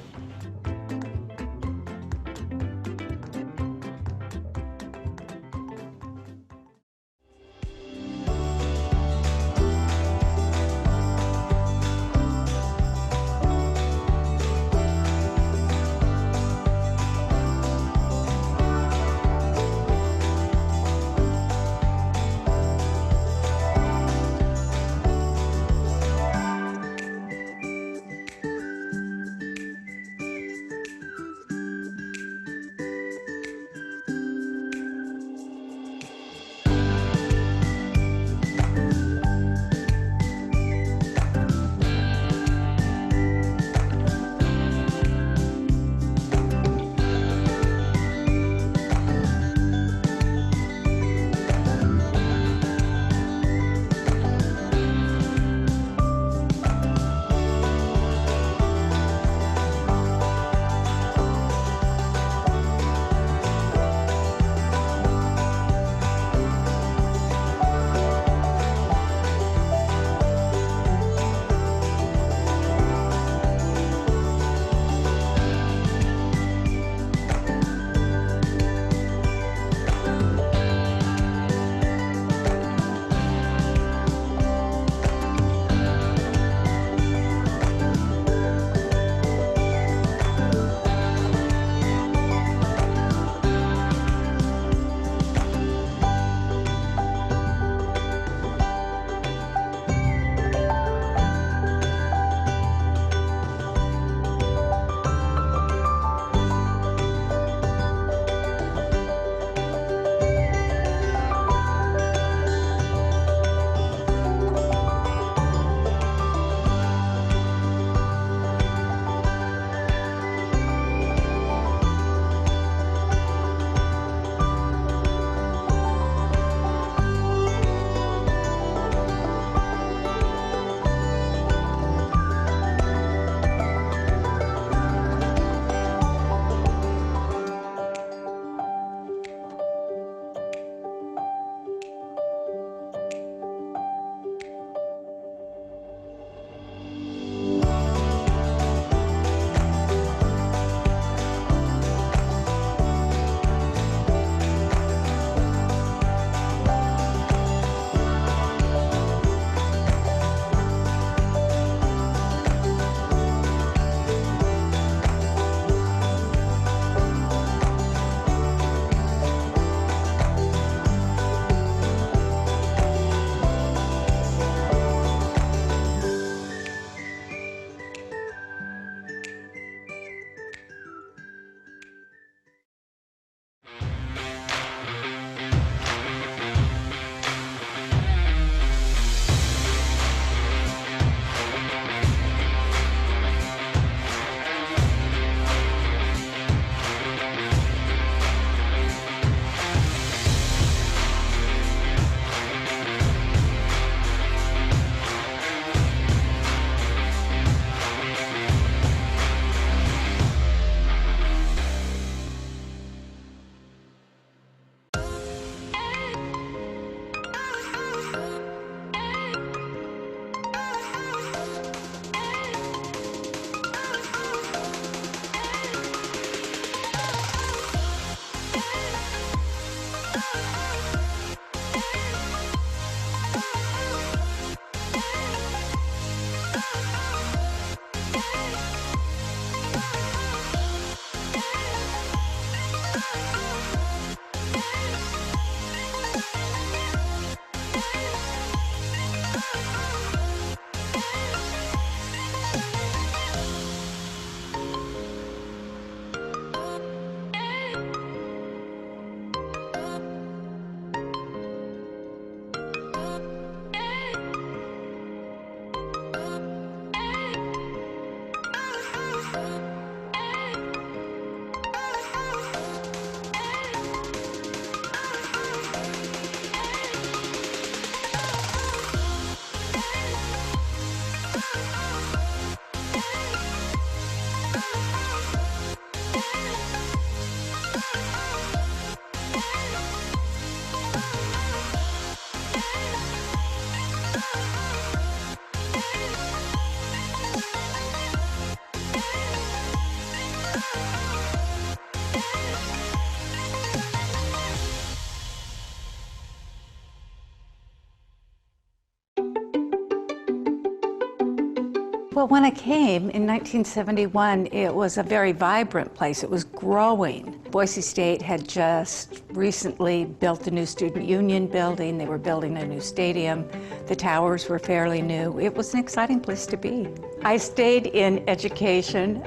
Well, when I came in 1971, it was a very vibrant place. It was growing. Boise State had just recently built a new student union building. They were building a new stadium. The towers were fairly new. It was an exciting place to be. I stayed in education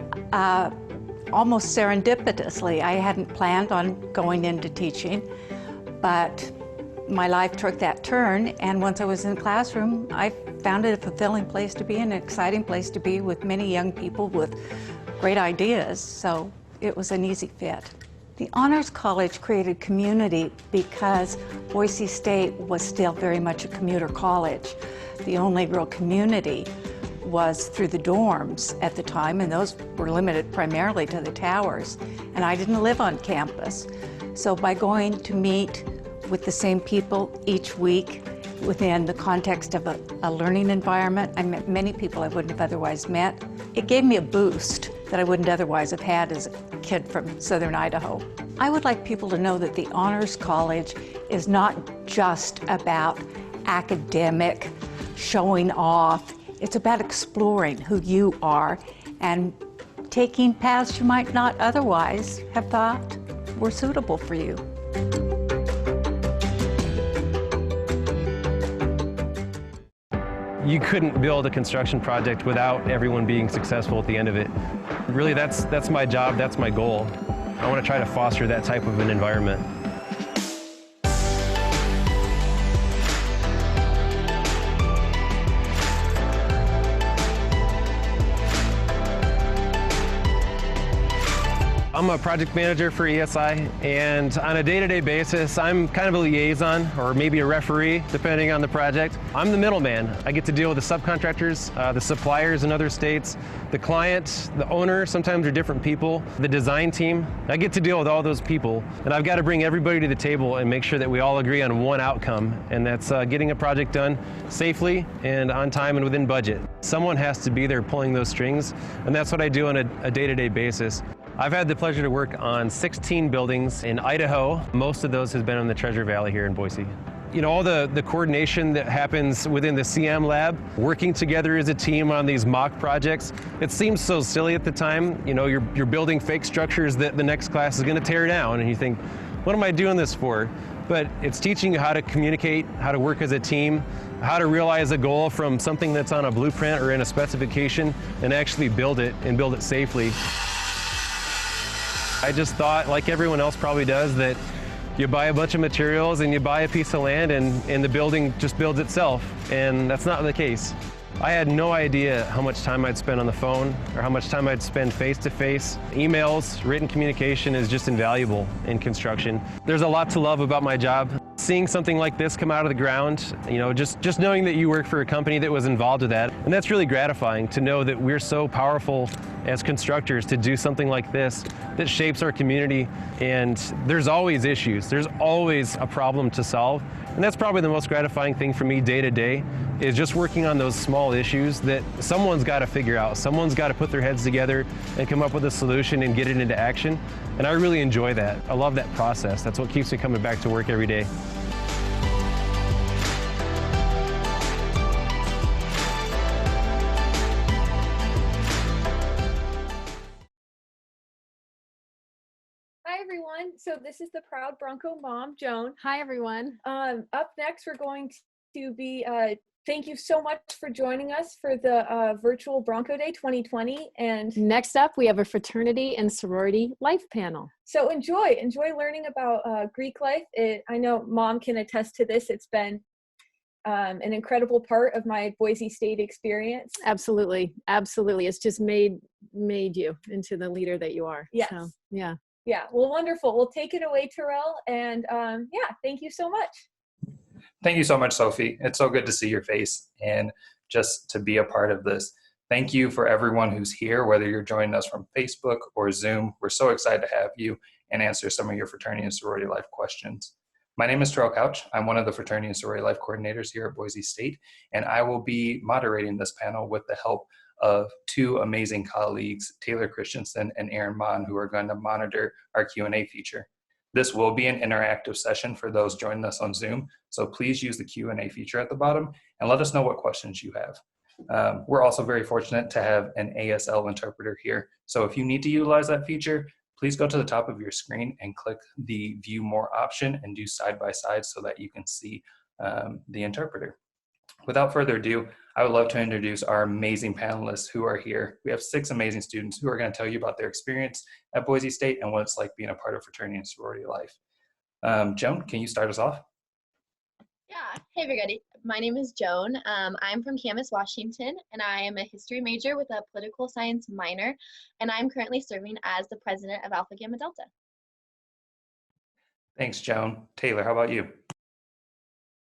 almost serendipitously. I hadn't planned on going into teaching, but my life took that turn, and once I was in the classroom, I found it a fulfilling place to be, an exciting place to be with many young people with great ideas, so it was an easy fit. The Honors College created community because Boise State was still very much a commuter college. The only real community was through the dorms at the time, and those were limited primarily to the towers, and I didn't live on campus. So by going to meet with the same people each week within the context of a learning environment, I met many people I wouldn't have otherwise met. It gave me a boost that I wouldn't otherwise have had as a kid from southern Idaho. I would like people to know that the Honors College is not just about academic showing off. It's about exploring who you are and taking paths you might not otherwise have thought were suitable for you. You couldn't build a construction project without everyone being successful at the end of it. Really, that's my job, that's my goal. I want to try to foster that type of an environment. I'm a project manager for ESI, and on a day-to-day basis, I'm kind of a liaison or maybe a referee, depending on the project. I'm the middleman. I get to deal with the subcontractors, the suppliers in other states, the client, the owner, sometimes they're different people, the design team. I get to deal with all those people, and I've got to bring everybody to the table and make sure that we all agree on one outcome, and that's getting a project done safely and on time and within budget. Someone has to be there pulling those strings, and that's what I do on a day-to-day basis. I've had the pleasure to work on 16 buildings in Idaho. Most of those has been in the Treasure Valley here in Boise. You know, all the coordination that happens within the CM lab, working together as a team on these mock projects, it seems so silly at the time. You know, you're building fake structures that the next class is going to tear down, and you think, what am I doing this for? But it's teaching you how to communicate, how to work as a team, how to realize a goal from something that's on a blueprint or in a specification and actually build it and build it safely. I just thought, like everyone else probably does, that you buy a bunch of materials and you buy a piece of land and the building just builds itself, and that's not the case. I had no idea how much time I'd spend on the phone or how much time I'd spend face-to-face. Emails, written communication is just invaluable in construction. There's a lot to love about my job. Seeing something like this come out of the ground, you know, just knowing that you work for a company that was involved with that, and that's really gratifying to know that we're so powerful as constructors to do something like this that shapes our community. And there's always issues, there's always a problem to solve, and that's probably the most gratifying thing for me day to day, is just working on those small issues that someone's got to figure out. Someone's got to put their heads together and come up with a solution and get it into action. And I really enjoy that. I love that process. That's what keeps me coming back to work every day. Hi everyone. So this is the proud Bronco mom, Joan. Hi everyone. Up next, we're going to be thank you so much for joining us for the Virtual Bronco Day 2020. And next up, we have a fraternity and sorority life panel. So enjoy learning about Greek life. I know Mom can attest to this. It's been an incredible part of my Boise State experience. Absolutely, absolutely. It's just made you into the leader that you are. Yes. So, yeah. Yeah. Well, wonderful. We'll take it away, Terrell. And yeah, thank you so much. Thank you so much, Sophie. It's so good to see your face and just to be a part of this. Thank you for everyone who's here, whether you're joining us from Facebook or Zoom. We're so excited to have you and answer some of your fraternity and sorority life questions. My name is Terrell Couch. I'm one of the fraternity and sorority life coordinators here at Boise State, and I will be moderating this panel with the help of two amazing colleagues, Taylor Christensen and Aaron Mon, who are going to monitor our Q&A feature. This will be an interactive session for those joining us on Zoom, so please use the Q&A feature at the bottom and let us know what questions you have. We're also very fortunate to have an ASL interpreter here. So if you need to utilize that feature, please go to the top of your screen and click the View More option and do side by side so that you can see the interpreter. Without further ado, I would love to introduce our amazing panelists who are here. We have 6 amazing students who are going to tell you about their experience at Boise State and what it's like being a part of fraternity and sorority life. Joan, can you start us off? Yeah, hey everybody. My name is Joan. I'm from Camas, Washington, and I am a history major with a political science minor, and I'm currently serving as the president of Alpha Gamma Delta. Thanks, Joan. Taylor, how about you?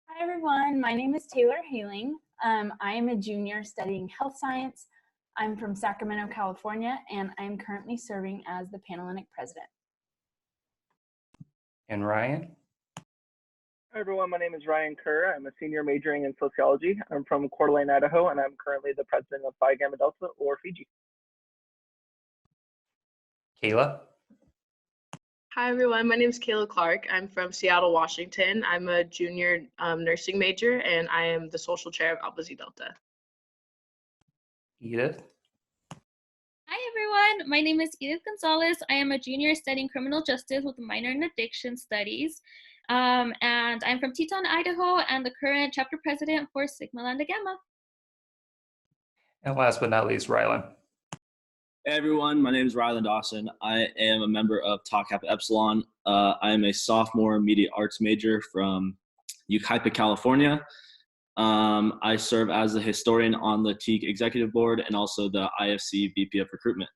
Hi everyone, my name is Taylor Haling. I am a junior studying health science. I'm from Sacramento, California, and I'm currently serving as the Panhellenic president. And Ryan? Hi everyone, my name is Ryan Kerr. I'm a senior majoring in sociology. I'm from Coeur d'Alene, Idaho, and I'm currently the president of Phi Gamma Delta, or Fiji. Kayla? Hi everyone, my name is Kayla Clark. I'm from Seattle, Washington. I'm a junior nursing major, and I am the social chair of Alpha Zeta Delta. Edith? Hi everyone, my name is Edith Gonzalez. I am a junior studying criminal justice with a minor in addiction studies. And I'm from Teton, Idaho, and the current chapter president for Sigma Lambda Gamma. And last but not least, Rylan. Hey everyone, my name is Rylan Dawson. I am a member of Tau Kappa Epsilon. I am a sophomore media arts major from Yucaipa, California. I serve as a historian on the TEAG executive board and also the IFC VP of recruitment.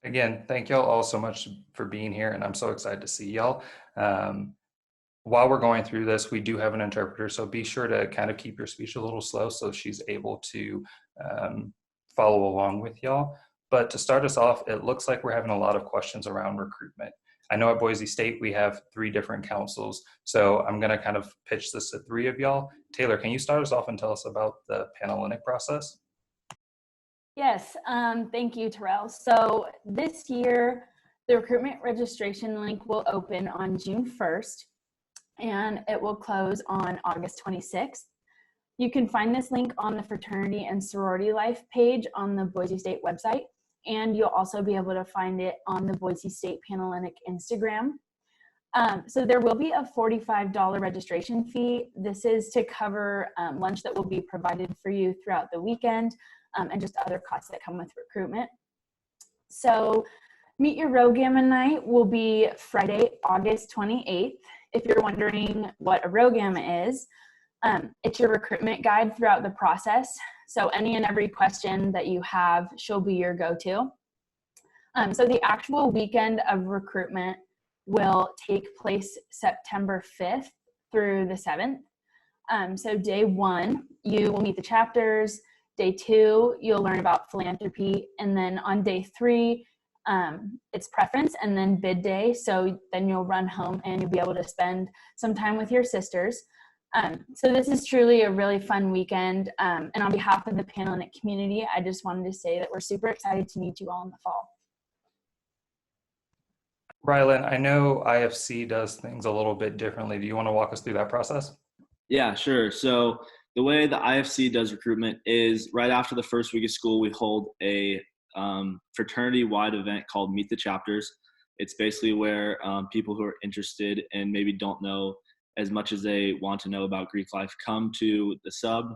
Again, thank y'all all so much for being here, and I'm so excited to see y'all. While we're going through this, we do have an interpreter, so be sure to kind of keep your speech a little slow so she's able to follow along with y'all. But to start us off, it looks like we're having a lot of questions around recruitment. I know at Boise State we have 3 different councils, so I'm going to kind of pitch this to 3 of y'all. Taylor, can you start us off and tell us about the Panhellenic process? Yes, thank you, Terrell. So this year, the recruitment registration link will open on June 1st, and it will close on August 26th. You can find this link on the Fraternity and Sorority Life page on the Boise State website, and you'll also be able to find it on the Boise State Panhellenic Instagram. So there will be a $45 registration fee. This is to cover lunch that will be provided for you throughout the weekend, and just other costs that come with recruitment. So Meet Your Rho Gamma night will be Friday, August 28th. If you're wondering what a Rho Gamma is, it's your recruitment guide throughout the process. So any and every question that you have, she'll be your go-to. So the actual weekend of recruitment will take place September 5th through the 7th. So day 1, you will meet the chapters. Day 2, you'll learn about philanthropy. And then on day 3, it's preference and then bid day. So then you'll run home and you'll be able to spend some time with your sisters. So this is truly a really fun weekend. And on behalf of the Panhellenic community, I just wanted to say that we're super excited to meet you all in the fall. Rylan, I know IFC does things a little bit differently. Do you want to walk us through that process? Yeah, sure. So the way the IFC does recruitment is right after the first week of school, we hold a fraternity-wide event called Meet the Chapters. It's basically where people who are interested and maybe don't know as much as they want to know about Greek life come to the sub.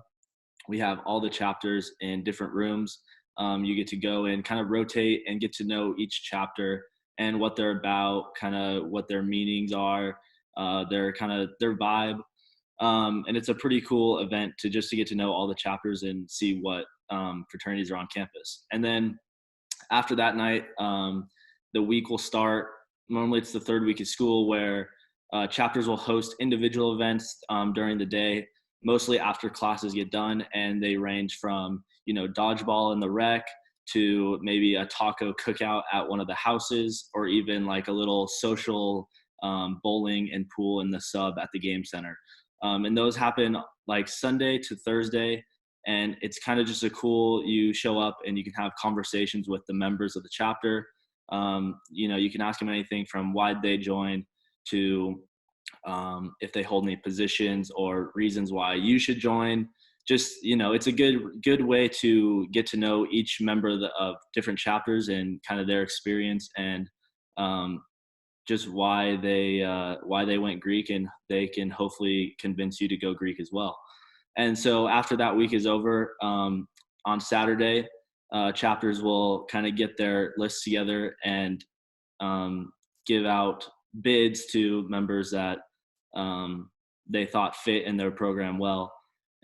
We have all the chapters in different rooms. You get to go and kind of rotate and get to know each chapter and what they're about, kind of what their meanings are, their vibe. And it's a pretty cool event to get to know all the chapters and see what fraternities are on campus. And then after that night, the week will start. Normally it's the 3rd week of school where chapters will host individual events during the day, mostly after classes get done, and they range from, dodgeball in the rec to maybe a taco cookout at one of the houses, or even like a little social bowling and pool in the sub at the game center. And those happen like Sunday to Thursday, and it's kind of just you show up and you can have conversations with the members of the chapter. You can ask them anything from why'd they join to if they hold any positions or reasons why you should join, just, it's a good way to get to know each member of different chapters and kind of their experience and just why they went Greek, and they can hopefully convince you to go Greek as well. And so after that week is over, on Saturday, chapters will kind of get their lists together and give out bids to members that they thought fit in their program well.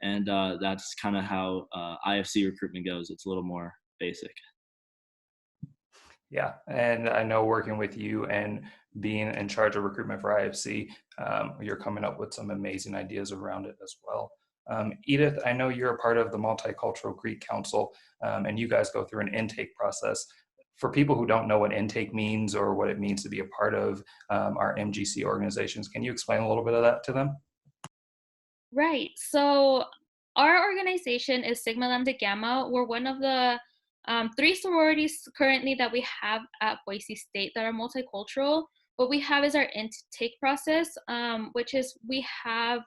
And that's kind of how IFC recruitment goes. It's a little more basic. Yeah, and I know working with you and being in charge of recruitment for IFC, you're coming up with some amazing ideas around it as well. Edith, I know you're a part of the Multicultural Greek Council, and you guys go through an intake process. For people who don't know what intake means or what it means to be a part of our MGC organizations, can you explain a little bit of that to them? Right. So our organization is Sigma Lambda Gamma. We're one of the 3 sororities currently that we have at Boise State that are multicultural. What we have is our intake process, which is we have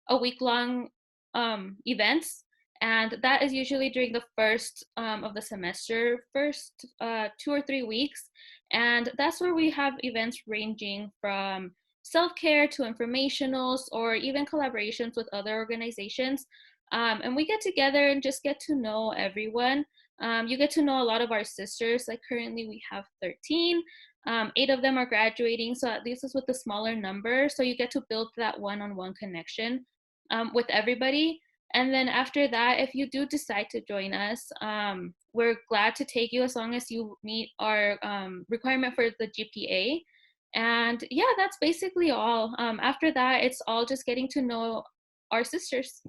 a week-long events, and that is usually during the first of the semester, first 2 or 3 weeks. And that's where we have events ranging from self-care to informationals or even collaborations with other organizations. And we get together and just get to know everyone. You get to know a lot of our sisters. Like currently we have 13. 8 of them are graduating, so at least it's with a smaller number. So you get to build that one-on-one connection with everybody. And then after that, if you do decide to join us, we're glad to take you as long as you meet our requirement for the GPA. And yeah, that's basically all. After that, it's all just getting to know our sisters.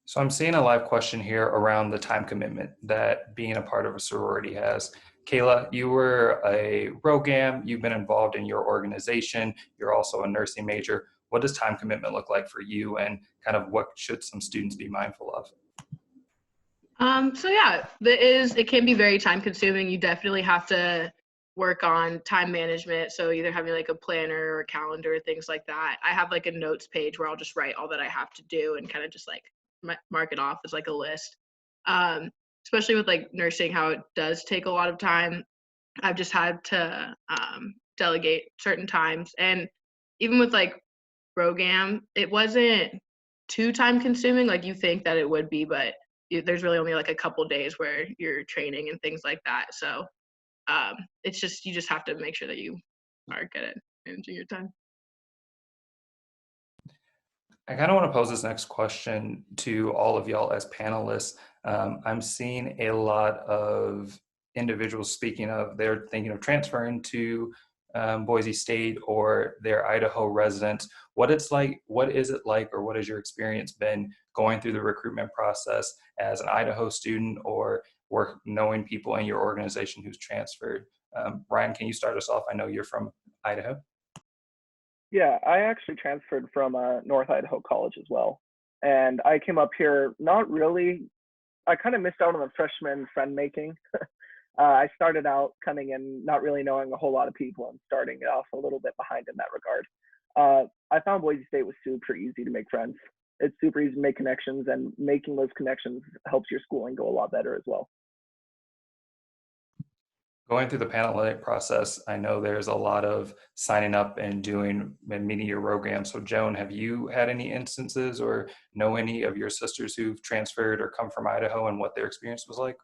So I'm seeing a live question here around the time commitment that being a part of a sorority has. Kayla, you were a ROGAM, you've been involved in your organization, you're also a nursing major. What does time commitment look like for you, and kind of what should some students be mindful of? So yeah, it can be very time consuming. You definitely have to work on time management. So either having like a planner or a calendar, things like that. I have like a notes page where I'll just write all that I have to do and kind of just like mark it off as like a list. Especially with like nursing, how it does take a lot of time. I've just had to delegate certain times. And even with like ROGAM, it wasn't too time consuming like you think that it would be, but there's really only like a couple days where you're training and things like that. So it's just, you just have to make sure that you are good at managing your time. I kind of want to pose this next question to all of y'all as panelists. I'm seeing a lot of individuals speaking of they're thinking of transferring to Boise State or their Idaho residents. What is it like, or what has your experience been going through the recruitment process as an Idaho student or knowing people in your organization who's transferred? Ryan, can you start us off? I know you're from Idaho. Yeah, I actually transferred from North Idaho College as well. And I came up here I kind of missed out on the freshman friend making. I started out coming in not really knowing a whole lot of people and starting off a little bit behind in that regard. I found Boise State was super easy to make friends. It's super easy to make connections, and making those connections helps your schooling go a lot better as well. Going through the Panhellenic process, I know there's a lot of signing up and meeting your ROGAM. So Joan, have you had any instances or know any of your sisters who've transferred or come from Idaho and what their experience was like?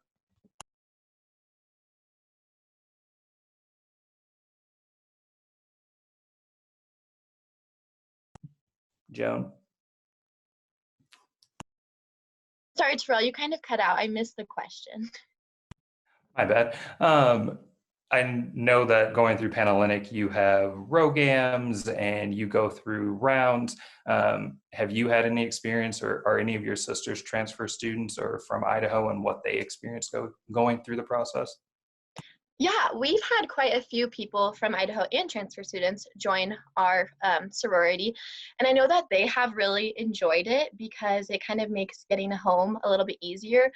Joan? Sorry, Terrell, you kind of cut out. I missed the question. My bad. I know that going through Panhellenic, you have ROGAMs and you go through rounds. Have you had any experience, or are any of your sisters transfer students or from Idaho, and what they experienced going through the process? Yeah, we've had quite a few people from Idaho and transfer students join our sorority. And I know that they have really enjoyed it because it kind of makes getting home a little bit easier.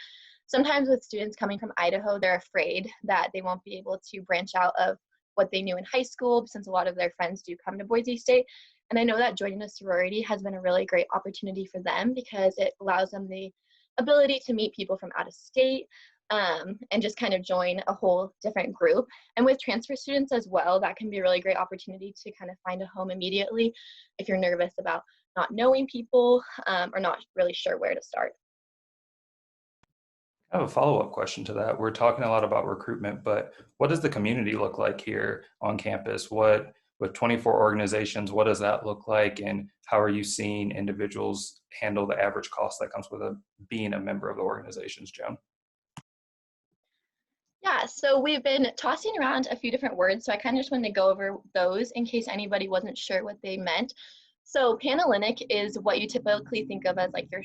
Sometimes with students coming from Idaho, they're afraid that they won't be able to branch out of what they knew in high school, since a lot of their friends do come to Boise State. And I know that joining a sorority has been a really great opportunity for them because it allows them the ability to meet people from out of state, and just kind of join a whole different group. And with transfer students as well, that can be a really great opportunity to kind of find a home immediately if you're nervous about not knowing people, or not really sure where to start. I have a follow-up question to that. We're talking a lot about recruitment, but what does the community look like here on campus? With 24 organizations, what does that look like? And how are you seeing individuals handle the average cost that comes with being a member of the organizations, Joan? Yeah, so we've been tossing around a few different words, so I kind of just wanted to go over those in case anybody wasn't sure what they meant. So Panhellenic is what you typically think of as like your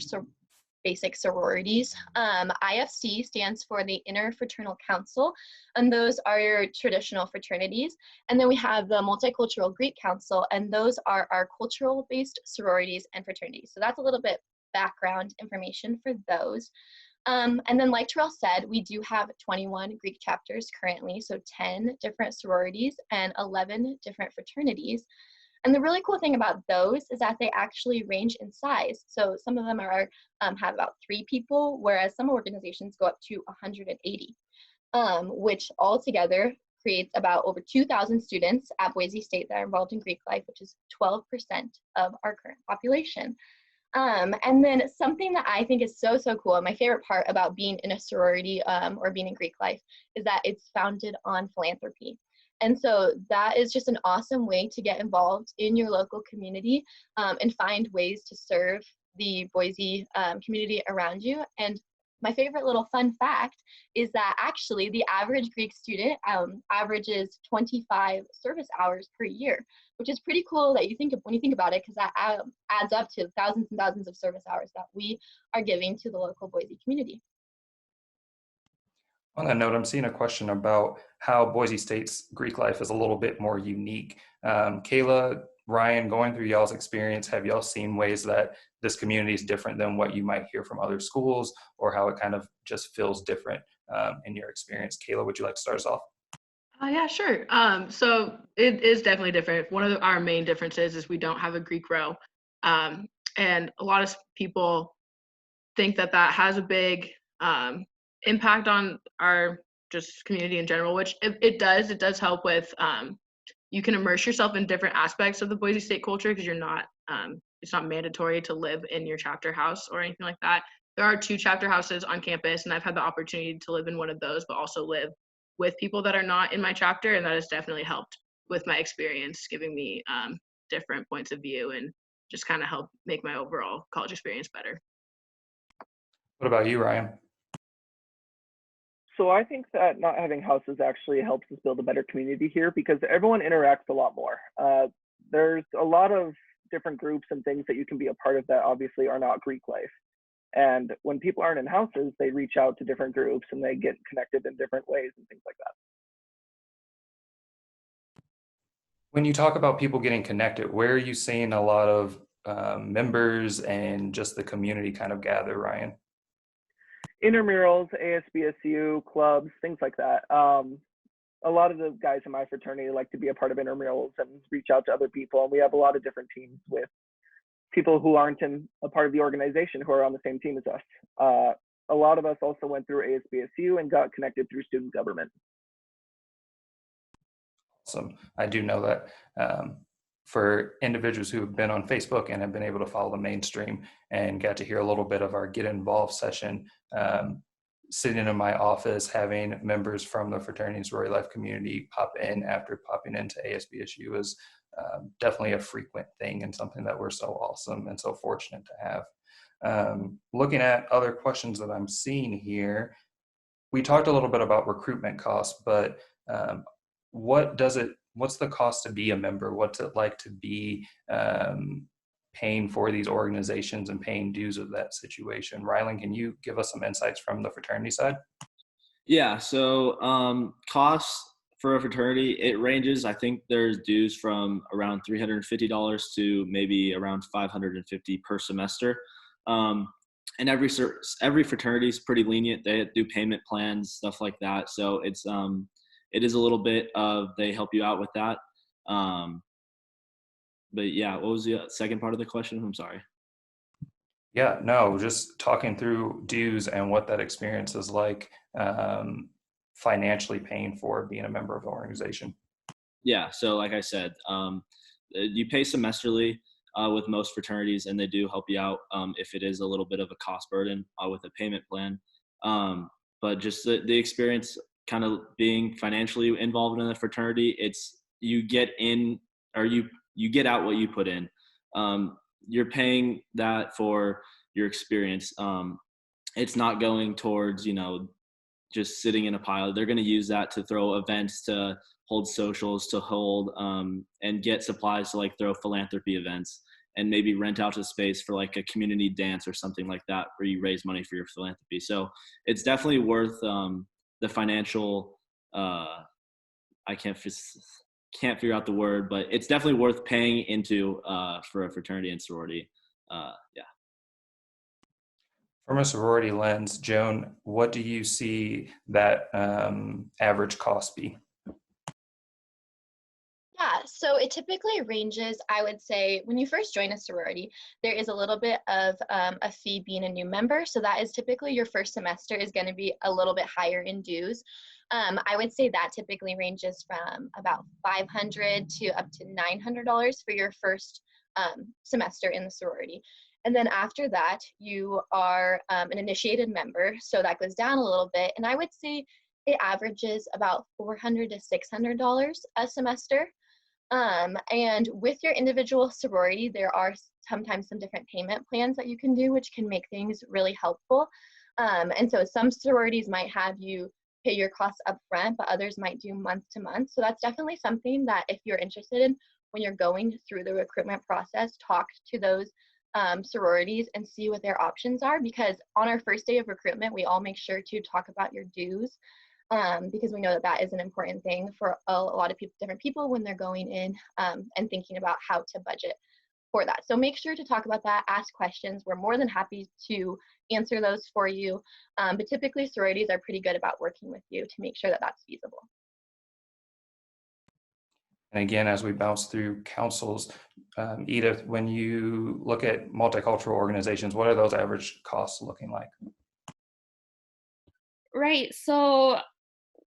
basic sororities. IFC stands for the Interfraternal Council, and those are your traditional fraternities. And then we have the Multicultural Greek Council, and those are our cultural-based sororities and fraternities. So that's a little bit background information for those. And then like Terrell said, we do have 21 Greek chapters currently, so 10 different sororities and 11 different fraternities. And the really cool thing about those is that they actually range in size. So some of them are have about 3 people, whereas some organizations go up to 180, which altogether creates about over 2,000 students at Boise State that are involved in Greek life, which is 12% of our current population. And then something that I think is so cool, and my favorite part about being in a sorority or being in Greek life is that it's founded on philanthropy. And so that is just an awesome way to get involved in your local community and find ways to serve the Boise community around you. And my favorite little fun fact is that actually the average Greek student averages 25 service hours per year, which is pretty cool that you think of when you think about it, because that adds up to thousands and thousands of service hours that we are giving to the local Boise community. On that note, I'm seeing a question about how Boise State's Greek life is a little bit more unique. Kayla, Ryan, going through y'all's experience, have y'all seen ways that this community is different than what you might hear from other schools, or how it kind of just feels different in your experience? Kayla, would you like to start us off? Yeah, sure. So it is definitely different. One of our main differences is we don't have a Greek row. And a lot of people think that that has a big impact on our just community in general, which it does. It does help with, you can immerse yourself in different aspects of the Boise State culture because you're not, it's not mandatory to live in your chapter house or anything like that. There are 2 chapter houses on campus, and I've had the opportunity to live in one of those, but also live with people that are not in my chapter, and that has definitely helped with my experience, giving me different points of view and just kind of help make my overall college experience better. What about you, Ryan? So I think that not having houses actually helps us build a better community here because everyone interacts a lot more. There's a lot of different groups and things that you can be a part of that obviously are not Greek life. And when people aren't in houses, they reach out to different groups and they get connected in different ways and things like that. When you talk about people getting connected, where are you seeing a lot of members and just the community kind of gather, Ryan? Intramurals, ASBSU, clubs, things like that. A lot of the guys in my fraternity like to be a part of intramurals and reach out to other people. And we have a lot of different teams with people who aren't in a part of the organization who are on the same team as us. A lot of us also went through ASBSU and got connected through student government. Awesome. I do know that for individuals who have been on Facebook and have been able to follow the mainstream and got to hear a little bit of our Get Involved session, sitting in my office, having members from the fraternity and sorority life community pop in after popping into ASBSU is definitely a frequent thing and something that we're so awesome and so fortunate to have. Looking at other questions that I'm seeing here, we talked a little bit about recruitment costs, but what's the cost to be a member? What's it like to be paying for these organizations and paying dues of that situation? Rylan, can you give us some insights from the fraternity side? Yeah, so costs for a fraternity, it ranges. I think there's dues from around $350 to maybe around $550 per semester. And every fraternity is pretty lenient. They do payment plans, stuff like that. So it is a little bit of, they help you out with that. but yeah, what was the second part of the question? I'm sorry. Yeah, no, just talking through dues and what that experience is like, financially paying for being a member of the organization. Yeah, so like I said, you pay semesterly with most fraternities, and they do help you out if it is a little bit of a cost burden with a payment plan. But just the experience kind of being financially involved in a fraternity, it's you get in or you get out what you put in. You're paying that for your experience. It's not going towards, just sitting in a pile. They're going to use that to throw events, to hold socials, to hold and get supplies to like throw philanthropy events, and maybe rent out a space for like a community dance or something like that where you raise money for your philanthropy. So it's definitely worth the financial, I can't figure out the word, but it's definitely worth paying into for a fraternity and sorority. Yeah. From a sorority lens, Joan, what do you see that average cost be? Yeah, so it typically ranges, I would say, when you first join a sorority, there is a little bit of a fee being a new member. So that is typically your first semester is going to be a little bit higher in dues. I would say that typically ranges from about $500 to up to $900 for your first semester in the sorority. And then after that, you are an initiated member. So that goes down a little bit. And I would say it averages about $400 to $600 a semester. And with your individual sorority, there are sometimes some different payment plans that you can do, which can make things really helpful. And so some sororities might have you pay your costs up front, but others might do month to month. So that's definitely something that if you're interested in, when you're going through the recruitment process, talk to those sororities and see what their options are, because on our first day of recruitment, we all make sure to talk about your dues. Because we know that that is an important thing for a lot of different people when they're going in and thinking about how to budget for that. So make sure to talk about that, ask questions. We're more than happy to answer those for you. But typically sororities are pretty good about working with you to make sure that that's feasible. And again, as we bounce through councils, Edith, when you look at multicultural organizations, what are those average costs looking like? Right, so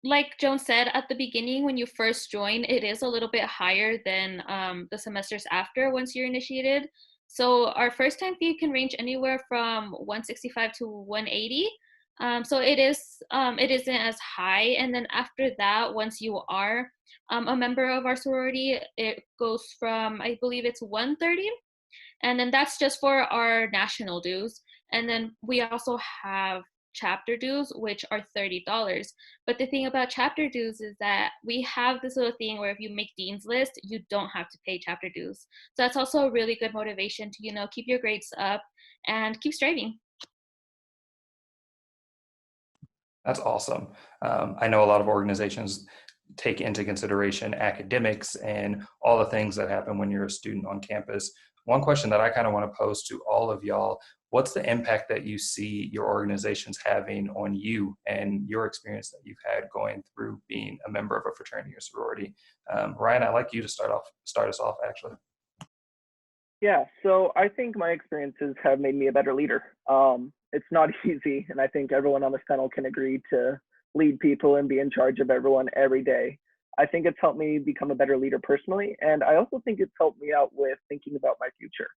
like Joan said at the beginning, when you first join, it is a little bit higher than the semesters after once you're initiated. So our first time fee can range anywhere from $165 to $180. So it isn't as high. And then after that, once you are a member of our sorority, it goes from, I believe it's $130. And then that's just for our national dues. And then we also have chapter dues, which are $30. But the thing about chapter dues is that we have this little thing where if you make dean's list, you don't have to pay chapter dues. So that's also a really good motivation to, keep your grades up and keep striving. That's awesome. I know a lot of organizations take into consideration academics and all the things that happen when you're a student on campus. One question that I kind of want to pose to all of y'all, what's the impact that you see your organizations having on you and your experience that you've had going through being a member of a fraternity or sorority? Ryan, I'd like you to start us off actually. Yeah, so I think my experiences have made me a better leader. It's not easy, and I think everyone on this panel can agree to lead people and be in charge of everyone every day. I think it's helped me become a better leader personally, and I also think it's helped me out with thinking about my future.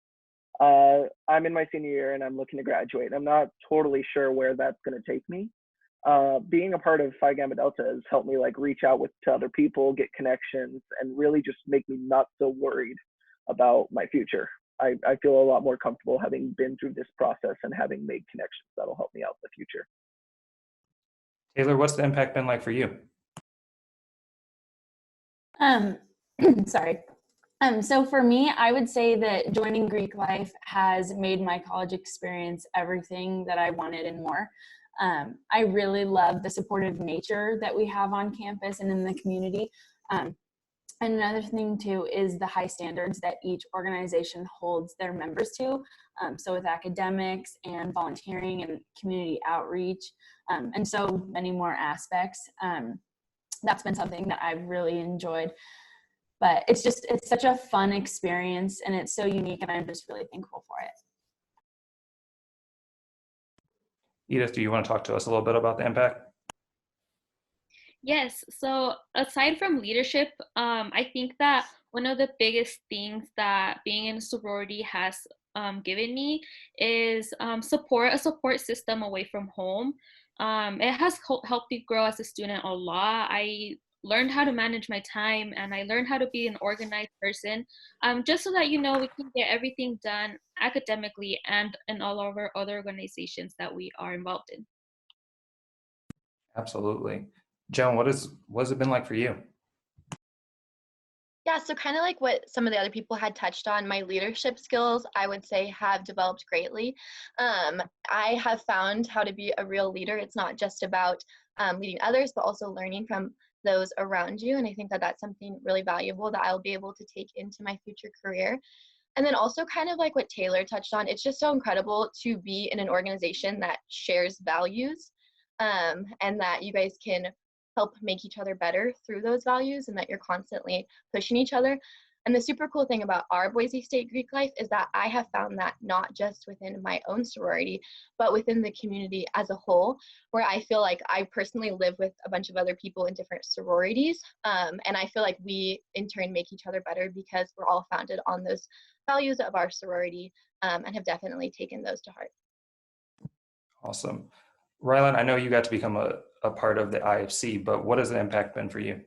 I'm in my senior year and I'm looking to graduate. I'm not totally sure where that's going to take me. Being a part of Phi Gamma Delta has helped me reach out to other people, get connections, and really just make me not so worried about my future. I feel a lot more comfortable having been through this process and having made connections that'll help me out in the future. Taylor, what's the impact been like for you? Sorry. So for me, I would say that joining Greek Life has made my college experience everything that I wanted and more. I really love the supportive nature that we have on campus and in the community. And another thing too is the high standards that each organization holds their members to. So with academics and volunteering and community outreach, and so many more aspects. That's been something that I've really enjoyed. But it's such a fun experience, and it's so unique, and I'm just really thankful for it. Edith, do you want to talk to us a little bit about the impact? Yes, so aside from leadership, I think that one of the biggest things that being in a sorority has given me is a support system away from home. It has helped me grow as a student a lot. I learned how to manage my time, and I learned how to be an organized person, just so that, we can get everything done academically and in all of our other organizations that we are involved in. Absolutely. Joan, what has it been like for you? Yeah, so kind of like what some of the other people had touched on, my leadership skills, I would say, have developed greatly. I have found how to be a real leader. It's not just about leading others, but also learning from those around you. And I think that that's something really valuable that I'll be able to take into my future career. And then also kind of like what Taylor touched on, it's just so incredible to be in an organization that shares values, and that you guys can help make each other better through those values, and that you're constantly pushing each other. And the super cool thing about our Boise State Greek life is that I have found that not just within my own sorority, but within the community as a whole, where I feel like I personally live with a bunch of other people in different sororities. And I feel like we in turn make each other better because we're all founded on those values of our sorority, and have definitely taken those to heart. Awesome. Rylan, I know you got to become a part of the IFC, but what has the impact been for you?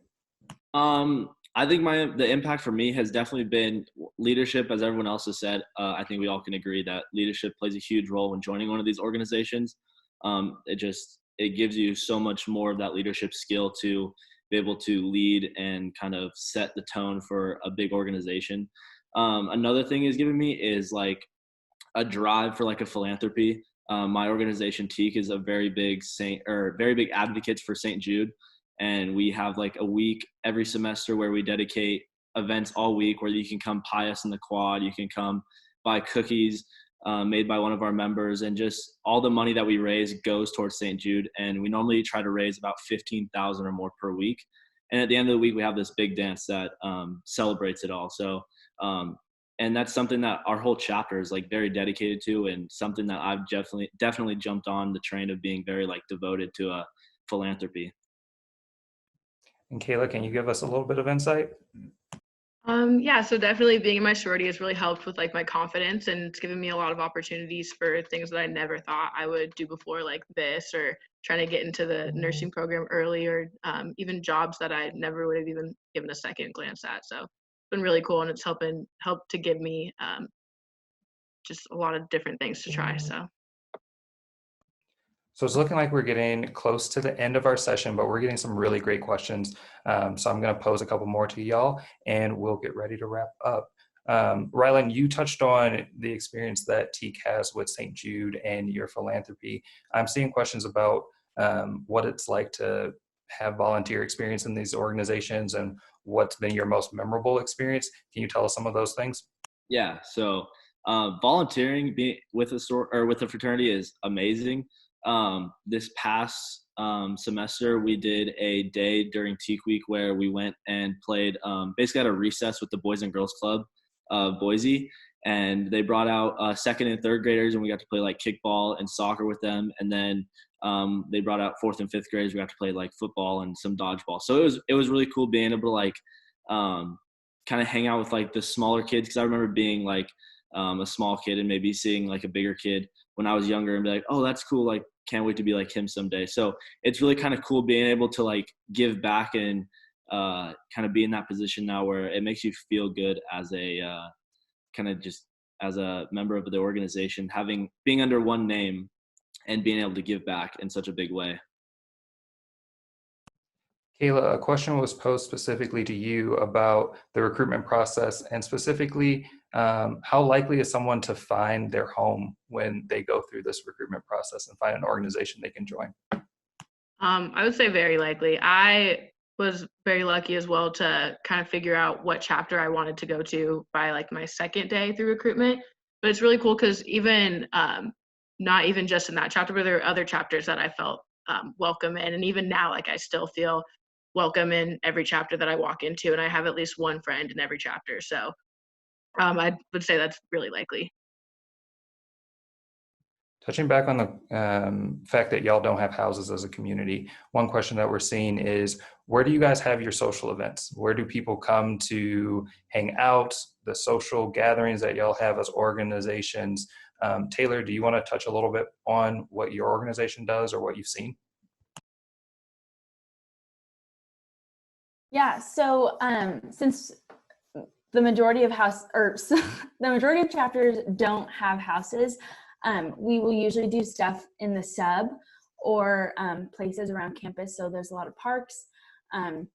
I think the impact for me has definitely been leadership, as everyone else has said. I think we all can agree that leadership plays a huge role when joining one of these organizations. It gives you so much more of that leadership skill to be able to lead and kind of set the tone for a big organization. Another thing it's given me is like a drive for like a philanthropy. My organization TEAC is a very big advocates for St. Jude, and we have like a week every semester where we dedicate events all week where you can come pie us in the quad, you can come buy cookies made by one of our members, and just all the money that we raise goes towards St. Jude. And we normally try to raise about $15,000 or more per week. And at the end of the week, we have this big dance that celebrates it all. So and that's something that our whole chapter is like very dedicated to, and something that I've definitely jumped on the train of being very like devoted to a philanthropy. And Kayla, can you give us a little bit of insight? Yeah, so definitely being in my sorority has really helped with like my confidence, and it's given me a lot of opportunities for things that I never thought I would do before, like this, or trying to get into the nursing program early, or even jobs that I never would have even given a second glance at. So it's been really cool, and it's helped to give me just a lot of different things to try. So it's looking like we're getting close to the end of our session, but we're getting some really great questions. So I'm going to pose a couple more to y'all, and we'll get ready to wrap up. Rylan, you touched on the experience that TEAC has with St. Jude and your philanthropy. I'm seeing questions about what it's like to have volunteer experience in these organizations and what's been your most memorable experience. Can you tell us some of those things? Yeah, so volunteering with a fraternity is amazing. This past semester, we did a day during TEAC week where we went and played, basically at a recess with the Boys and Girls Club of Boise, and they brought out second and third graders, and we got to play like kickball and soccer with them. And then they brought out fourth and fifth graders. We got to play like football and some dodgeball. So it was really cool being able to like kind of hang out with like the smaller kids, because I remember being like a small kid and maybe seeing like a bigger kid when I was younger and be like, oh, that's cool. Like, can't wait to be like him someday. So it's really kind of cool being able to like give back and kind of be in that position now where it makes you feel good as a kind of just as a member of the organization, being under one name and being able to give back in such a big way. Kayla, a question was posed specifically to you about the recruitment process, and specifically, how likely is someone to find their home when they go through this recruitment process and find an organization they can join? I would say very likely. I was very lucky as well to kind of figure out what chapter I wanted to go to by like my second day through recruitment. But it's really cool because even not even just in that chapter, but there are other chapters that I felt welcome in. And even now, like I still feel welcome in every chapter that I walk into, and I have at least one friend in every chapter. So I would say that's really likely. Touching back on the fact that y'all don't have houses as a community, one question that we're seeing is, where do you guys have your social events? Where do people come to hang out, the social gatherings that y'all have as organizations? Taylor, do you want to touch a little bit on what your organization does or what you've seen? Yeah, so since the majority of chapters don't have houses, we will usually do stuff in the sub or places around campus. So there's a lot of parks and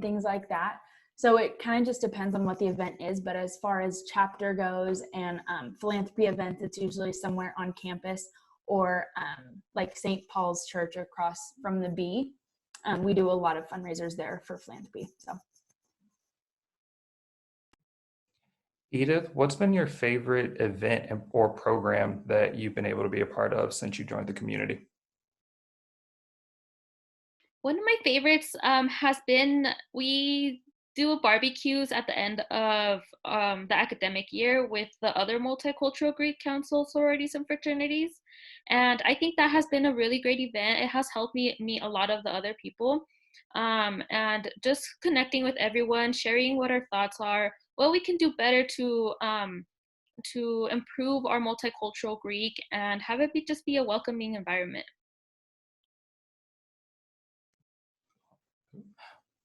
things like that. So it kind of just depends on what the event is. But as far as chapter goes and philanthropy events, it's usually somewhere on campus or like St. Paul's Church across from the B. We do a lot of fundraisers there for philanthropy. So. Edith, what's been your favorite event or program that you've been able to be a part of since you joined the community? One of my favorites has been, we do barbecues at the end of the academic year with the other multicultural Greek council sororities and fraternities. And I think that has been a really great event. It has helped me meet a lot of the other people and just connecting with everyone, sharing what our thoughts are, what we can do better to improve our multicultural Greek and have it just be a welcoming environment.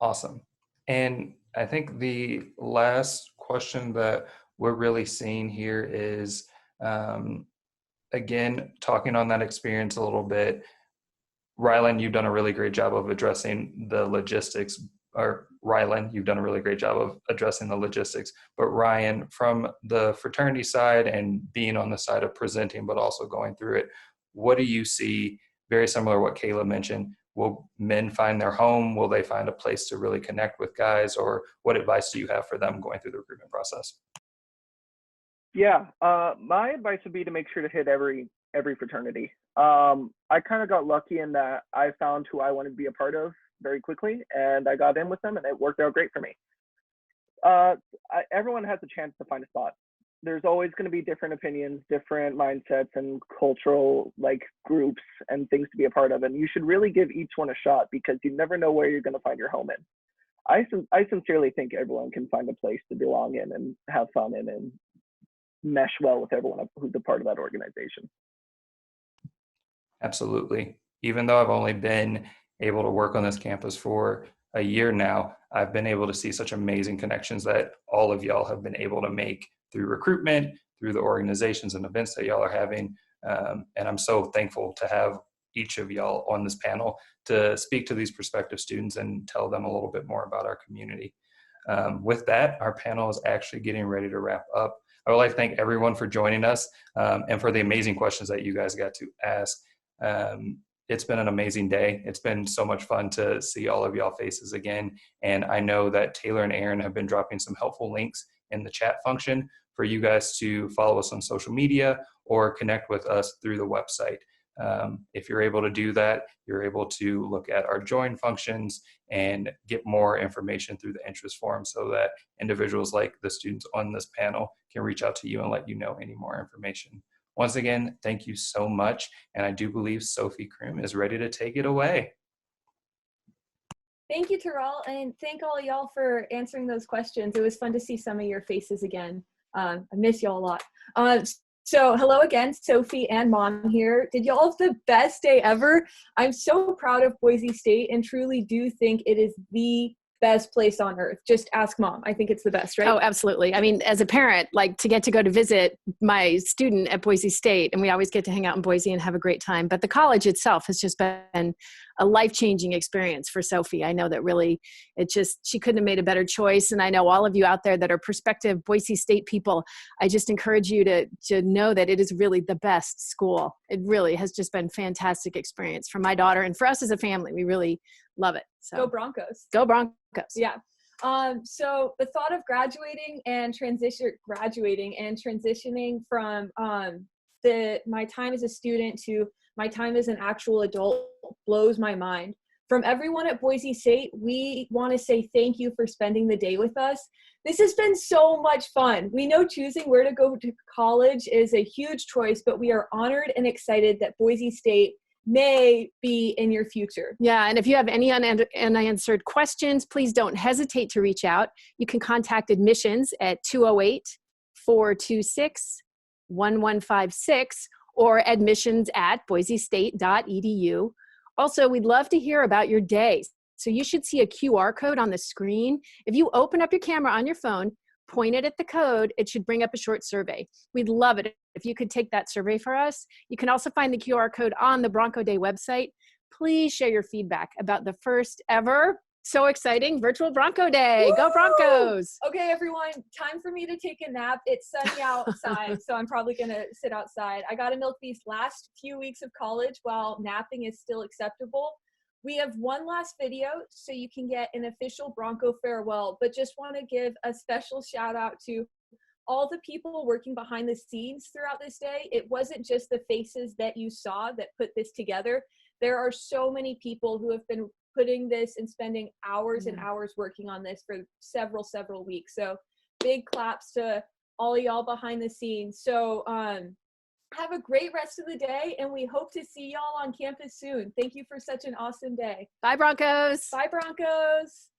Awesome. And I think the last question that we're really seeing here is, again, talking on that experience a little bit. Rylan, you've done a really great job of addressing the logistics, or Rylan, you've done a really great job of addressing the logistics. But Ryan, from the fraternity side and being on the side of presenting, but also going through it, what do you see, very similar to what Kayla mentioned? Will men find their home? Will they find a place to really connect with guys? Or what advice do you have for them going through the recruitment process? Yeah, my advice would be to make sure to hit every fraternity. I kind of got lucky in that I found who I wanted to be a part of very quickly, and I got in with them, and it worked out great for me. Everyone has a chance to find a spot. There's always going to be different opinions, different mindsets, and cultural groups and things to be a part of, and you should really give each one a shot because you never know where you're going to find your home in. I sincerely think everyone can find a place to belong in and have fun in and mesh well with everyone who's a part of that organization. Absolutely. Even though I've only been able to work on this campus for a year now, I've been able to see such amazing connections that all of y'all have been able to make through recruitment, through the organizations and events that y'all are having. And I'm so thankful to have each of y'all on this panel to speak to these prospective students and tell them a little bit more about our community. With that, our panel is actually getting ready to wrap up. I would like to thank everyone for joining us and for the amazing questions that you guys got to ask. It's been an amazing day. It's been so much fun to see all of y'all faces again. And I know that Taylor and Aaron have been dropping some helpful links in the chat function for you guys to follow us on social media or connect with us through the website. If you're able to do that, you're able to look at our join functions and get more information through the interest form so that individuals like the students on this panel can reach out to you and let you know any more information. Once again, thank you so much. And I do believe Sophie Krim is ready to take it away. Thank you, Terrell, and thank all y'all for answering those questions. It was fun to see some of your faces again. I miss y'all a lot. So hello again, Sophie and Mom here. Did y'all have the best day ever? I'm so proud of Boise State and truly do think it is the best place on earth. Just ask Mom. I think it's the best, right? Oh, absolutely. I mean, as a parent, to go to visit my student at Boise State, and we always get to hang out in Boise and have a great time. But the college itself has just been a life-changing experience for Sophie. I know that really, she couldn't have made a better choice. And I know all of you out there that are prospective Boise State people, I just encourage you to know that it is really the best school. It really has just been a fantastic experience for my daughter and for us as a family. We really love it. So Go Broncos. Go Broncos. Yeah. So the thought of graduating and transitioning from my time as a student to my time as an actual adult blows my mind. From everyone at Boise State, we want to say thank you for spending the day with us. This has been so much fun. We know choosing where to go to college is a huge choice, but we are honored and excited that Boise State may be in your future. Yeah, and if you have any unanswered questions, please don't hesitate to reach out. You can contact admissions at 208-426-1156 or admissions@boisestate.edu. Also, we'd love to hear about your day. So you should see a QR code on the screen. If you open up your camera on your phone, point it at the code, it should bring up a short survey. We'd love it if you could take that survey for us. You can also find the QR code on the Bronco Day website. Please share your feedback about the first ever, so exciting, Virtual Bronco Day. Woo! Go Broncos! Okay, everyone, time for me to take a nap. It's sunny outside, so I'm probably gonna sit outside. I gotta milk these last few weeks of college while napping is still acceptable. We have one last video so you can get an official Bronco farewell, but just want to give a special shout out to all the people working behind the scenes throughout this day. It wasn't just the faces that you saw that put this together. There are so many people who have been putting this and spending hours and hours working on this for several weeks. So big claps to all y'all behind the scenes. So have a great rest of the day, and we hope to see y'all on campus soon. Thank you for such an awesome day. Bye, Broncos. Bye, Broncos.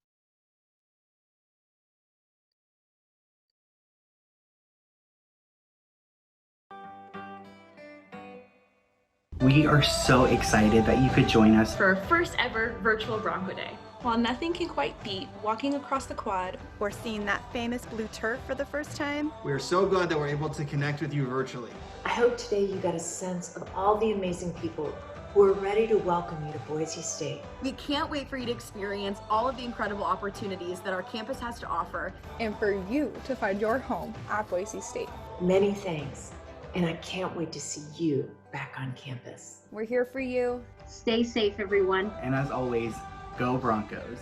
We are so excited that you could join us for our first ever Virtual Bronco Day. While nothing can quite beat walking across the quad or seeing that famous blue turf for the first time, we are so glad that we're able to connect with you virtually. I hope today you got a sense of all the amazing people who are ready to welcome you to Boise State. We can't wait for you to experience all of the incredible opportunities that our campus has to offer, and for you to find your home at Boise State. Many thanks, and I can't wait to see you back on campus. We're here for you. Stay safe, everyone. And as always, go Broncos.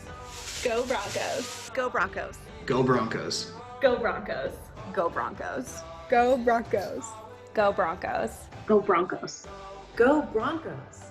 Go Broncos. Go Broncos. Go Broncos. Go Broncos. Go Broncos. Go Broncos. Go Broncos. Go Broncos. Go Broncos.